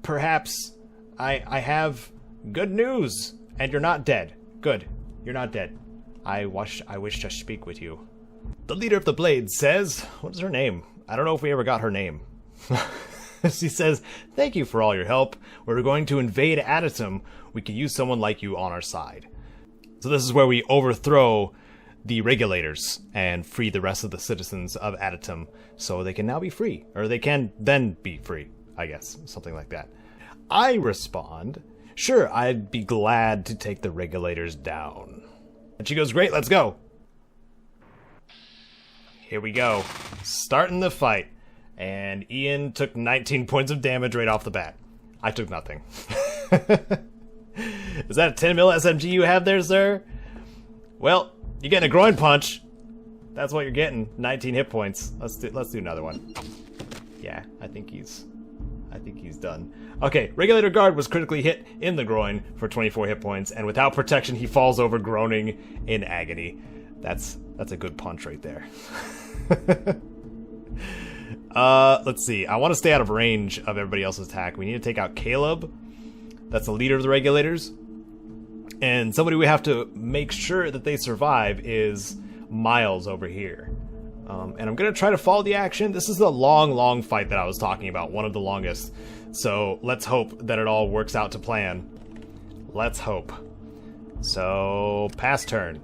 Perhaps I have good news, and you're not dead. Good, you're not dead. I wish to speak with you. The leader of the Blades says, what is her name? I don't know if we ever got her name. She says, thank you for all your help. We're going to invade Aditum. We could use someone like you on our side. So this is where we overthrow the regulators and free the rest of the citizens of Aditum so they can now be free. Or they can then be free, I guess. Something like that. I respond, sure, I'd be glad to take the regulators down. And she goes, great, let's go. Here we go. Starting the fight. And Ian took 19 points of damage right off the bat. I took nothing. Is that a 10 mil SMG you have there, sir? Well, you're getting a groin punch. That's what you're getting. 19 hit points. Let's do another one. Yeah, I think he's done. Okay, Regulator Guard was critically hit in the groin for 24 hit points, and without protection, he falls over groaning in agony. That's a good punch right there. Let's see. I want to stay out of range of everybody else's attack. We need to take out Caleb. That's the leader of the regulators. And somebody we have to make sure that they survive is Miles over here. And I'm going to try to follow the action. This is the long fight that I was talking about. One of the longest. So let's hope that it all works out to plan. Let's hope. So, pass turn.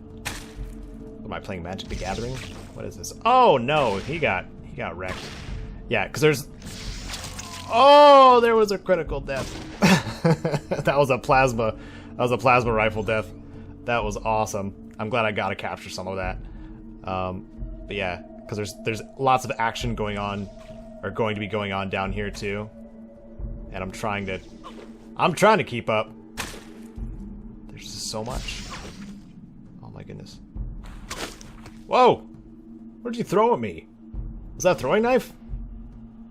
Am I playing Magic the Gathering? What is this? Oh no, he got wrecked. Yeah, because there's... Oh, there was a critical death. That was a plasma was a plasma rifle death. That was awesome. I'm glad I got to capture some of that. But yeah, because there's lots of action going on, or going to be going on down here too. And I'm trying to keep up. There's just so much. Oh my goodness. Whoa! What did you throw at me? Was that a throwing knife?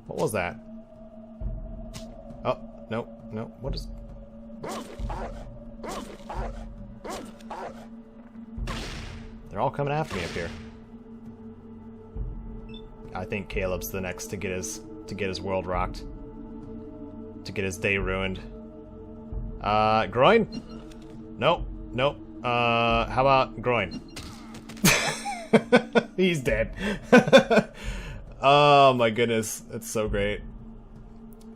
What was that? Oh, no, no, what is... They're all coming after me up here. I think Caleb's the next to get his world rocked. To get his day ruined. Groin? Nope, nope. How about Groin? He's dead. Oh my goodness, that's so great.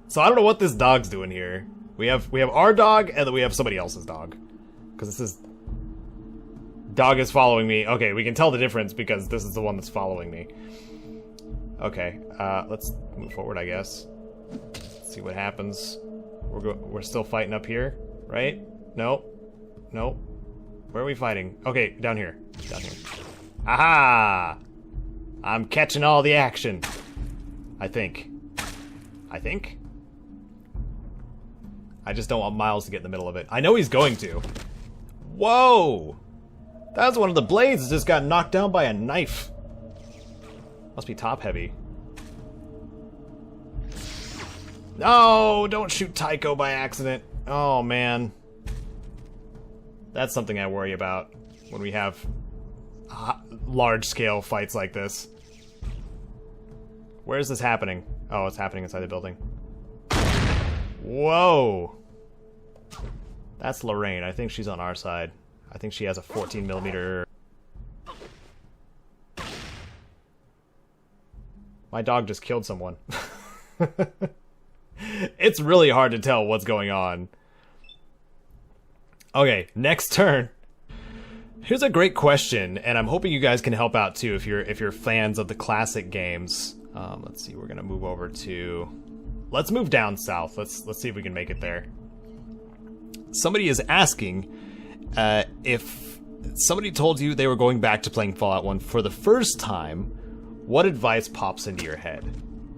So I don't know what this dog's doing here. We have our dog, and then we have somebody else's dog. Because this is... Dog is following me. Okay, we can tell the difference because this is the one that's following me. Okay, let's move forward, I guess. See what happens. We're still fighting up here, right? No. No. Where are we fighting? Okay, down here. Down here. Aha! I'm catching all the action. I think. I just don't want Miles to get in the middle of it. I know he's going to. Whoa! That was one of the blades that just got knocked down by a knife. Must be top heavy. No, don't shoot Tycho by accident. Oh man. That's something I worry about when we have large scale fights like this. Where is this happening? Oh, it's happening inside the building. Whoa. That's Lorraine. I think she's on our side. I think she has a 14mm. My dog just killed someone. It's really hard to tell what's going on. Okay, next turn. Here's a great question, and I'm hoping you guys can help out too if you're fans of the classic games. Let's see, we're gonna move over to... Let's move down south. Let's see if we can make it there. Somebody is asking if somebody told you they were going back to playing Fallout 1 for the first time, what advice pops into your head?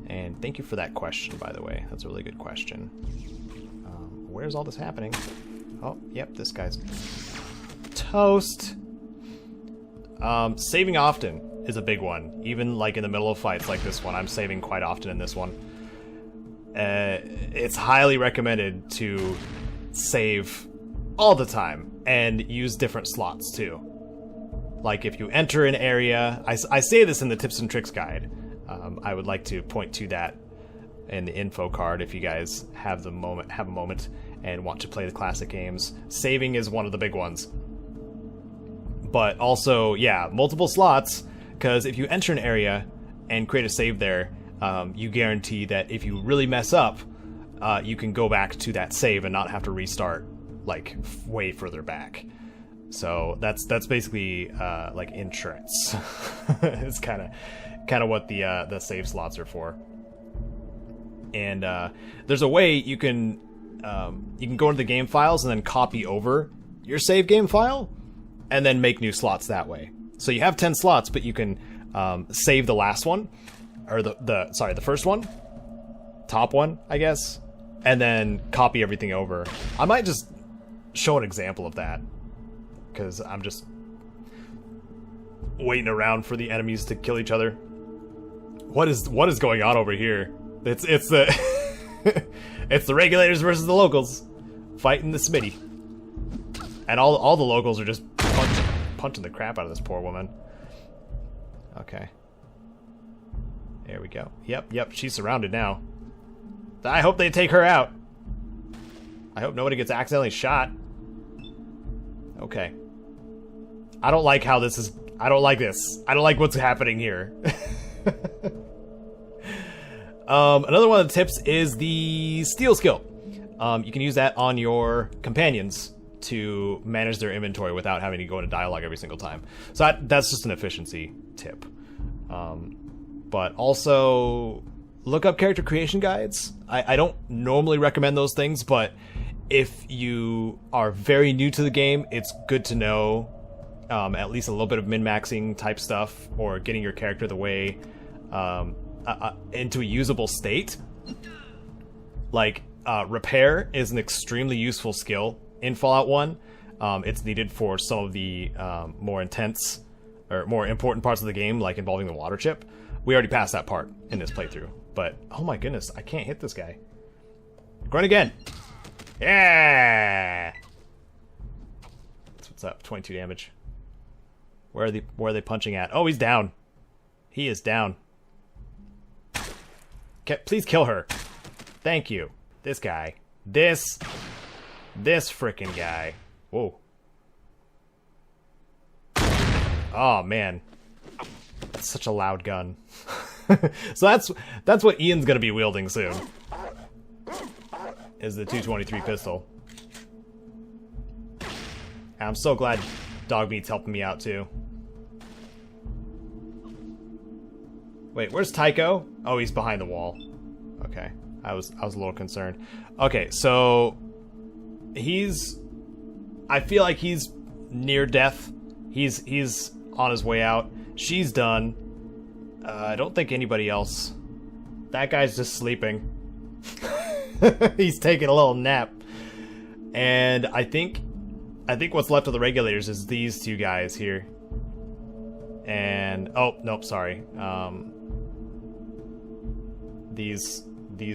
And thank you for that question, by the way. That's a really good question. Where's all this happening? Oh, yep, this guy's toast. Saving often is a big one. Even like in the middle of fights like this one, I'm saving quite often in this one. It's highly recommended to save all the time and use different slots too. Like if you enter an area, I say this in the tips and tricks guide. I would like to point to that in the info card if you guys have a moment and want to play the classic games. Saving is one of the big ones. But also, yeah, multiple slots, because if you enter an area and create a save there, you guarantee that if you really mess up, you can go back to that save and not have to restart like way further back. So that's basically like insurance. It's kind of what the save slots are for. And there's a way you can go into the game files and then copy over your save game file and then make new slots that way. So you have 10 slots, but you can save the last one, or the first one, top one, I guess, and then copy everything over. I might just show an example of that, because I'm just waiting around for the enemies to kill each other. What is going on over here? It's the it's the regulators versus the locals fighting the Smitty, and all the locals are just punching the crap out of this poor woman. Okay, there we go. Yep, she's surrounded now. I hope they take her out. I hope nobody gets accidentally shot. Okay. I don't like how this is... I don't like this. I don't like what's happening here. Another one of the tips is the steal skill. You can use that on your companions to manage their inventory without having to go into dialogue every single time. So that's just an efficiency tip. But also, look up character creation guides. I don't normally recommend those things, but if you are very new to the game, it's good to know at least a little bit of min-maxing type stuff, or getting your character the way into a usable state. Like, repair is an extremely useful skill in Fallout 1. It's needed for some of the more intense or more important parts of the game, like involving the water chip. We already passed that part in this playthrough, but oh my goodness, I can't hit this guy. Grunt again. Yeah. That's what's up. 22 damage. Where are they punching at? Oh, he's down. He is down. Please kill her. Thank you. This guy. This frickin' guy. Whoa. Oh man. That's such a loud gun. So that's what Ian's gonna be wielding soon. Is the 223 pistol. And I'm so glad Dogmeat's helping me out too. Wait, where's Tycho? Oh, he's behind the wall. Okay, I was a little concerned. Okay, so I feel like he's near death. He's on his way out. She's done. I don't think anybody else. That guy's just sleeping. He's taking a little nap. And I think what's left of the regulators is these two guys here. And oh nope, sorry. These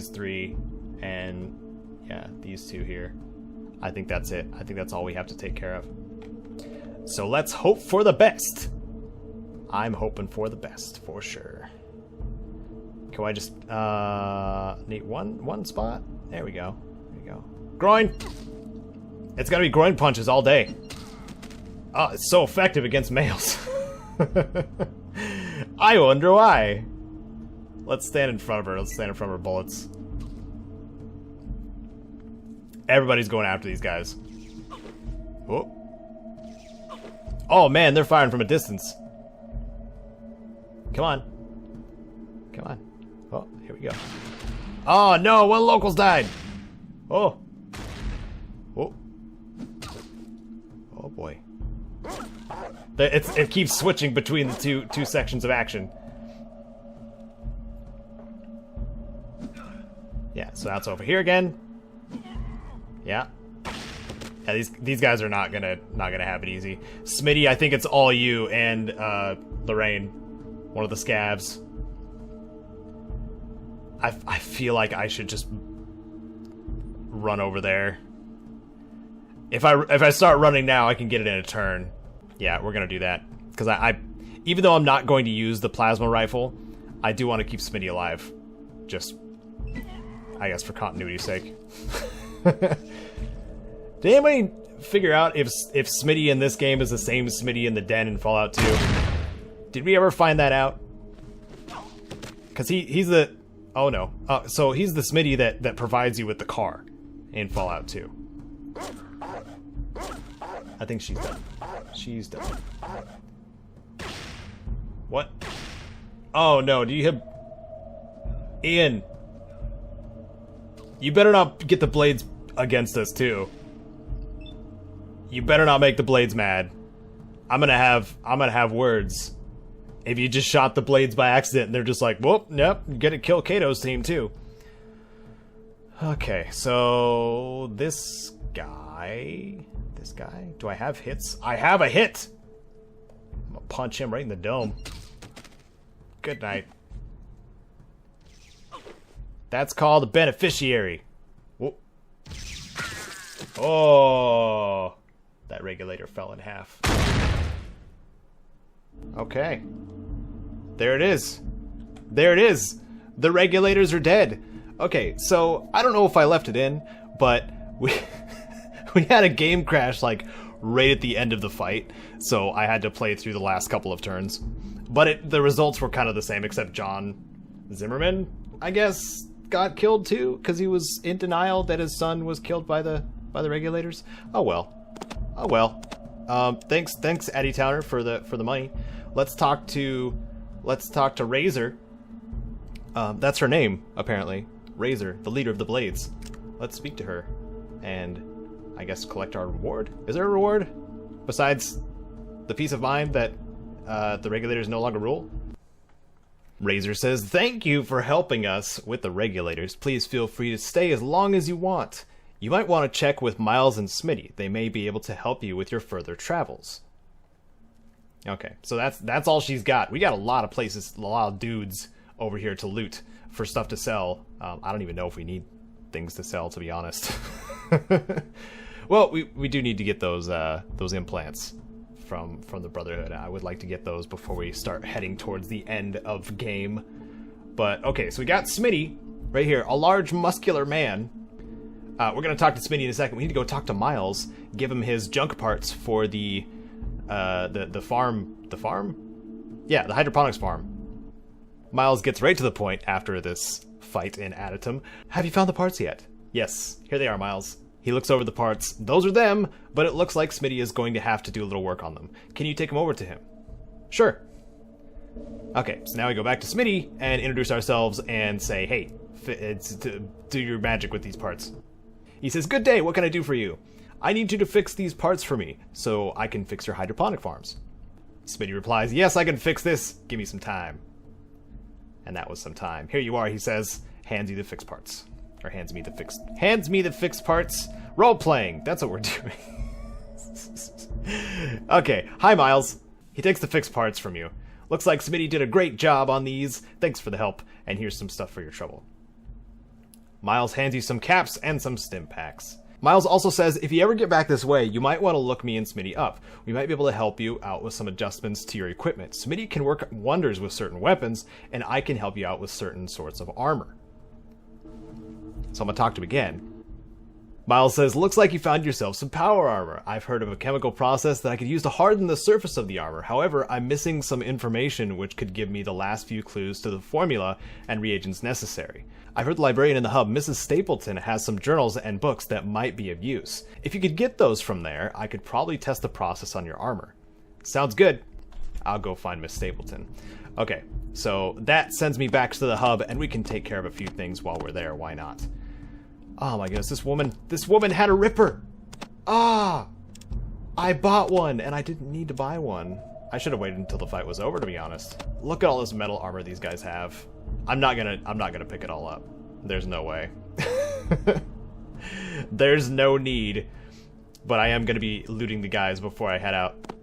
three, and yeah, these two here. I think that's it. I think that's all we have to take care of. So let's hope for the best. I'm hoping for the best for sure. Can I just need one spot? There we go. There we go. Groin. It's gotta be groin punches all day. Oh, it's so effective against males. I wonder why. Let's stand in front of her. Let's stand in front of her bullets. Everybody's going after these guys. Oh. Oh man, they're firing from a distance. Come on. Come on. Oh, here we go. Oh no, one locals died. Oh. Oh. Oh boy. It keeps switching between the two sections of action. Yeah, so that's over here again. Yeah. Yeah, these guys are not gonna have it easy. Smitty, I think it's all you and Lorraine, one of the scabs. I feel like I should just run over there. If I start running now, I can get it in a turn. Yeah, we're gonna do that because I even though I'm not going to use the plasma rifle, I do want to keep Smitty alive. Just, I guess, for continuity's sake. Did anybody figure out if Smitty in this game is the same Smitty in the den in Fallout 2? Did we ever find that out? Because he's the... Oh no. So he's the Smitty that provides you with the car in Fallout 2. I think she's done. She's done. What? Oh no, do you have... Ian. You better not get the blades against us too. You better not make the blades mad. I'm gonna have words. If you just shot the blades by accident and they're just like, whoop, nope, you're gonna kill Caedo's team too. Okay, so this guy, do I have hits? I have a hit! I'm gonna punch him right in the dome. Good night. That's called a beneficiary. Whoop. Oh, that regulator fell in half. Okay. There it is. There it is. The regulators are dead. Okay, so I don't know if I left it in, but we had a game crash like right at the end of the fight, so I had to play through the last couple of turns. But the results were kind of the same, except John Zimmerman, I guess, got killed too because he was in denial that his son was killed by the regulators. Oh well. Oh well. Thanks Addie Towner for the money. Let's talk to Razor. That's her name apparently. Razor, the leader of the Blades. Let's speak to her. and I guess collect our reward. Is there a reward besides the peace of mind that the regulators no longer rule? Razor says, thank you for helping us with the regulators. Please feel free to stay as long as you want. You might want to check with Miles and Smitty. They may be able to help you with your further travels. Okay, so that's all she's got. We got a lot of places, a lot of dudes over here to loot for stuff to sell. I don't even know if we need things to sell, to be honest. Well, we do need to get those implants from the Brotherhood. I would like to get those before we start heading towards the end of game. But okay, so we got Smitty right here, a large muscular man. We're gonna talk to Smitty in a second. We need to go talk to Miles, give him his junk parts for the farm. The farm? Yeah, the hydroponics farm. Miles gets right to the point after this fight in Adatum. Have you found the parts yet? Yes, here they are, Miles. He looks over the parts. Those are them, but it looks like Smitty is going to have to do a little work on them. Can you take him over to him? Sure. Okay, so now we go back to Smitty and introduce ourselves and say, hey, do your magic with these parts. He says, good day, what can I do for you? I need you to fix these parts for me so I can fix your hydroponic farms. Smitty replies, yes, I can fix this. Give me some time. And that was some time. Here you are, he says, hands you the fixed parts. Or hands me the fixed parts. Role playing. That's what we're doing. Okay. Hi, Miles. He takes the fixed parts from you. Looks like Smitty did a great job on these. Thanks for the help. And here's some stuff for your trouble. Miles hands you some caps and some stim packs. Miles also says, if you ever get back this way, you might want to look me and Smitty up. We might be able to help you out with some adjustments to your equipment. Smitty can work wonders with certain weapons, and I can help you out with certain sorts of armor. So I'm gonna talk to him again. Miles says, looks like you found yourself some power armor. I've heard of a chemical process that I could use to harden the surface of the armor. However, I'm missing some information which could give me the last few clues to the formula and reagents necessary. I've heard the librarian in the hub, Mrs. Stapleton, has some journals and books that might be of use. If you could get those from there, I could probably test the process on your armor. Sounds good. I'll go find Miss Stapleton. Okay, so that sends me back to the hub, and we can take care of a few things while we're there. Why not? Oh my goodness, this woman had a ripper! Ah! I bought one, and I didn't need to buy one. I should have waited until the fight was over, to be honest. Look at all this metal armor these guys have. I'm not gonna pick it all up. There's no way. There's no need. But I am gonna be looting the guys before I head out.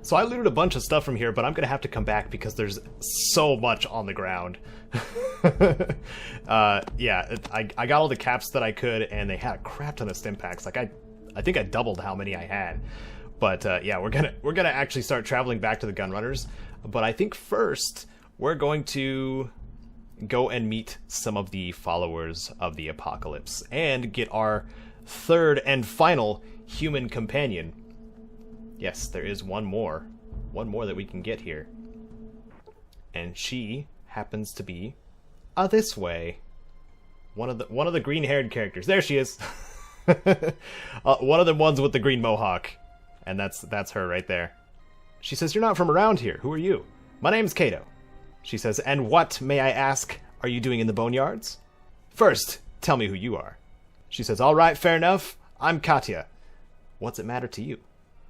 So I looted a bunch of stuff from here, but I'm gonna have to come back because there's so much on the ground. Yeah, I got all the caps that I could, and they had a crap ton of stim packs. Like I think I doubled how many I had. But yeah, we're gonna actually start traveling back to the Gunrunners. But I think first we're going to go and meet some of the followers of the apocalypse and get our third and final human companion. Yes, there is one more that we can get here, and she happens to be this way. One of the green-haired characters. There she is. One of the ones with the green mohawk, and that's her right there. She says, "You're not from around here. Who are you?" "My name's Caedo." She says, "And what, may I ask, are you doing in the boneyards?" "First, tell me who you are." She says, "All right, fair enough. I'm Katya." "What's it matter to you?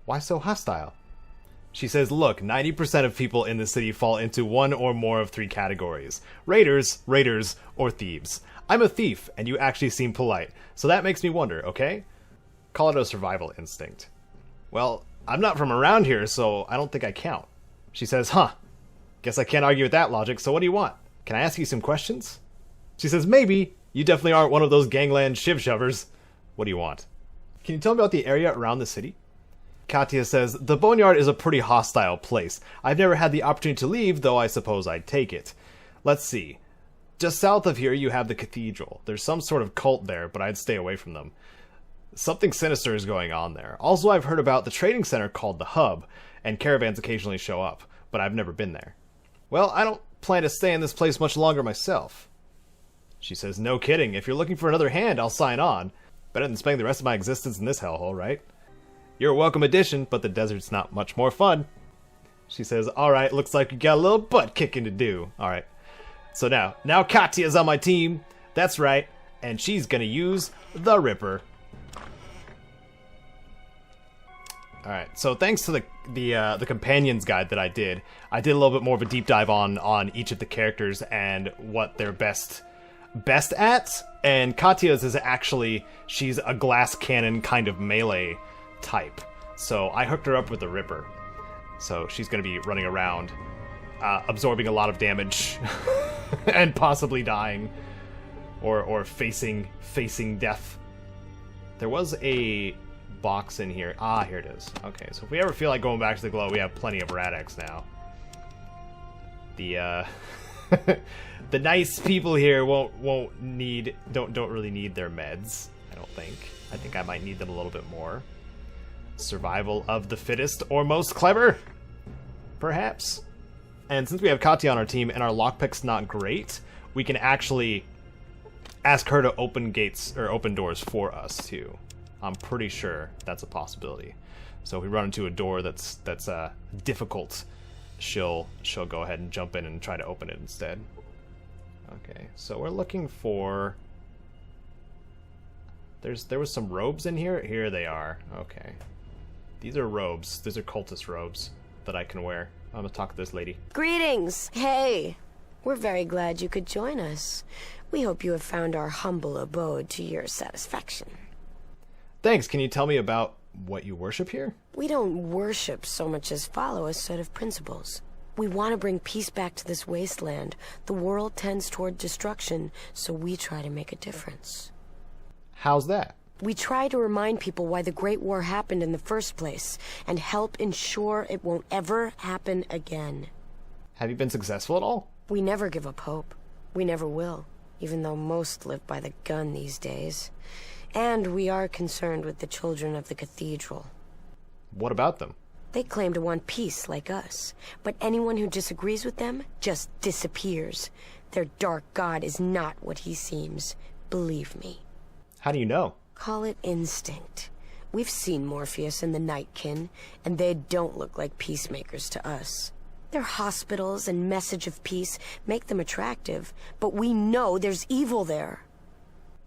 Why so hostile?" She says, "Look, 90% of people in the city fall into one or more of three categories. Raiders, or thieves. I'm a thief, and you actually seem polite, so that makes me wonder, okay? Call it a survival instinct." "Well, I'm not from around here, so I don't think I count." She says, "Huh. Guess I can't argue with that logic, so what do you want? Can I ask you some questions?" She says, "Maybe. You definitely aren't one of those gangland shiv-shovers. What do you want?" "Can you tell me about the area around the city?" Katya says, "The Boneyard is a pretty hostile place. I've never had the opportunity to leave, though I suppose I'd take it. Let's see. Just south of here you have the cathedral. There's some sort of cult there, but I'd stay away from them. Something sinister is going on there. Also, I've heard about the trading center called the Hub, and caravans occasionally show up, but I've never been there. Well, I don't plan to stay in this place much longer myself." She says, "No kidding. If you're looking for another hand, I'll sign on. Better than spending the rest of my existence in this hellhole, right? You're a welcome addition, but the desert's not much more fun." She says, "All right, looks like you got a little butt kicking to do. All right. So now Katya's on my team. That's right. and she's gonna use the Ripper. Alright, so thanks to the companions guide that I did a little bit more of a deep dive on each of the characters and what they're best at, and Katya's is actually, she's a glass cannon kind of melee type. So I hooked her up with the Ripper. So she's going to be running around, absorbing a lot of damage, and possibly dying, or facing death. There was a box in here. Ah, here it is. Okay, so if we ever feel like going back to the glow, we have plenty of Rad-X now. The the nice people here don't really need their meds, I don't think. I think I might need them a little bit more. Survival of the fittest or most clever, perhaps. And since we have Katya on our team and our lockpick's not great, we can actually ask her to open gates or open doors for us too. I'm pretty sure that's a possibility. So if we run into a door that's difficult, she'll go ahead and jump in and try to open it instead. Okay, so we're looking for. There was some robes in here. Here they are. Okay, these are robes. These are cultist robes that I can wear. I'm gonna talk to this lady. Greetings. Hey, we're very glad you could join us. We hope you have found our humble abode to your satisfaction. Thanks. Can you tell me about what you worship here? We don't worship so much as follow a set of principles. We want to bring peace back to this wasteland. The world tends toward destruction, so we try to make a difference. How's that? We try to remind people why the Great War happened in the first place, and help ensure it won't ever happen again. Have you been successful at all? We never give up hope. We never will, even though most live by the gun these days. And we are concerned with the children of the cathedral. What about them? They claim to want peace like us, but anyone who disagrees with them just disappears. Their dark god is not what he seems. Believe me. How do you know? Call it instinct. We've seen Morpheus and the Nightkin, and they don't look like peacemakers to us. Their hospitals and message of peace make them attractive, but we know there's evil there.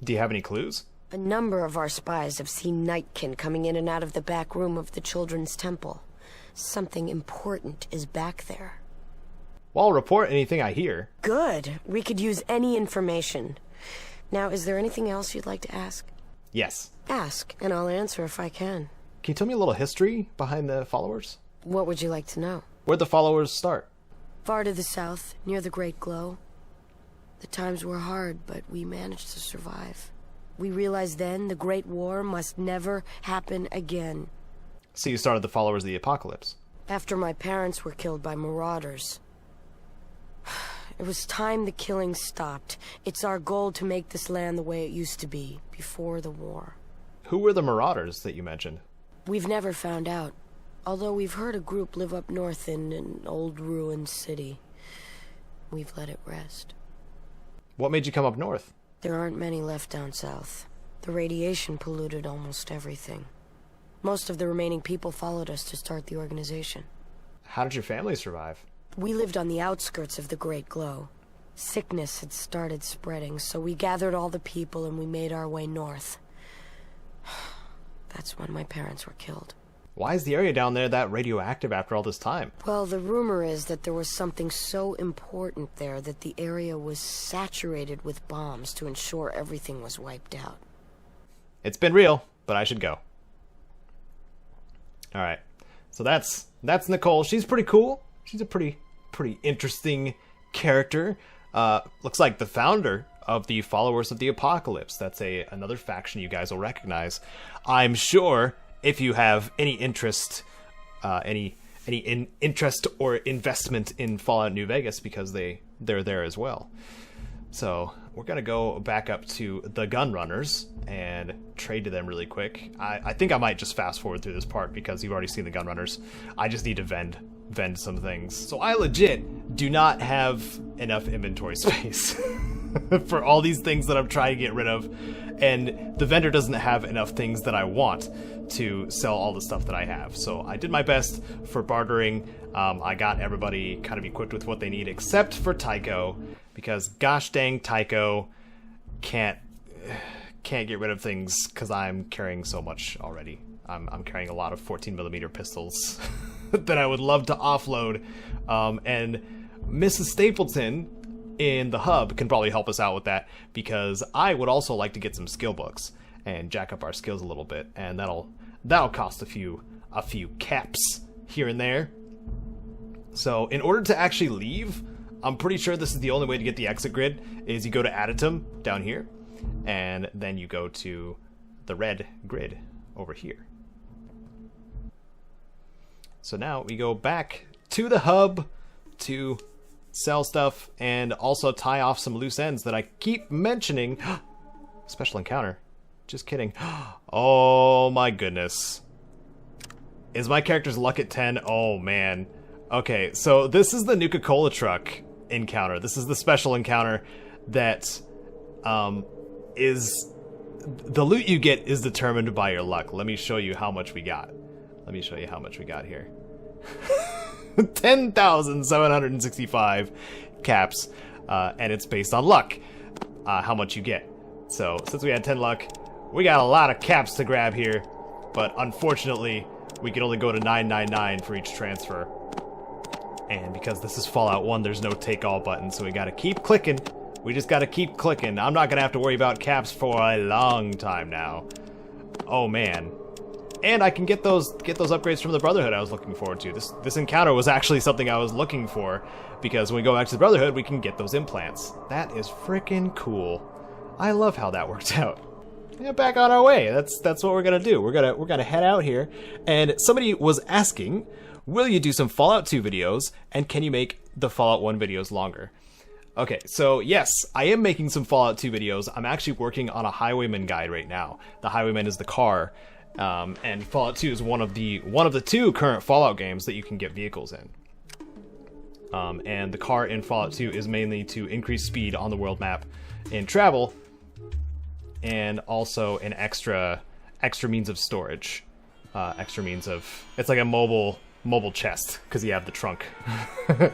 Do you have any clues? A number of our spies have seen Nightkin coming in and out of the back room of the Children's Temple. Something important is back there. Well, I'll report anything I hear. Good. We could use any information. Now, is there anything else you'd like to ask? Yes. Ask, and I'll answer if I can. Can you tell me a little history behind the followers? What would you like to know? Where'd the followers start? Far to the south, near the Great Glow. The times were hard, but we managed to survive. We realized then the Great War must never happen again. So you started the Followers of the Apocalypse. After my parents were killed by marauders. It was time the killing stopped. It's our goal to make this land the way it used to be, before the war. Who were the marauders that you mentioned? We've never found out. Although we've heard a group live up north in an old ruined city. We've let it rest. What made you come up north? There aren't many left down south. The radiation polluted almost everything. Most of the remaining people followed us to start the organization. How did your family survive? We lived on the outskirts of the Great Glow. Sickness had started spreading, so we gathered all the people and we made our way north. That's when my parents were killed. Why is the area down there that radioactive after all this time? Well, the rumor is that there was something so important there that the area was saturated with bombs to ensure everything was wiped out. It's been real, but I should go. Alright, so that's Nicole. She's pretty cool. She's a pretty interesting character. Looks like the founder of the Followers of the Apocalypse. That's another faction you guys will recognize. I'm sure if you have any interest, interest or investment in Fallout New Vegas, because they're there as well. So we're gonna go back up to the gun runners and trade to them really quick. I think I might just fast forward through this part because you've already seen the gun runners. I just need to vend some things. So I legit do not have enough inventory space for all these things that I'm trying to get rid of, and the vendor doesn't have enough things that I want to sell all the stuff that I have. So I did my best for bartering. I got everybody kind of equipped with what they need except for Tycho, because gosh dang Tycho can't can't get rid of things because I'm carrying so much already. I'm carrying a lot of 14mm pistols that I would love to offload. And Mrs. Stapleton in the hub can probably help us out with that, because I would also like to get some skill books and jack up our skills a little bit, and that'll cost a few caps here and there. So in order to actually leave, I'm pretty sure this is the only way to get the exit grid, is you go to Additum down here, and then you go to the red grid over here. So now we go back to the hub to sell stuff and also tie off some loose ends that I keep mentioning. Special encounter. Just kidding. Oh my goodness. Is my character's luck at 10? Oh man. Okay, so this is the Nuka-Cola truck encounter. This is the special encounter that is... The loot you get is determined by your luck. Let me show you how much we got. Let me show you how much we got here. 10,765 caps, and it's based on luck, how much you get. So since we had 10 luck, we got a lot of caps to grab here, but unfortunately we can only go to 999 for each transfer. And because this is Fallout 1, there's no take all button, so we gotta keep clicking. We just gotta keep clicking. I'm not gonna have to worry about caps for a long time now. Oh man. And I can get those upgrades from the Brotherhood I was looking forward to. This encounter was actually something I was looking for, because when we go back to the Brotherhood, we can get those implants. That is freaking cool. I love how that worked out. Yeah, back on our way. That's what we're gonna do. We're gonna head out here. And somebody was asking, will you do some Fallout 2 videos, and can you make the Fallout 1 videos longer? Okay, so yes, I am making some Fallout 2 videos. I'm actually working on a Highwayman guide right now. The Highwayman is the car. And Fallout 2 is one of the two current Fallout games that you can get vehicles in. And the car in Fallout 2 is mainly to increase speed on the world map in travel, and also an extra means of storage. Extra means of... It's like a mobile chest, because you have the trunk. But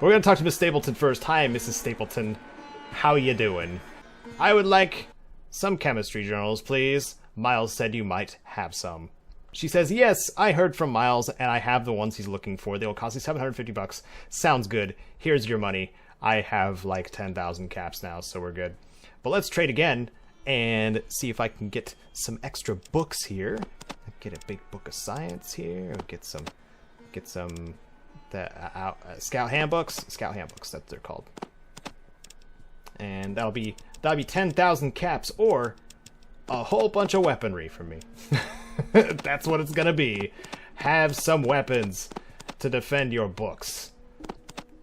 we're going to talk to Miss Stapleton first. Hi, Mrs. Stapleton. How you doing? I would like some chemistry journals, please. Miles said you might have some. She says, yes, I heard from Miles, and I have the ones he's looking for. They will cost you 750 bucks. Sounds good. Here's your money. I have like 10,000 caps now, so we're good. But let's trade again and see if I can get some extra books here. Get a big book of science here. Get some scout handbooks. Scout handbooks, that's what they're called. And that'll be 10,000 caps, or a whole bunch of weaponry from me. That's what it's gonna be. Have some weapons to defend your books.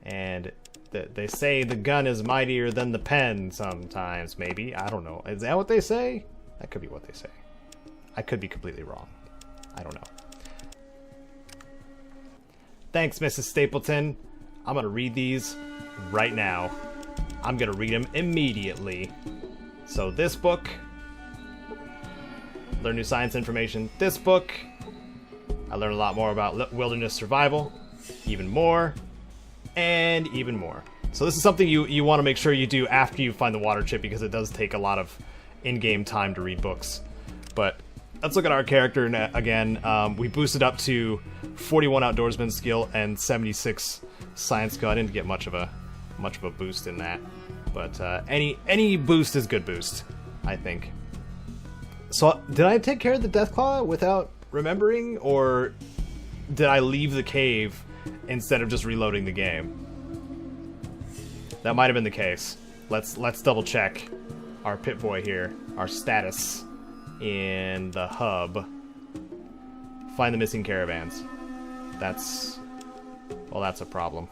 And they say the gun is mightier than the pen sometimes, maybe. I don't know. Is that what they say? That could be what they say. I could be completely wrong. I don't know. Thanks, Mrs. Stapleton. I'm gonna read these right now. I'm gonna read them immediately. So this book... Learn new science information. This book, I learned a lot more about wilderness survival, even more, and even more. So this is something you want to make sure you do after you find the water chip, because it does take a lot of in-game time to read books. But let's look at our character again. We boosted up to 41 outdoorsman skill and 76 science skill. I didn't get much of a boost in that, but any boost is good boost, I think. So, did I take care of the Deathclaw without remembering, or did I leave the cave instead of just reloading the game? That might have been the case. Let's double check our Pip-Boy here, our status in the hub. Find the missing caravans. That's a problem.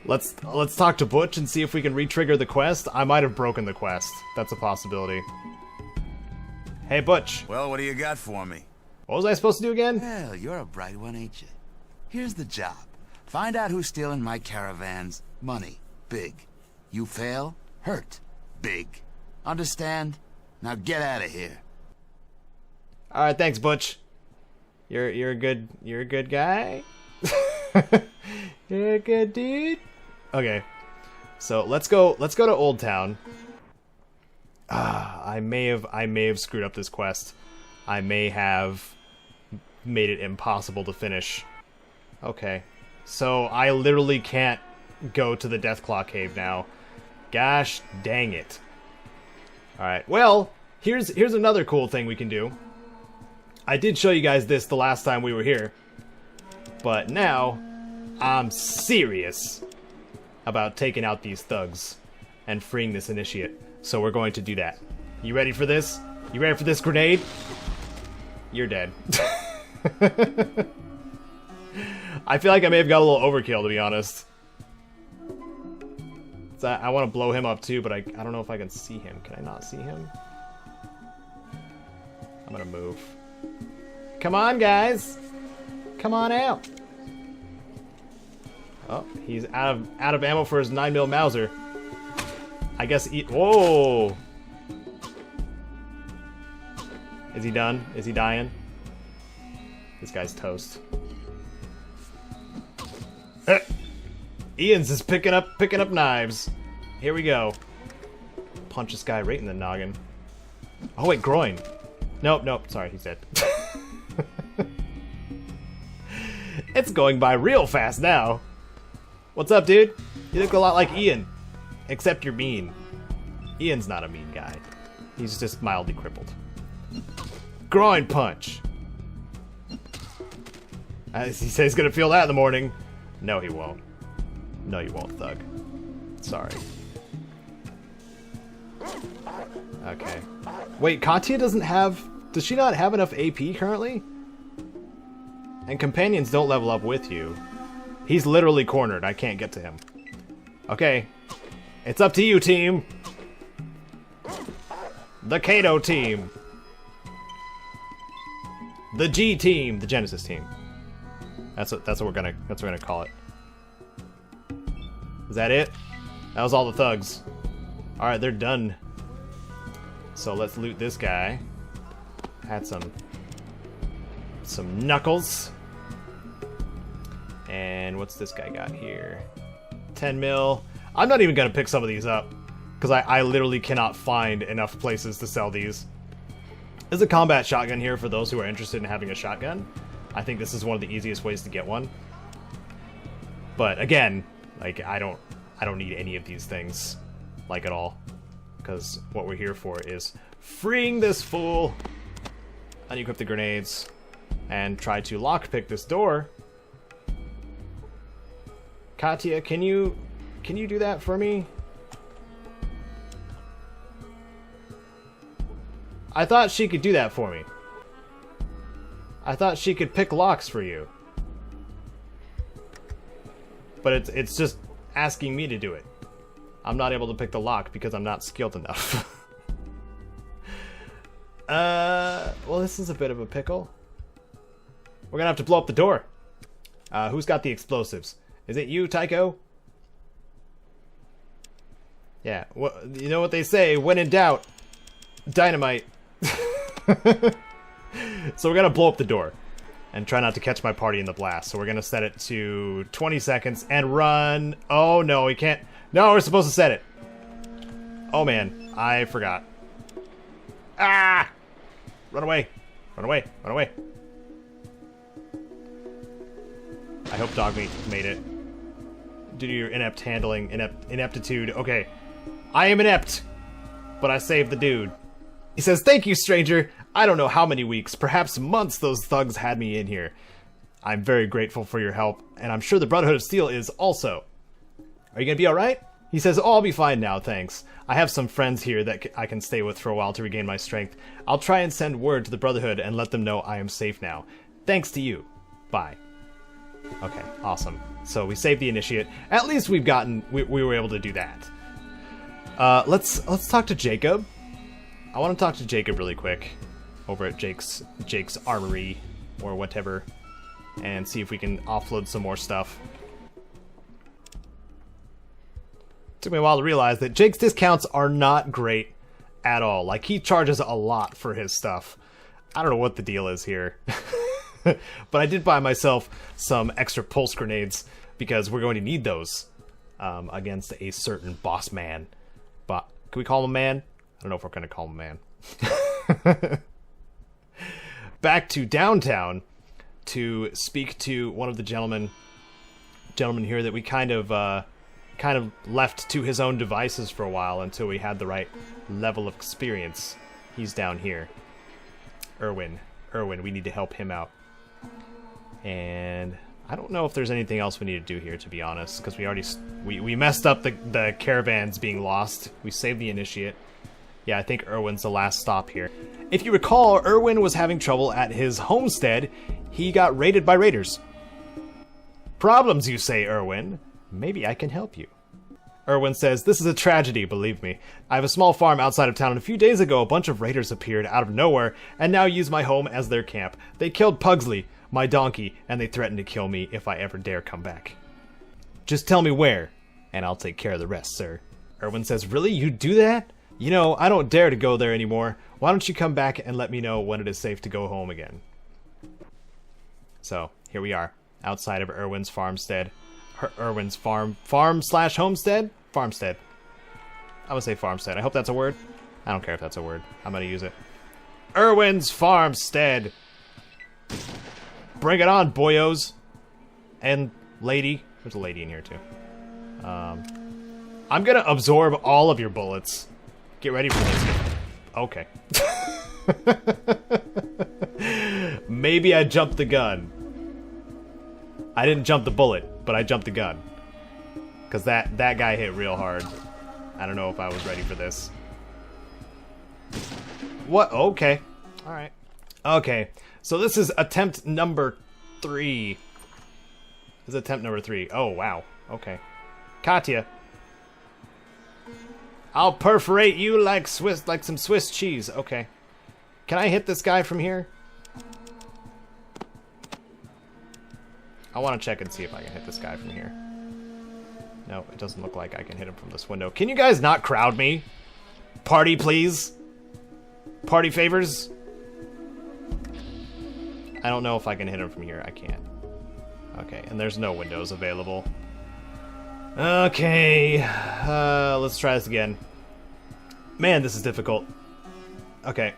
Let's talk to Butch and see if we can re-trigger the quest. I might have broken the quest. That's a possibility. Hey, Butch. Well, what do you got for me? What was I supposed to do again? Well, you're a bright one, ain't you? Here's the job. Find out who's stealing my caravans. Money. Big. You fail? Hurt. Big. Understand? Now get out of here. Alright, thanks, Butch. You're a good guy? You're a good dude? Okay. So let's go to Old Town. I may have screwed up this quest. I may have made it impossible to finish. Okay. So I literally can't go to the Deathclaw cave now. Gosh dang it. Alright, well, here's another cool thing we can do. I did show you guys this the last time we were here. But now, I'm serious about taking out these thugs and freeing this initiate. So we're going to do that. You ready for this? You ready for this grenade? You're dead. I feel like I may have got a little overkill, to be honest. So I want to blow him up too, but I don't know if I can see him. Can I not see him? I'm gonna move. Come on, guys! Come on out! Oh, he's out of ammo for his 9mm Mauser. I guess whoa! Is he done? Is he dying? This guy's toast. Ian's is picking up knives. Here we go. Punch this guy right in the noggin. Oh wait, groin. Nope, sorry, he's dead. It's going by real fast now. What's up, dude? You look a lot like Ian. Except you're mean. Ian's not a mean guy. He's just mildly crippled. Groin punch. He says he's gonna feel that in the morning. No, he won't. No, you won't, thug. Sorry. Okay. Wait, Katya doesn't have... Does she not have enough AP currently? And companions don't level up with you. He's literally cornered. I can't get to him. Okay. It's up to you, team. The Caedo team. The G team. The Genesis team. That's what we're gonna call it. Is that it? That was all the thugs. Alright, they're done. So let's loot this guy. Had some knuckles. And what's this guy got here? 10mm. I'm not even gonna pick some of these up, because I literally cannot find enough places to sell these. There's a combat shotgun here for those who are interested in having a shotgun. I think this is one of the easiest ways to get one. But again, like I don't need any of these things, like at all, because what we're here for is freeing this fool. Unequip the grenades and try to lockpick this door. Katya, can you do that for me? I thought she could do that for me. I thought she could pick locks for you. But it's just asking me to do it. I'm not able to pick the lock because I'm not skilled enough. Well, this is a bit of a pickle. We're gonna have to blow up the door. Who's got the explosives? Is it you, Tycho? Yeah, well, you know what they say, when in doubt, dynamite. So we're gonna blow up the door and try not to catch my party in the blast. So we're gonna set it to 20 seconds and run. Oh no, we can't. No, we're supposed to set it. Oh man, I forgot. Ah! Run away. Run away. Run away. I hope Dogmeat made it. Due to your inept handling, ineptitude. Okay. I am inept, but I saved the dude. He says, "Thank you, stranger. I don't know how many weeks, perhaps months those thugs had me in here. I'm very grateful for your help, and I'm sure the Brotherhood of Steel is also. Are you gonna be alright?" He says, "Oh, I'll be fine now, thanks. I have some friends here that I can stay with for a while to regain my strength. I'll try and send word to the Brotherhood and let them know I am safe now. Thanks to you. Bye." Okay, awesome. So we saved the initiate. At least we were able to do that. Let's talk to Jacob. I want to talk to Jacob really quick over at Jake's armory or whatever, and see if we can offload some more stuff. Took me a while to realize that Jake's discounts are not great at all. Like, he charges a lot for his stuff. I don't know what the deal is here. But I did buy myself some extra pulse grenades because we're going to need those against a certain boss man. But can we call him a man? I don't know if we're going to call him a man. Back to downtown to speak to one of the gentlemen here that we kind of left to his own devices for a while until we had the right level of experience. He's down here. Erwin, we need to help him out. And I don't know if there's anything else we need to do here, to be honest, because we messed up the caravans being lost. We saved the initiate. Yeah, I think Erwin's the last stop here. If you recall, Erwin was having trouble at his homestead. He got raided by raiders. Problems, you say, Erwin? Maybe I can help you. Erwin says, this is a tragedy, believe me. I have a small farm outside of town, and a few days ago a bunch of raiders appeared out of nowhere and now use my home as their camp. They killed Pugsley, my donkey, and they threatened to kill me if I ever dare come back. Just tell me where, and I'll take care of the rest, sir. Erwin says, really? You do that? You know, I don't dare to go there anymore. Why don't you come back and let me know when it is safe to go home again? So, here we are, outside of Erwin's farmstead. Erwin's farm/homestead? Farmstead. I would say farmstead. I hope that's a word. I don't care if that's a word. I'm gonna use it. Erwin's farmstead! Bring it on, boyos! And lady. There's a lady in here, too. I'm gonna absorb all of your bullets. Get ready for this. Okay. Maybe I jumped the gun. I didn't jump the bullet, but I jumped the gun. Because that guy hit real hard. I don't know if I was ready for this. What? Okay. Alright. Okay. So this is attempt number 3. This is attempt number 3. Oh, wow. Okay. Katya. I'll perforate you like some Swiss cheese. Okay. Can I hit this guy from here? I want to check and see if I can hit this guy from here. No, it doesn't look like I can hit him from this window. Can you guys not crowd me? Party, please? Party favors? I don't know if I can hit him from here. I can't. Okay, and there's no windows available. Okay, let's try this again. Man, this is difficult. Okay,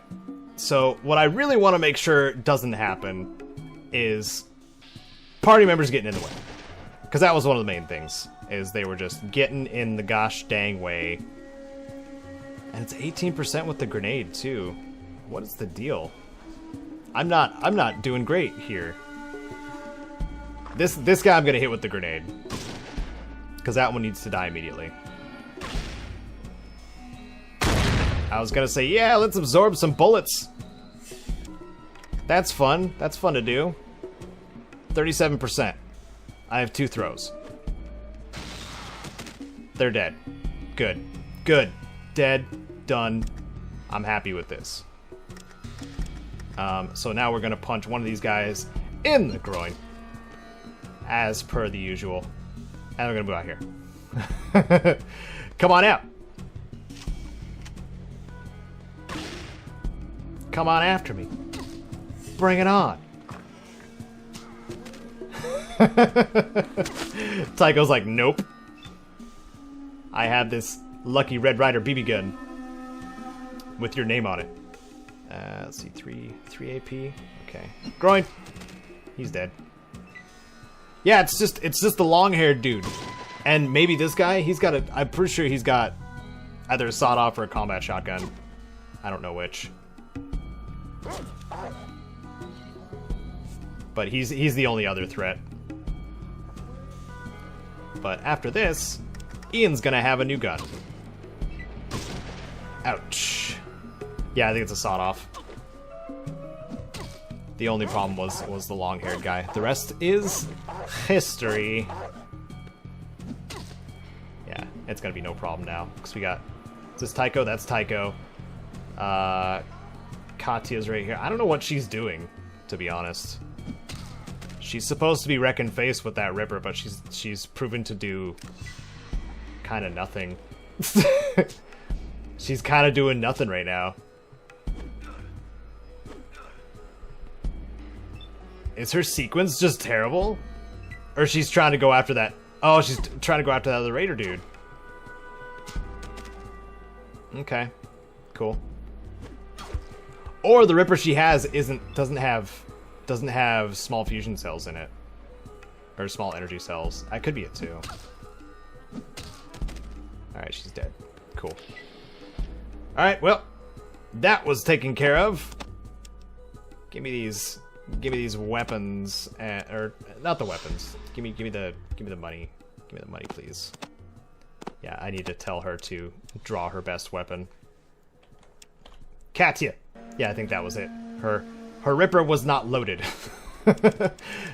so what I really want to make sure doesn't happen is party members getting in the way. Because that was one of the main things, is they were just getting in the gosh dang way. And it's 18% with the grenade, too. What is the deal? I'm not doing great here. This guy I'm gonna hit with the grenade. Because that one needs to die immediately. I was gonna say, yeah, let's absorb some bullets. That's fun. That's fun to do. 37%. I have 2 throws. They're dead. Good. Good. Dead. Done. I'm happy with this. So now we're gonna punch one of these guys in the groin. As per the usual. And we're gonna move out here. Come on out. Come on after me. Bring it on. Tycho's like, nope. I have this Lucky Red Ryder BB gun with your name on it. Let's see, 3 AP. Okay. Groin. He's dead. Yeah, it's just the long-haired dude. And maybe this guy, I'm pretty sure he's got either a sawed-off or a combat shotgun. I don't know which. But he's the only other threat. But after this, Ian's gonna have a new gun. Ouch. Yeah, I think it's a sawed-off. The only problem was the long-haired guy. The rest is history. Yeah, it's gonna be no problem now. Because we got... Is this Tycho? That's Tycho. Katya's right here. I don't know what she's doing, to be honest. She's supposed to be wrecking face with that Ripper, but she's proven to do kind of nothing. She's kind of doing nothing right now. Is her sequence just terrible? Or she's trying to go after that Oh, she's trying to go after that other raider dude. Okay, cool. Or the Ripper she has doesn't have small fusion cells in it, or small energy cells. That could be it too. All right, she's dead. Cool. All right, well, that was taken care of. Give me these weapons, or not the weapons. Give me the money. Give me the money, please. Yeah, I need to tell her to draw her best weapon. Katya. Yeah, I think that was it. Her Ripper was not loaded.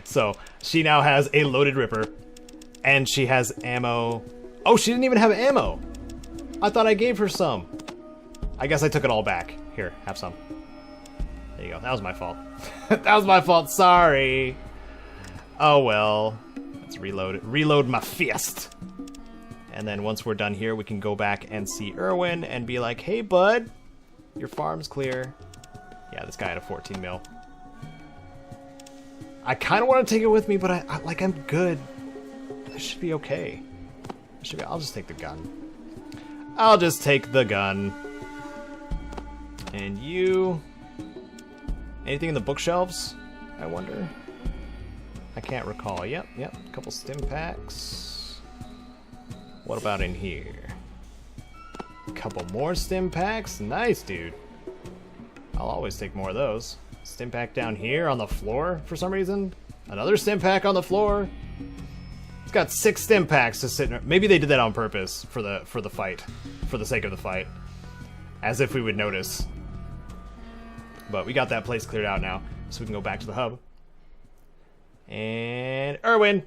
So, she now has a loaded Ripper. And she has ammo. Oh, she didn't even have ammo. I thought I gave her some. I guess I took it all back. Here, have some. There you go. That was my fault. That was my fault. Sorry. Oh, well. Let's reload my fist. And then once we're done here, we can go back and see Erwin and be like, hey, bud, your farm's clear. Yeah, this guy had a 14 mil. I kind of want to take it with me, but I'm good. I should be okay. I'll just take the gun. I'll just take the gun. And you... Anything in the bookshelves, I wonder? I can't recall. Yep. A couple stim packs. What about in here? A couple more stim packs? Nice, dude. I'll always take more of those. Stim pack down here on the floor for some reason. Another stim pack on the floor. It's got 6 stim packs to sit in. Maybe they did that on purpose for the fight. For the sake of the fight. As if we would notice. But we got that place cleared out now, so we can go back to the hub. And Erwin!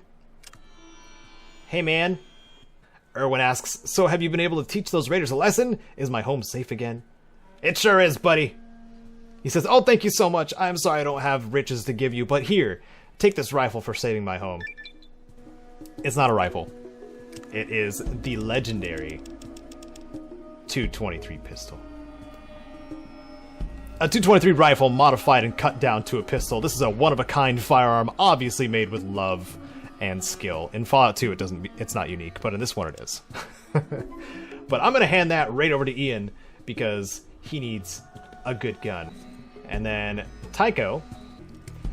Hey, man. Erwin asks, so have you been able to teach those raiders a lesson? Is my home safe again? It sure is, buddy. He says, oh, thank you so much. I'm sorry I don't have riches to give you, but here, take this rifle for saving my home. It's not a rifle. It is the legendary 223 pistol. A 223 rifle modified and cut down to a pistol. This is a one-of-a-kind firearm, obviously made with love and skill. In Fallout 2, it's not unique, but in this one it is. But I'm gonna hand that right over to Ian because he needs a good gun. And then Tycho,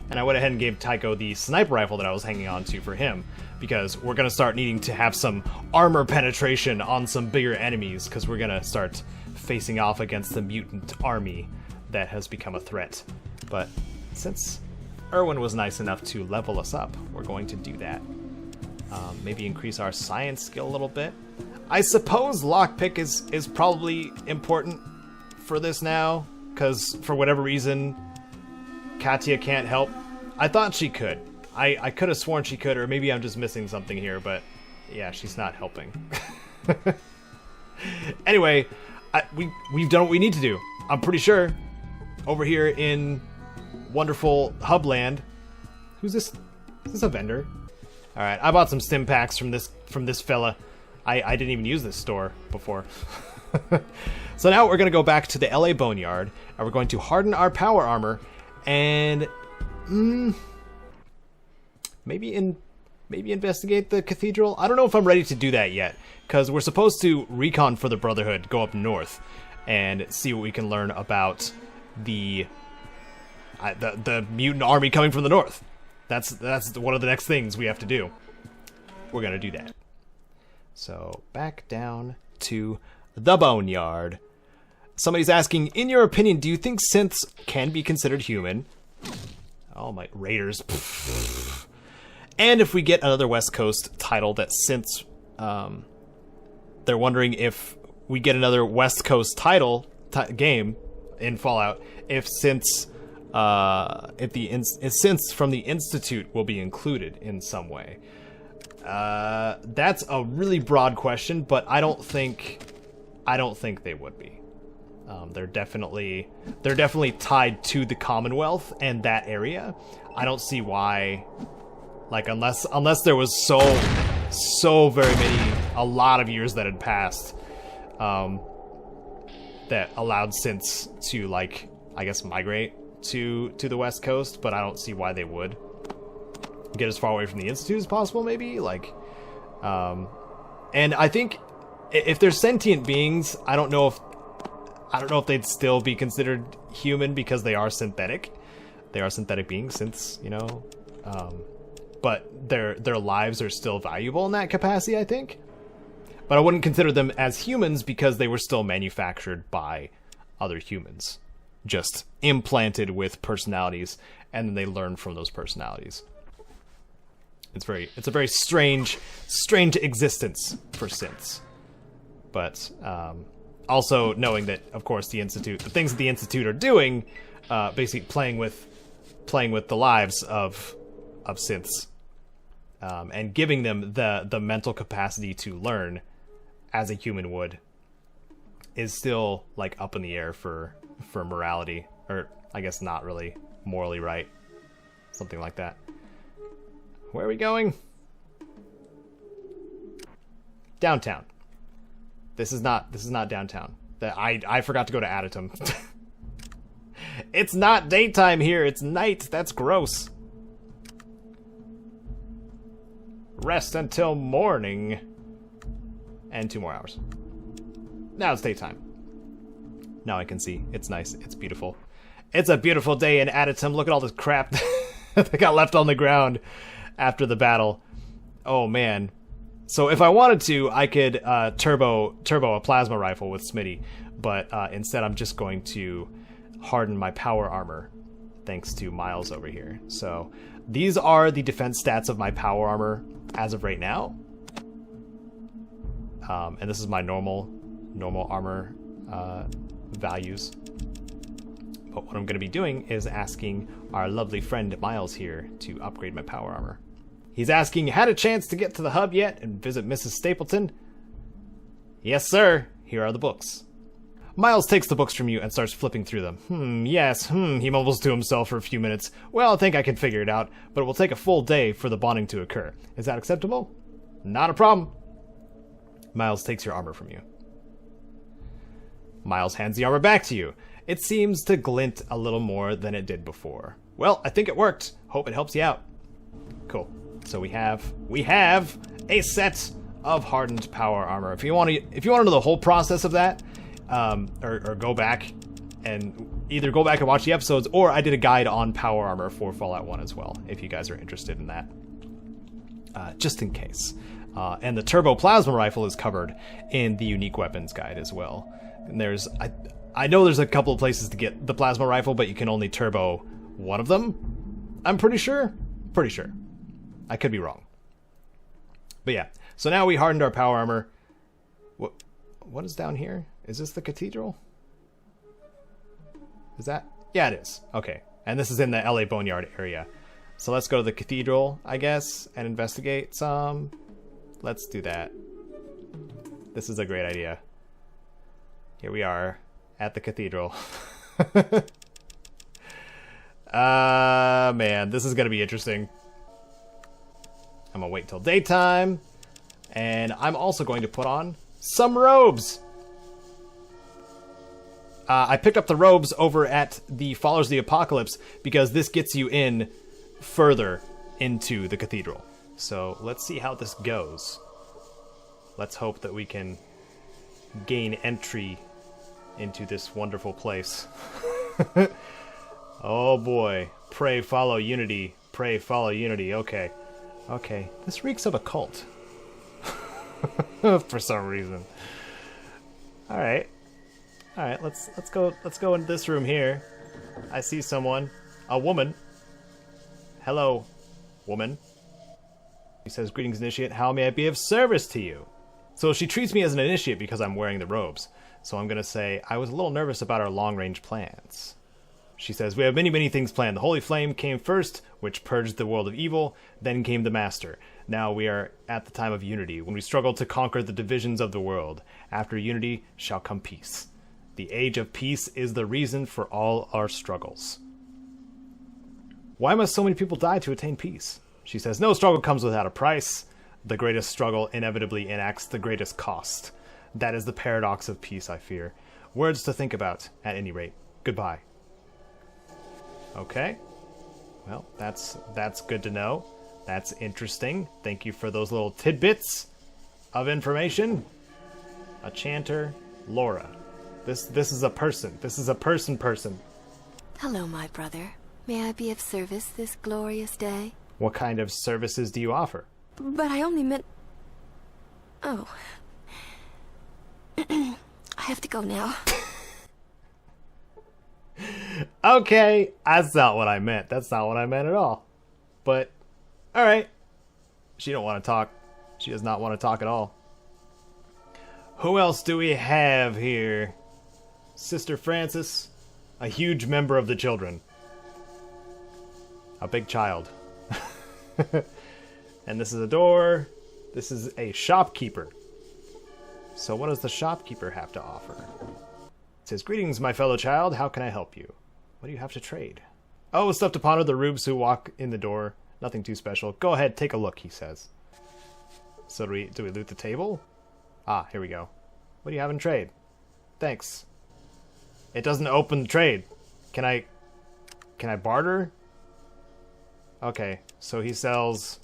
and I went ahead and gave Tycho the sniper rifle that I was hanging on to for him because we're gonna start needing to have some armor penetration on some bigger enemies because we're gonna start facing off against the mutant army that has become a threat. But since Erwin was nice enough to level us up, we're going to do that. Maybe increase our science skill a little bit. I suppose lockpick is probably important for this now, because for whatever reason, Katya can't help. I thought she could. I could have sworn she could, or maybe I'm just missing something here, but yeah, she's not helping. Anyway, we've done what we need to do. I'm pretty sure. Over here in wonderful Hubland. Who's this? Is this a vendor? Alright, I bought some stim packs from this fella. I didn't even use this store before. So now we're going to go back to the LA Boneyard, and we're going to harden our power armor, and maybe investigate the cathedral. I don't know if I'm ready to do that yet, because we're supposed to recon for the Brotherhood, go up north, and see what we can learn about the mutant army coming from the north. That's one of the next things we have to do. We're gonna do that. So back down to the Boneyard. Somebody's asking, in your opinion, do you think synths can be considered human? Oh my raiders. And if we get another West Coast title that synths, they're wondering if we get another West Coast title game in Fallout, if synths from the Institute will be included in some way. That's a really broad question, but I don't think they would be. They're definitely tied to the Commonwealth and that area. I don't see why, like, unless there was so very many, a lot of years that had passed, that allowed synths to, like, I guess migrate to the West Coast, but I don't see why they would. Get as far away from the Institute as possible, maybe? Like, And I think if they're sentient beings, I don't know if they'd still be considered human because they are synthetic. They are synthetic beings, since, you know, but their lives are still valuable in that capacity, I think. But I wouldn't consider them as humans because they were still manufactured by other humans, just implanted with personalities, and then they learn from those personalities. It's a very strange existence for synths. But also knowing that, of course, the things that the Institute are doing, basically playing with the lives of synths, and giving them the mental capacity to learn as a human would, is still like up in the air for morality, or I guess not really morally right, something like that. Where are we going? Downtown. This is not downtown. I forgot to go to Aditum. It's not daytime here, it's night. That's gross. Rest until morning. And 2 more hours. Now it's daytime. Now I can see. It's nice. It's beautiful. It's a beautiful day in Aditum. Look at all this crap that got left on the ground after the battle. Oh, man. So if I wanted to, I could turbo a plasma rifle with Smitty. But instead, I'm just going to harden my power armor, thanks to Miles over here. So these are the defense stats of my power armor as of right now. And this is my normal armor values. But what I'm going to be doing is asking our lovely friend Miles here to upgrade my power armor. He's asking, had a chance to get to the hub yet and visit Mrs. Stapleton? Yes, sir. Here are the books. Miles takes the books from you and starts flipping through them. Yes, he mumbles to himself for a few minutes. Well, I think I can figure it out, but it will take a full day for the bonding to occur. Is that acceptable? Not a problem. Miles takes your armor from you. Miles hands the armor back to you. It seems to glint a little more than it did before. Well, I think it worked. Hope it helps you out. Cool. So we have a set of hardened power armor. If you want to know the whole process of that, or go back and either go back and watch the episodes, or I did a guide on power armor for Fallout 1 as well, if you guys are interested in that. Just in case. And the turbo plasma rifle is covered in the unique weapons guide as well. And I know there's a couple of places to get the plasma rifle, but you can only turbo one of them. I'm pretty sure. I could be wrong. But yeah, so now we hardened our power armor. What is down here? Is this the cathedral? Is that? Yeah, it is. Okay. And this is in the LA Boneyard area. So let's go to the cathedral, I guess, and investigate some. Let's do that. This is a great idea. Here we are at the cathedral. Man, this is going to be interesting. I'm going to wait till daytime. And I'm also going to put on some robes. I picked up the robes over at the Followers of the Apocalypse because this gets you in further into the cathedral. So let's see how this goes. Let's hope that we can gain entry into this wonderful place. Oh boy. Pray, follow unity. Pray, follow unity. Okay. Okay. This reeks of a cult. For some reason. Alright. Alright, let's go into this room here. I see someone. A woman. Hello, woman. He says, "Greetings, initiate. How may I be of service to you?" So she treats me as an initiate because I'm wearing the robes. So I'm going to say, I was a little nervous about our long-range plans. She says, "We have many, many things planned. The Holy Flame came first, which purged the world of evil. Then came the Master. Now we are at the time of unity, when we struggle to conquer the divisions of the world. After unity shall come peace. The age of peace is the reason for all our struggles." Why must so many people die to attain peace? She says, "No struggle comes without a price. The greatest struggle inevitably enacts the greatest cost. That is the paradox of peace, I fear. Words to think about, at any rate. Goodbye." Okay. Well, that's good to know. That's interesting. Thank you for those little tidbits of information. A chanter, Laura. This is a person. This is a person. Hello, my brother. May I be of service this glorious day? What kind of services do you offer? But I only meant... Oh. I have to go now. Okay, that's not what I meant. That's not what I meant at all. But, alright. She don't want to talk. She does not want to talk at all. Who else do we have here? Sister Francis. A huge member of the children. A big child. And this is a door. This is a shopkeeper. So what does the shopkeeper have to offer? It says, greetings, my fellow child. How can I help you? What do you have to trade? Oh, stuff to ponder the rubes who walk in the door. Nothing too special. Go ahead, take a look, he says. So do we loot the table? Ah, here we go. What do you have in trade? Thanks. It doesn't open the trade. Can I barter? Okay, so he sells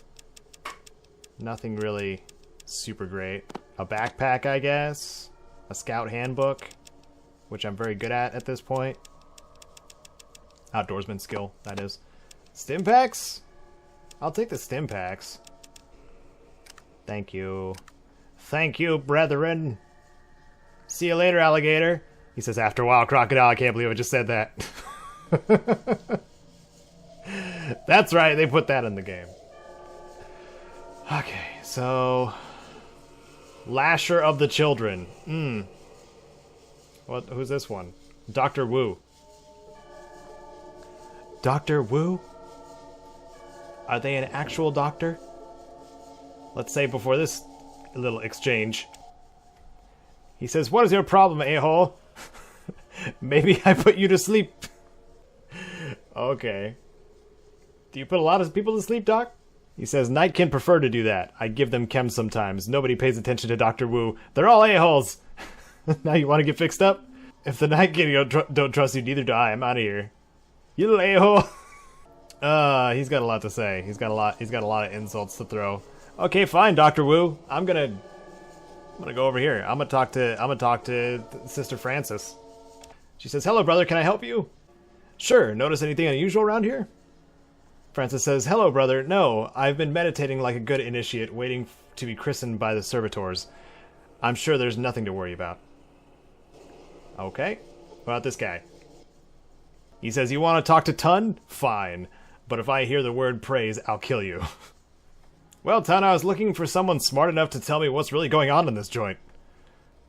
nothing really super great. A backpack, I guess. A scout handbook, which I'm very good at this point. Outdoorsman skill, that is. Stim packs? I'll take the stim packs. Thank you. Thank you, brethren. See you later, alligator. He says, after a while, crocodile. I can't believe I just said that. That's right, they put that in the game. Okay, so... Lasher of the Children. Who's this one? Dr. Wu. Dr. Wu? Are they an actual doctor? Let's say before this little exchange. He says, what is your problem, a-hole? Maybe I put you to sleep. Okay. Do you put a lot of people to sleep, Doc? He says, Knight can prefer to do that. I give them chem sometimes. Nobody pays attention to Dr. Wu. They're all a-holes. Now you want to get fixed up? If the Night King don't trust you, neither do I. I'm out of here. You little a-hole. He's got a lot to say. He's got a lot of insults to throw. Okay, fine, Dr. Wu. I'm gonna go over here. I'm gonna talk to Sister Francis. She says, hello, brother. Can I help you? Sure. Notice anything unusual around here? Francis says, hello, brother. No, I've been meditating like a good initiate, waiting to be christened by the servitors. I'm sure there's nothing to worry about. Okay. What about this guy? He says, you want to talk to Tun? Fine. But if I hear the word praise, I'll kill you. Well, Tun, I was looking for someone smart enough to tell me what's really going on in this joint.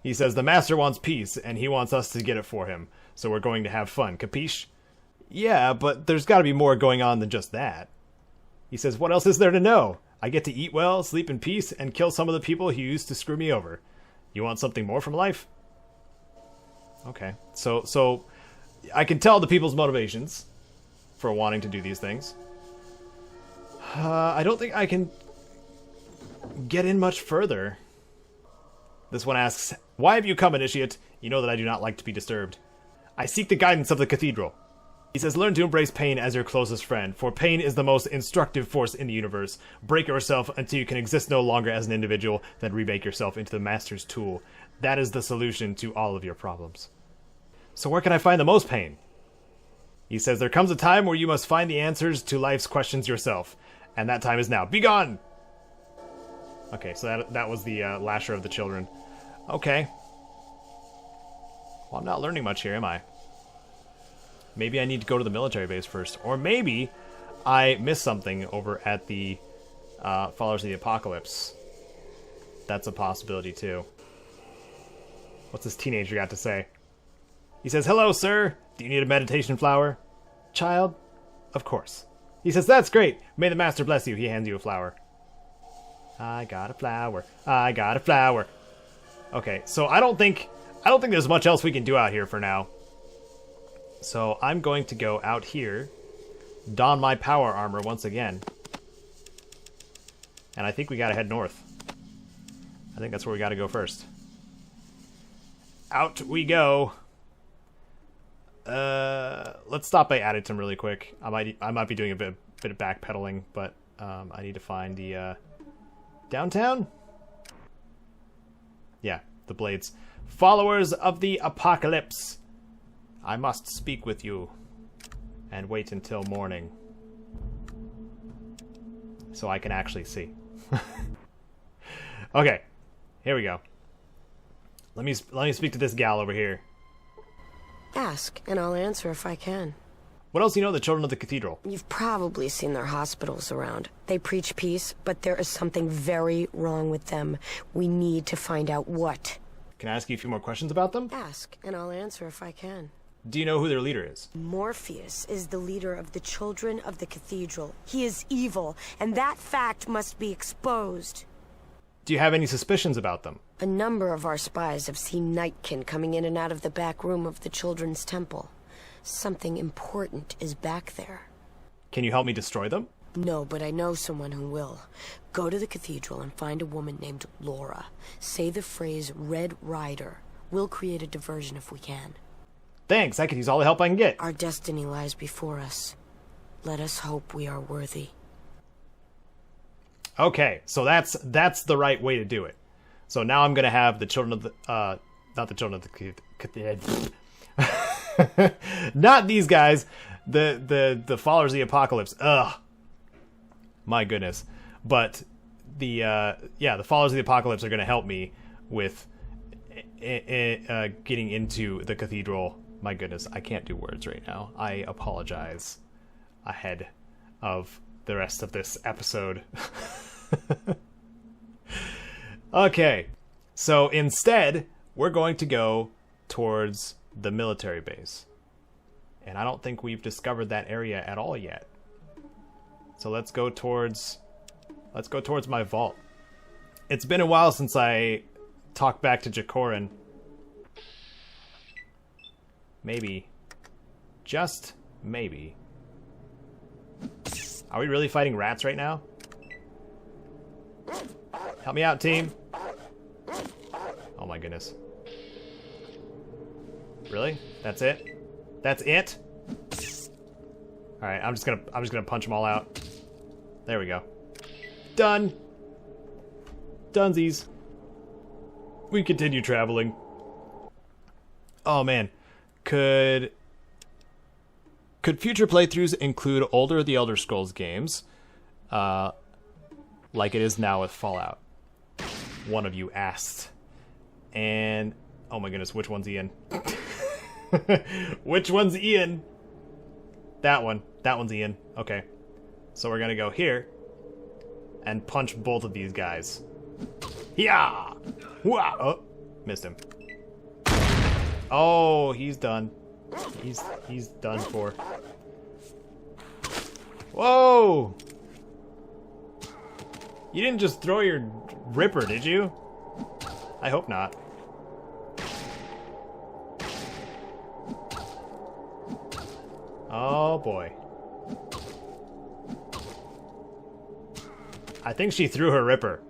He says, the master wants peace, and he wants us to get it for him. So we're going to have fun, capiche? Yeah, but there's got to be more going on than just that. He says, what else is there to know? I get to eat well, sleep in peace, and kill some of the people who used to screw me over. You want something more from life? Okay, so I can tell the people's motivations for wanting to do these things. I don't think I can get in much further. This one asks, why have you come, initiate? You know that I do not like to be disturbed. I seek the guidance of the cathedral. He says, learn to embrace pain as your closest friend, for pain is the most instructive force in the universe. Break yourself until you can exist no longer as an individual, then remake yourself into the master's tool. That is the solution to all of your problems. So where can I find the most pain? He says, there comes a time where you must find the answers to life's questions yourself, and that time is now. Be gone! Okay, so that was the Lasher of the Children. Okay. Well, I'm not learning much here, am I? Maybe I need to go to the military base first. Or maybe I missed something over at the Followers of the Apocalypse. That's a possibility, too. What's this teenager got to say? He says, hello, sir. Do you need a meditation flower? Child? Of course. He says, that's great. May the master bless you. He hands you a flower. I got a flower. I got a flower. Okay, so I don't think there's much else we can do out here for now. So I'm going to go out here, don my power armor once again. And I think we gotta head north. I think that's where we gotta go first. Out we go. Let's stop by Addington really quick. I might be doing a bit of backpedaling, but I need to find the downtown. Yeah, the Blades. Followers of the apocalypse, I must speak with you and wait until morning so I can actually see. Okay, here we go. Let me speak to this gal over here. Ask, and I'll answer if I can. What else do you know of the Children of the Cathedral? You've probably seen their hospitals around. They preach peace, but there is something very wrong with them. We need to find out what. Can I ask you a few more questions about them? Ask, and I'll answer if I can. Do you know who their leader is? Morpheus is the leader of the Children of the Cathedral. He is evil, and that fact must be exposed. Do you have any suspicions about them? A number of our spies have seen Nightkin coming in and out of the back room of the Children's Temple. Something important is back there. Can you help me destroy them? No, but I know someone who will. Go to the cathedral and find a woman named Laura. Say the phrase Red Rider. We'll create a diversion if we can. Thanks, I could use all the help I can get. Our destiny lies before us. Let us hope we are worthy. Okay, so that's the right way to do it. So now I'm gonna have the Children of the not the Children of the not these guys, the Followers of the Apocalypse. Ugh, my goodness. But the Followers of the Apocalypse are gonna help me with getting into the cathedral. My goodness, I can't do words right now. I apologize ahead of the rest of this episode. Okay, so instead, we're going to go towards the military base. And I don't think we've discovered that area at all yet. So let's go towards my vault. It's been a while since I talked back to Jacorin. Maybe. Just maybe. Are we really fighting rats right now? Help me out, team. Oh my goodness. Really? That's it? That's it? Alright, I'm just gonna punch them all out. There we go. Done. Dunsies. We continue traveling. Oh man. Could future playthroughs include older The Elder Scrolls games? Like it is now with Fallout. One of you asked. And oh my goodness, which one's Ian? Which one's Ian? That one. That one's Ian. Okay. So we're gonna go here and punch both of these guys. Yeah! Wow! Oh, missed him. Oh, he's done. He's done for. Whoa! You didn't just throw your ripper, did you? I hope not. Oh boy. I think she threw her ripper.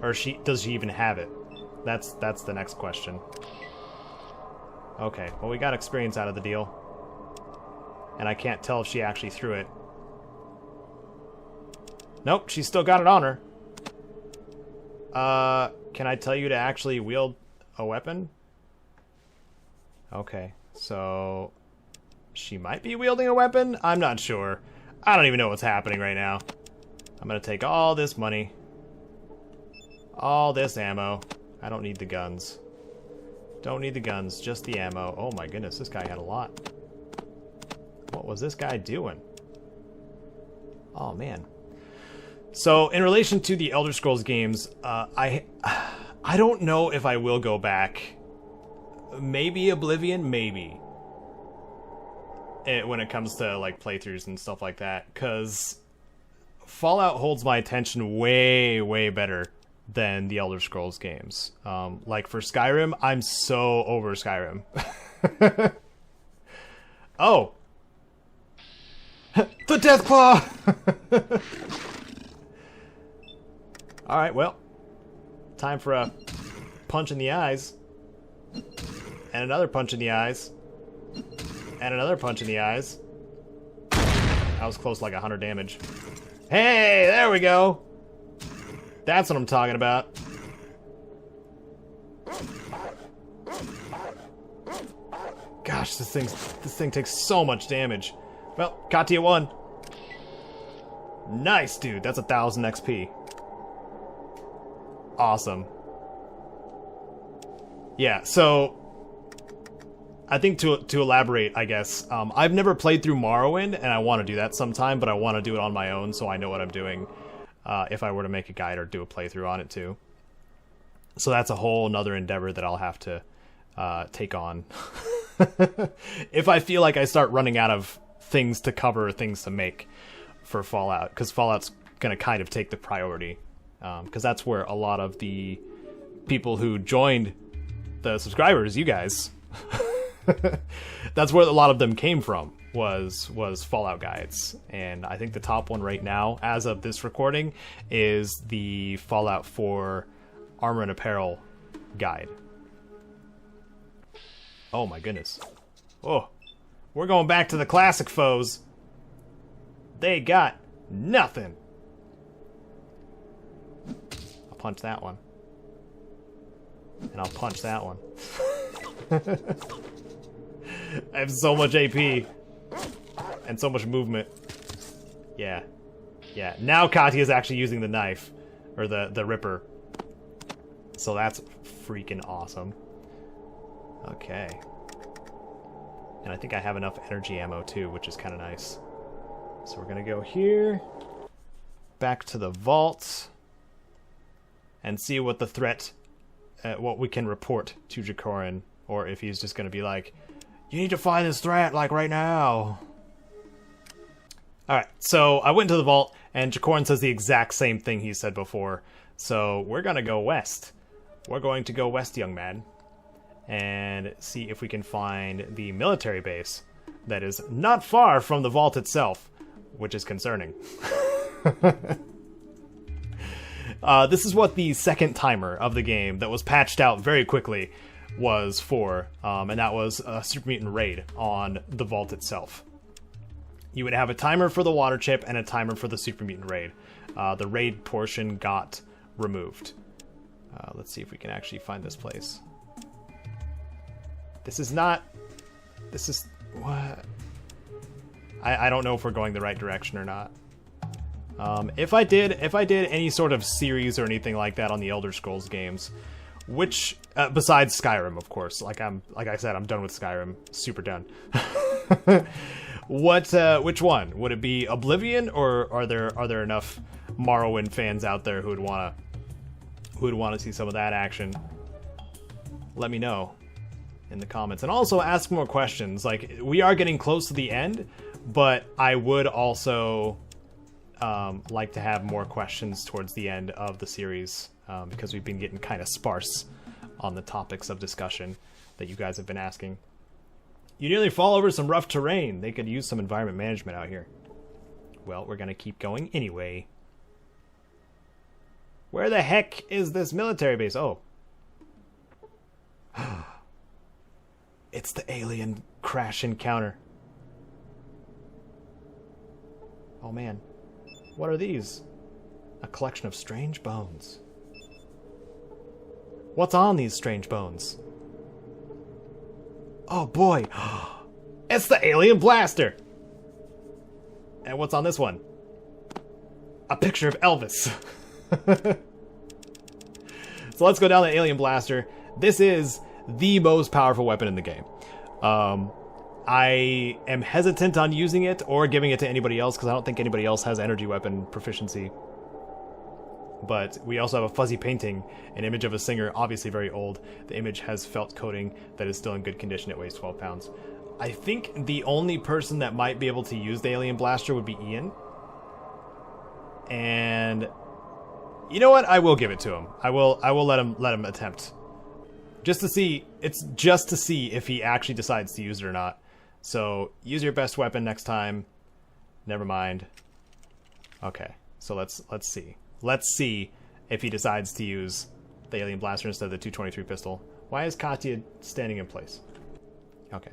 Or does she even have it? That's the next question. Okay, well we got experience out of the deal. And I can't tell if she actually threw it. Nope, she's still got it on her. Can I tell you to actually wield a weapon? Okay, so she might be wielding a weapon? I'm not sure. I don't even know what's happening right now. I'm gonna take all this money. All this ammo. I don't need the guns. Don't need the guns, just the ammo. Oh my goodness, this guy had a lot. What was this guy doing? Oh man. So, in relation to the Elder Scrolls games, I don't know if I will go back. Maybe Oblivion, maybe. When it comes to like playthroughs and stuff like that, because Fallout holds my attention way, way better than the Elder Scrolls games. Like for Skyrim, I'm so over Skyrim. Oh! The Deathclaw! Alright, well. Time for a punch in the eyes. And another punch in the eyes. And another punch in the eyes. That was close to like 100 damage. Hey, there we go. That's what I'm talking about. Gosh, this thing takes so much damage. Well, Katya won. Nice, dude. That's 1,000 XP. Awesome. Yeah, so I think to elaborate, I guess, I've never played through Morrowind, and I want to do that sometime, but I want to do it on my own so I know what I'm doing if I were to make a guide or do a playthrough on it too. So that's a whole nother endeavor that I'll have to take on. If I feel like I start running out of things to cover or things to make for Fallout, because Fallout's going to kind of take the priority, because that's where a lot of the people who joined the subscribers, you guys, that's where a lot of them came from, was Fallout guides. And I think the top one right now, as of this recording, is the Fallout 4 Armor and Apparel guide. Oh my goodness. Oh, we're going back to the classic foes. They got nothing. I'll punch that one. And I'll punch that one. I have so much AP. And so much movement. Yeah. Yeah. Now Katya is actually using the knife. Or the ripper. So that's freaking awesome. Okay. And I think I have enough energy ammo too, which is kind of nice. So we're going to go here. Back to the vault. And see what the threat, what we can report to Jacorin. Or if he's just going to be like, you need to find this threat, like, right now. Alright, so I went to the vault, and Jacorin says the exact same thing he said before. So we're going to go west. We're going to go west, young man. And see if we can find the military base that is not far from the vault itself, which is concerning. This is what the second timer of the game that was patched out very quickly was for, and that was a Super Mutant raid on the vault itself. You would have a timer for the water chip and a timer for the Super Mutant raid. The raid portion got removed. Let's see if we can actually find this place. This is not... This is... What? I don't know if we're going the right direction or not. If I did any sort of series or anything like that on the Elder Scrolls games, which besides Skyrim, of course, like I said, I'm done with Skyrim, super done. Which one would it be? Oblivion, or are there enough Morrowind fans out there who would want to see some of that action? Let me know in the comments, and also ask more questions. Like, we are getting close to the end, but I would also like to have more questions towards the end of the series, because we've been getting kind of sparse on the topics of discussion that you guys have been asking. You nearly fall over some rough terrain. They could use some environment management out here. Well, we're gonna keep going anyway. Where the heck is this military base? Oh. It's the alien crash encounter. Oh man. What are these? A collection of strange bones. What's on these strange bones? Oh boy. It's the alien blaster! And what's on this one? A picture of Elvis. So let's go down the alien blaster. This is the most powerful weapon in the game. I am hesitant on using it or giving it to anybody else because I don't think anybody else has energy weapon proficiency. But we also have a fuzzy painting, an image of a singer, obviously very old. The image has felt coating that is still in good condition. It weighs 12 pounds. I think the only person that might be able to use the alien blaster would be Ian. And you know what? I will give it to him. I will let him attempt. Just to see, it's just to see if he actually decides to use it or not. So, use your best weapon next time. Never mind. Okay, so let's see. Let's see if he decides to use the alien blaster instead of the 223 pistol. Why is Katya standing in place? Okay.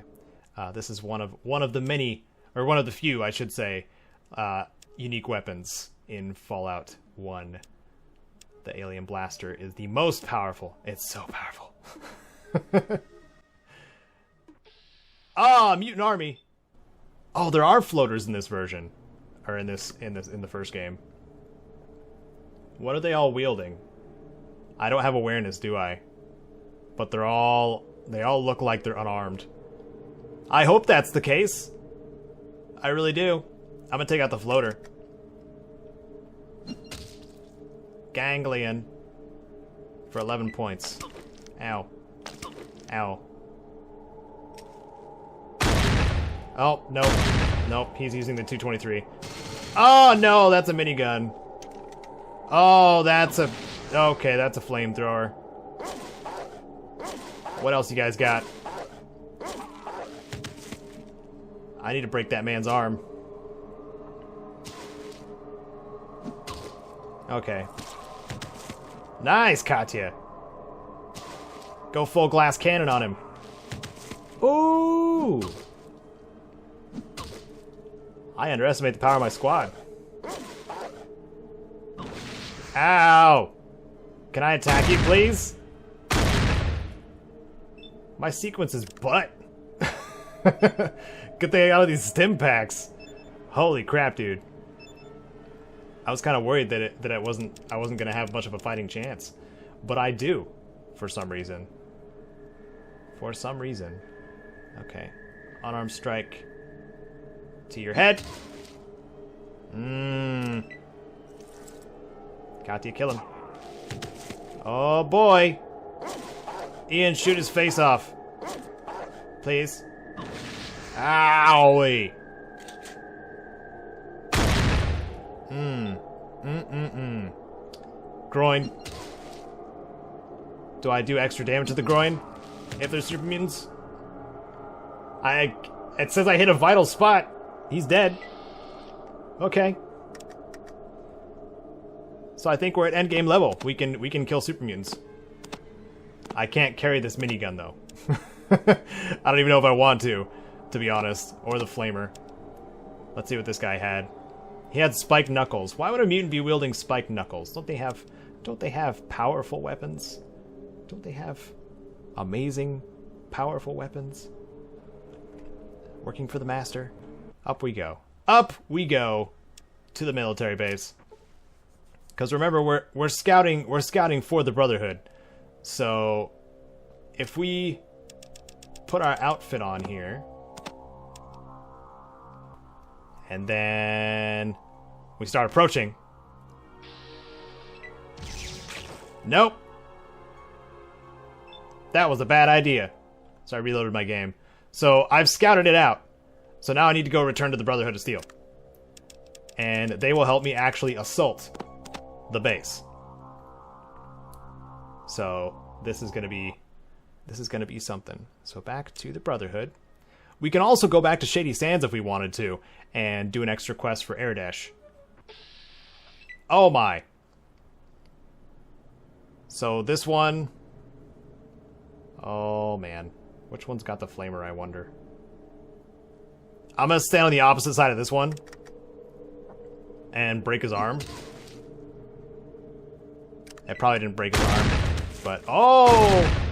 This is one of the many, or one of the few, I should say, unique weapons in Fallout 1. The alien blaster is the most powerful. It's so powerful. Mutant army. Oh, there are floaters in this version, or in the first game. What are they all wielding? I don't have awareness, do I? But they all look like they're unarmed. I hope that's the case. I really do. I'm gonna take out the floater. Ganglion. For 11 points. Ow. Ow. Oh, nope. Nope, he's using the 223. Oh, no, that's a minigun. Oh, that's a... Okay, that's a flamethrower. What else you guys got? I need to break that man's arm. Okay. Nice, Katya. Go full glass cannon on him. Ooh! I underestimate the power of my squad. Ow! Can I attack you, please? My sequence is butt. Good thing I got all these stim packs. Holy crap, dude. I was kind of worried that I wasn't gonna have much of a fighting chance, but I do, for some reason. For some reason. Okay, unarmed strike to your head. Katya, kill him. Oh boy. Ian, shoot his face off. Please. Owie. Groin. Do I do extra damage to the groin if there's super mutants? It says I hit a vital spot. He's dead. Okay. So I think we're at endgame level. We can kill super mutants. I can't carry this minigun though. I don't even know if I want to be honest. Or the flamer. Let's see what this guy had. He had spiked knuckles. Why would a mutant be wielding spiked knuckles? Don't they have powerful weapons? Don't they have amazing, powerful weapons? Working for the master. Up we go. Up we go to the military base. Because remember, we're scouting for the Brotherhood. So if we put our outfit on here, and then we start approaching. Nope. That was a bad idea. So I reloaded my game. So I've scouted it out. So now I need to go return to the Brotherhood of Steel. And they will help me actually assault the base. So this is gonna be something. So back to the Brotherhood. We can also go back to Shady Sands if we wanted to, and do an extra quest for Erdash. Oh my. So this one... Oh man. Which one's got the flamer, I wonder? I'm gonna stand on the opposite side of this one. And break his arm. It probably didn't break his arm. But... Oh!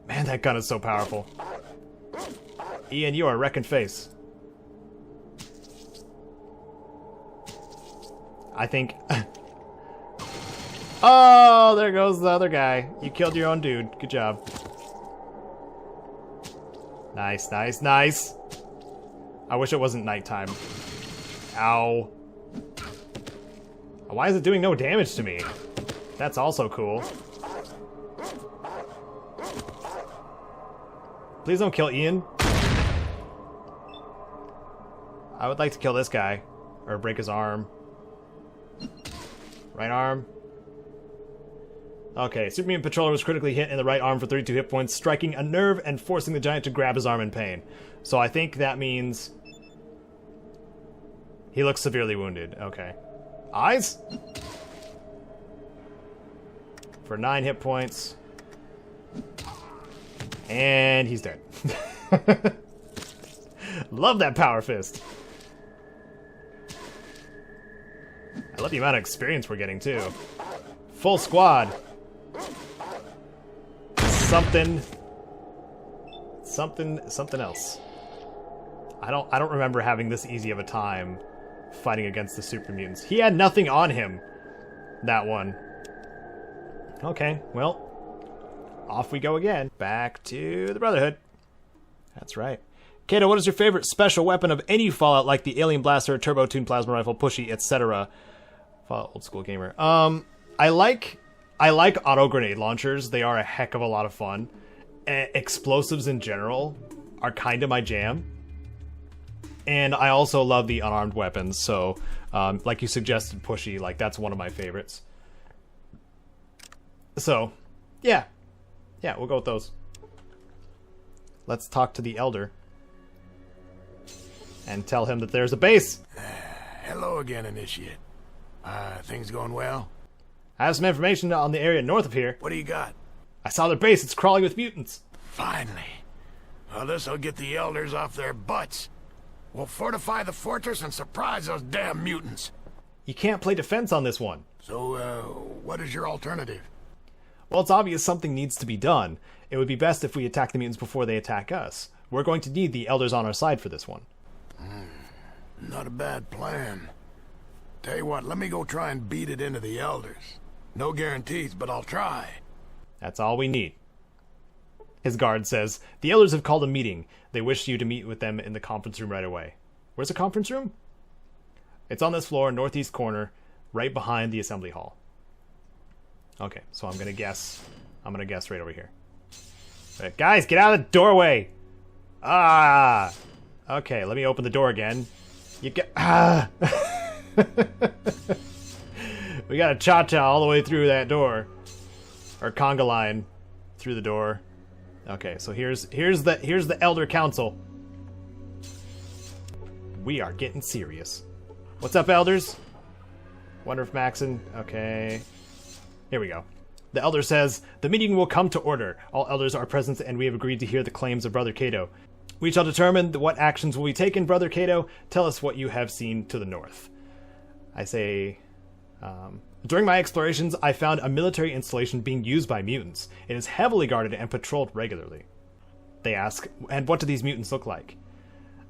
Man, that gun is so powerful. Ian, you are a wrecking face. I think... Oh, there goes the other guy. You killed your own dude. Good job. Nice, nice, nice. I wish it wasn't nighttime. Ow. Why is it doing no damage to me? That's also cool. Please don't kill Ian. I would like to kill this guy. Or break his arm. Right arm. Okay, Superman Patroller was critically hit in the right arm for 32 hit points, striking a nerve and forcing the giant to grab his arm in pain. So I think that means... he looks severely wounded. Okay. Eyes? For 9 hit points. And he's dead. Love that power fist. I love the amount of experience we're getting, too. Full squad. Something else. I don't remember having this easy of a time fighting against the super mutants. He had nothing on him, that one. Okay, well, off we go again. Back to the Brotherhood. That's right. Caedo, what is your favorite special weapon of any Fallout, like the Alien Blaster, Turbo Tune Plasma Rifle, Pushy, etc.? Fallout Old School Gamer. I like auto grenade launchers. They are a heck of a lot of fun. Explosives in general are kind of my jam. And I also love the unarmed weapons, so like you suggested, Pushy, like that's one of my favorites. So, yeah, we'll go with those. Let's talk to the Elder and tell him that there's a base. Hello again, Initiate. Things going well? I have some information on the area north of here. What do you got? I saw their base. It's crawling with mutants. Finally. Well, this'll get the Elders off their butts. We'll fortify the fortress and surprise those damn mutants. You can't play defense on this one. So, what is your alternative? Well, it's obvious something needs to be done. It would be best if we attack the mutants before they attack us. We're going to need the Elders on our side for this one. Not a bad plan. Tell you what, let me go try and beat it into the Elders. No guarantees, but I'll try. That's all we need. His guard says, the Elders have called a meeting. They wish you to meet with them in the conference room right away. Where's the conference room? It's on this floor, northeast corner, right behind the assembly hall. Okay, so I'm gonna guess right over here. Right, guys, get out of the doorway! Ah! Okay, let me open the door again. You get We got a cha-cha all the way through that door. Or conga line through the door. Okay, so here's the Elder Council. We are getting serious. What's up, Elders? Wonder if Maxon... Okay. Here we go. The Elder says, the meeting will come to order. All Elders are present and we have agreed to hear the claims of Brother Caedo. We shall determine what actions will be taken. Brother Caedo, tell us what you have seen to the north. I say... during my explorations, I found a military installation being used by mutants. It is heavily guarded and patrolled regularly. They ask, and what do these mutants look like?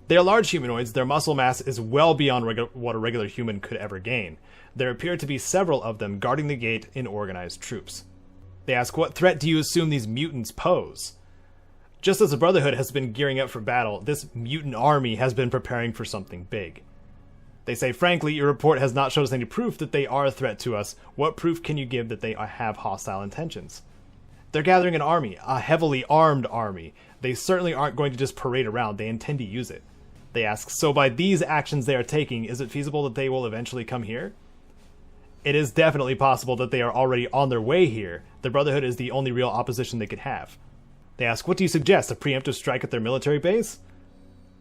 They are large humanoids. Their muscle mass is well beyond what a regular human could ever gain. There appear to be several of them guarding the gate in organized troops. They ask, what threat do you assume these mutants pose? Just as the Brotherhood has been gearing up for battle, this mutant army has been preparing for something big. They say, frankly, your report has not shown us any proof that they are a threat to us. What proof can you give that they have hostile intentions? They're gathering an army, a heavily armed army. They certainly aren't going to just parade around. They intend to use it. They ask, so by these actions they are taking, is it feasible that they will eventually come here? It is definitely possible that they are already on their way here. The Brotherhood is the only real opposition they could have. They ask, what do you suggest, a preemptive strike at their military base?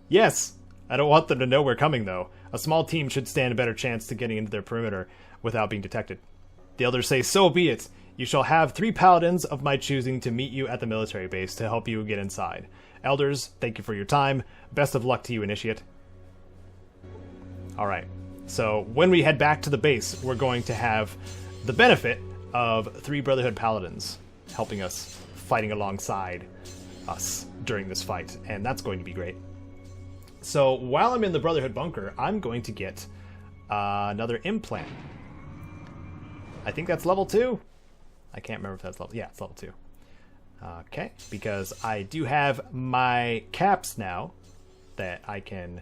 Yes. I don't want them to know we're coming, though. A small team should stand a better chance to getting into their perimeter without being detected. The Elders say, so be it. You shall have 3 paladins of my choosing to meet you at the military base to help you get inside. Elders, thank you for your time. Best of luck to you, Initiate. Alright, so when we head back to the base, we're going to have the benefit of 3 Brotherhood paladins helping us, fighting alongside us during this fight, and that's going to be great. So while I'm in the Brotherhood bunker, I'm going to get another implant. I think that's level 2. I can't remember if that's level... Yeah, it's level 2. Okay, because I do have my caps now that I can...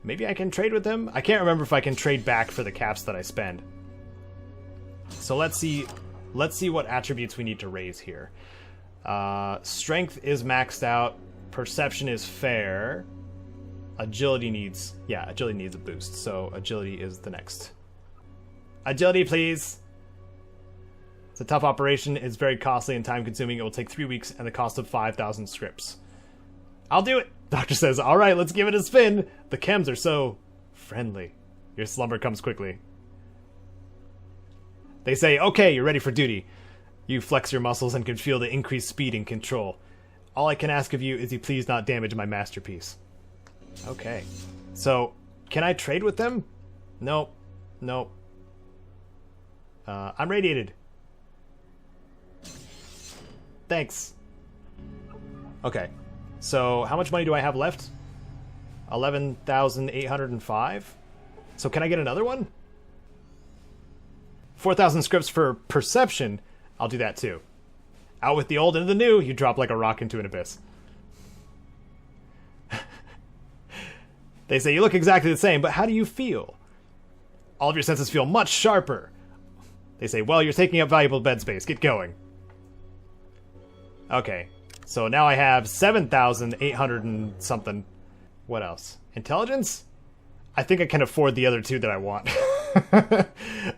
Maybe I can trade with them? I can't remember if I can trade back for the caps that I spend. So let's see what attributes we need to raise here. Strength is maxed out. Perception is fair. Agility needs a boost, so agility is the next. Agility, please! It's a tough operation, it's very costly and time-consuming. It will take 3 weeks and the cost of 5,000 scripts. I'll do it! Doctor says, alright, let's give it a spin! The chems are so friendly. Your slumber comes quickly. They say, okay, you're ready for duty. You flex your muscles and can feel the increased speed and control. All I can ask of you is you please not damage my masterpiece. Okay. So, can I trade with them? Nope. Nope. I'm radiated. Thanks. Okay. So, how much money do I have left? 11,805? So can I get another one? 4,000 scripts for perception. I'll do that too. Out with the old and the new, you drop like a rock into an abyss. They say you look exactly the same, but how do you feel? All of your senses feel much sharper. They say, well, you're taking up valuable bed space. Get going. Okay. So now I have 7,800 and something. What else? Intelligence? I think I can afford the other two that I want.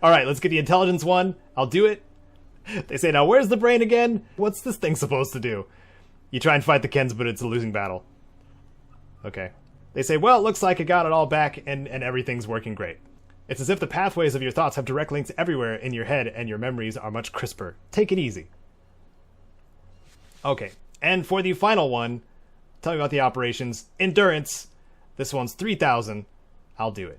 Alright, let's get the intelligence one. I'll do it. They say, now where's the brain again? What's this thing supposed to do? You try and fight the Kens, but it's a losing battle. Okay. They say, well, it looks like I got it all back and everything's working great. It's as if the pathways of your thoughts have direct links everywhere in your head and your memories are much crisper. Take it easy. Okay. And for the final one, tell me about the operations. Endurance. This one's 3,000. I'll do it.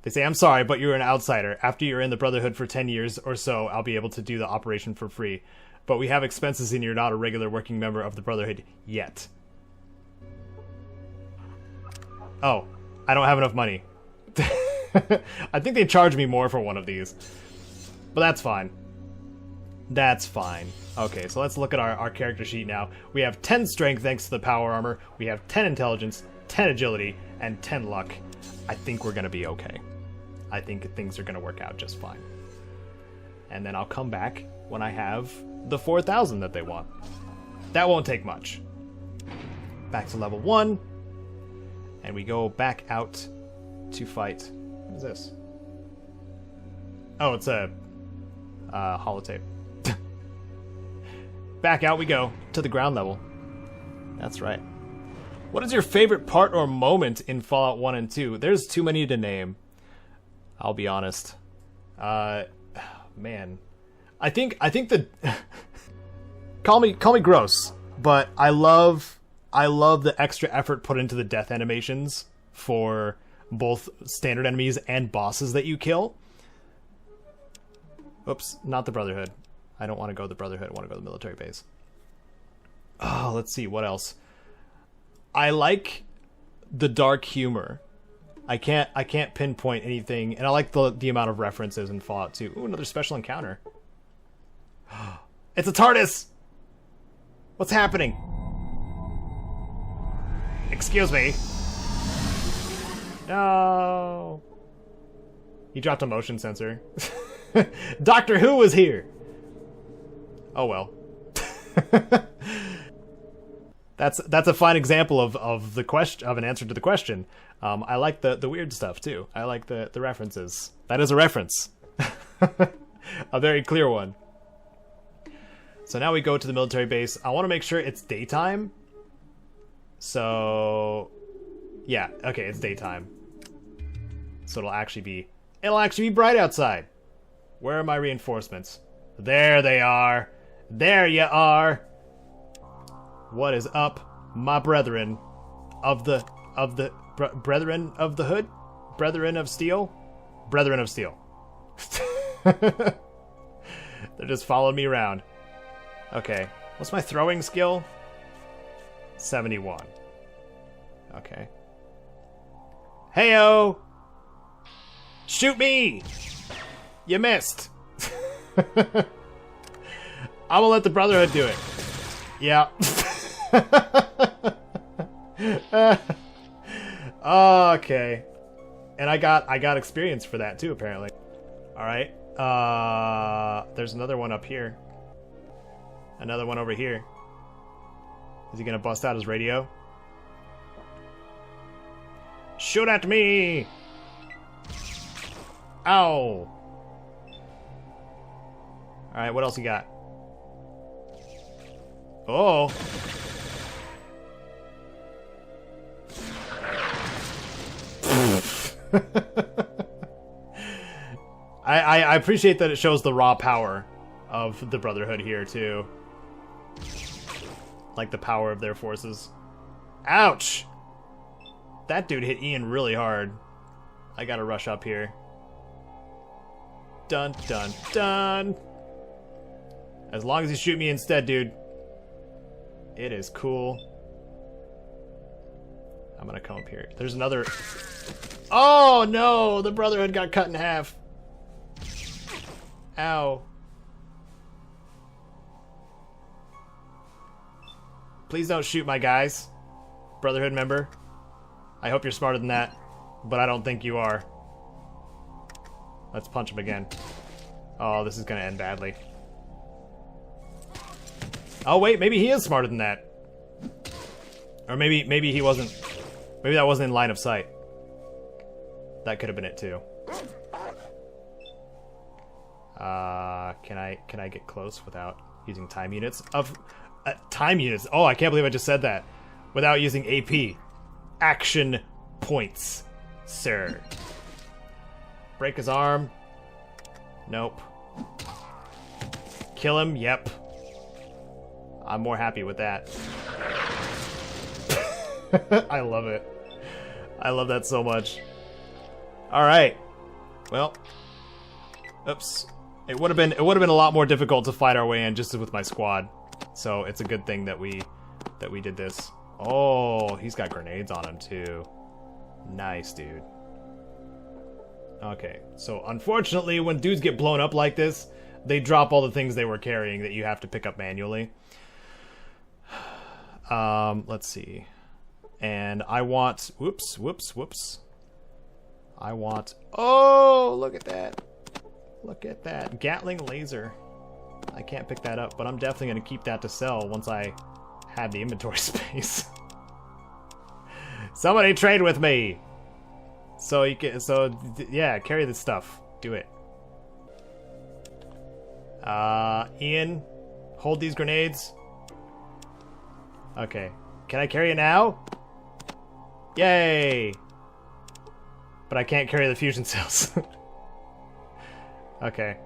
They say, I'm sorry, but you're an outsider. After you're in the Brotherhood for 10 years or so, I'll be able to do the operation for free. But we have expenses and you're not a regular working member of the Brotherhood yet. Oh, I don't have enough money. I think they charge me more for one of these. But that's fine. That's fine. Okay, so let's look at our character sheet now. We have 10 strength thanks to the power armor. We have 10 intelligence, 10 agility, and 10 luck. I think we're going to be okay. I think things are going to work out just fine. And then I'll come back when I have the 4,000 that they want. That won't take much. Back to level 1. And we go back out to fight. What is this? Oh, it's a holotape. Back out we go to the ground level. That's right. What is your favorite part or moment in Fallout 1 and 2? There's too many to name. I'll be honest. Man. I think the call me gross, but I love the extra effort put into the death animations for both standard enemies and bosses that you kill. Oops, not the Brotherhood. I don't want to go to the Brotherhood. I want to go to the military base. Oh, let's see. What else? I like the dark humor. I can't pinpoint anything, and I like the amount of references in Fallout 2. Ooh, another special encounter. It's a TARDIS! What's happening? Excuse me. No. He dropped a motion sensor. Doctor Who was here. Oh well. That's a fine example of the question, of an answer to the question. I like the weird stuff too. I like the references. That is a reference. A very clear one. So now we go to the military base. I want to make sure it's daytime. So yeah, okay, it's daytime. So it'll actually be bright outside. Where are my reinforcements? There they are. There you are. What is up, my brethren of the brethren of the hood? Brethren of steel? Brethren of steel. They're just following me around. Okay. What's my throwing skill? 71. Okay. Heyo! Shoot me! You missed. I'm gonna let the Brotherhood do it. Yeah. Okay. And I got experience for that too, apparently. Alright. There's another one up here. Another one over here. Is he gonna bust out his radio? Shoot at me! Ow! Alright, what else you got? Oh! I appreciate that it shows the raw power of the Brotherhood here, too. Like the power of their forces. Ouch! That dude hit Ian really hard. I gotta rush up here. dun, dun, dun. As long as you shoot me instead, dude. It is cool. I'm gonna come up here. There's another... Oh, no! The Brotherhood got cut in half. Ow. Please don't shoot my guys. Brotherhood member. I hope you're smarter than that, but I don't think you are. Let's punch him again. Oh, this is gonna end badly. Oh wait, maybe he is smarter than that. Or maybe he wasn't. Maybe that wasn't in line of sight. That could have been it too. Can I get close without using time units? Time units. Oh, I can't believe I just said that. Without using AP. Action points, sir. Break his arm. Nope. Kill him. Yep. I'm more happy with that. I love it. I love that so much. Alright. Well. Oops. It would have been a lot more difficult to fight our way in just with my squad. So it's a good thing that we did this. Oh, he's got grenades on him too. Nice, dude. Okay, so unfortunately when dudes get blown up like this, they drop all the things they were carrying that you have to pick up manually. Let's see. And I want... Whoops. I want... Oh, look at that. Look at that. Gatling laser. I can't pick that up, but I'm definitely going to keep that to sell once I have the inventory space. Somebody trade with me! So you can... So, yeah, carry this stuff. Do it. Ian, hold these grenades. Okay. Can I carry it now? Yay! But I can't carry the fusion cells. Okay.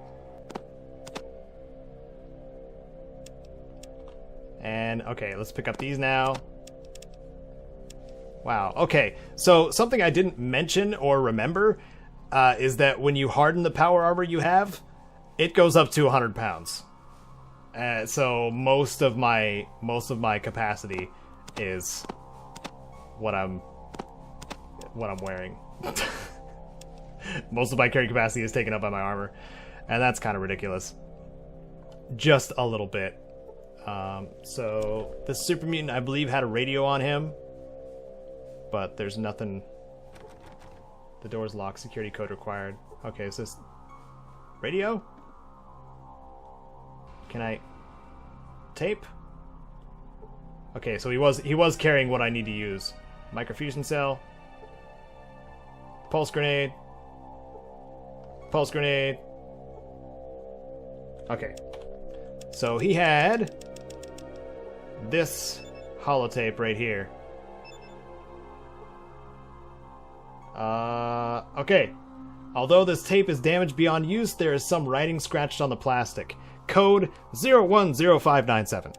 And, okay, let's pick up these now. Wow, okay. So, something I didn't mention or remember is that when you harden the power armor you have, it goes up to 100 pounds. So most of my capacity is what I'm wearing. Most of my carry capacity is taken up by my armor, and that's kind of ridiculous. Just a little bit. So the super mutant, I believe, had a radio on him, but there's nothing. The door's locked. Security code required. Okay, is this radio? Can I tape? Okay, so he was carrying what I need to use. Microfusion cell. Pulse grenade. Pulse grenade. Okay. So he had this holotape right here. Okay. Although this tape is damaged beyond use, there is some writing scratched on the plastic. Code 010597.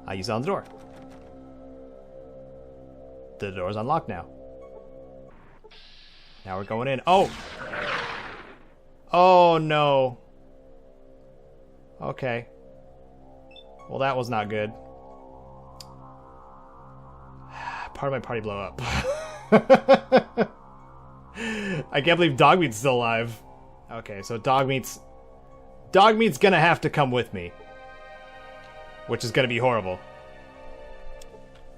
I use it on the door. The door's unlocked now. Now we're going in. Oh! Oh no. Okay. Well, that was not good. Part of my party blew up. I can't believe Dogmeat's still alive. Okay, so Dogmeat's gonna have to come with me. Which is gonna be horrible.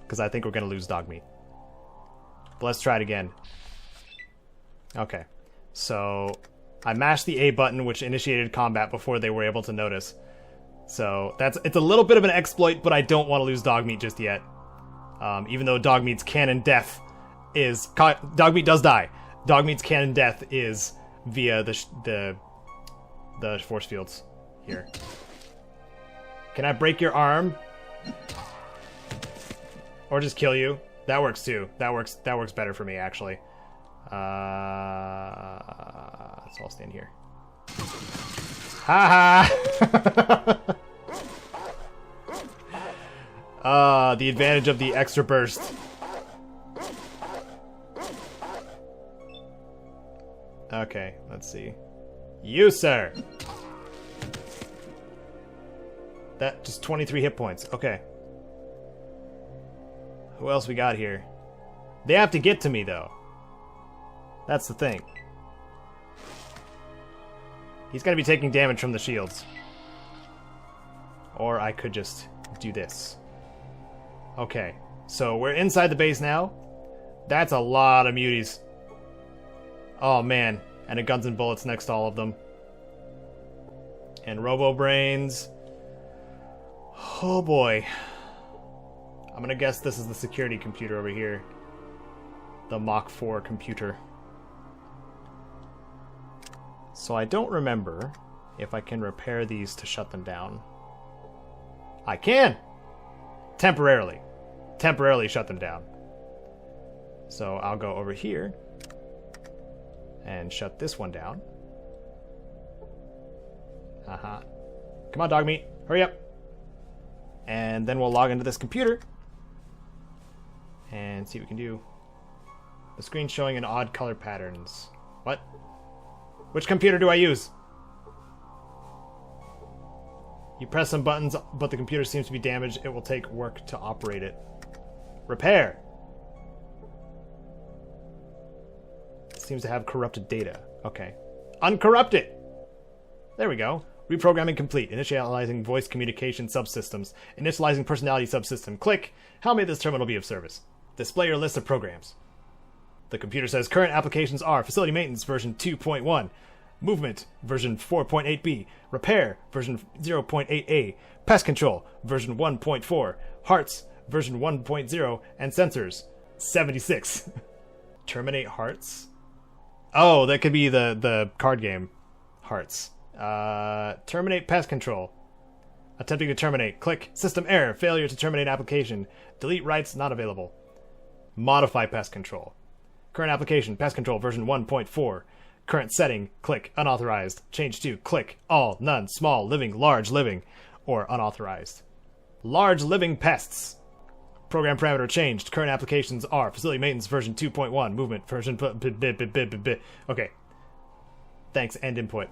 Because I think we're gonna lose Dogmeat. But let's try it again. Okay. So, I mashed the A button, which initiated combat before they were able to notice. So, it's a little bit of an exploit, but I don't want to lose Dogmeat just yet. Even though Dogmeat's canon death is... Dogmeat does die. Dogmeat's canon death is via the force fields here. Can I break your arm? Or just kill you? That works too. That works better for me, actually. So I'll stand here. Haha! The advantage of the extra burst. Okay, let's see. You, sir! That, just 23 hit points. Okay. Who else we got here? They have to get to me, though. That's the thing. He's gonna be taking damage from the shields. Or I could just do this. Okay, so we're inside the base now. That's a lot of muties. Oh man, and a guns and bullets next to all of them. And robo brains. Oh boy. I'm gonna guess this is the security computer over here. The Mach 4 computer. So I don't remember if I can repair these to shut them down. I can! Temporarily. Temporarily shut them down. So I'll go over here and shut this one down. Uh-huh. Come on, dog meat. Hurry up. And then we'll log into this computer and see what we can do. The screen's showing in odd color patterns. What? Which computer do I use? You press some buttons, but the computer seems to be damaged. It will take work to operate it. Repair. It seems to have corrupted data. Okay. Uncorrupt it! There we go. Reprogramming complete. Initializing voice communication subsystems. Initializing personality subsystem. Click. How may this terminal be of service? Display your list of programs. The computer says current applications are Facility Maintenance version 2.1, Movement version 4.8b, Repair version 0.8a, Pest Control version 1.4, Hearts version 1.0, and Sensors 76. Terminate Hearts? Oh, that could be the card game. Hearts. Terminate Pest Control. Attempting to terminate. Click. System error. Failure to terminate application. Delete rights not available. Modify Pest Control. Current application, Pest Control version 1.4. Current setting, click unauthorized. Change to click all, none, small, living, large, living, or unauthorized. Large living pests. Program parameter changed. Current applications are Facility Maintenance version 2.1. Movement version... Okay. Thanks, end input.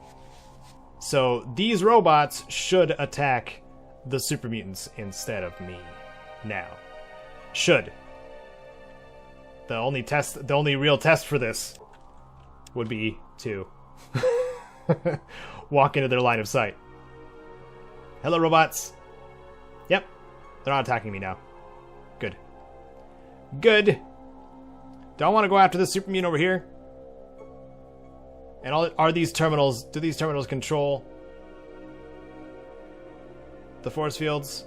So these robots should attack the super mutants instead of me. Now. Should. The only real test for this would be to walk into their line of sight. Hello, robots. Yep, they're not attacking me now. Good. Good. Do I want to go after this super mutant over here? And are these terminals? Do these terminals control the force fields?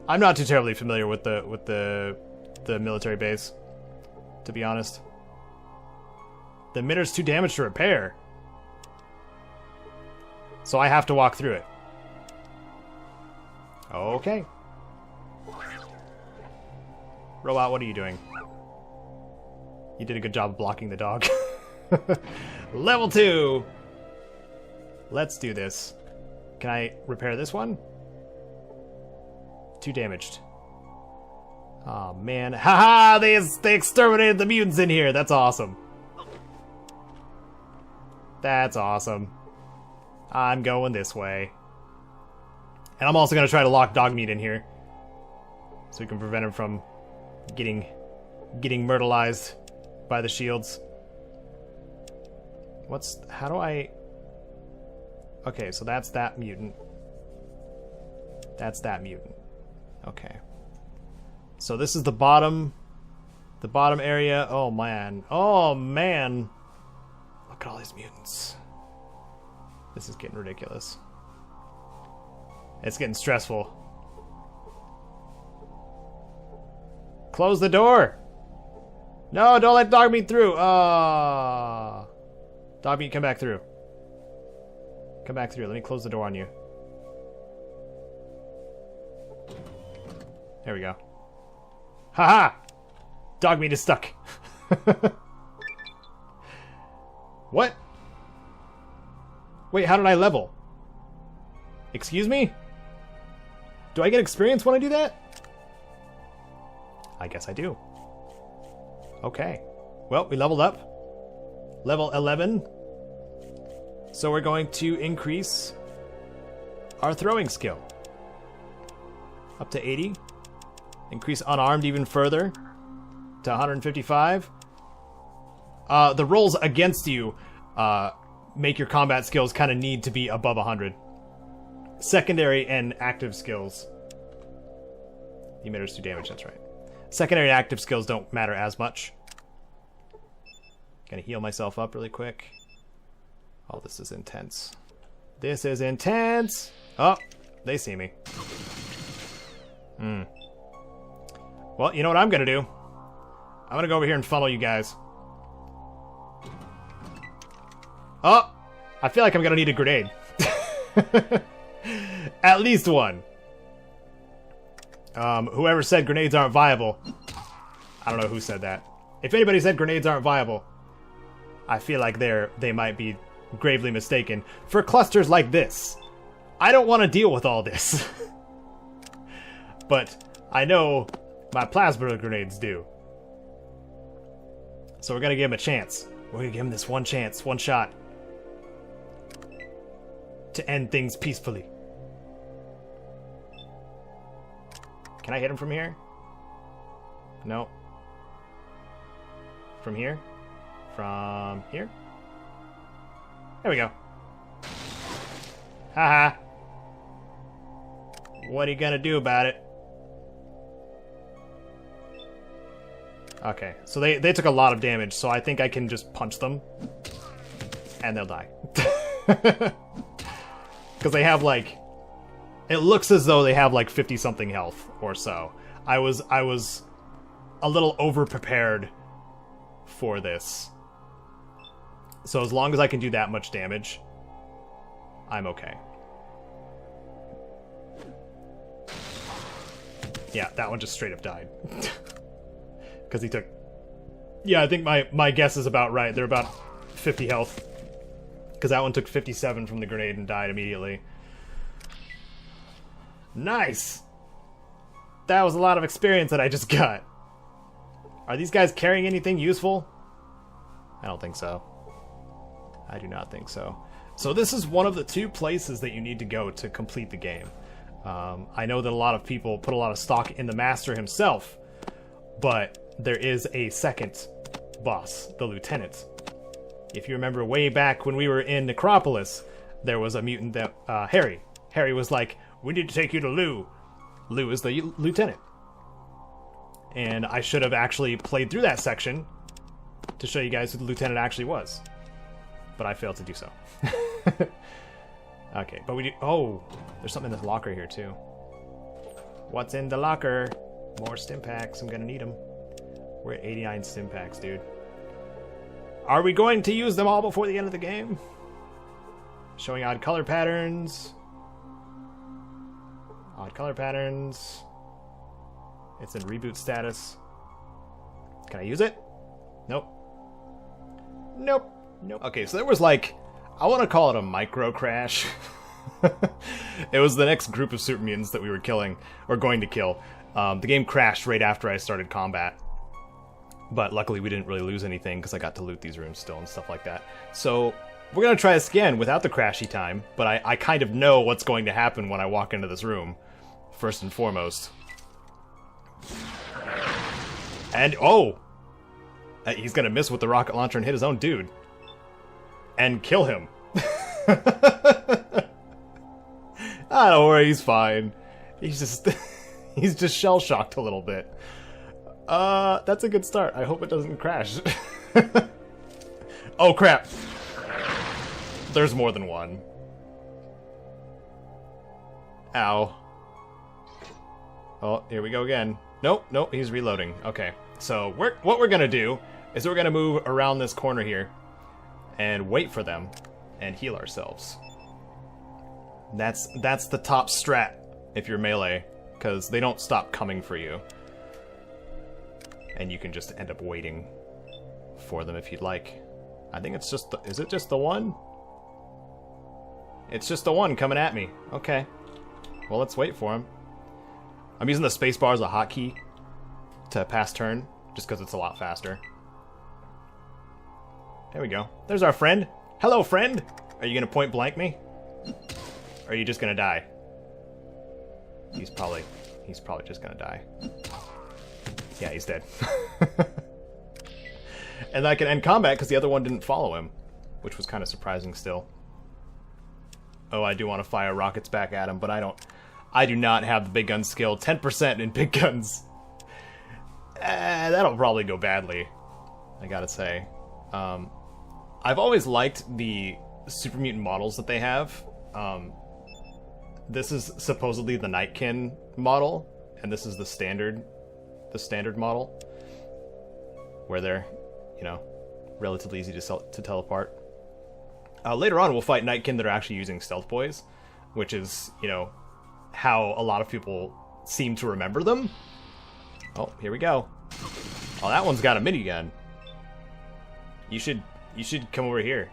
I'm not too terribly familiar with the military base, to be honest. The emitter's too damaged to repair, so I have to walk through it. Okay. Robot, what are you doing? You did a good job blocking the dog. Level 2! Let's do this. Can I repair this one? Too damaged. Oh man. Haha! They exterminated the mutants in here! That's awesome. That's awesome. I'm going this way. And I'm also going to try to lock Dogmeat in here, so we can prevent him from getting myrtleized by the shields. How do I... Okay, so that's that mutant. That's that mutant. Okay. So this is the bottom area. Oh man. Oh man. Look at all these mutants. This is getting ridiculous. It's getting stressful. Close the door! No, don't let Dogmeat through! Ah, Dogmeat, come back through. Come back through. Let me close the door on you. There we go. Haha! Dogmeat is stuck. What? Wait, how did I level? Excuse me? Do I get experience when I do that? I guess I do. Okay. Well, we leveled up. Level 11. So we're going to increase our throwing skill up to 80. Increase unarmed even further to 155. The rolls against you make your combat skills kind of need to be above 100. Secondary and active skills. The emitters do damage, that's right. Secondary and active skills don't matter as much. Gonna heal myself up really quick. Oh, this is intense. This is intense! Oh, they see me. Well, you know what I'm gonna do? I'm gonna go over here and funnel you guys. Oh! I feel like I'm gonna need a grenade. At least one. Whoever said grenades aren't viable. I don't know who said that. If anybody said grenades aren't viable, I feel like they might be gravely mistaken. For clusters like this, I don't want to deal with all this. But I know my plasma grenades do. So we're gonna give him a chance. We're gonna give him this one chance, one shot, to end things peacefully. Can I hit him from here? No. From here? From here? There we go. Haha. What are you gonna do about it? Okay, so they took a lot of damage, so I think I can just punch them. And they'll die. Because they have like... It looks as though they have like 50-something health or so. I was a little over-prepared for this. So as long as I can do that much damage, I'm okay. Yeah, that one just straight up died. Because he took... Yeah, I think my guess is about right. They're about 50 health. Because that one took 57 from the grenade and died immediately. Nice! That was a lot of experience that I just got. Are these guys carrying anything useful? I don't think so. I do not think so. So this is one of the 2 places that you need to go to complete the game. I know that a lot of people put a lot of stock in the Master himself, but there is a second boss, the Lieutenant. If you remember way back when we were in Necropolis, there was a mutant that, Harry. Harry was like, we need to take you to Lou. Lou is the Lieutenant. And I should have actually played through that section to show you guys who the Lieutenant actually was. But I failed to do so. Okay, but we do... Oh, there's something in this locker here, too. What's in the locker? More stim packs. I'm gonna need them. We're at 89 stim packs, dude. Are we going to use them all before the end of the game? Showing odd color patterns. Odd color patterns. It's in reboot status. Can I use it? Nope. Nope. Nope. Okay, so there was like... I want to call it a micro crash. It was the next group of super mutants that we were killing, or going to kill. The game crashed right after I started combat. But luckily we didn't really lose anything because I got to loot these rooms still and stuff like that. So we're going to try this again without the crashy time, but I kind of know what's going to happen when I walk into this room, first and foremost. And, oh! He's going to miss with the rocket launcher and hit his own dude. And kill him. Don't worry, he's fine. He's just shell-shocked a little bit. That's a good start. I hope it doesn't crash. Oh, crap. There's more than one. Ow. Oh, here we go again. Nope, nope, he's reloading. Okay, so what we're gonna do is we're gonna move around this corner here and wait for them and heal ourselves. That's the top strat if you're melee, because they don't stop coming for you. And you can just end up waiting for them if you'd like. I think it's just is it just the one? It's just the one coming at me. Okay. Well, let's wait for him. I'm using the spacebar as a hotkey to pass turn, just because it's a lot faster. There we go. There's our friend. Hello, friend! Are you gonna point blank me? Or are you just gonna die? He's probably just gonna die. Yeah, he's dead. And I can end combat because the other one didn't follow him, which was kind of surprising still. Oh, I do want to fire rockets back at him, but I do not have the big gun skill. 10% in big guns. That'll probably go badly, I gotta say. I've always liked the super mutant models that they have. This is supposedly the Nightkin model, and this is the standard model, where they're, you know, relatively easy to tell apart. Later on, we'll fight Nightkin that are actually using Stealth Boys, which is, you know, how a lot of people seem to remember them. Oh, here we go. Oh, that one's got a minigun. You should come over here,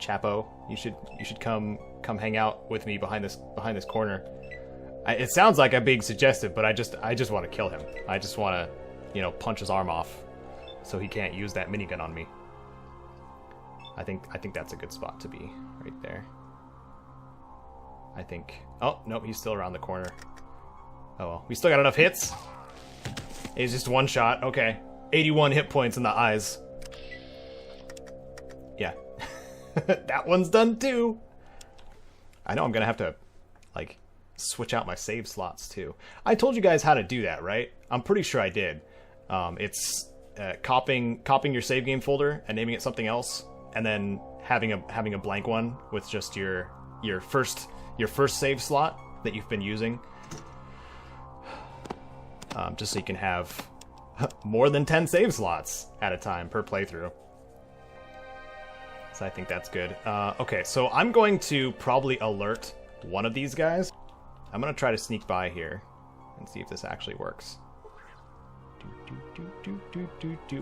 Chapo. You should come hang out with me behind this corner. It sounds like I'm being suggestive, but I just want to kill him. I just want to, you know, punch his arm off so he can't use that minigun on me. I think that's a good spot to be, right there. I think. Oh, nope, he's still around the corner. Oh well, we still got enough hits. It's just one shot. Okay, 81 hit points in the eyes. Yeah, that one's done too. I know I'm gonna have to, like, switch out my save slots too. I told you guys how to do that, right? I'm pretty sure I did. It's copying your save game folder and naming it something else, and then having a blank one with just your first save slot that you've been using, just so you can have more than 10 save slots at a time per playthrough. So I think that's good. Okay, so I'm going to probably alert one of these guys. I'm gonna try to sneak by here and see if this actually works.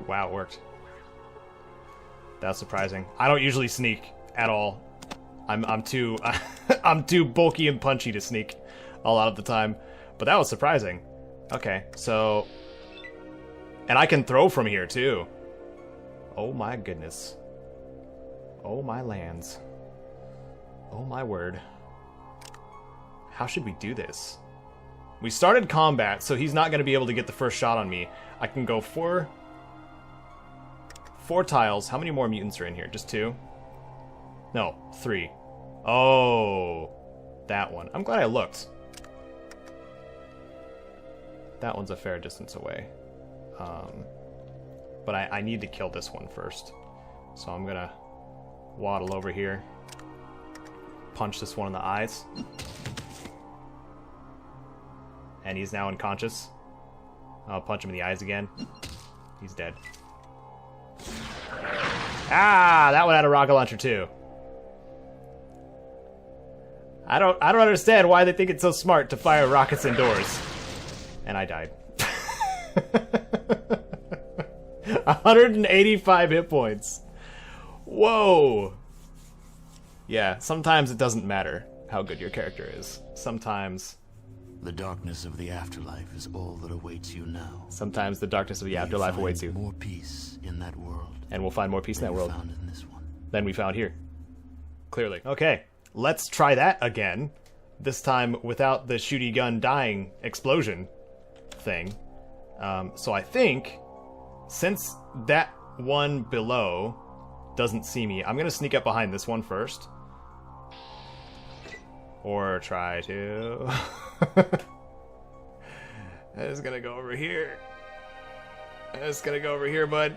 Wow, it worked. That's surprising. I don't usually sneak at all. I'm too I'm too bulky and punchy to sneak a lot of the time. But that was surprising. Okay, so, and I can throw from here too. Oh my goodness. Oh my lands. Oh my word. How should we do this? We started combat, so he's not going to be able to get the first shot on me. I can go four tiles. How many more mutants are in here? Just 2? No, 3. Oh, that one. I'm glad I looked. That one's a fair distance away. But I need to kill this one first. So I'm going to waddle over here. Punch this one in the eyes. And he's now unconscious. I'll punch him in the eyes again. He's dead. Ah, that one had a rocket launcher too. I don't understand why they think it's so smart to fire rockets indoors. And I died. 185 hit points. Whoa. Yeah, sometimes it doesn't matter how good your character is. Sometimes the darkness of the afterlife is all that awaits you now. Sometimes the darkness of the afterlife awaits you. More peace in that world. And we'll find more peace in that world found in this one. than we found here. Clearly. Okay, let's try that again. This time without the shooty gun dying explosion thing. So I think, since that one below doesn't see me, I'm gonna sneak up behind this one first. Or try to... I'm just gonna go over here. I'm just gonna go over here, bud.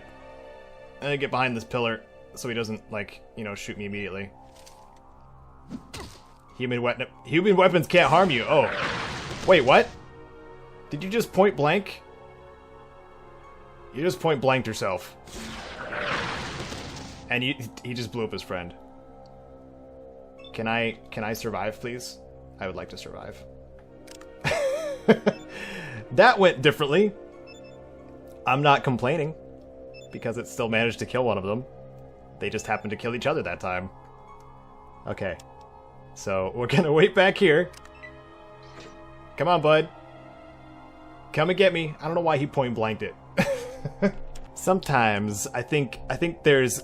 And get behind this pillar so he doesn't, like, you know, shoot me immediately. Human weapons can't harm you. Oh. Wait, what? Did you just point blank? You just point blanked yourself. And he just blew up his friend. Can I survive, please? I would like to survive. That went differently. I'm not complaining, because it still managed to kill one of them. They just happened to kill each other that time. Okay. So, we're gonna wait back here. Come on, bud. Come and get me. I don't know why he point blanked it. Sometimes I think there's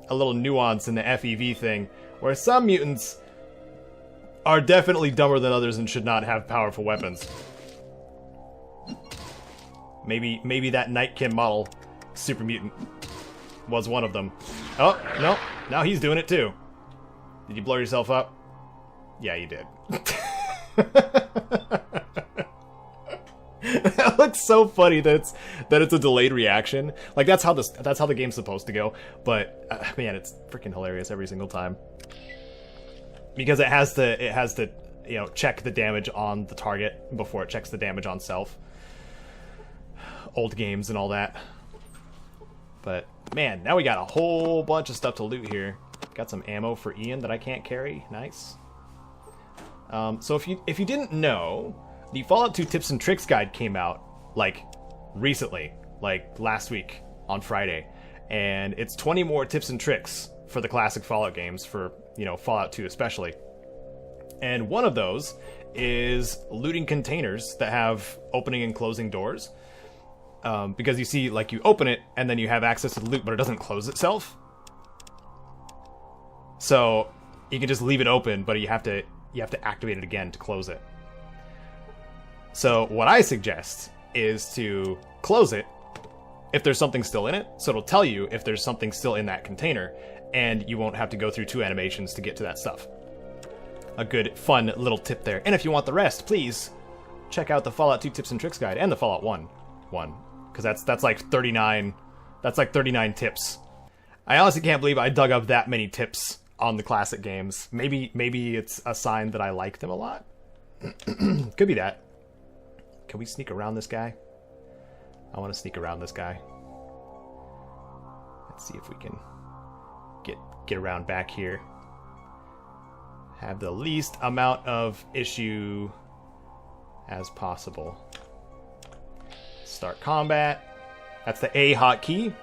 nuance in the FEV thing, where some mutants are definitely dumber than others and should not have powerful weapons. Maybe that Nightkin model super mutant was one of them. Oh, no. Now he's doing it too. Did you blow yourself up? Yeah, you did. That looks so funny that it's a delayed reaction. Like that's how the game's supposed to go. But man, it's freaking hilarious every single time. Because it has to you know, check the damage on the target before it checks the damage on self. Old games and all that. But man, now we got a whole bunch of stuff to loot here. Got some ammo for Ian that I can't carry. Nice. So if you didn't know, the Fallout 2 Tips and Tricks guide came out like recently, like last week on Friday, and it's 20 more tips and tricks for the classic Fallout games, for, you know, Fallout 2 especially. And one of those is looting containers that have opening and closing doors. Because you see, like, you open it and then you have access to the loot, but it doesn't close itself. So you can just leave it open, but you have to activate it again to close it. So what I suggest is to close it if there's something still in it, so it'll tell you if there's something still in that container, and you won't have to go through 2 animations to get to that stuff. A good, fun little tip there. And if you want the rest, please check out the Fallout 2 Tips and Tricks guide and the Fallout 1 one, because that's like 39. That's like 39 tips. I honestly can't believe I dug up that many tips on the classic games. Maybe it's a sign that I like them a lot. Could be that. Can we sneak around this guy? I want to sneak around this guy. Let's see if we can get around back here. Have the least amount of issue as possible. Start combat. That's the A hotkey.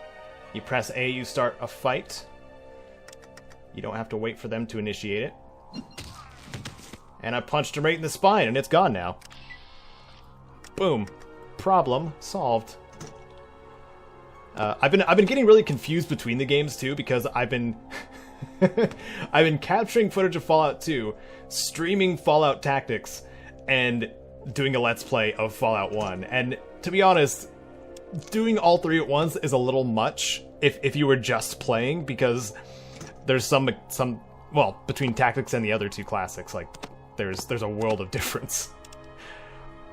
You press A, you start a fight. You don't have to wait for them to initiate it. And I punched him right in the spine, and it's gone now. Boom. Problem solved. I've been getting really confused between the games too, because I've been I've been capturing footage of Fallout 2, streaming Fallout Tactics, and doing a Let's Play of Fallout 1. And to be honest, doing all 3 at once is a little much if you were just playing, because there's some well, between Tactics and the other 2 classics, like there's a world of difference.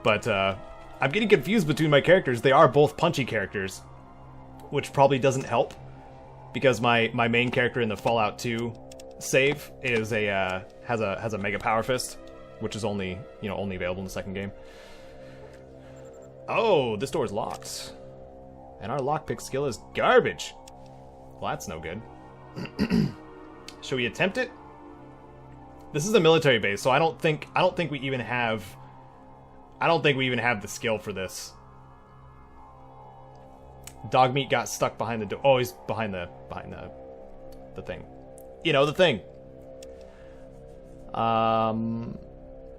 But I'm getting confused between my characters. They are both punchy characters, which probably doesn't help, because my main character in the Fallout 2 save is has a mega power fist, which is only available in the second game. Oh, this door is locked, and our lockpick skill is garbage. Well, that's no good. Should we attempt it? This is a military base, so I don't think we even have the skill for this. Dogmeat got stuck behind the door. Oh, he's behind the thing. You know, the thing.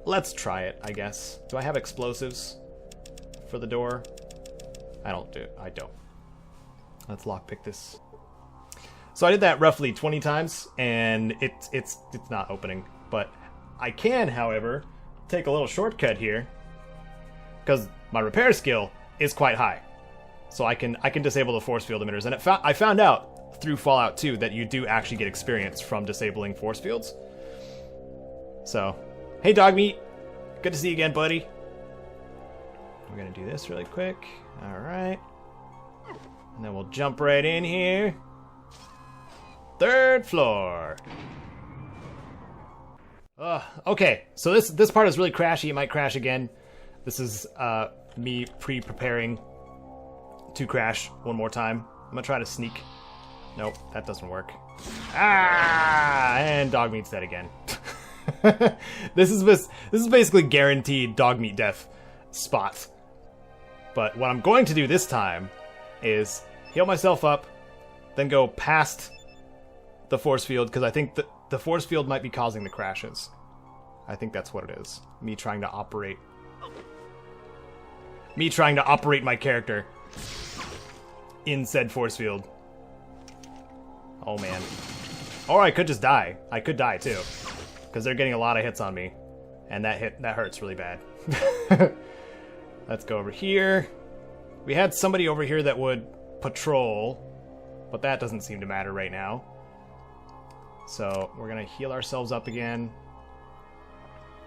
Let's try it, I guess. Do I have explosives for the door? I don't. Let's lockpick this. So I did that roughly 20 times, and it's not opening. But I can, however, take a little shortcut here, because my repair skill is quite high. So I can disable the force field emitters, and I found out through Fallout 2 that you do actually get experience from disabling force fields. So, hey Dogmeat, good to see you again, buddy. We're gonna do this really quick. All right, and then we'll jump right in here. 3rd floor. Okay, so this part is really crashy. It might crash again. This is me pre-preparing to crash one more time. I'm gonna try to sneak. Nope, that doesn't work. And Dogmeat's dead again. This is basically guaranteed Dogmeat death spot. But what I'm going to do this time is heal myself up, then go past the force field, because I think the force field might be causing the crashes. I think that's what it is. Me trying to operate my character in said force field. Oh, man. Or I could just die. I could die, too. Because they're getting a lot of hits on me. And that hurts really bad. Let's go over here. We had somebody over here that would patrol, but that doesn't seem to matter right now. So we're going to heal ourselves up again.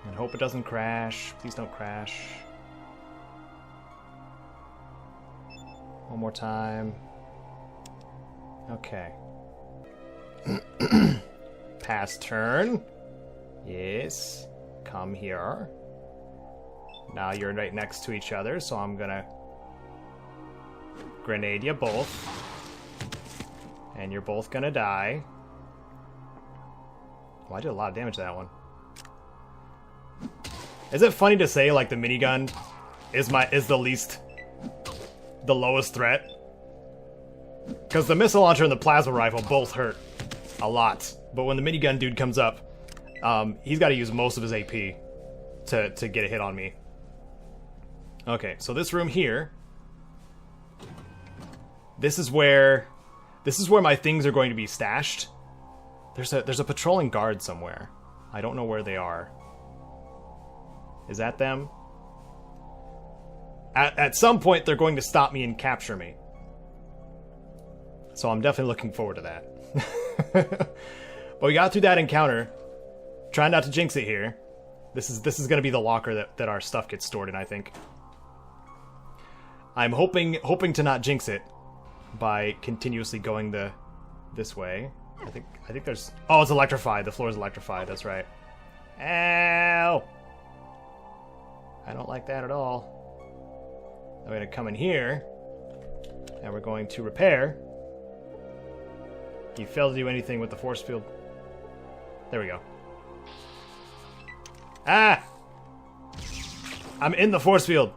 And hope it doesn't crash. Please don't crash. One more time. Okay. Pass turn. Yes. Come here. Now you're right next to each other, so I'm gonna grenade you both. And you're both gonna die. Well, I did a lot of damage to that one. Is it funny to say, like, the minigun is the lowest threat? Because the missile launcher and the plasma rifle both hurt a lot. But when the minigun dude comes up, he's got to use most of his AP to get a hit on me. Okay, so this room here, this is where my things are going to be stashed. There's a patrolling guard somewhere. I don't know where they are. Is that them? At some point, they're going to stop me and capture me. So I'm definitely looking forward to that. But we got through that encounter. Try not to jinx it here. This is going to be the locker that our stuff gets stored in, I think. I'm hoping to not jinx it by continuously going this way. I think there's... Oh, it's electrified. The floor is electrified. That's right. Ow! I don't like that at all. I'm going to come in here, and we're going to repair. You failed to do anything with the force field. There we go. Ah! I'm in the force field.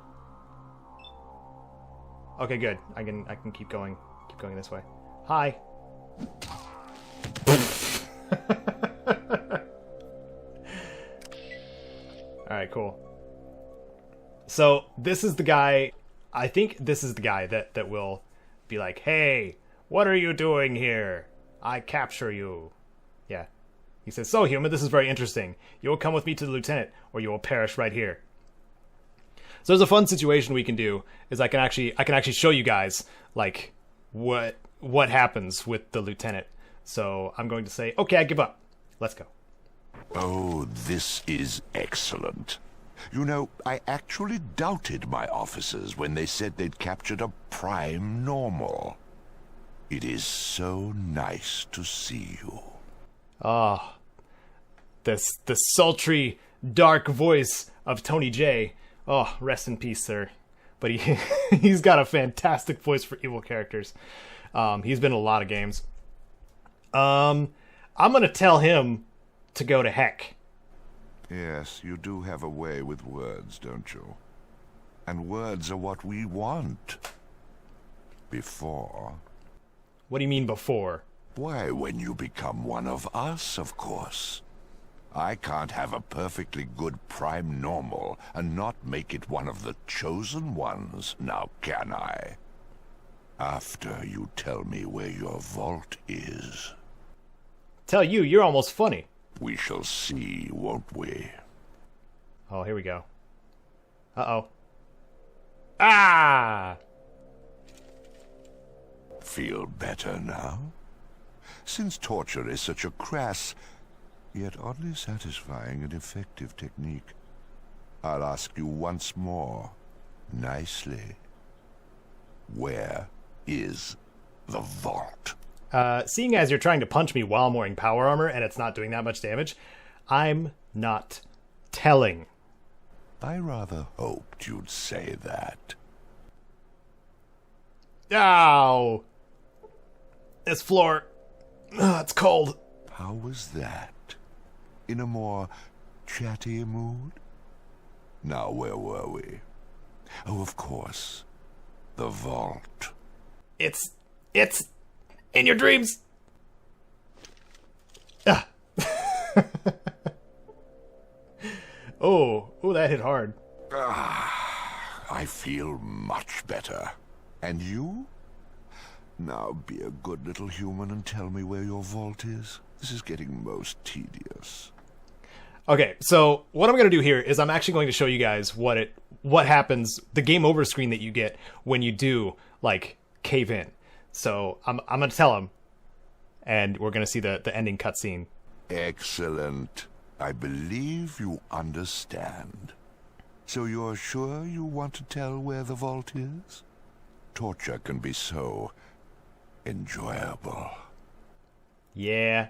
Okay, good. I can keep going this way. Hi. Alright, cool. So, this is the guy... I think this is the guy that will be like, hey, what are you doing here? I capture you. Yeah. He says, so, human, this is very interesting. You will come with me to the lieutenant, or you will perish right here. So there's a fun situation we can do, is I can actually show you guys, like, what happens with the lieutenant. So I'm going to say, okay, I give up. Let's go. Oh, this is excellent. You know, I actually doubted my officers when they said they'd captured a prime normal. It is so nice to see you. Ah, the sultry, dark voice of Tony J. Oh, rest in peace, sir. But he's got a fantastic voice for evil characters. He's been in a lot of games. I'm gonna tell him to go to heck. Yes, you do have a way with words, don't you? And words are what we want. Before. What do you mean before? Why, when you become one of us, of course. I can't have a perfectly good prime normal and not make it one of the chosen ones, now can I? After you tell me where your vault is. Tell you, you're almost funny. We shall see, won't we? Oh, here we go. Uh-oh. Ah! Feel better now? Since torture is such a crass, yet oddly satisfying and effective technique, I'll ask you once more, nicely. Where is the vault? Seeing as you're trying to punch me while I'm wearing power armor and it's not doing that much damage, I'm not telling. I rather hoped you'd say that. Ow! This floor... it's cold. How was that? In a more chatty mood? Now, where were we? Oh, of course. The vault. It's in your dreams. Ah. Oh, that hit hard. I feel much better. And you? Now be a good little human and tell me where your vault is. This is getting most tedious. Okay, so what I'm going to do here is I'm actually going to show you guys what happens, the game over screen that you get when you do, like, cave in. So I'm going to tell him, and we're going to see the ending cutscene. Excellent. I believe you understand. So you're sure you want to tell where the vault is? Torture can be so enjoyable. Yeah.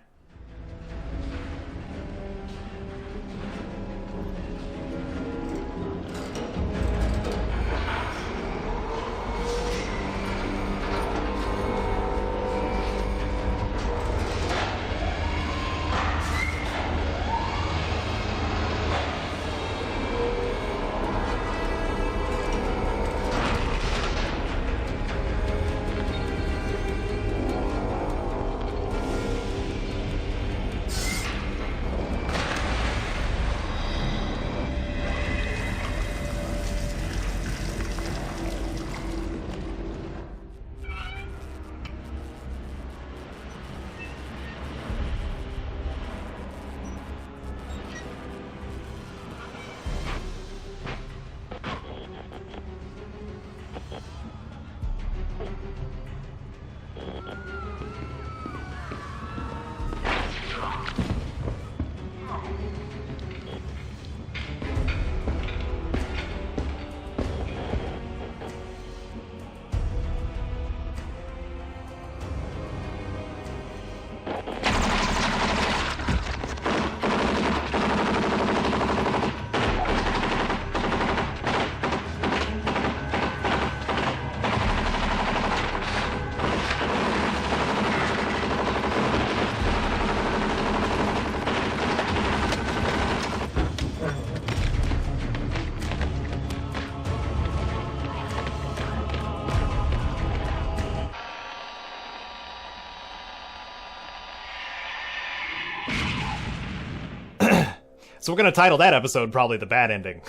So we're going to title that episode probably The Bad Ending.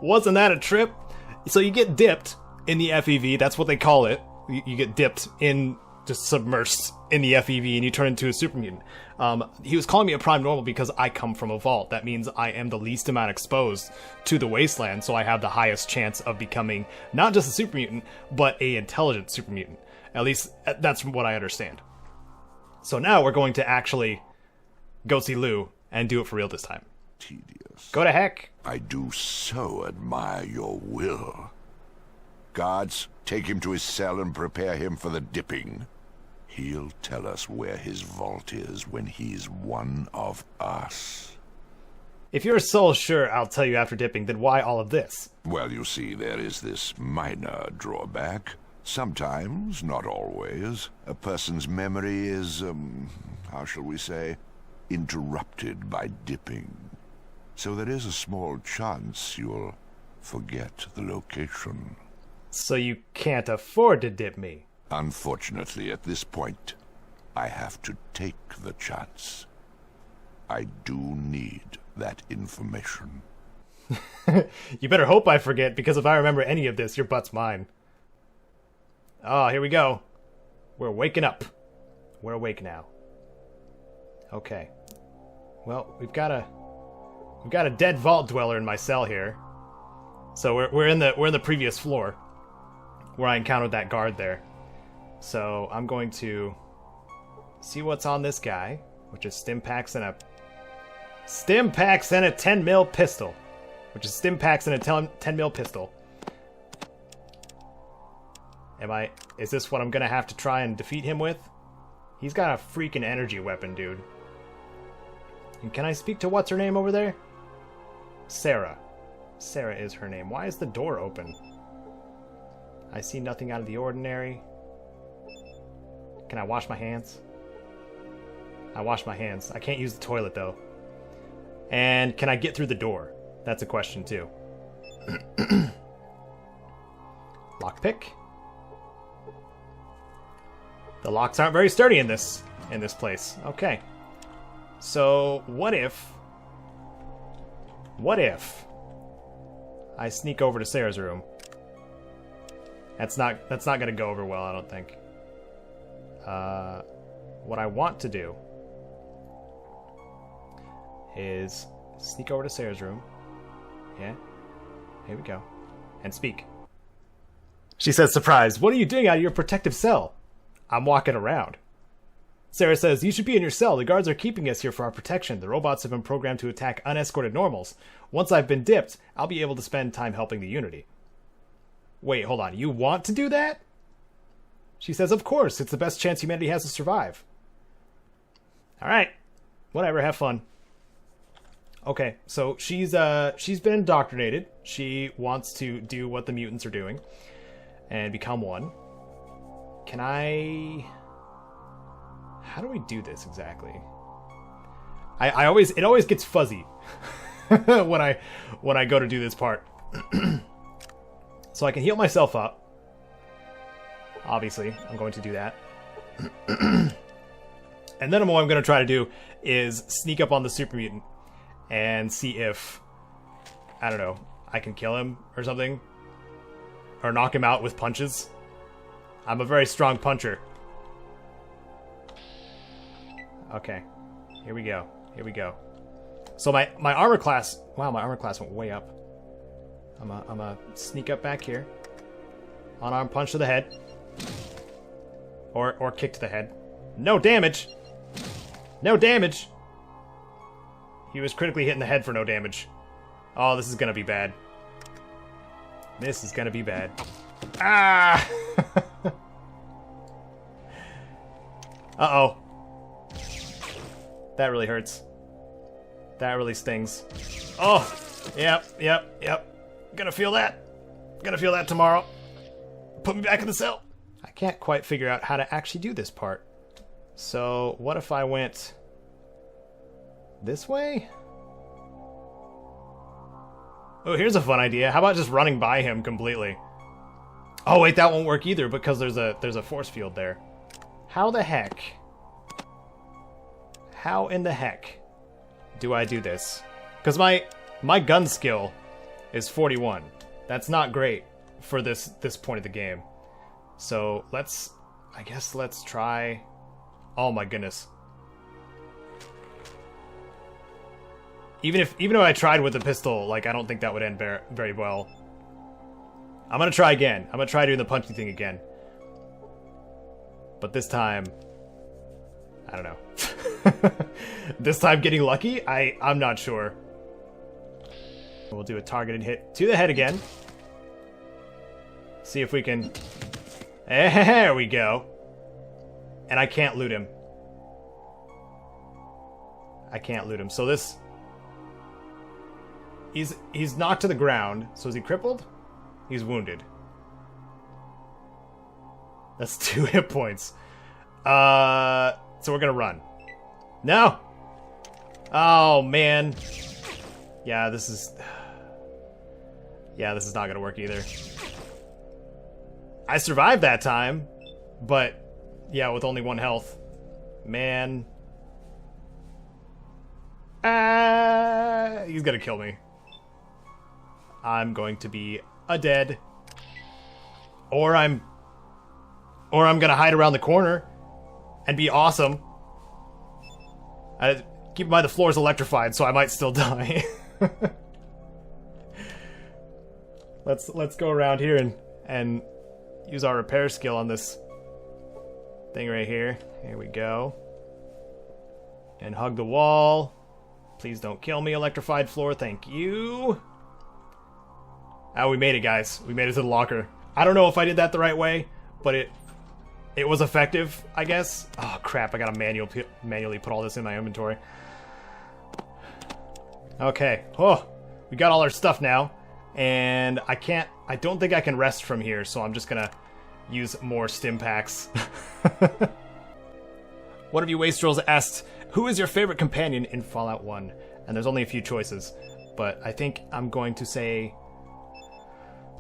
Wasn't that a trip? So you get dipped in the FEV, that's what they call it. You get dipped in, just submersed in the FEV, and you turn into a super mutant. He was calling me a prime normal because I come from a vault. That means I am the least amount exposed to the wasteland, so I have the highest chance of becoming not just a super mutant, but a intelligent super mutant. At least that's from what I understand. So now we're going to actually go see Lou and do it for real this time. Tedious. Go to heck. I do so admire your will. Guards, take him to his cell and prepare him for the dipping. He'll tell us where his vault is when he's one of us. If you're so sure I'll tell you after dipping, then why all of this? Well, you see, there is this minor drawback. Sometimes, not always, a person's memory is, how shall we say, interrupted by dipping. So there is a small chance you'll forget the location. So you can't afford to dip me? Unfortunately, at this point, I have to take the chance. I do need that information. You better hope I forget, because if I remember any of this, your butt's mine. Oh, here we go. We're waking up. We're awake now. Okay. Well, we've got a dead vault dweller in my cell here. So we're in the previous floor where I encountered that guard there. So I'm going to see what's on this guy, which is stim packs and a 10mm pistol, which is stim packs and a 10mm pistol. Is this what I'm gonna have to try and defeat him with? He's got a freaking energy weapon, dude. And can I speak to what's her name over there? Sarah. Sarah is her name. Why is the door open? I see nothing out of the ordinary. Can I wash my hands? I wash my hands. I can't use the toilet, though. And can I get through the door? That's a question, too. Lockpick? The locks aren't very sturdy in this place. Okay. So, what if I sneak over to Sarah's room That's not going to go over well, I don't think. What I want to do is sneak over to Sarah's room. Yeah. Here we go. And speak. She says, surprised, what are you doing out of your protective cell? I'm walking around. Sarah says, you should be in your cell. The guards are keeping us here for our protection. The robots have been programmed to attack unescorted normals. Once I've been dipped, I'll be able to spend time helping the Unity. Wait, hold on. You want to do that? She says, of course. It's the best chance humanity has to survive. All right. Whatever. Have fun. Okay, so she's been indoctrinated. She wants to do what the mutants are doing and become one. Can I... How do we do this exactly? It always gets fuzzy when I go to do this part. So I can heal myself up. Obviously, I'm going to do that. And then what I'm going to try to do is sneak up on the super mutant and see if, I don't know, I can kill him or something. Or knock him out with punches. I'm a very strong puncher. Okay. Here we go. Here we go. So my armor class... Wow, my armor class went way up. I'm a sneak up back here. Unarmed punch to the head. Or kick to the head. No damage! No damage! He was critically hit in the head for no damage. Oh, this is gonna be bad. This is gonna be bad. Ah! Uh-oh. That really hurts. That really stings. Oh! Yep. Gonna feel that. Gonna feel that tomorrow. Put me back in the cell. I can't quite figure out how to actually do this part. So, what if I went this way? Oh, here's a fun idea. How about just running by him completely? Oh, wait, that won't work either because there's a force field there. How the heck? How in the heck do I do this? Because my gun skill is 41. That's not great for this point of the game. So I guess let's try. Oh my goodness. Even if I tried with a pistol, like, I don't think that would end very well. I'm gonna try again. I'm gonna try doing the punching thing again. But this time, I don't know. This time getting lucky? I'm not sure. We'll do a targeted hit to the head again. See if we can... There we go. And I can't loot him. I can't loot him. So this... He's knocked to the ground. So is he crippled? He's wounded. That's 2 hit points. So we're gonna run. No! Oh, man. Yeah, this is not gonna work either. I survived that time, but yeah, with only 1 health. Man. He's gonna kill me. I'm going to be a dead. Or I'm gonna hide around the corner and be awesome. Keep in mind the floor is electrified, so I might still die. Let's go around here and use our repair skill on this thing right here. Here we go. And hug the wall. Please don't kill me, electrified floor. Thank you. Oh, we made it, guys. We made it to the locker. I don't know if I did that the right way, but it was effective, I guess. Oh, crap. I gotta manually put all this in my inventory. Okay. Oh, we got all our stuff now. And I don't think I can rest from here, so I'm just gonna use more stim packs. One of you wastrels asked, who is your favorite companion in Fallout 1? And there's only a few choices, but I think I'm going to say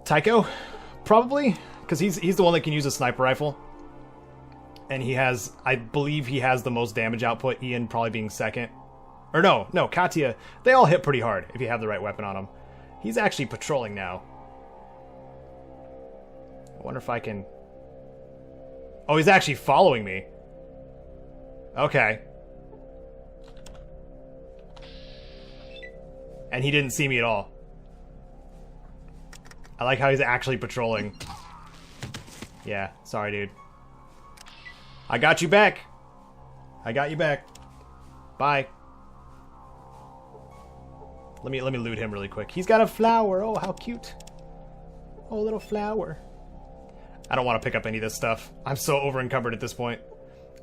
Tycho, probably, because he's the one that can use a sniper rifle. And I believe he has the most damage output, Ian probably being second. Or no, Katya, they all hit pretty hard if you have the right weapon on them. He's actually patrolling now. I wonder if I can... Oh, he's actually following me. Okay. And he didn't see me at all. I like how he's actually patrolling. Yeah, sorry, dude. I got you back. I got you back. Bye. Let me loot him really quick. He's got a flower. Oh, how cute. Oh, little flower. I don't want to pick up any of this stuff. I'm so over encumbered at this point.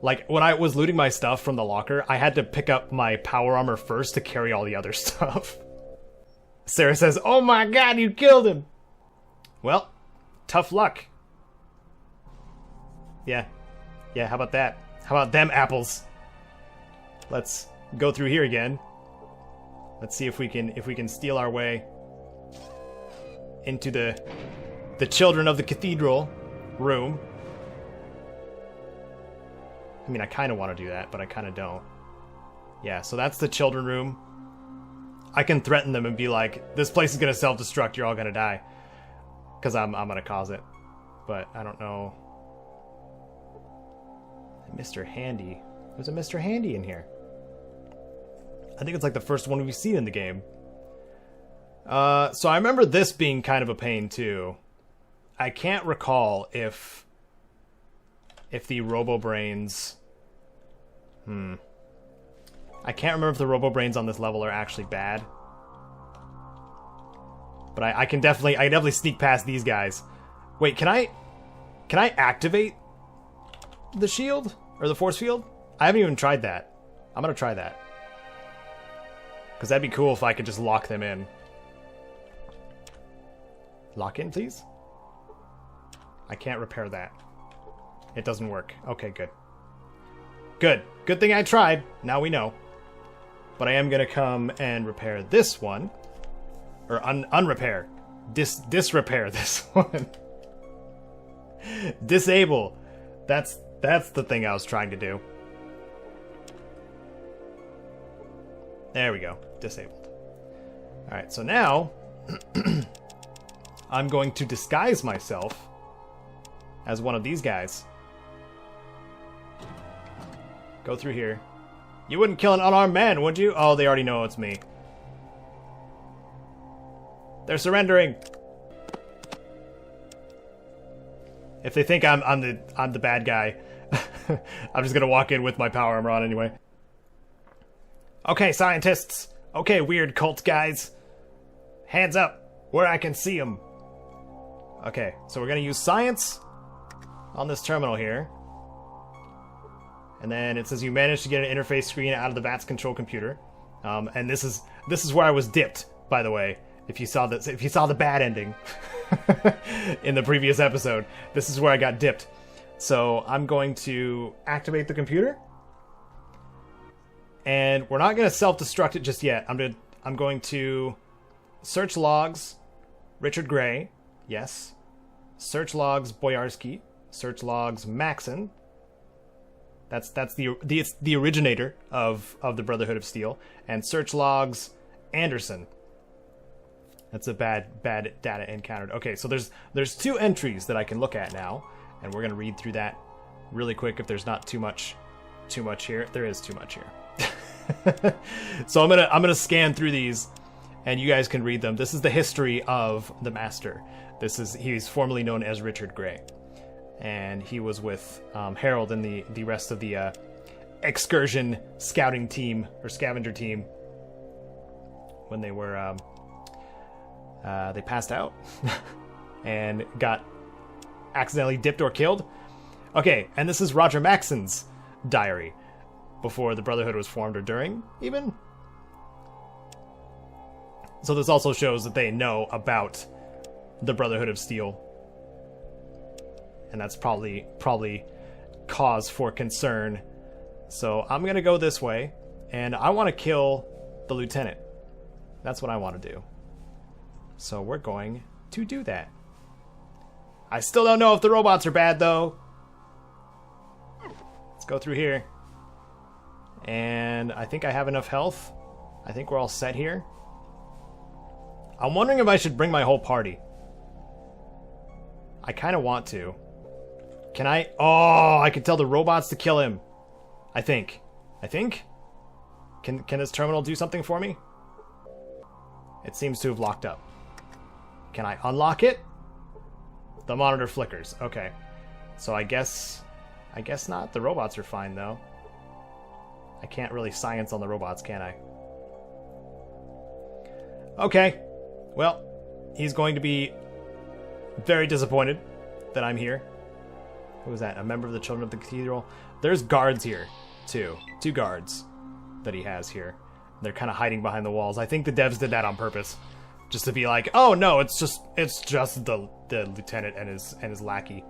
Like, when I was looting my stuff from the locker, I had to pick up my power armor first to carry all the other stuff. Sarah says, "Oh my god, you killed him!" Well, tough luck. Yeah. Yeah, how about that? How about them apples? Let's go through here again. Let's see if we can steal our way into the children of the cathedral room. I mean, I kind of want to do that, but I kind of don't. Yeah, so that's the children room. I can threaten them and be like, this place is going to self-destruct, you're all going to die. Because I'm going to cause it. But I don't know. Mr. Handy. There's a Mr. Handy in here. I think it's like the first one we've seen in the game. So I remember this being kind of a pain too. I can't recall if the Robo-Brains... I can't remember if the Robo-Brains on this level are actually bad. But I can definitely sneak past these guys. Wait, can I activate the shield? Or the force field? I haven't even tried that. I'm gonna try that. Because that'd be cool if I could just lock them in. Lock in, please? I can't repair that. It doesn't work. Okay, good. Good. Good thing I tried. Now we know. But I am gonna come and repair this one. Or unrepair. Disrepair this one. Disable. That's the thing I was trying to do. There we go. Disabled. Alright, so now I'm going to disguise myself as one of these guys. Go through here. You wouldn't kill an unarmed man, would you? Oh, they already know it's me. They're surrendering. If they think I'm the bad guy, I'm just gonna walk in with my power armor on anyway. Okay, scientists. Okay, weird cult guys. Hands up, where I can see them. Okay, so we're gonna use science on this terminal here. And then it says you managed to get an interface screen out of the VATS control computer. And this is where I was dipped, by the way. If you saw the bad ending in the previous episode, this is where I got dipped. So I'm going to activate the computer. And we're not going to self-destruct it just yet. I'm going to search logs, Richard Gray, yes. Search logs, Boyarsky. Search logs, Maxon. That's the originator of the Brotherhood of Steel. And search logs, Anderson. That's a bad data encountered. Okay, so there's two entries that I can look at now, and we're gonna read through that really quick. If there's not too much here, there is too much here. So I'm gonna scan through these, and you guys can read them. This is the history of the Master. He's formerly known as Richard Gray, and he was with Harold and the rest of the excursion scouting team or scavenger team when they were. They passed out and got accidentally dipped or killed. Okay, and this is Roger Maxon's diary before the Brotherhood was formed or during, even. So this also shows that they know about the Brotherhood of Steel. And that's probably cause for concern. So I'm going to go this way, and I want to kill the lieutenant. That's what I want to do. So we're going to do that. I still don't know if the robots are bad, though. Let's go through here. And I think I have enough health. I think we're all set here. I'm wondering if I should bring my whole party. I kind of want to. Can I? Oh, I can tell the robots to kill him. I think. Can this terminal do something for me? It seems to have locked up. Can I unlock it? The monitor flickers. Okay. So I guess not. The robots are fine though. I can't really science on the robots, can I? Okay. Well, he's going to be very disappointed that I'm here. Who was that? A member of the Children of the Cathedral? There's guards here, too. 2 guards that he has here. They're kind of hiding behind the walls. I think the devs did that on purpose. Just to be like, oh no, it's just the lieutenant and his lackey.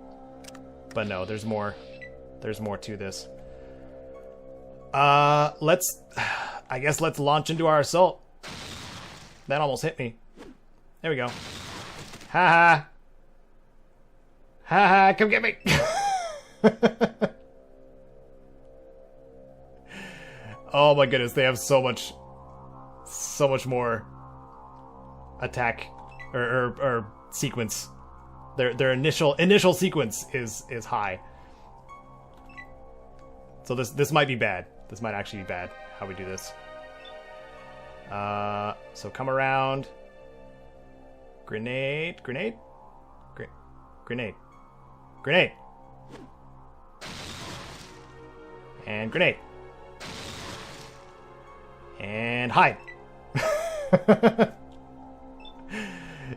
But no, there's more. There's more to this. I guess let's launch into our assault. That almost hit me. There we go. Ha ha. Ha ha, come get me. Oh my goodness, they have so much more attack or sequence. Their initial sequence is high. So this might be bad. This might actually be bad how we do this. So come around. Grenade. And grenade. And hide.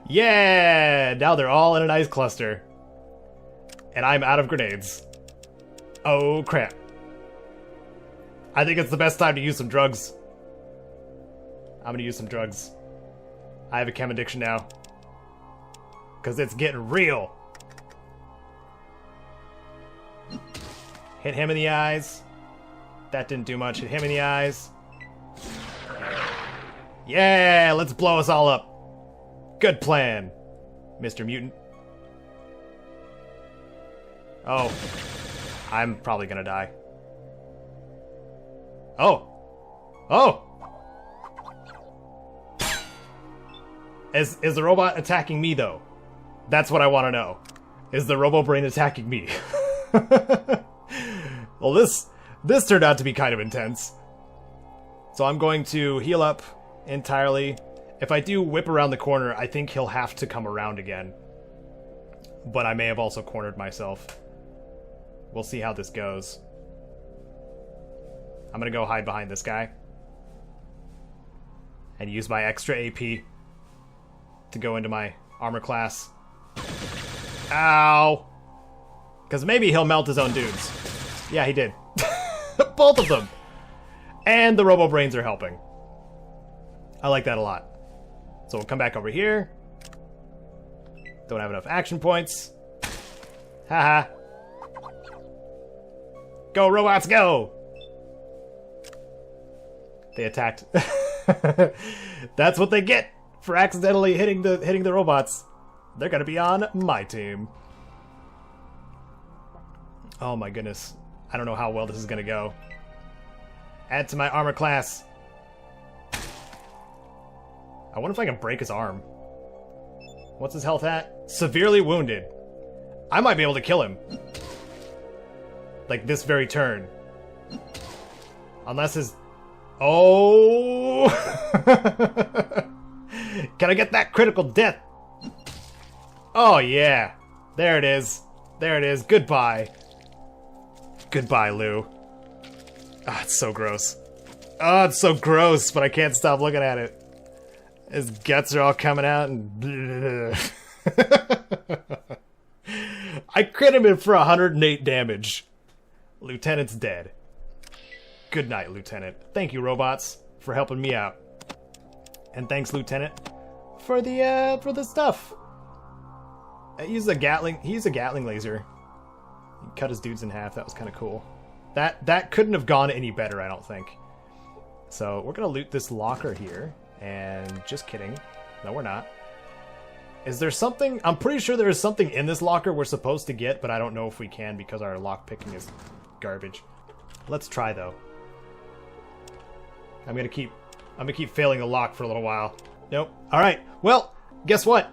Yeah! Now they're all in a nice cluster. And I'm out of grenades. Oh crap. I think it's the best time to use some drugs. I'm gonna use some drugs. I have a chem addiction now. Because it's getting real. Hit him in the eyes. That didn't do much. Hit him in the eyes. Yeah, let's blow us all up. Good plan, Mr. Mutant. Oh, I'm probably gonna die. Oh! Is the robot attacking me, though? That's what I want to know. Is the robo-brain attacking me? Well, this turned out to be kind of intense. So I'm going to heal up entirely. If I do whip around the corner, I think he'll have to come around again. But I may have also cornered myself. We'll see how this goes. I'm gonna go hide behind this guy. And use my extra AP to go into my armor class. Ow! Because maybe he'll melt his own dudes. Yeah, he did. Both of them! And the robo-brains are helping. I like that a lot. So we'll come back over here. Don't have enough action points. Haha. Go, robots, go! They attacked. That's what they get for accidentally hitting the robots. They're gonna be on my team. Oh my goodness. I don't know how well this is gonna go. Add to my armor class. I wonder if I can break his arm. What's his health at? Severely wounded. I might be able to kill him. Like this very turn. Unless his... Oh! Can I get that critical death? Oh yeah. There it is. There it is. Goodbye. Goodbye, Lou. Ah, it's so gross. Oh, it's so gross, but I can't stop looking at it. His guts are all coming out and... I crit him in for 108 damage. Lieutenant's dead. Good night, Lieutenant. Thank you, robots, for helping me out. And thanks, Lieutenant, for the stuff. He used a Gatling laser. He cut his dudes in half. That was kind of cool. That couldn't have gone any better, I don't think. So we're gonna loot this locker here. And just kidding. No, we're not. Is there something? I'm pretty sure there is something in this locker we're supposed to get, but I don't know if we can because our lock picking is garbage. Let's try though. I'm gonna keep failing the lock for a little while. Nope. All right. Well, guess what,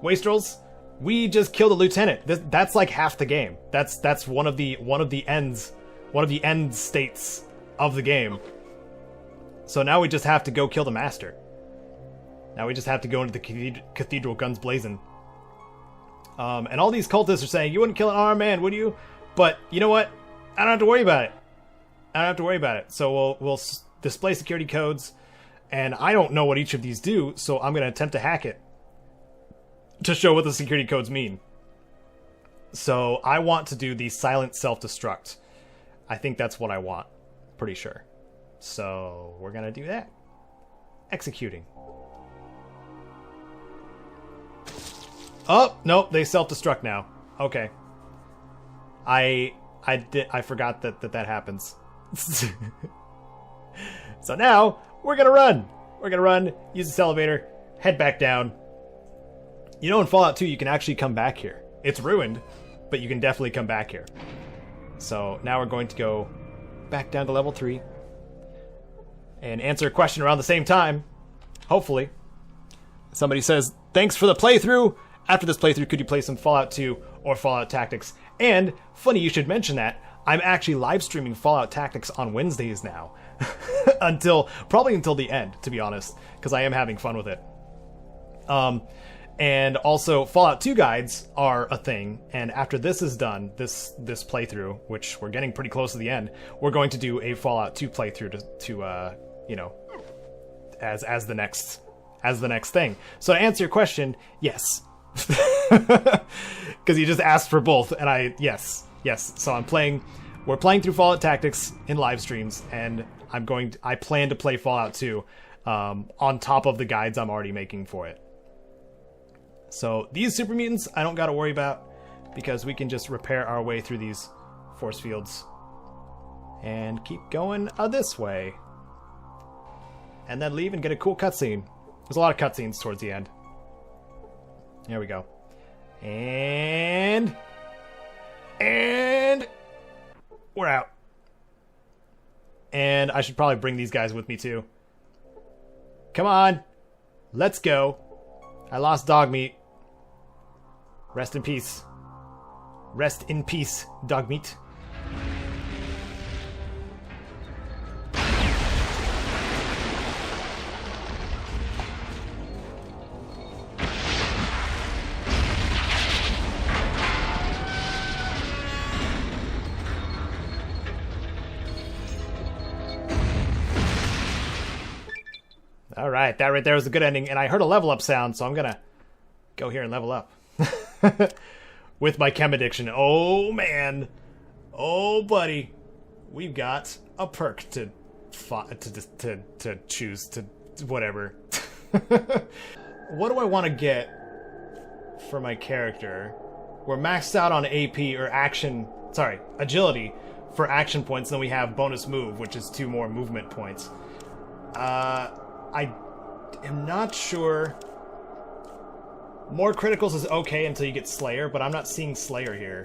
Wastrels? We just killed a lieutenant. That's like half the game. That's one of the end states of the game. So now we just have to go kill the master. Now we just have to go into the cathedral guns blazing. And all these cultists are saying, you wouldn't kill an armed man, would you? But you know what? I don't have to worry about it. I don't have to worry about it. So we'll display security codes, and I don't know what each of these do, so I'm going to attempt to hack it to show what the security codes mean. So I want to do the silent self-destruct. I think that's what I want. Pretty sure. So we're going to do that. Executing. Oh, nope, they self-destruct now. Okay. I forgot that happens. So now we're going to run. We're going to run, use this elevator, head back down. You know, in Fallout 2, you can actually come back here. It's ruined, but you can definitely come back here. So now we're going to go back down to level 3 and answer a question around the same time. Hopefully. Somebody says, thanks for the playthrough. After this playthrough, could you play some Fallout 2 or Fallout Tactics? And, funny you should mention that, I'm actually live streaming Fallout Tactics on Wednesdays now. Probably until the end, to be honest, because I am having fun with it. And also, Fallout 2 guides are a thing, and after this is done, this playthrough, which we're getting pretty close to the end, we're going to do a Fallout 2 playthrough to you know, as the next thing. So to answer your question, yes. Because you just asked for both, and yes. So we're playing through Fallout Tactics in live streams, and I plan to play Fallout 2 on top of the guides I'm already making for it. So these super mutants I don't got to worry about, because we can just repair our way through these force fields and keep going this way, and then leave and get a cool cutscene. There's a lot of cutscenes towards the end. There we go. And we're out. And I should probably bring these guys with me too. Come on. Let's go. I lost dog meat. Rest in peace. Rest in peace, dog meat. Alright, that right there was a good ending, and I heard a level up sound, so I'm gonna go here and level up. With my chem addiction. Oh man. Oh buddy. We've got a perk to choose to whatever. What do I want to get for my character? We're maxed out on AP or agility for action points, then we have bonus move, which is 2 more movement points. I am not sure. More criticals is okay until you get Slayer, but I'm not seeing Slayer here.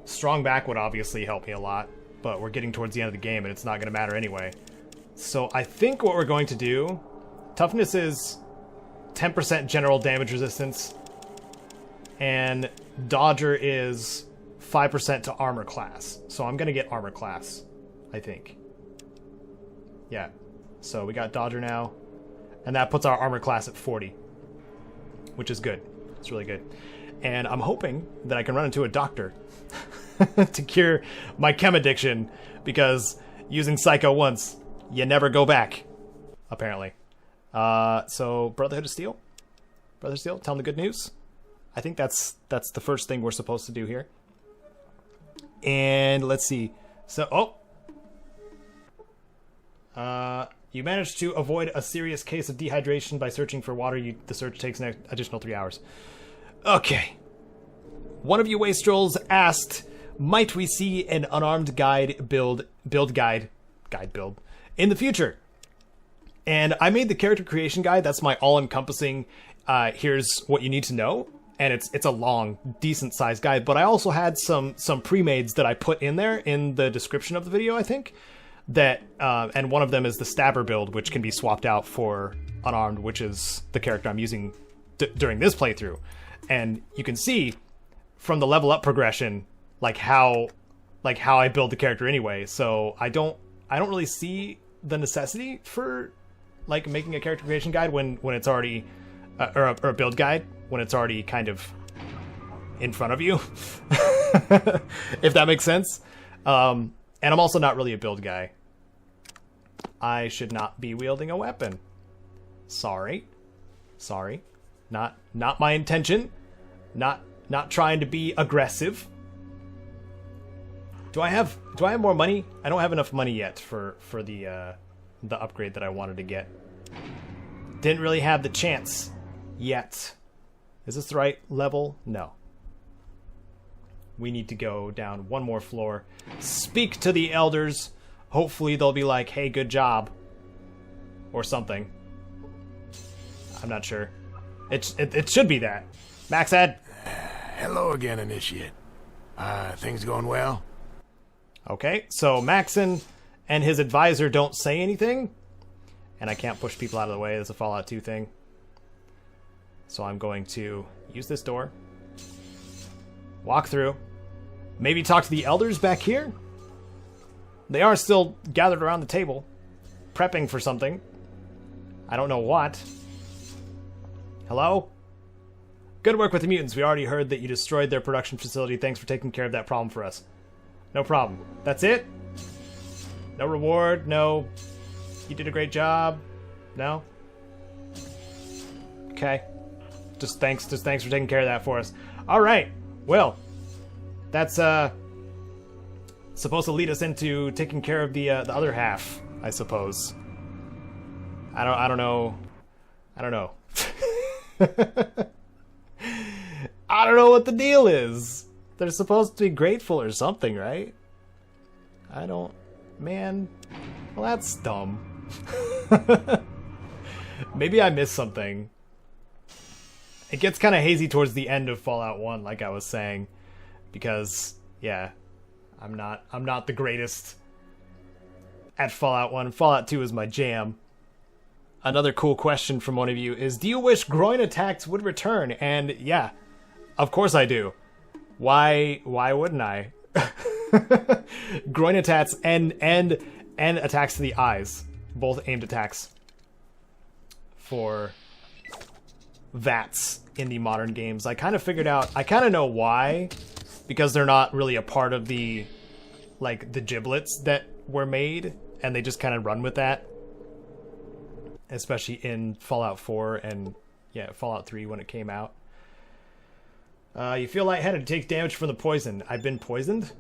Strong back would obviously help me a lot, but we're getting towards the end of the game and it's not going to matter anyway. So I think what we're going to do, toughness is 10% general damage resistance, and Dodger is 5% to armor class. So I'm going to get armor class, I think. Yeah. So we got Dodger now, and that puts our armor class at 40, which is good. It's really good. And I'm hoping that I can run into a doctor to cure my chem addiction, because using Psycho once, you never go back, apparently. So Brotherhood of Steel? Brotherhood of Steel, tell them the good news. I think that's the first thing we're supposed to do here. And let's see. So, you managed to avoid a serious case of dehydration by searching for water. The search takes an additional 3 hours. Okay. One of you wastrels asked, might we see an unarmed guide build in the future? And I made the character creation guide. That's my all-encompassing, here's what you need to know. And it's a long, decent-sized guide. But I also had some pre-mades that I put in there in the description of the video, I think. That and one of them is the Stabber build, which can be swapped out for unarmed, which is the character I'm using during this playthrough. And you can see from the level up progression, like how I build the character anyway. So I don't really see the necessity for like making a character creation guide when it's already or a build guide when it's already kind of in front of you, if that makes sense. And I'm also not really a build guy. I should not be wielding a weapon. Sorry. Not my intention. Not trying to be aggressive. Do I have more money? I don't have enough money yet for the upgrade that I wanted to get. Didn't really have the chance yet. Is this the right level? No. We need to go down one more floor. Speak to the elders. Hopefully they'll be like, hey, good job. Or something. I'm not sure. It should be that. Maxad. Hello again, Initiate. Things going well? Okay, so Maxon and his advisor don't say anything. And I can't push people out of the way. That's a Fallout 2 thing. So I'm going to use this door. Walk through. Maybe talk to the elders back here? They are still gathered around the table, prepping for something. I don't know what. Hello? Good work with the mutants. We already heard that you destroyed their production facility. Thanks for taking care of that problem for us. No problem. That's it? No reward? No. You did a great job? No? Okay. Just thanks for taking care of that for us. Alright. Well, that's supposed to lead us into taking care of the other half, I suppose. I don't know. I don't know what the deal is. They're supposed to be grateful or something, right? Man, well, that's dumb. Maybe I missed something. It gets kind of hazy towards the end of Fallout 1, like I was saying, because yeah, I'm not the greatest at Fallout 1. Fallout 2 is my jam. Another cool question from one of you is, do you wish groin attacks would return? And yeah, of course I do. Why wouldn't I? Groin attacks and attacks to the eyes, both aimed attacks for VATS in the modern games. I kind of figured out, I kind of know why, because they're not really a part of the giblets that were made, and they just kind of run with that, especially in Fallout 4 and yeah, Fallout 3 when it came out. You feel lightheaded, take damage from the poison. I've been poisoned?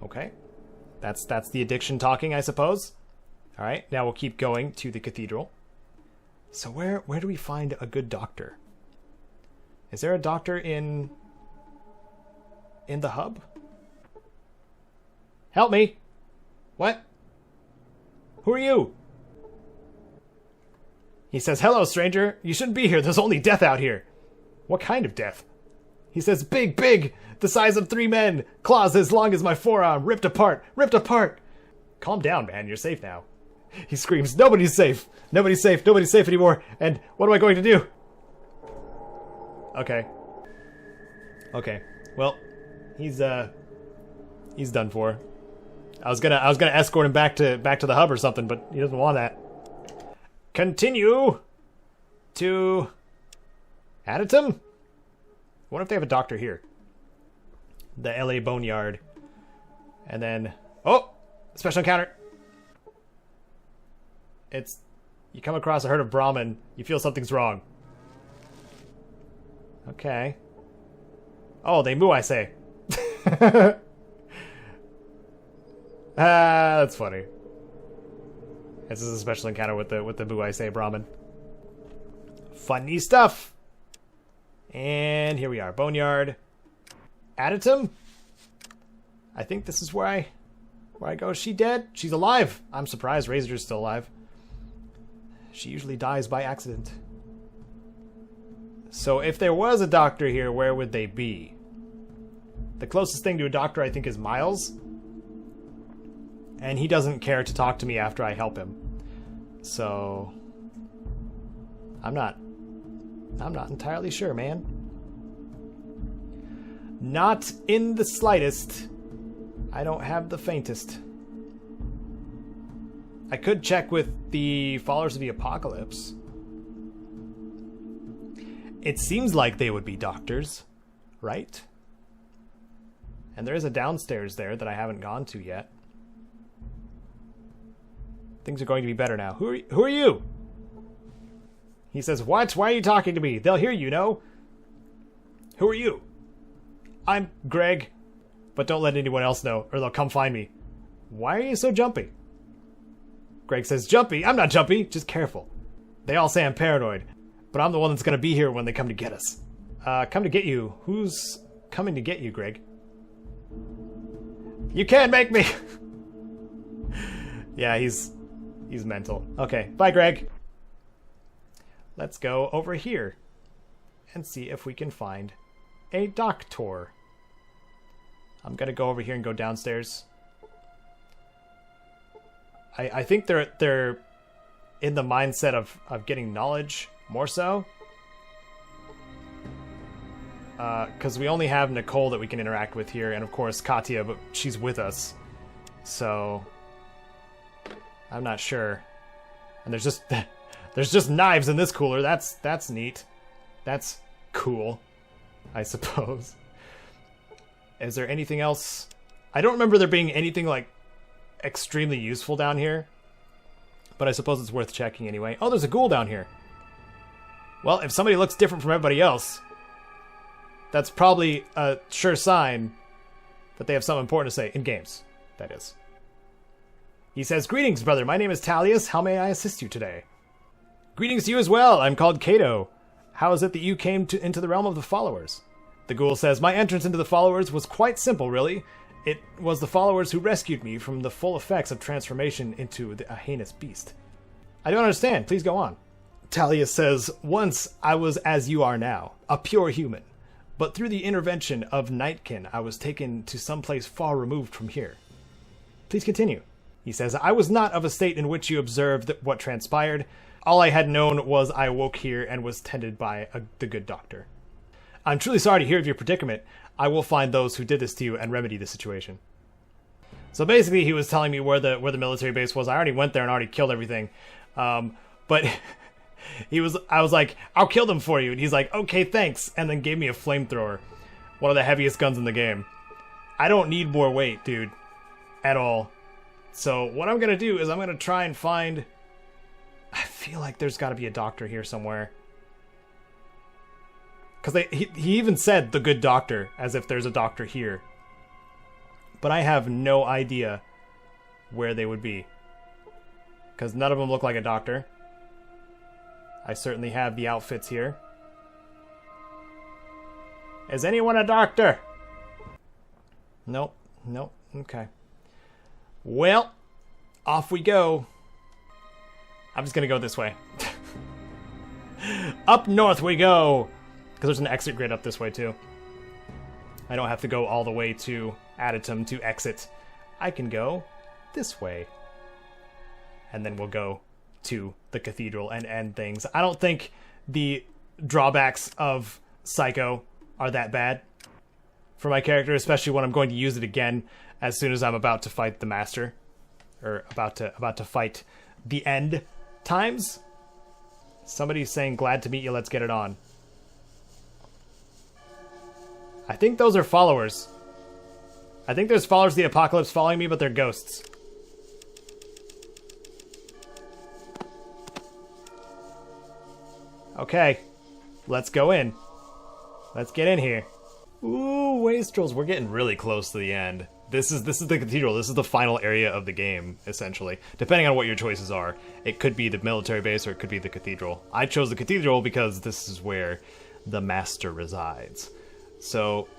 Okay. That's the addiction talking, I suppose. Alright, now we'll keep going to the cathedral. So where do we find a good doctor? Is there a doctor in the hub? Help me! What? Who are you? He says, hello, stranger. You shouldn't be here. There's only death out here. What kind of death? He says, big, the size of 3 men, claws as long as my forearm, ripped apart. Calm down, man. You're safe now. He screams, nobody's safe anymore. And what am I going to do? Okay. Well, he's done for. I was gonna escort him back to the hub or something, but he doesn't want that. Continue to Additum? I wonder if they have a doctor here. The LA Boneyard. And then, oh, special encounter. You come across a herd of Brahmin, you feel something's wrong. Okay. Oh, they moo, I say. That's funny. This is a special encounter with the boo I say Brahmin. Funny stuff. And here we are, Boneyard. Additum? I think this is where I go. Is she dead? She's alive. I'm surprised Razor's still alive. She usually dies by accident. So if there was a doctor here, where would they be? The closest thing to a doctor, I think, is Miles. And he doesn't care to talk to me after I help him. So I'm not I'm not entirely sure, man. Not in the slightest. I don't have the faintest. I could check with the followers of the apocalypse. It seems like they would be doctors, right? And there is a downstairs there that I haven't gone to yet. Things are going to be better now. Who are you? He says, what? Why are you talking to me? They'll hear you, no? Who are you? I'm Greg. But don't let anyone else know, or they'll come find me. Why are you so jumpy? Greg says, jumpy? I'm not jumpy, just careful. They all say I'm paranoid, but I'm the one that's going to be here when they come to get us. Come to get you? Who's coming to get you, Greg? You can't make me! Yeah, he's mental. Okay, bye, Greg. Let's go over here and see if we can find a doctor. I'm gonna go over here and go downstairs. I think they're in the mindset of getting knowledge more so. Because we only have Nicole that we can interact with here, and of course Katya, but she's with us. So I'm not sure. And there's just knives in this cooler. That's neat. That's cool, I suppose. Is there anything else? I don't remember there being anything like extremely useful down here, but I suppose it's worth checking anyway. Oh, there's a ghoul down here. Well, if somebody looks different from everybody else, that's probably a sure sign that they have something important to say in games, that is. He says, greetings, brother. My name is Talius. How may I assist you today? Greetings to you as well. I'm called Caedo. How is it that you came into the realm of the followers? The ghoul says, my entrance into the followers was quite simple, really. It was the followers who rescued me from the full effects of transformation into a heinous beast. I don't understand. Please go on. Talius says, once I was as you are now, a pure human. But through the intervention of Nightkin, I was taken to some place far removed from here. Please continue. He says, I was not of a state in which you observed what transpired. All I had known was I awoke here and was tended by the good doctor. I'm truly sorry to hear of your predicament. I will find those who did this to you and remedy the situation. So basically, he was telling me where the military base was. I already went there and already killed everything. But I was like, I'll kill them for you. And he's like, okay, thanks. And then gave me a flamethrower. One of the heaviest guns in the game. I don't need more weight, dude. At all. So what I'm going to do is I'm going to try and find... I feel like there's got to be a doctor here somewhere. Because he even said the good doctor, as if there's a doctor here. But I have no idea where they would be. Because none of them look like a doctor. I certainly have the outfits here. Is anyone a doctor? Nope. Nope. Okay. Well, off we go. I'm just going to go this way. Up north we go. Because there's an exit grid up this way too. I don't have to go all the way to Aditum to exit. I can go this way. And then we'll go to the cathedral and end things. I don't think the drawbacks of Psycho are that bad for my character, especially when I'm going to use it again as soon as I'm about to fight the master. Or about to fight the end times. Somebody's saying, glad to meet you, let's get it on. I think those are followers. I think there's followers of the apocalypse following me, but they're ghosts. Okay, let's go in. Let's get in here. Ooh, Wastrels, we're getting really close to the end. This is the cathedral. This is the final area of the game, essentially. Depending on what your choices are. It could be the military base or it could be the cathedral. I chose the cathedral because this is where the master resides. So,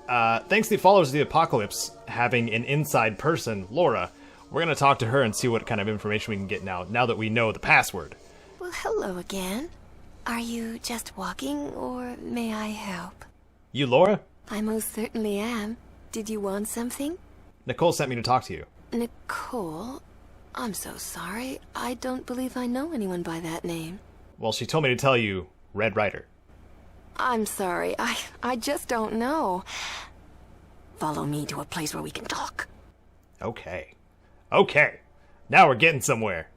thanks to the followers of the apocalypse having an inside person, Laura, we're going to talk to her and see what kind of information we can get now that we know the password. Well, hello again. Are you just walking, or may I help? You, Laura? I most certainly am. Did you want something? Nicole sent me to talk to you. Nicole? I'm so sorry. I don't believe I know anyone by that name. Well, she told me to tell you Red Rider. I'm sorry, I just don't know. Follow me to a place where we can talk. Okay. Okay. Now we're getting somewhere.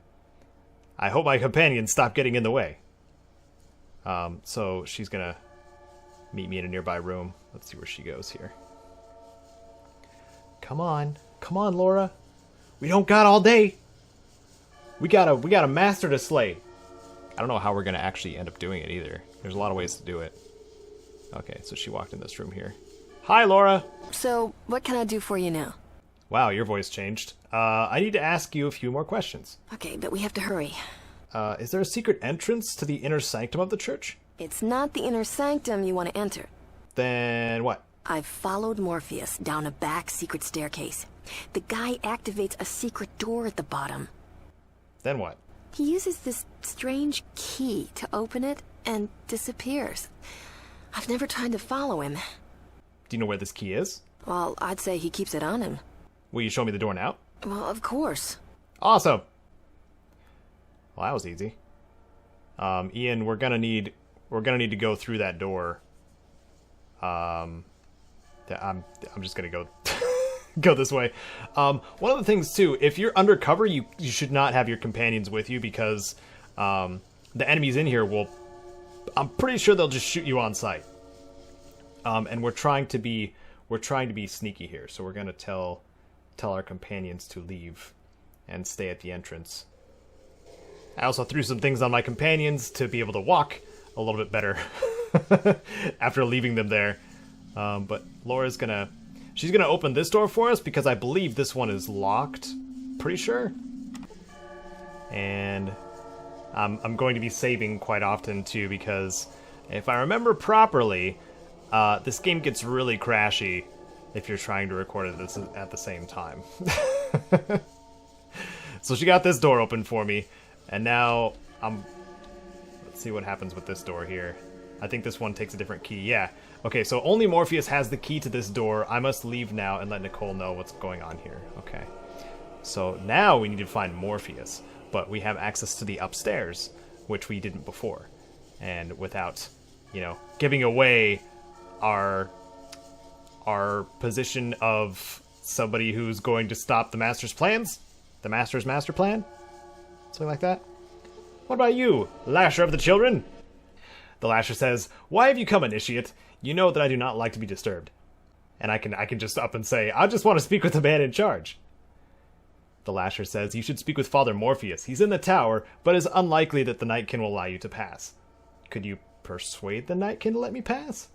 I hope my companions stop getting in the way. So she's gonna meet me in a nearby room. Let's see where she goes here. Come on. Come on, Laura. We don't got all day. We got a master to slay. I don't know how we're gonna actually end up doing it either. There's a lot of ways to do it. Okay, so she walked in this room here. Hi, Laura. So, what can I do for you now? Wow, your voice changed. I need to ask you a few more questions. Okay, but we have to hurry. Is there a secret entrance to the inner sanctum of the church? It's not the inner sanctum you want to enter. Then what? I've followed Morpheus down a back secret staircase. The guy activates a secret door at the bottom. Then what? He uses this strange key to open it and disappears. I've never tried to follow him. Do you know where this key is? Well, I'd say he keeps it on him. Will you show me the door now? Well, of course. Awesome. Well, that was easy. Ian, we're gonna need to go through that door. I'm just gonna go go this way. One of the things too, if you're undercover, you should not have your companions with you because the enemies in here will. I'm pretty sure they'll just shoot you on sight. And we're trying to be sneaky here, so we're gonna tell our companions to leave and stay at the entrance. I also threw some things on my companions to be able to walk a little bit better after leaving them there. But Laura's she's gonna open this door for us because I believe this one is locked. Pretty sure. And I'm going to be saving quite often too because if I remember properly, this game gets really crashy if you're trying to record it at the same time. So she got this door open for me, and now let's see what happens with this door here. I think this one takes a different key. Yeah. Okay, so only Morpheus has the key to this door. I must leave now and let Nicole know what's going on here. Okay. So now we need to find Morpheus, but we have access to the upstairs, which we didn't before. And without, giving away our position of somebody who's going to stop the Master's plans? The Master's master plan? Something like that? What about you, Lasher of the Children? The Lasher says, "Why have you come, Initiate? You know that I do not like to be disturbed." And I can just up and say, "I just want to speak with the man in charge." The Lasher says, "You should speak with Father Morpheus. He's in the tower, but it's unlikely that the Nightkin will allow you to pass. Could you persuade the Nightkin to let me pass?"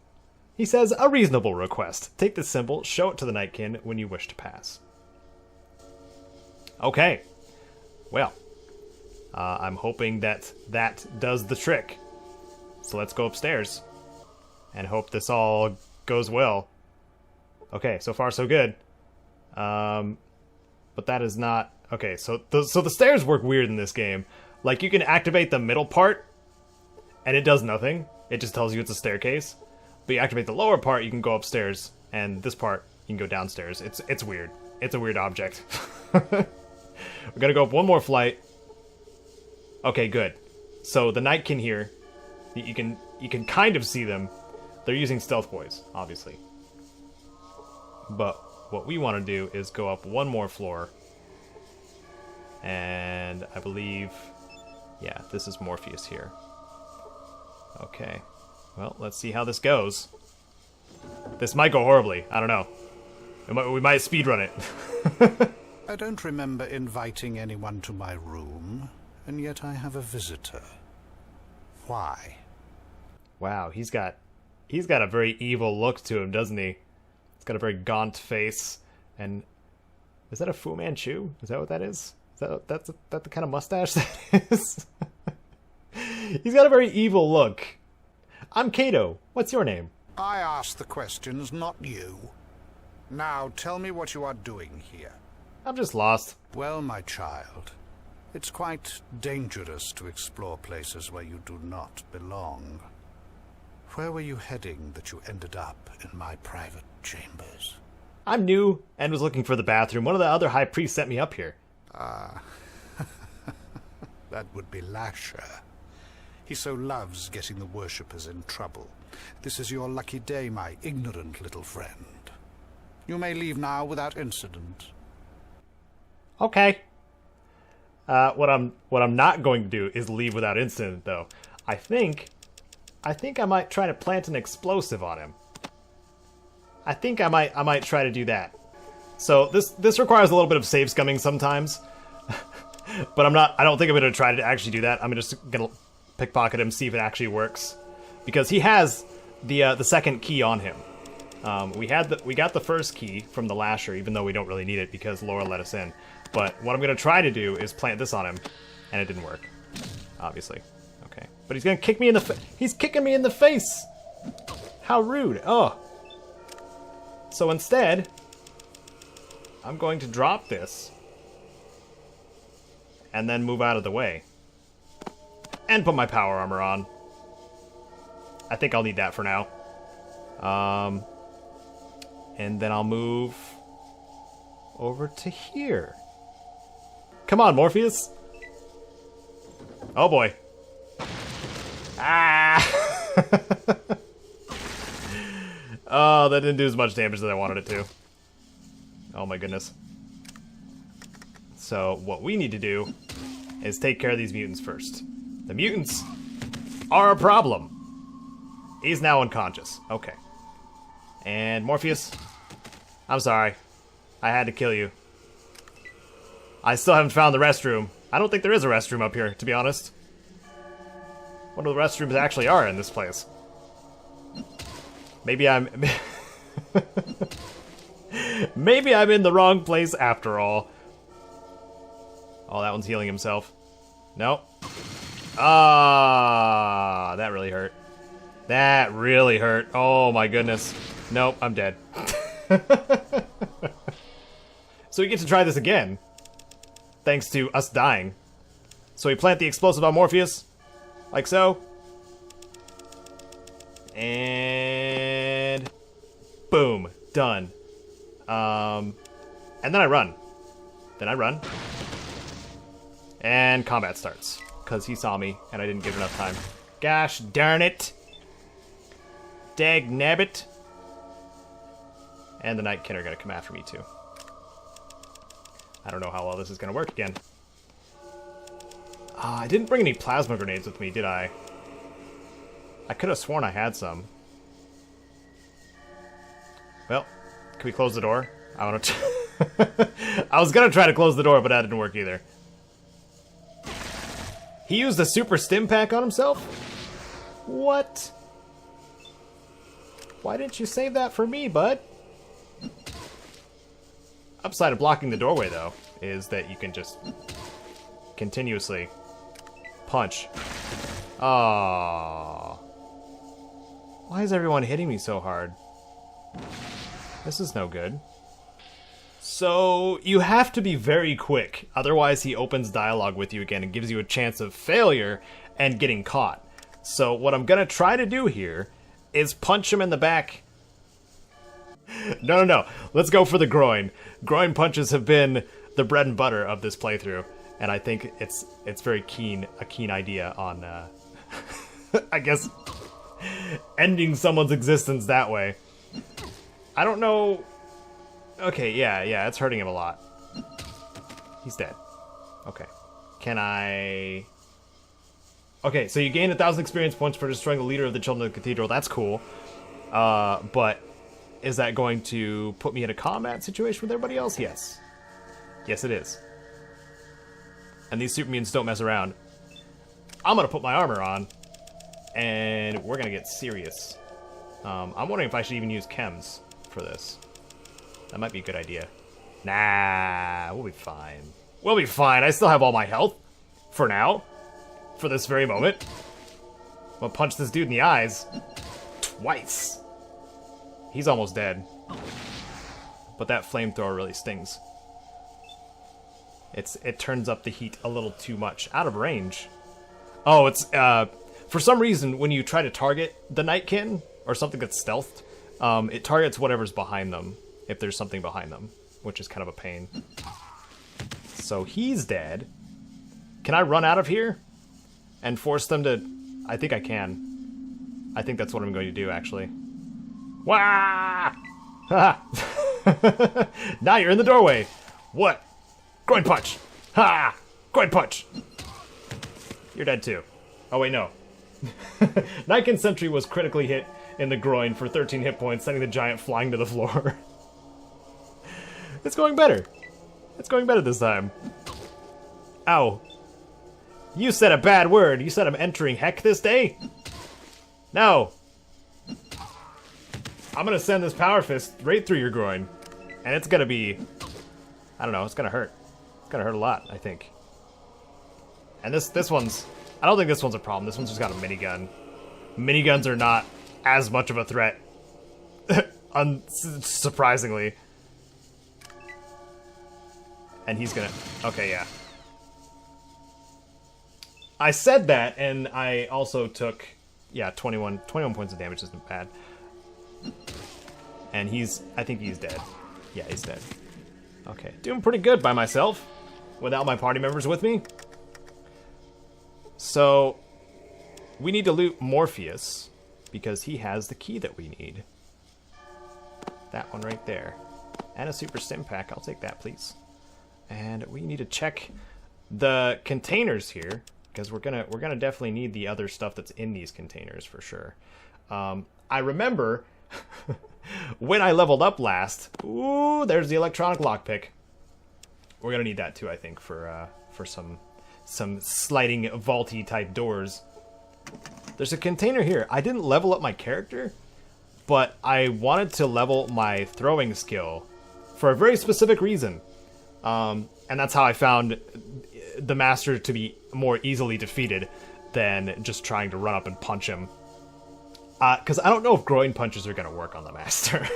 He says, "A reasonable request. Take this symbol, show it to the Nightkin when you wish to pass." Okay. Well, I'm hoping that does the trick. So let's go upstairs and hope this all goes well. Okay, so far so good. But that is not... Okay, so the stairs work weird in this game. Like, you can activate the middle part, and it does nothing. It just tells you it's a staircase. But you activate the lower part, you can go upstairs, and this part, you can go downstairs. It's weird. It's a weird object. We're gonna go up one more flight. Okay, good. So the Nightkin here, you can kind of see them. They're using stealth boys, obviously. But what we want to do is go up one more floor. And I believe, yeah, this is Morpheus here. Okay. Well, let's see how this goes. This might go horribly. I don't know. We might speedrun it. I don't remember inviting anyone to my room, and yet I have a visitor. Why? Wow, he's got a very evil look to him, doesn't he? He's got a very gaunt face, and is that a Fu Manchu? Is that what that is? Is that the kind of mustache that is? He's got a very evil look. I'm Caedo. What's your name? I ask the questions, not you. Now tell me what you are doing here. I'm just lost. Well, my child, it's quite dangerous to explore places where you do not belong. Where were you heading that you ended up in my private chambers? I'm new and was looking for the bathroom. One of the other high priests sent me up here. Ah, that would be Lasher. He so loves getting the worshippers in trouble. This is your lucky day, my ignorant little friend. You may leave now without incident. Okay. What I'm not going to do is leave without incident, though. I think I might try to plant an explosive on him. I think I might try to do that. So this requires a little bit of save scumming sometimes. But I don't think I'm gonna try to actually do that. I'm just gonna pickpocket him, see if it actually works. Because he has the second key on him. We got the first key from the lasher, even though we don't really need it because Laura let us in. But what I'm gonna try to do is plant this on him, and it didn't work. Obviously. Okay. But he's gonna kick me in the he's kicking me in the face! How rude. Oh. So instead, I'm going to drop this and then move out of the way and put my power armor on. I think I'll need that for now. And then I'll move over to here. Come on, Morpheus. Oh boy. Ah! Oh, that didn't do as much damage as I wanted it to. Oh my goodness. So what we need to do is take care of these mutants first. The mutants are a problem. He's now unconscious. Okay. And Morpheus, I'm sorry. I had to kill you. I still haven't found the restroom. I don't think there is a restroom up here, to be honest. What do the restrooms actually are in this place? Maybe I'm... Maybe I'm in the wrong place after all. Oh, that one's healing himself. Nope. Ah, that really hurt. That really hurt. Oh my goodness. Nope, I'm dead. So we get to try this again. Thanks to us dying. So we plant the explosive on Morpheus. Like so. And... boom. Done. And then I run. Then I run. And combat starts. Because he saw me, and I didn't give enough time. Gosh darn it! Dag nabbit! And the Nightkin are gonna come after me too. I don't know how well this is gonna work again. I didn't bring any plasma grenades with me, did I? I could have sworn I had some. Well, can we close the door? I want to... I was gonna try to close the door, but that didn't work either. He used a super stim pack on himself? What? Why didn't you save that for me, bud? Upside of blocking the doorway, though, is that you can just continuously punch. Aww. Why is everyone hitting me so hard? This is no good. So, you have to be very quick, otherwise he opens dialogue with you again and gives you a chance of failure and getting caught. So what I'm gonna try to do here is punch him in the back. No. Let's go for the groin. Groin punches have been the bread and butter of this playthrough, and I think it's very a keen idea on, I guess, ending someone's existence that way. I don't know... Okay, yeah, it's hurting him a lot. He's dead. Okay. Can I... Okay, so you gain 1,000 experience points for destroying the leader of the Children of the Cathedral. That's cool. But is that going to put me in a combat situation with everybody else? Yes. Yes, it is. And these super mutants don't mess around. I'm gonna put my armor on, and we're gonna get serious. I'm wondering if I should even use chems for this. That might be a good idea. Nah, we'll be fine. We'll be fine. I still have all my health. For now. For this very moment. I'm gonna punch this dude in the eyes. Twice. He's almost dead. But that flamethrower really stings. It turns up the heat a little too much. Out of range. Oh, it's, for some reason, when you try to target the Nightkin, or something that's stealthed, it targets whatever's behind them. If there's something behind them, which is kind of a pain. So he's dead. Can I run out of here and force them to... I think I can. I think that's what I'm going to do, actually. Wah! Ha! Now you're in the doorway. What? Groin punch! Ha! Groin punch! You're dead too. Oh wait, no. Nightkin Sentry was critically hit in the groin for 13 hit points, sending the giant flying to the floor. It's going better. It's going better this time. Ow. You said a bad word. You said I'm entering heck this day? No. I'm gonna send this power fist right through your groin. And it's gonna be... I don't know, it's gonna hurt. It's gonna hurt a lot, I think. And this one's... I don't think this one's a problem. This one's just got a minigun. Miniguns are not as much of a threat. Surprisingly. And he's gonna... Okay, yeah. I said that, and I also took... Yeah, 21 points of damage isn't bad. And he's... I think he's dead. Yeah, he's dead. Okay, doing pretty good by myself. Without my party members with me. So, we need to loot Morpheus, because he has the key that we need. That one right there. And a super stim pack, I'll take that, please. And we need to check the containers here, because we're gonna definitely need the other stuff that's in these containers for sure. I remember when I leveled up last. Ooh, there's the electronic lockpick. We're gonna need that too, I think, for some sliding vaulty type doors. There's a container here. I didn't level up my character, but I wanted to level my throwing skill for a very specific reason. And that's how I found the master to be more easily defeated than just trying to run up and punch him. Because I don't know if groin punches are going to work on the master.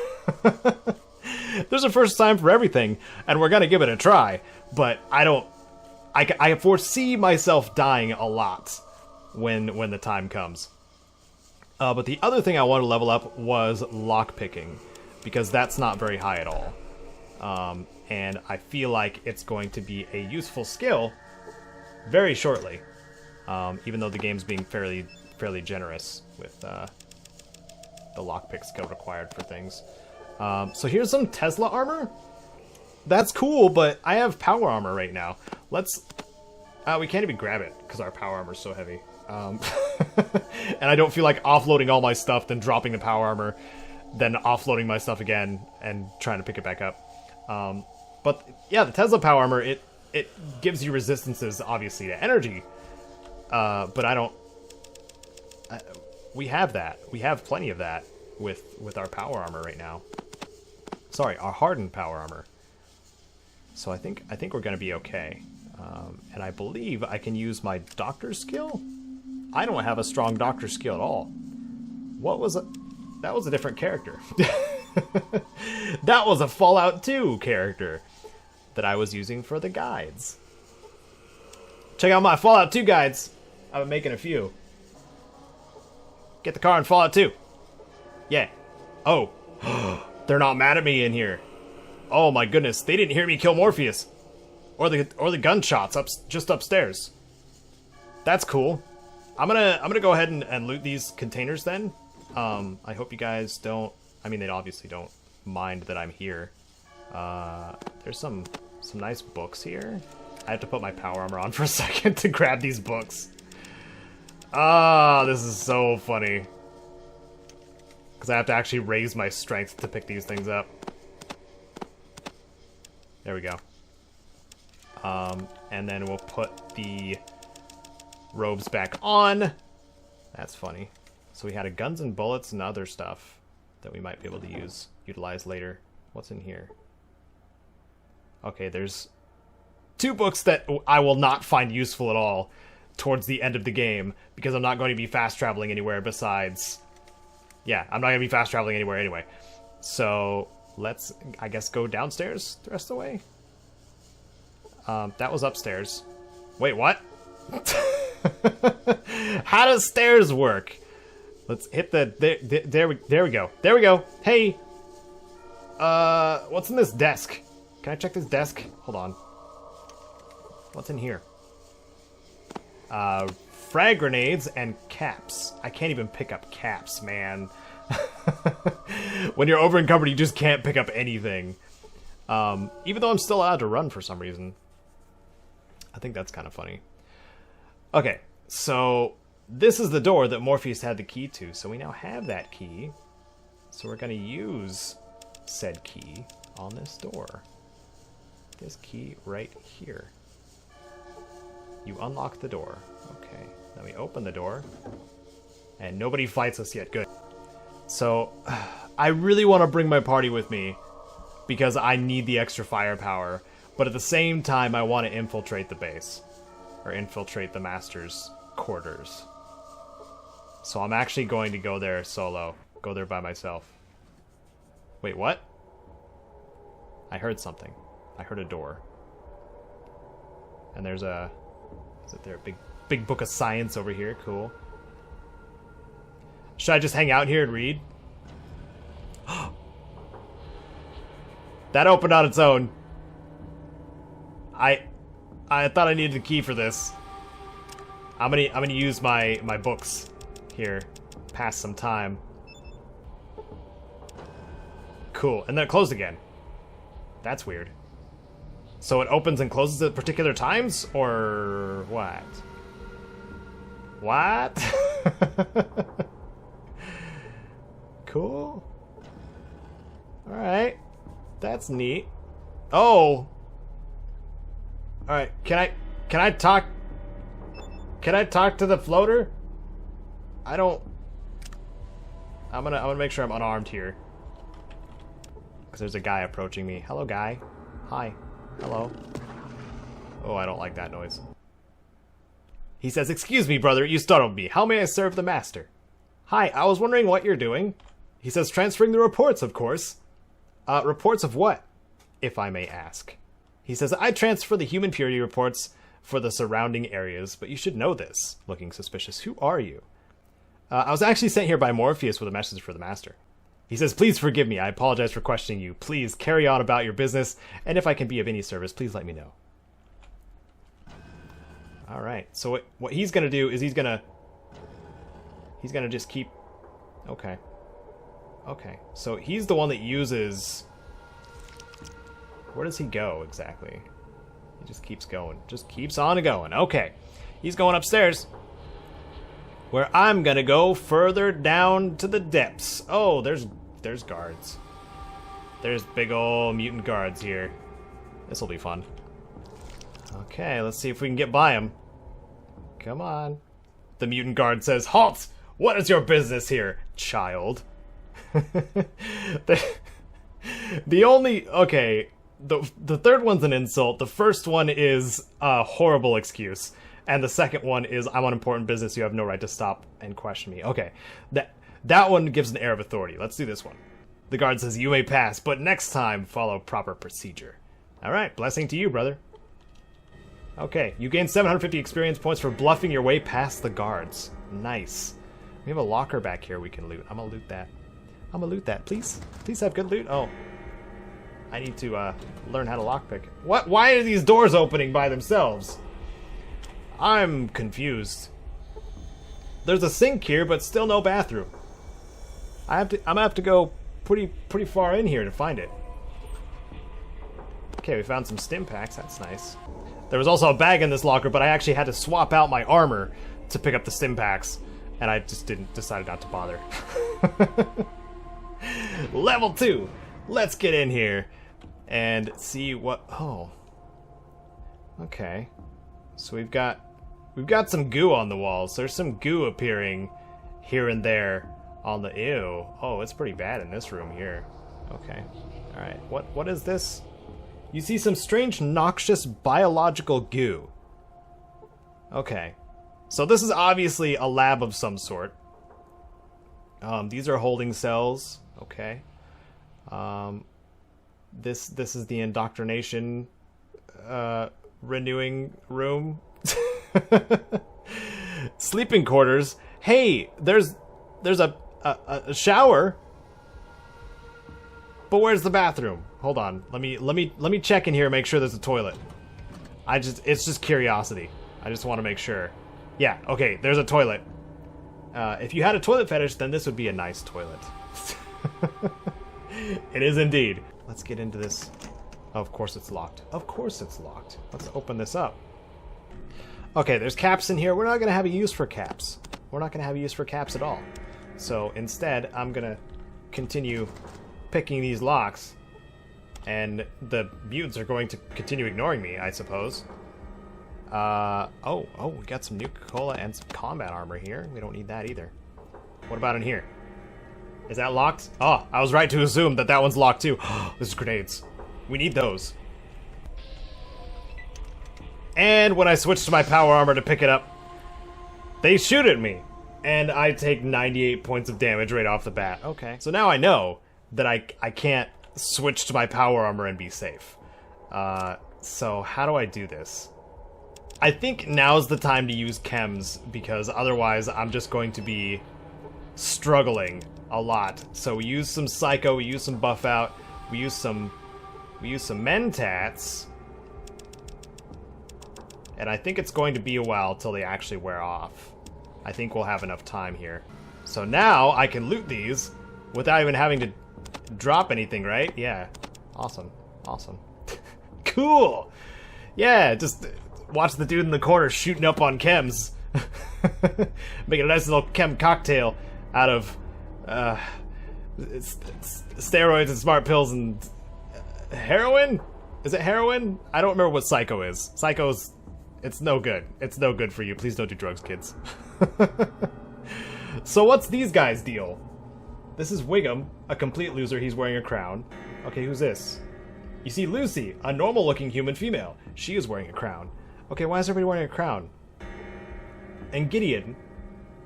There's a first time for everything, and we're going to give it a try. But I foresee myself dying a lot when the time comes. But the other thing I wanted to level up was lockpicking, because that's not very high at all. And I feel like it's going to be a useful skill very shortly, even though the game's being fairly generous with the lockpick skill required for things. So here's some Tesla armor. That's cool, but I have power armor right now. Let's... we can't even grab it, because our power armor is so heavy. And I don't feel like offloading all my stuff, then dropping the power armor, then offloading my stuff again, and trying to pick it back up. But, yeah, the Tesla power armor, it gives you resistances, obviously, to energy. But I don't... we have that. We have plenty of that with our power armor right now. Sorry, our hardened power armor. So I think we're going to be okay. And I believe I can use my doctor skill? I don't have a strong doctor skill at all. What was it? That was a different character. That was a Fallout 2 character that I was using for the guides. Check out my Fallout 2 guides. I've been making a few. Get the car in Fallout 2. Yeah. Oh. They're not mad at me in here. Oh my goodness, they didn't hear me kill Morpheus. Or the gunshots just upstairs. That's cool. I'm gonna go ahead and loot these containers then. I hope you guys don't... I mean, they obviously don't mind that I'm here. There's some nice books here. I have to put my power armor on for a second to grab these books. Ah, this is so funny. Because I have to actually raise my strength to pick these things up. There we go. And then we'll put the robes back on. That's funny. So we had a guns and bullets and other stuff that we might be able to utilize later. What's in here? Okay, there's 2 books that I will not find useful at all towards the end of the game, because I'm not going to be fast traveling anywhere besides... Yeah, I'm not going to be fast traveling anywhere anyway. So let's, I guess, go downstairs the rest of the way. That was upstairs. Wait, what? How does stairs work? Let's hit the... There we go. There we go. Hey! What's in this desk? Can I check this desk? Hold on. What's in here? frag grenades and caps. I can't even pick up caps, man. When you're over encumbered, you just can't pick up anything. Even though I'm still allowed to run for some reason. I think that's kind of funny. Okay, so this is the door that Morpheus had the key to. So we now have that key. So we're going to use said key on this door. This key right here. You unlock the door. Okay, then we open the door. And nobody fights us yet. Good. So, I really want to bring my party with me because I need the extra firepower. But at the same time, I want to infiltrate the base. Or infiltrate the Master's quarters. So I'm actually going to go there solo. Go there by myself. Wait, what? I heard something. I heard a door. And there's a... Is it there? Big book of science over here. Cool. Should I just hang out here and read? That opened on its own. I thought I needed a key for this. I'm gonna use my books here. Pass some time. Cool. And then it closed again. That's weird. So it opens and closes at particular times? Or what? What? Cool. Alright. That's neat. Oh! Alright, can I talk to the floater? I'm gonna make sure I'm unarmed here. Because there's a guy approaching me. Hello, guy. Hi. Hello. Oh, I don't like that noise. He says, "Excuse me, brother, you startled me. How may I serve the master?" "Hi, I was wondering what you're doing." He says, "Transferring the reports, of course." Reports of what, if I may ask?" He says, "I transfer the human purity reports for the surrounding areas, but you should know this." Looking suspicious. "Who are you?" "I was actually sent here by Morpheus with a message for the master." He says, "Please forgive me. I apologize for questioning you. Please carry on about your business, and if I can be of any service, please let me know." Alright, so what he's gonna do is he's gonna just keep... Okay. Okay, so he's the one that uses... Where does he go, exactly? He just keeps going. Just keeps on going. Okay. He's going upstairs. Where I'm gonna go further down to the depths. Oh, there's guards. There's big ol' mutant guards here. This'll be fun. Okay, let's see if we can get by him. Come on. The mutant guard says, "Halt! What is your business here, child?" The only... Okay, the third one's an insult. The first one is a horrible excuse. And the second one is, "I'm on important business, you have no right to stop and question me." Okay, that one gives an air of authority. Let's do this one. The guard says, "You may pass, but next time follow proper procedure." Alright, blessing to you, brother. Okay, you gain 750 experience points for bluffing your way past the guards. Nice. We have a locker back here we can loot. I'm gonna loot that. I'm gonna loot that. Please. Please have good loot. Oh. I need to learn how to lockpick. What? Why are these doors opening by themselves? I'm confused. There's a sink here, but still no bathroom. I'm gonna have to go pretty far in here to find it. Okay, we found some stim packs. That's nice. There was also a bag in this locker, but I actually had to swap out my armor to pick up the stim packs, and I just decided not to bother. Level 2. Let's get in here and see what... Oh. Okay. So we've got some goo on the walls. There's some goo appearing here and there on the... Ew. Oh, it's pretty bad in this room here. Okay. Alright. What is this? You see some strange, noxious biological goo. Okay. So this is obviously a lab of some sort. These are holding cells. Okay. This is the indoctrination renewing room. Sleeping quarters. Hey, there's a shower. But where's the bathroom? Hold on. Let me check in here and make sure there's a toilet. It's just curiosity. I just want to make sure. Yeah, okay, there's a toilet. If you had a toilet fetish, then this would be a nice toilet. It is indeed. Let's get into this. Oh, of course it's locked. Of course it's locked. Let's open this up. Okay, there's caps in here. We're not going to have a use for caps. We're not going to have a use for caps at all. So instead, I'm going to continue picking these locks. And the mutants are going to continue ignoring me, I suppose. Oh, we got some Nuka-Cola and some combat armor here. We don't need that either. What about in here? Is that locked? Oh, I was right to assume that that one's locked too. This is grenades. We need those. And when I switch to my power armor to pick it up, they shoot at me. And I take 98 points of damage right off the bat. Okay. So now I know that I can't switch to my power armor and be safe. So how do I do this? I think now's the time to use chems, because otherwise I'm just going to be struggling a lot. So we use some Psycho, we use some Buff Out, we use some Mentats. And I think it's going to be a while till they actually wear off. I think we'll have enough time here. So now I can loot these without even having to drop anything, right? Yeah. Awesome. Awesome. Cool! Yeah, just watch the dude in the corner shooting up on chems. Making a nice little chem cocktail out of steroids and smart pills and heroin? Is it heroin? I don't remember what Psycho is. Psycho's... It's no good. It's no good for you. Please don't do drugs, kids. So what's these guys' deal? This is Wiggum, a complete loser. He's wearing a crown. Okay, who's this? You see Lucy, a normal-looking human female. She is wearing a crown. Okay, why is everybody wearing a crown? And Gideon,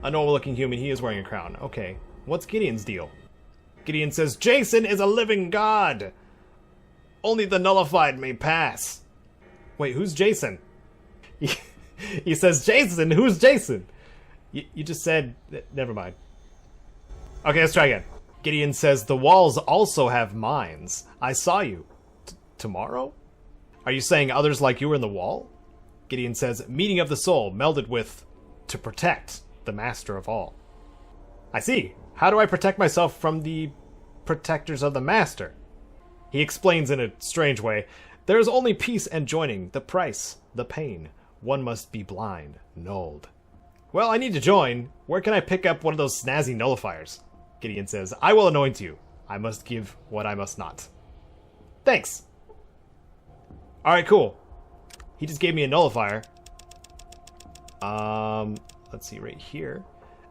a normal-looking human, he is wearing a crown. Okay, what's Gideon's deal? Gideon says, Jason is a living god! Only the nullified may pass. Wait, who's Jason? He says, Jason, who's Jason? You just said... Never mind. Okay, let's try again. Gideon says, the walls also have minds. I saw you. Tomorrow? Are you saying others like you were in the wall? Gideon says, meeting of the soul melded with to protect the master of all. I see. How do I protect myself from the protectors of the master? He explains in a strange way, there is only peace and joining, the price, the pain. One must be blind, nulled. Well, I need to join. Where can I pick up one of those snazzy nullifiers? Gideon says, I will anoint you. I must give what I must not. Thanks. Alright, cool. He just gave me a nullifier. Let's see, right here.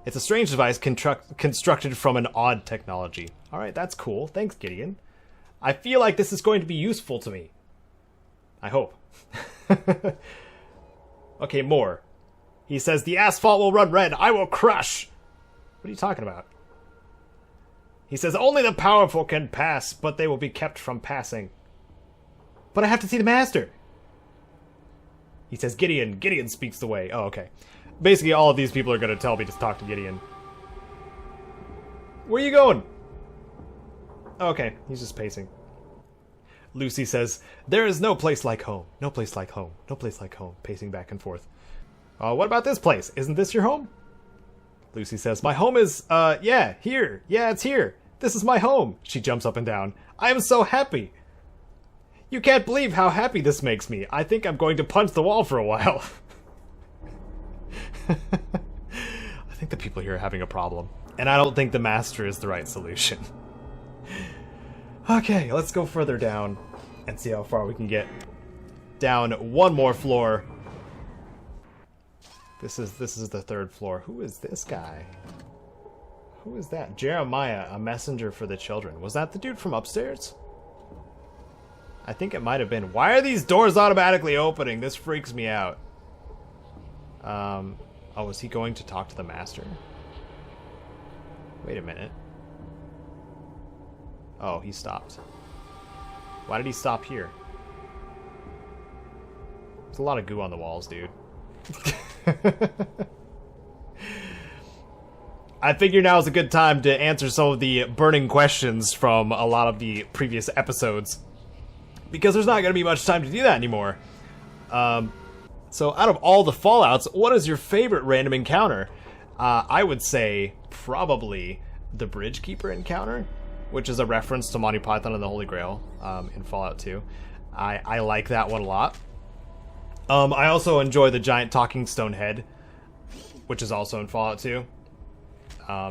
It's a strange device constructed from an odd technology. Alright, that's cool. Thanks, Gideon. I feel like this is going to be useful to me. I hope. Okay, more. He says, the asphalt will run red. I will crush. What are you talking about? He says, only the powerful can pass, but they will be kept from passing. But I have to see the master. He says, Gideon. Gideon speaks the way. Oh, okay. Basically, all of these people are going to tell me to talk to Gideon. Where are you going? Okay, he's just pacing. Lucy says, there is no place like home. No place like home. No place like home. Pacing back and forth. What about this place? Isn't this your home? Lucy says, my home is, yeah, here. Yeah, it's here. This is my home. She jumps up and down. I am so happy. You can't believe how happy this makes me. I think I'm going to punch the wall for a while. I think the people here are having a problem. And I don't think the master is the right solution. Okay, let's go further down and see how far we can get. Down one more floor. This is the third floor. Who is this guy? Who is that? Jeremiah, a messenger for the children. Was that the dude from upstairs? I think it might have been. Why are these doors automatically opening? This freaks me out. Oh, is he going to talk to the master? Wait a minute. Oh, he stopped. Why did he stop here? There's a lot of goo on the walls, dude. I figure now is a good time to answer some of the burning questions from a lot of the previous episodes. Because there's not going to be much time to do that anymore. So out of all the Fallouts, what is your favorite random encounter? I would say probably the Bridge Keeper encounter, which is a reference to Monty Python and the Holy Grail in Fallout 2. I like that one a lot. I also enjoy the giant talking stone head, which is also in Fallout 2.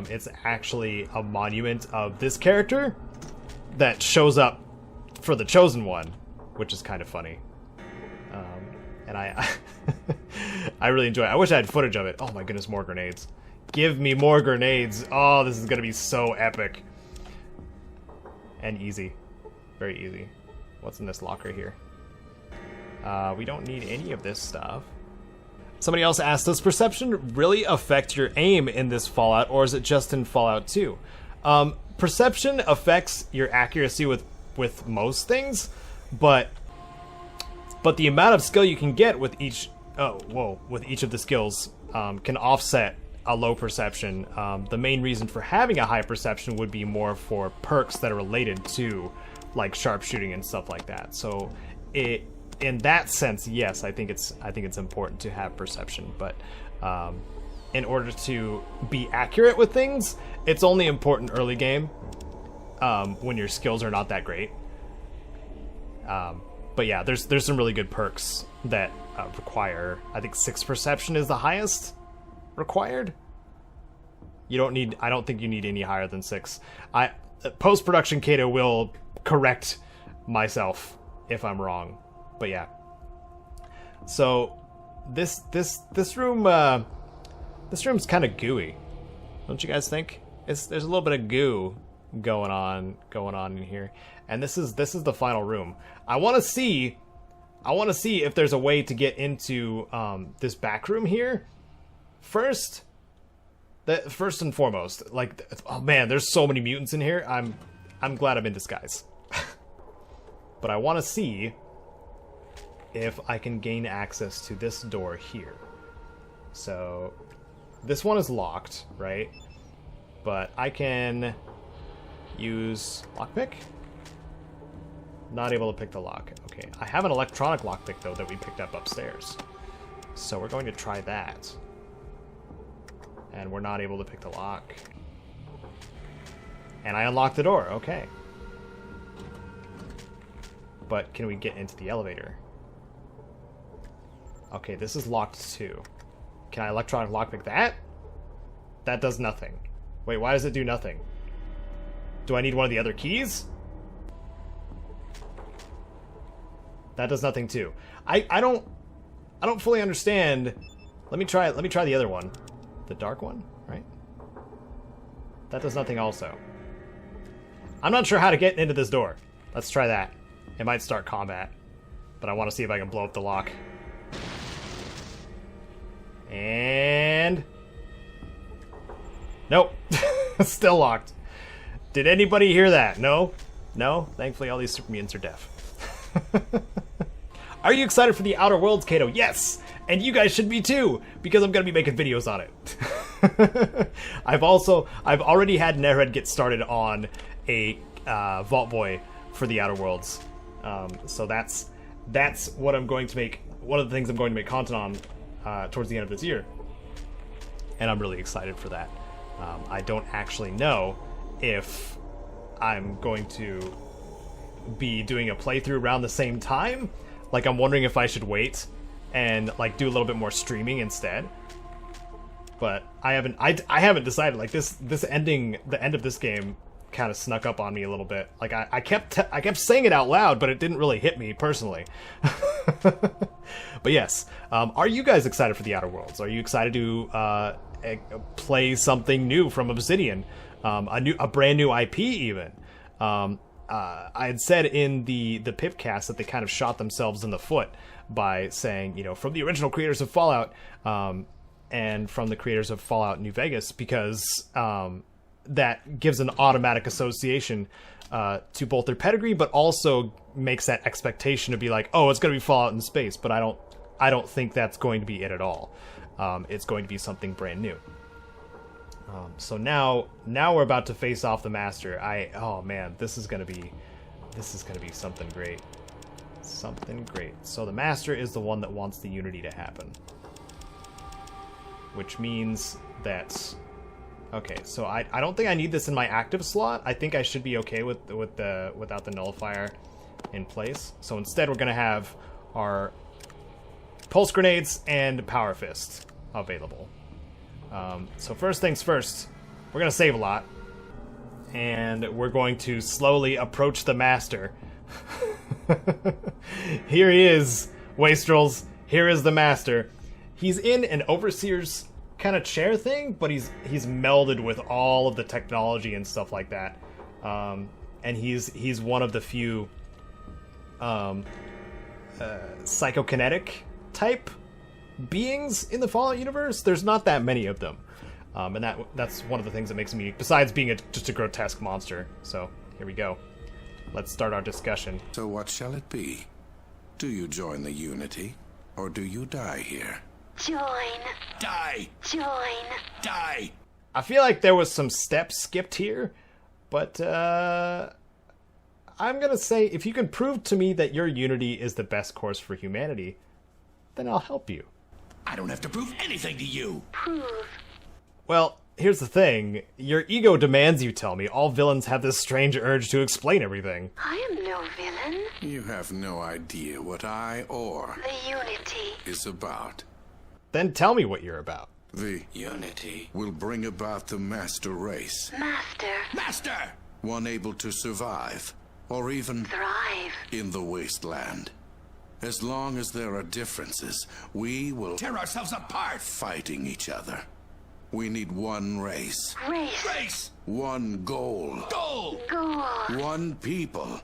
It's actually a monument of this character that shows up for the Chosen One, which is kind of funny. And I I really enjoy it. I wish I had footage of it. Oh my goodness, more grenades. Give me more grenades. Oh, this is going to be so epic. And easy. Very easy. What's in this locker here? We don't need any of this stuff. Somebody else asked, does perception really affect your aim in this Fallout, or is it just in Fallout 2? Perception affects your accuracy with most things, but the amount of skill you can get with each with each of the skills can offset a low perception. The main reason for having a high perception would be more for perks that are related to like sharpshooting and stuff like that. So in that sense, yes, I think it's important to have perception, but in order to be accurate with things, it's only important early game when your skills are not that great. But yeah, there's some really good perks that require, I think 6 perception is the highest required. I don't think you need any higher than 6. Post-production Caedo will correct myself if I'm wrong. But yeah. So this room this room's kind of gooey. Don't you guys think? There's a little bit of goo going on in here. And this is the final room. I want to see if there's a way to get into this back room here. First and foremost, like, oh man, there's so many mutants in here. I'm glad I'm in disguise. But I want to see if I can gain access to this door here. So this one is locked, right? But I can use lockpick. Not able to pick the lock. Okay, I have an electronic lockpick though that we picked up upstairs. So we're going to try that. And we're not able to pick the lock. And I unlocked the door, okay. But can we get into the elevator? Okay, this is locked too. Can I electronic lockpick that? That does nothing. Wait, why does it do nothing? Do I need one of the other keys? That does nothing too. I don't fully understand. Let me try the other one. The dark one, right? That does nothing also. I'm not sure how to get into this door. Let's try that. It might start combat, but I want to see if I can blow up the lock. And nope. Still locked. Did anybody hear that? No? No? Thankfully all these super mutants are deaf. Are you excited for the Outer Worlds, Caedo? Yes! And you guys should be too, because I'm gonna be making videos on it. I've already had Nereid get started on a Vault Boy for the Outer Worlds. So that's what I'm going to make, one of the things I'm going to make content on towards the end of this year. And I'm really excited for that. I don't actually know if I'm going to be doing a playthrough around the same time. Like, I'm wondering if I should wait and like do a little bit more streaming instead. But I haven't decided. Like the end of this game kind of snuck up on me a little bit. Like I kept saying it out loud, but it didn't really hit me personally. But yes, are you guys excited for the Outer Worlds? Are you excited to play something new from Obsidian, a brand new IP even? I had said in the Pipcast that they kind of shot themselves in the foot by saying, from the original creators of Fallout and from the creators of Fallout New Vegas, because that gives an automatic association to both their pedigree, but also makes that expectation to be like, oh, it's going to be Fallout in space. But I don't think that's going to be it at all. It's going to be something brand new. So now we're about to face off the Master. Oh man, this is gonna be something great. Something great. So the Master is the one that wants the Unity to happen. Which means that... Okay, so I don't think I need this in my active slot. I think I should be okay without the nullifier in place. So instead we're going to have our pulse grenades and power fist available. So first things first, we're going to save a lot. And we're going to slowly approach the Master. Here he is, Wastrels. Here is the Master. He's in an Overseer's kind of chair thing, but he's melded with all of the technology and stuff like that. And he's one of the few psychokinetic type beings in the Fallout universe. There's not that many of them. And that's one of the things that makes me, besides being just a grotesque monster. So, here we go. Let's start our discussion. So what shall it be? Do you join the Unity, or do you die here? Join. Die! Join. Die! I feel like there was some steps skipped here, but I'm gonna say if you can prove to me that your Unity is the best course for humanity, then I'll help you. I don't have to prove anything to you! Prove. Well, here's the thing. Your ego demands you tell me. All villains have this strange urge to explain everything. I am no villain. You have no idea what I or The Unity is about. Then tell me what you're about. The Unity will bring about the Master Race. Master. Master! One able to survive, or even Thrive. in the wasteland. As long as there are differences, we will tear ourselves apart fighting each other. We need one race. Race. One goal. Goal. One people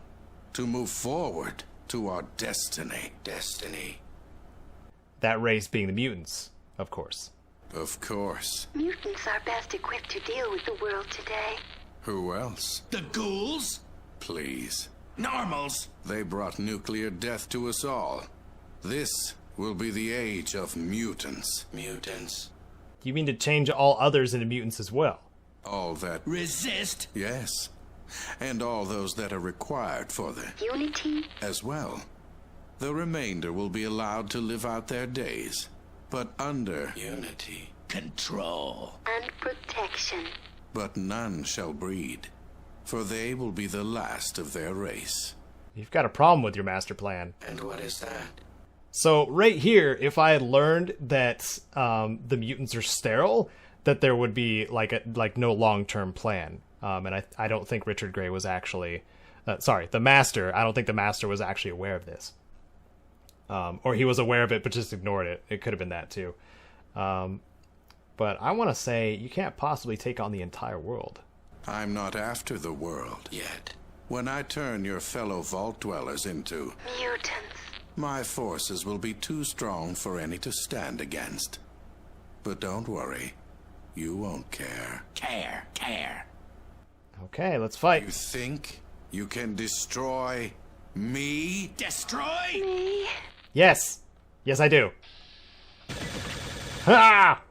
to move forward to our destiny. That race being the mutants, of course. Of course. Mutants are best equipped to deal with the world today. Who else? The ghouls? Please. Normals? They brought nuclear death to us all. This will be the age of mutants. You mean to change all others into mutants as well? All that resist? Yes. And all those that are required for the Unity as well. The remainder will be allowed to live out their days, but under Unity control and protection. But none shall breed, for they will be the last of their race. You've got a problem with your master plan. And what is that? So right here, if I had learned that the mutants are sterile, that there would be like no long-term plan. And I don't think Richard Grey was actually... the Master. I don't think the Master was actually aware of this. Or he was aware of it, but just ignored it. It could have been that too. But I want to say, you can't possibly take on the entire world. I'm not after the world yet. When I turn your fellow Vault Dwellers into mutants, my forces will be too strong for any to stand against. But don't worry. You won't care. Care. Okay, let's fight. You think you can destroy me? Destroy? me. Yes. Yes, I do. Ha!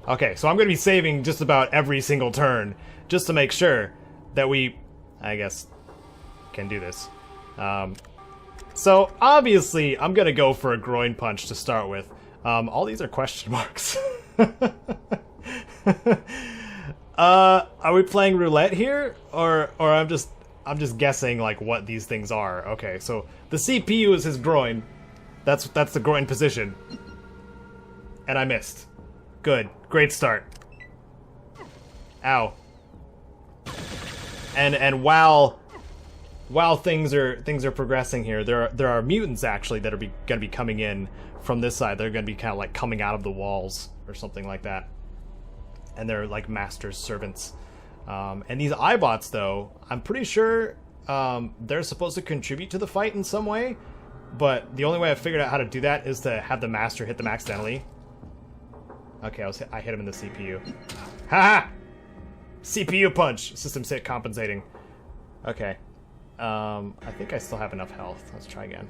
Okay, so I'm going to be saving just about every single turn just to make sure that we, I guess, can do this. So, obviously, I'm going to go for a groin punch to start with. All these are question marks. Are we playing roulette here? Or I'm just guessing, like, what these things are. Okay, so the CPU is his groin. That's the groin position. And I missed. Good. Great start. Ow. And while things are progressing here, there are mutants actually that are going to be coming in from this side. They're going to be kind of like coming out of the walls or something like that. And they're like master's servants. And these iBots, though, I'm pretty sure they're supposed to contribute to the fight in some way. But the only way I figured out how to do that is to have the master hit them accidentally. Okay, I hit him in the CPU. Ha! CPU punch! System's hit compensating. Okay. I think I still have enough health. Let's try again.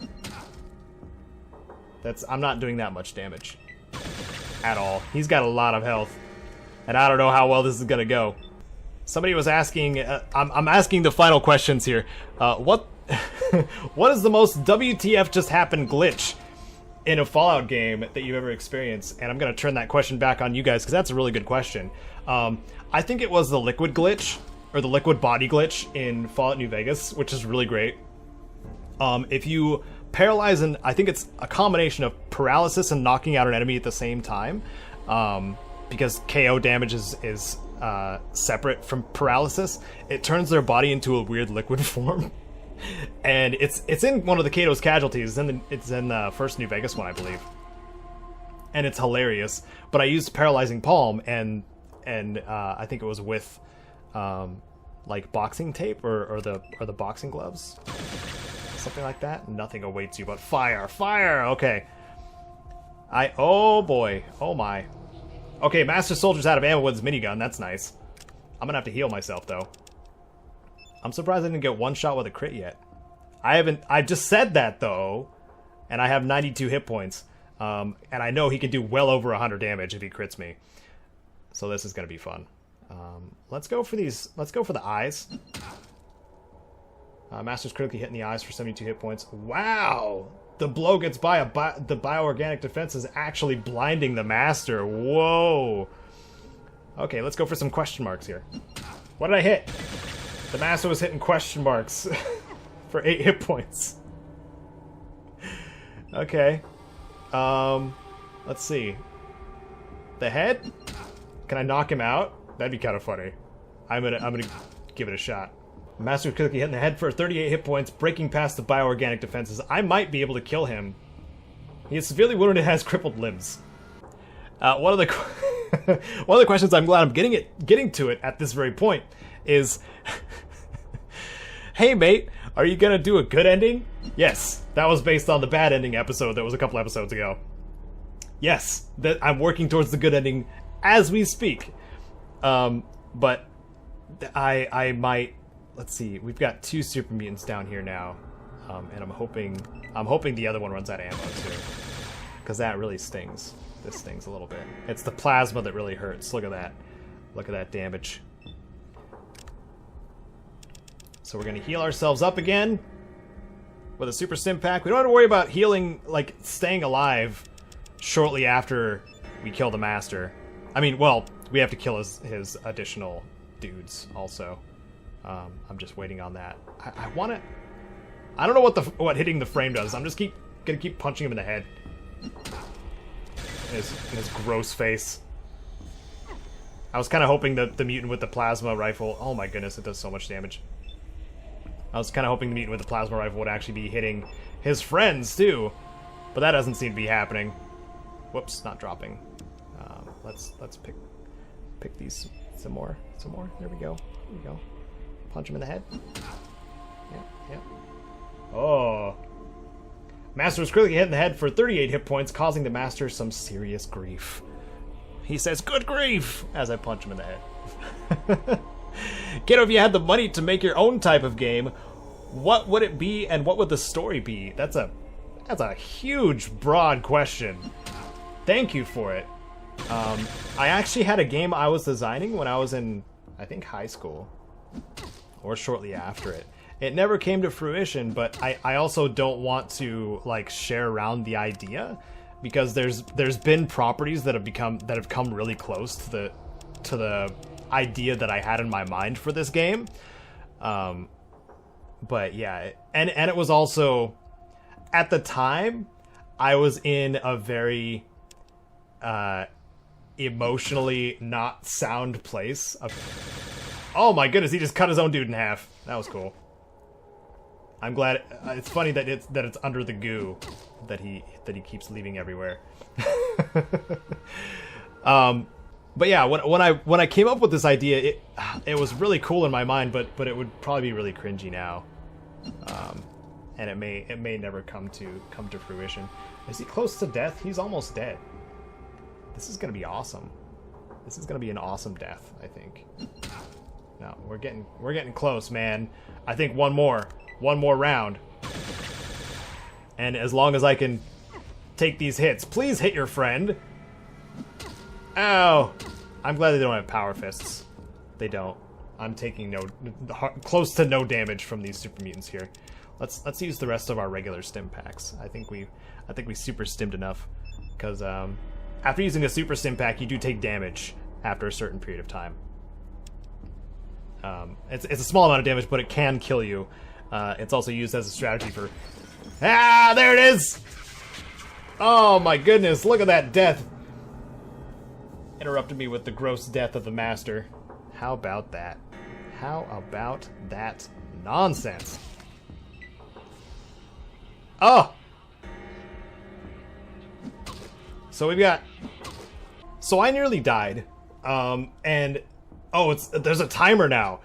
I'm not doing that much damage. At all. He's got a lot of health. And I don't know how well this is gonna go. Somebody was asking, I'm asking the final questions here. What What is the most WTF just happened glitch in a Fallout game that you've ever experienced? And I'm going to turn that question back on you guys, because that's a really good question. I think it was the liquid glitch, or the liquid body glitch in Fallout New Vegas, which is really great. If you paralyze, and I think it's a combination of paralysis and knocking out an enemy at the same time, because KO damage is separate from paralysis, it turns their body into a weird liquid form. And it's in one of the Caedo's casualties. It's in the first New Vegas one, I believe. And it's hilarious. But I used Paralyzing Palm, and I think it was with like boxing tape or the boxing gloves, something like that. Nothing awaits you but fire, fire. Okay. Oh boy, oh my. Okay, Master Soldier's out of ammo with his minigun. That's nice. I'm gonna have to heal myself though. I'm surprised I didn't get one shot with a crit yet. I just said that though, and I have 92 hit points. And I know he can do well over 100 damage if he crits me. So this is gonna be fun. Let's go for the eyes. Master's critically hit in the eyes for 72 hit points. Wow! The blow gets by the bioorganic defense is actually blinding the Master. Whoa! Okay, let's go for some question marks here. What did I hit? The Master was hitting question marks for 8 hit points. Okay. Let's see. The head? Can I knock him out? That'd be kind of funny. I'm gonna give it a shot. Master quickly hitting the head for 38 hit points, breaking past the bioorganic defenses. I might be able to kill him. He is severely wounded and has crippled limbs. One of the questions I'm glad I'm getting to it at this very point is, hey mate, are you gonna do a good ending? Yes, that was based on the bad ending episode that was a couple episodes ago. Yes, that I'm working towards the good ending as we speak. But I might. Let's see. We've got 2 super mutants down here now, and I'm hoping the other one runs out of ammo too, because that really stings. This stings a little bit. It's the plasma that really hurts. Look at that. Look at that damage. So we're gonna heal ourselves up again with a super stim pack. We don't have to worry about healing, like staying alive shortly after we kill the Master. I mean, well, we have to kill his additional dudes also. I'm just waiting on that. I don't know what hitting the frame does. I'm just gonna keep punching him in the head. In his gross face. I was kind of hoping that the mutant with the plasma rifle. Oh my goodness, it does so much damage. I was kind of hoping the mutant with the plasma rifle would actually be hitting his friends too, but that doesn't seem to be happening. Whoops, not dropping. Let's pick these some more. There we go. There we go. Punch him in the head. Yeah. Oh. Master was critically hit in the head for 38 hit points, causing the Master some serious grief. He says, "Good grief!" as I punch him in the head. Caedo, if you had the money to make your own type of game, what would it be and what would the story be? That's a huge, broad question. Thank you for it. I actually had a game I was designing when I was in, I think, high school. Or shortly after it. It never came to fruition, but I also don't want to like share around the idea, because there's been properties that have come really close to the idea that I had in my mind for this game. But yeah, and it was also, at the time, I was in a very emotionally not sound place. Oh my goodness, he just cut his own dude in half. That was cool. I'm glad. It's funny that it's under the goo that he keeps leaving everywhere. But yeah, when I came up with this idea, it was really cool in my mind, but it would probably be really cringy now, and it may never come to fruition. Is he close to death? He's almost dead. This is gonna be awesome. This is gonna be an awesome death, I think. No, we're getting close, man. I think one more round, and as long as I can take these hits, please hit your friend. Ow! I'm glad they don't have power fists. They don't. I'm taking close to no damage from these super mutants here. Let's use the rest of our regular stim packs. I think we super stimmed enough, because after using a super stim pack, you do take damage after a certain period of time. It's a small amount of damage, but it can kill you. It's also used as a strategy for... Ah, there it is! Oh my goodness, look at that death! Interrupted me with the gross death of the master. How about that? How about that nonsense? Oh! So we've got... So I nearly died. And... Oh, there's a timer now.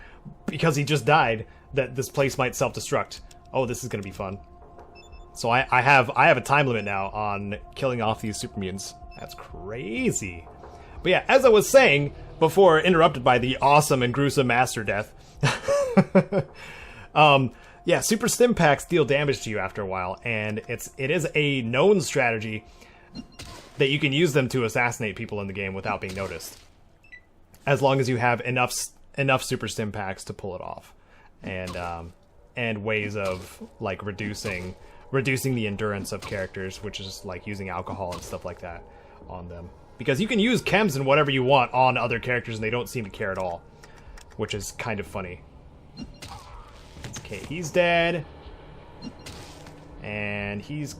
Because he just died, that this place might self-destruct. Oh, this is gonna be fun. So I have a time limit now on killing off these super mutants. That's crazy. But yeah, as I was saying before, interrupted by the awesome and gruesome master death. Yeah, super stim packs deal damage to you after a while, and it is a known strategy that you can use them to assassinate people in the game without being noticed, as long as you have enough super stim packs to pull it off, and ways of like reducing the endurance of characters, which is like using alcohol and stuff like that on them. Because you can use chems and whatever you want on other characters and they don't seem to care at all, which is kind of funny. Okay, he's dead. And he's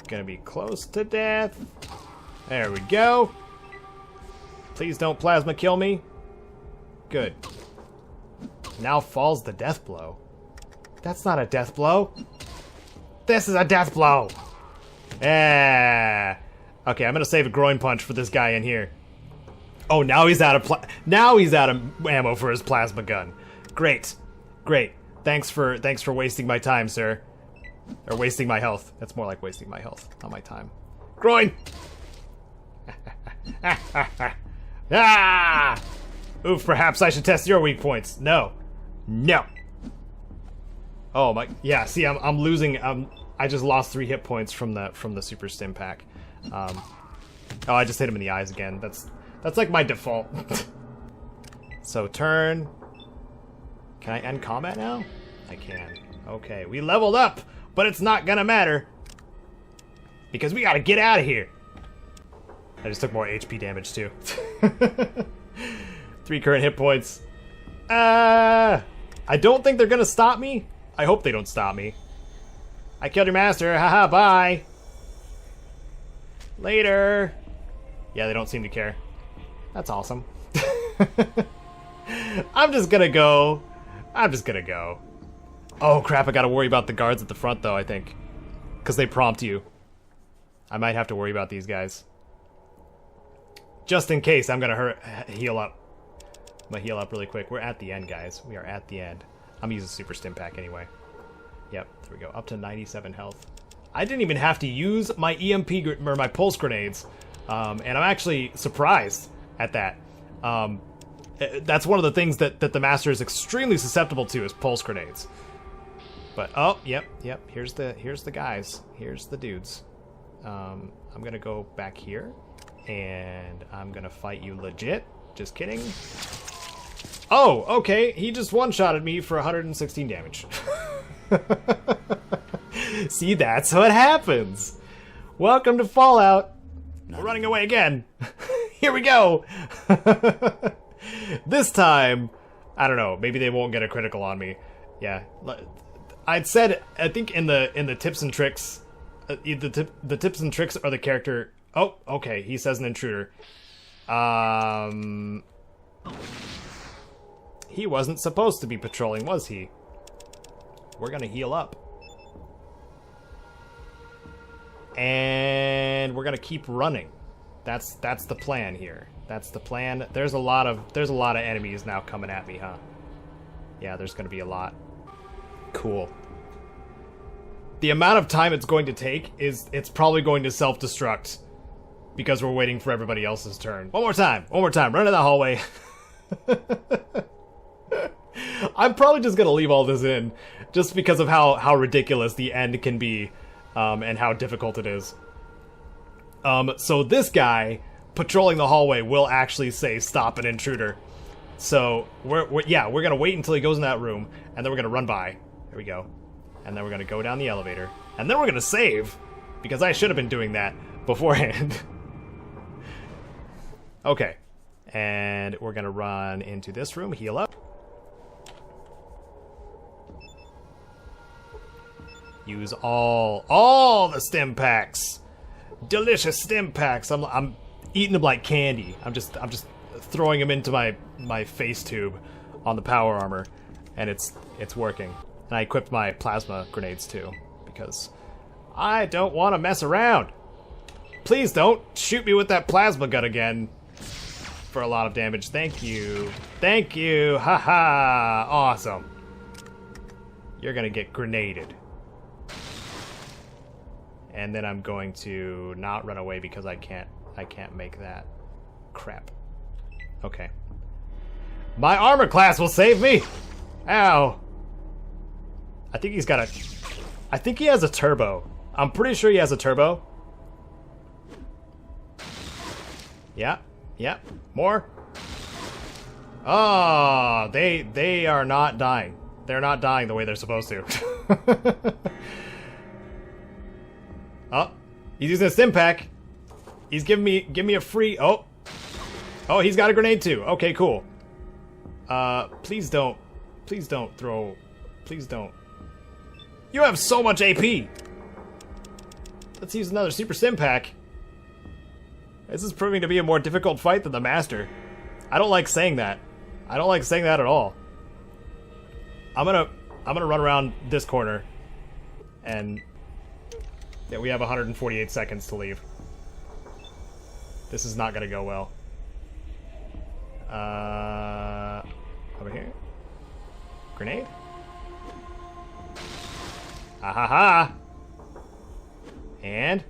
gonna be close to death. There we go. Please don't plasma kill me. Good. Now falls the death blow. That's not a death blow. This is a death blow. Yeah. Okay, I'm gonna save a groin punch for this guy in here. Oh, now he's out of ammo for his plasma gun. Great, great. Thanks for wasting my time, sir. Or wasting my health. That's more like wasting my health, not my time. Groin. Ah! Oof. Perhaps I should test your weak points. No. No. Oh my. Yeah. See, I'm losing. I just lost 3 hit points from the super stim pack. Oh, I just hit him in the eyes again. That's like my default. So turn. Can I end combat now? I can. Okay, we leveled up, but it's not gonna matter because we gotta get out of here. I just took more HP damage too. 3 current hit points. I don't think they're gonna stop me. I hope they don't stop me. I killed your master. Haha, bye. Later. Yeah, they don't seem to care. That's awesome. I'm just gonna go. Oh crap, I gotta worry about the guards at the front though, I think. Because they prompt you. I might have to worry about these guys. Just in case, I'm gonna heal up. I'm gonna heal up really quick. We're at the end, guys. We are at the end. I'm using super stim pack anyway. Yep, there we go. Up to 97 health. I didn't even have to use my EMP or my pulse grenades, and I'm actually surprised at that. That's one of the things that the master is extremely susceptible to is pulse grenades. But oh, yep. Here's the guys. Here's the dudes. I'm gonna go back here, and I'm gonna fight you legit. Just kidding. Oh, okay. He just one-shotted me for 116 damage. See, that's what happens. Welcome to Fallout. We're running away again. Here we go. This time, I don't know. Maybe they won't get a critical on me. Yeah, I'd said. I think in the tips and tricks, the tips and tricks are the character. Oh, okay. He says an intruder. He wasn't supposed to be patrolling, was he? We're gonna heal up. And we're gonna keep running. That's the plan here. That's the plan. There's a lot of enemies now coming at me, huh? Yeah, there's gonna be a lot. Cool. The amount of time it's going to take is it's probably going to self-destruct because we're waiting for everybody else's turn. One more time. Run to the hallway. I'm probably just gonna leave all this in just because of how ridiculous the end can be. And how difficult it is. So this guy patrolling the hallway will actually say stop an intruder. So we're gonna wait until he goes in that room, and then we're gonna run by. There we go. And then we're gonna go down the elevator, and then we're gonna save, because I should have been doing that beforehand. Okay, and we're gonna run into this room, heal up. Use all the stim packs. Delicious stim packs. I'm eating them like candy. I'm just throwing them into my face tube on the power armor, and it's working. And I equipped my plasma grenades too, because I don't want to mess around. Please don't shoot me with that plasma gun again for a lot of damage. Thank you. Thank you. Haha. Awesome. You're gonna get grenaded. And then I'm going to not run away because I can't make that. Crap. Okay. My armor class will save me! Ow. I think he's got I think he has a turbo. I'm pretty sure he has a turbo. Yeah. Yeah. More. Oh, they are not dying. They're not dying the way they're supposed to. Oh, he's using a stim pack. He's giving me a free. Oh, he's got a grenade too. Okay, cool. Please don't throw. Please don't. You have so much AP. Let's use another super stim pack. This is proving to be a more difficult fight than the Master. I don't like saying that. I don't like saying that at all. I'm gonna run around this corner, and yeah, we have 148 seconds to leave. This is not gonna go well. Over here. Grenade. Ahaha. And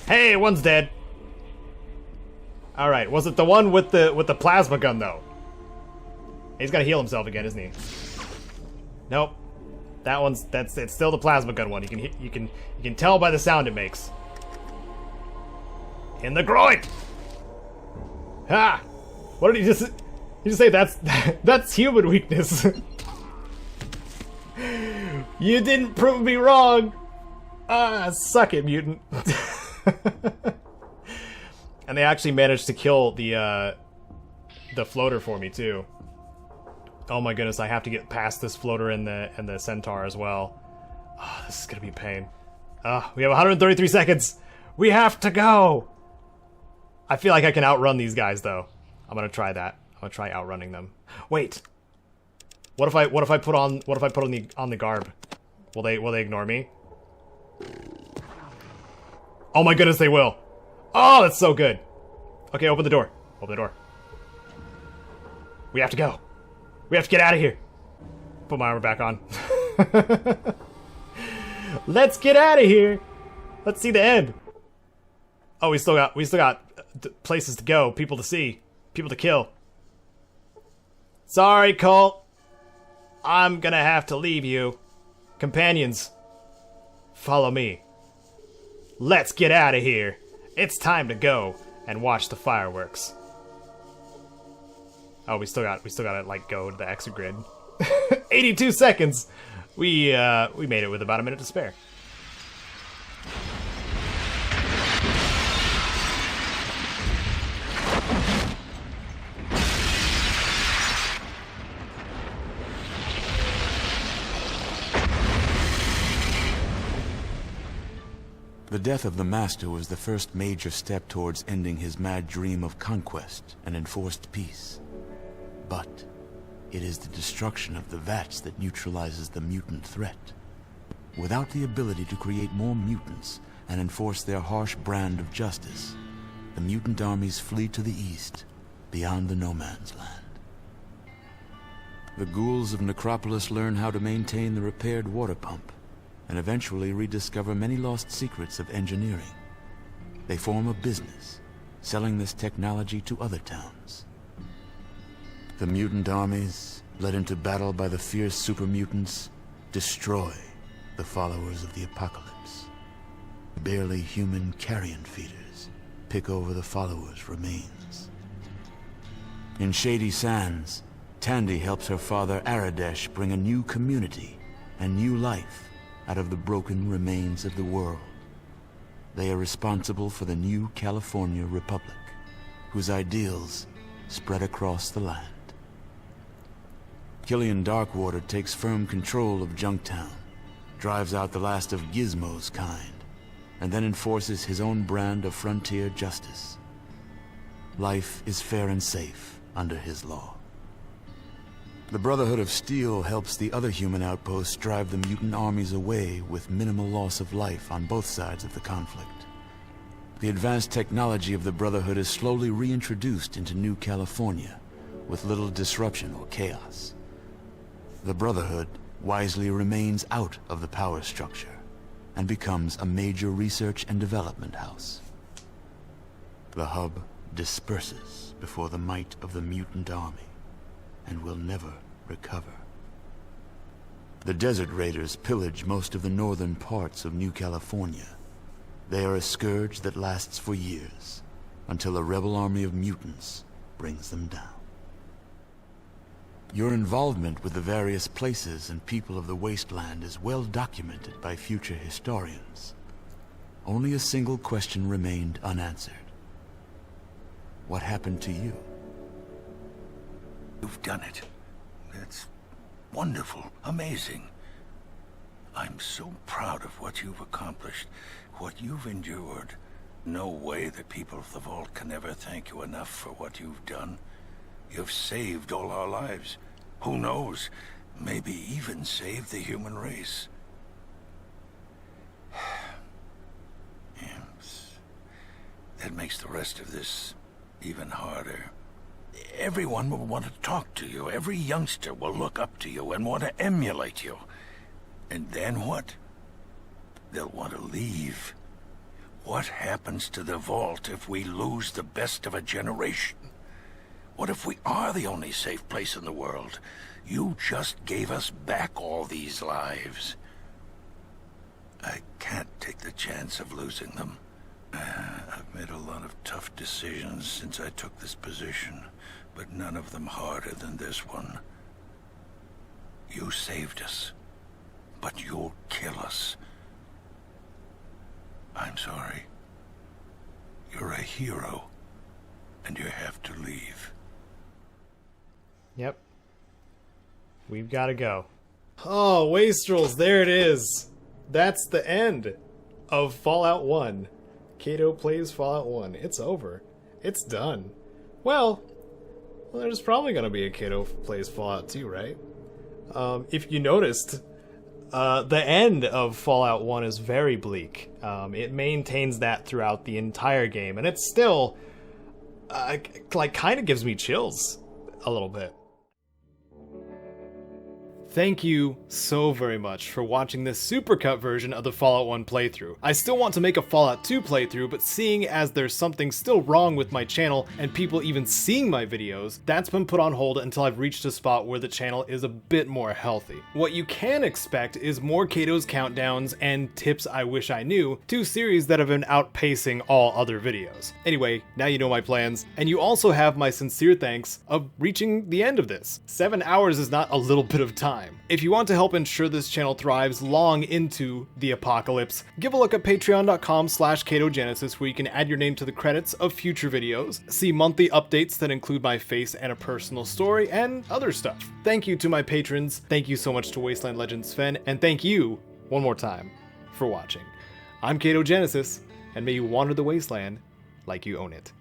hey, one's dead. All right, was it the one with the plasma gun though? He's got to heal himself again, isn't he? Nope. It's still the plasma gun one. You can tell by the sound it makes. In the groin. Ha! What did he just? He just say that's human weakness. You didn't prove me wrong. Ah, suck it, mutant. And they actually managed to kill the floater for me too. Oh my goodness, I have to get past this floater and the centaur as well. Oh, this is gonna be a pain. We have 133 seconds. We have to go. I feel like I can outrun these guys though. I'm gonna try that. I'm gonna try outrunning them. Wait. What if I put on the garb? Will they ignore me? Oh my goodness, they will. Oh, that's so good. Okay, open the door. Open the door. We have to go. We have to get out of here. Put my armor back on. Let's get out of here. Let's see the end. Oh, we still got places to go, people to see, people to kill. Sorry, Colt. I'm gonna have to leave you. Companions, follow me. Let's get out of here. It's time to go and watch the fireworks. Oh, we still gotta like go to the exit grid. 82 seconds. We made it with about a minute to spare. The death of the Master was the first major step towards ending his mad dream of conquest and enforced peace. But it is the destruction of the vats that neutralizes the mutant threat. Without the ability to create more mutants and enforce their harsh brand of justice, the mutant armies flee to the east, beyond the No Man's Land. The ghouls of Necropolis learn how to maintain the repaired water pump, and eventually rediscover many lost secrets of engineering. They form a business, selling this technology to other towns. The mutant armies, led into battle by the fierce super mutants, destroy the followers of the apocalypse. Barely human carrion feeders pick over the followers' remains. In Shady Sands, Tandy helps her father Aradesh bring a new community and new life out of the broken remains of the world. They are responsible for the new California Republic, whose ideals spread across the land. Killian Darkwater takes firm control of Junktown, drives out the last of Gizmo's kind, and then enforces his own brand of frontier justice. Life is fair and safe under his law. The Brotherhood of Steel helps the other human outposts drive the mutant armies away with minimal loss of life on both sides of the conflict. The advanced technology of the Brotherhood is slowly reintroduced into New California with little disruption or chaos. The Brotherhood wisely remains out of the power structure and becomes a major research and development house. The hub disperses before the might of the mutant army and will never recover. The Desert Raiders pillage most of the northern parts of New California. They are a scourge that lasts for years, until a rebel army of mutants brings them down. Your involvement with the various places and people of the wasteland is well documented by future historians. Only a single question remained unanswered. What happened to you? You've done it. That's wonderful, amazing. I'm so proud of what you've accomplished, what you've endured. No way the people of the Vault can ever thank you enough for what you've done. You've saved all our lives. Who knows? Maybe even saved the human race. Imps. That makes the rest of this even harder. Everyone will want to talk to you. Every youngster will look up to you and want to emulate you. And then what? They'll want to leave. What happens to the Vault if we lose the best of a generation? What if we are the only safe place in the world? You just gave us back all these lives. I can't take the chance of losing them. I've made a lot of tough decisions since I took this position, but none of them harder than this one. You saved us, but you'll kill us. I'm sorry. You're a hero, and you have to leave. Yep. We've got to go. Oh, Wastrels, there it is. That's the end of Fallout 1. Caedo plays Fallout 1. It's over. It's done. Well, there's probably going to be a Caedo plays Fallout 2, right? If you noticed, the end of Fallout 1 is very bleak. It maintains that throughout the entire game, and it's still, like, kind of gives me chills a little bit. Thank you so very much for watching this supercut version of the Fallout 1 playthrough. I still want to make a Fallout 2 playthrough, but seeing as there's something still wrong with my channel and people even seeing my videos, that's been put on hold until I've reached a spot where the channel is a bit more healthy. What you can expect is more Caedo's countdowns and tips I wish I knew, two series that have been outpacing all other videos. Anyway, now you know my plans, and you also have my sincere thanks of reaching the end of this. 7 hours is not a little bit of time. If you want to help ensure this channel thrives long into the apocalypse, give a look at patreon.com/CaedoGenesis, where you can add your name to the credits of future videos, see monthly updates that include my face and a personal story, and other stuff. Thank you to my patrons, thank you so much to Wasteland Legends Sven, and thank you, one more time, for watching. I'm CaedoGenesis, and may you wander the wasteland like you own it.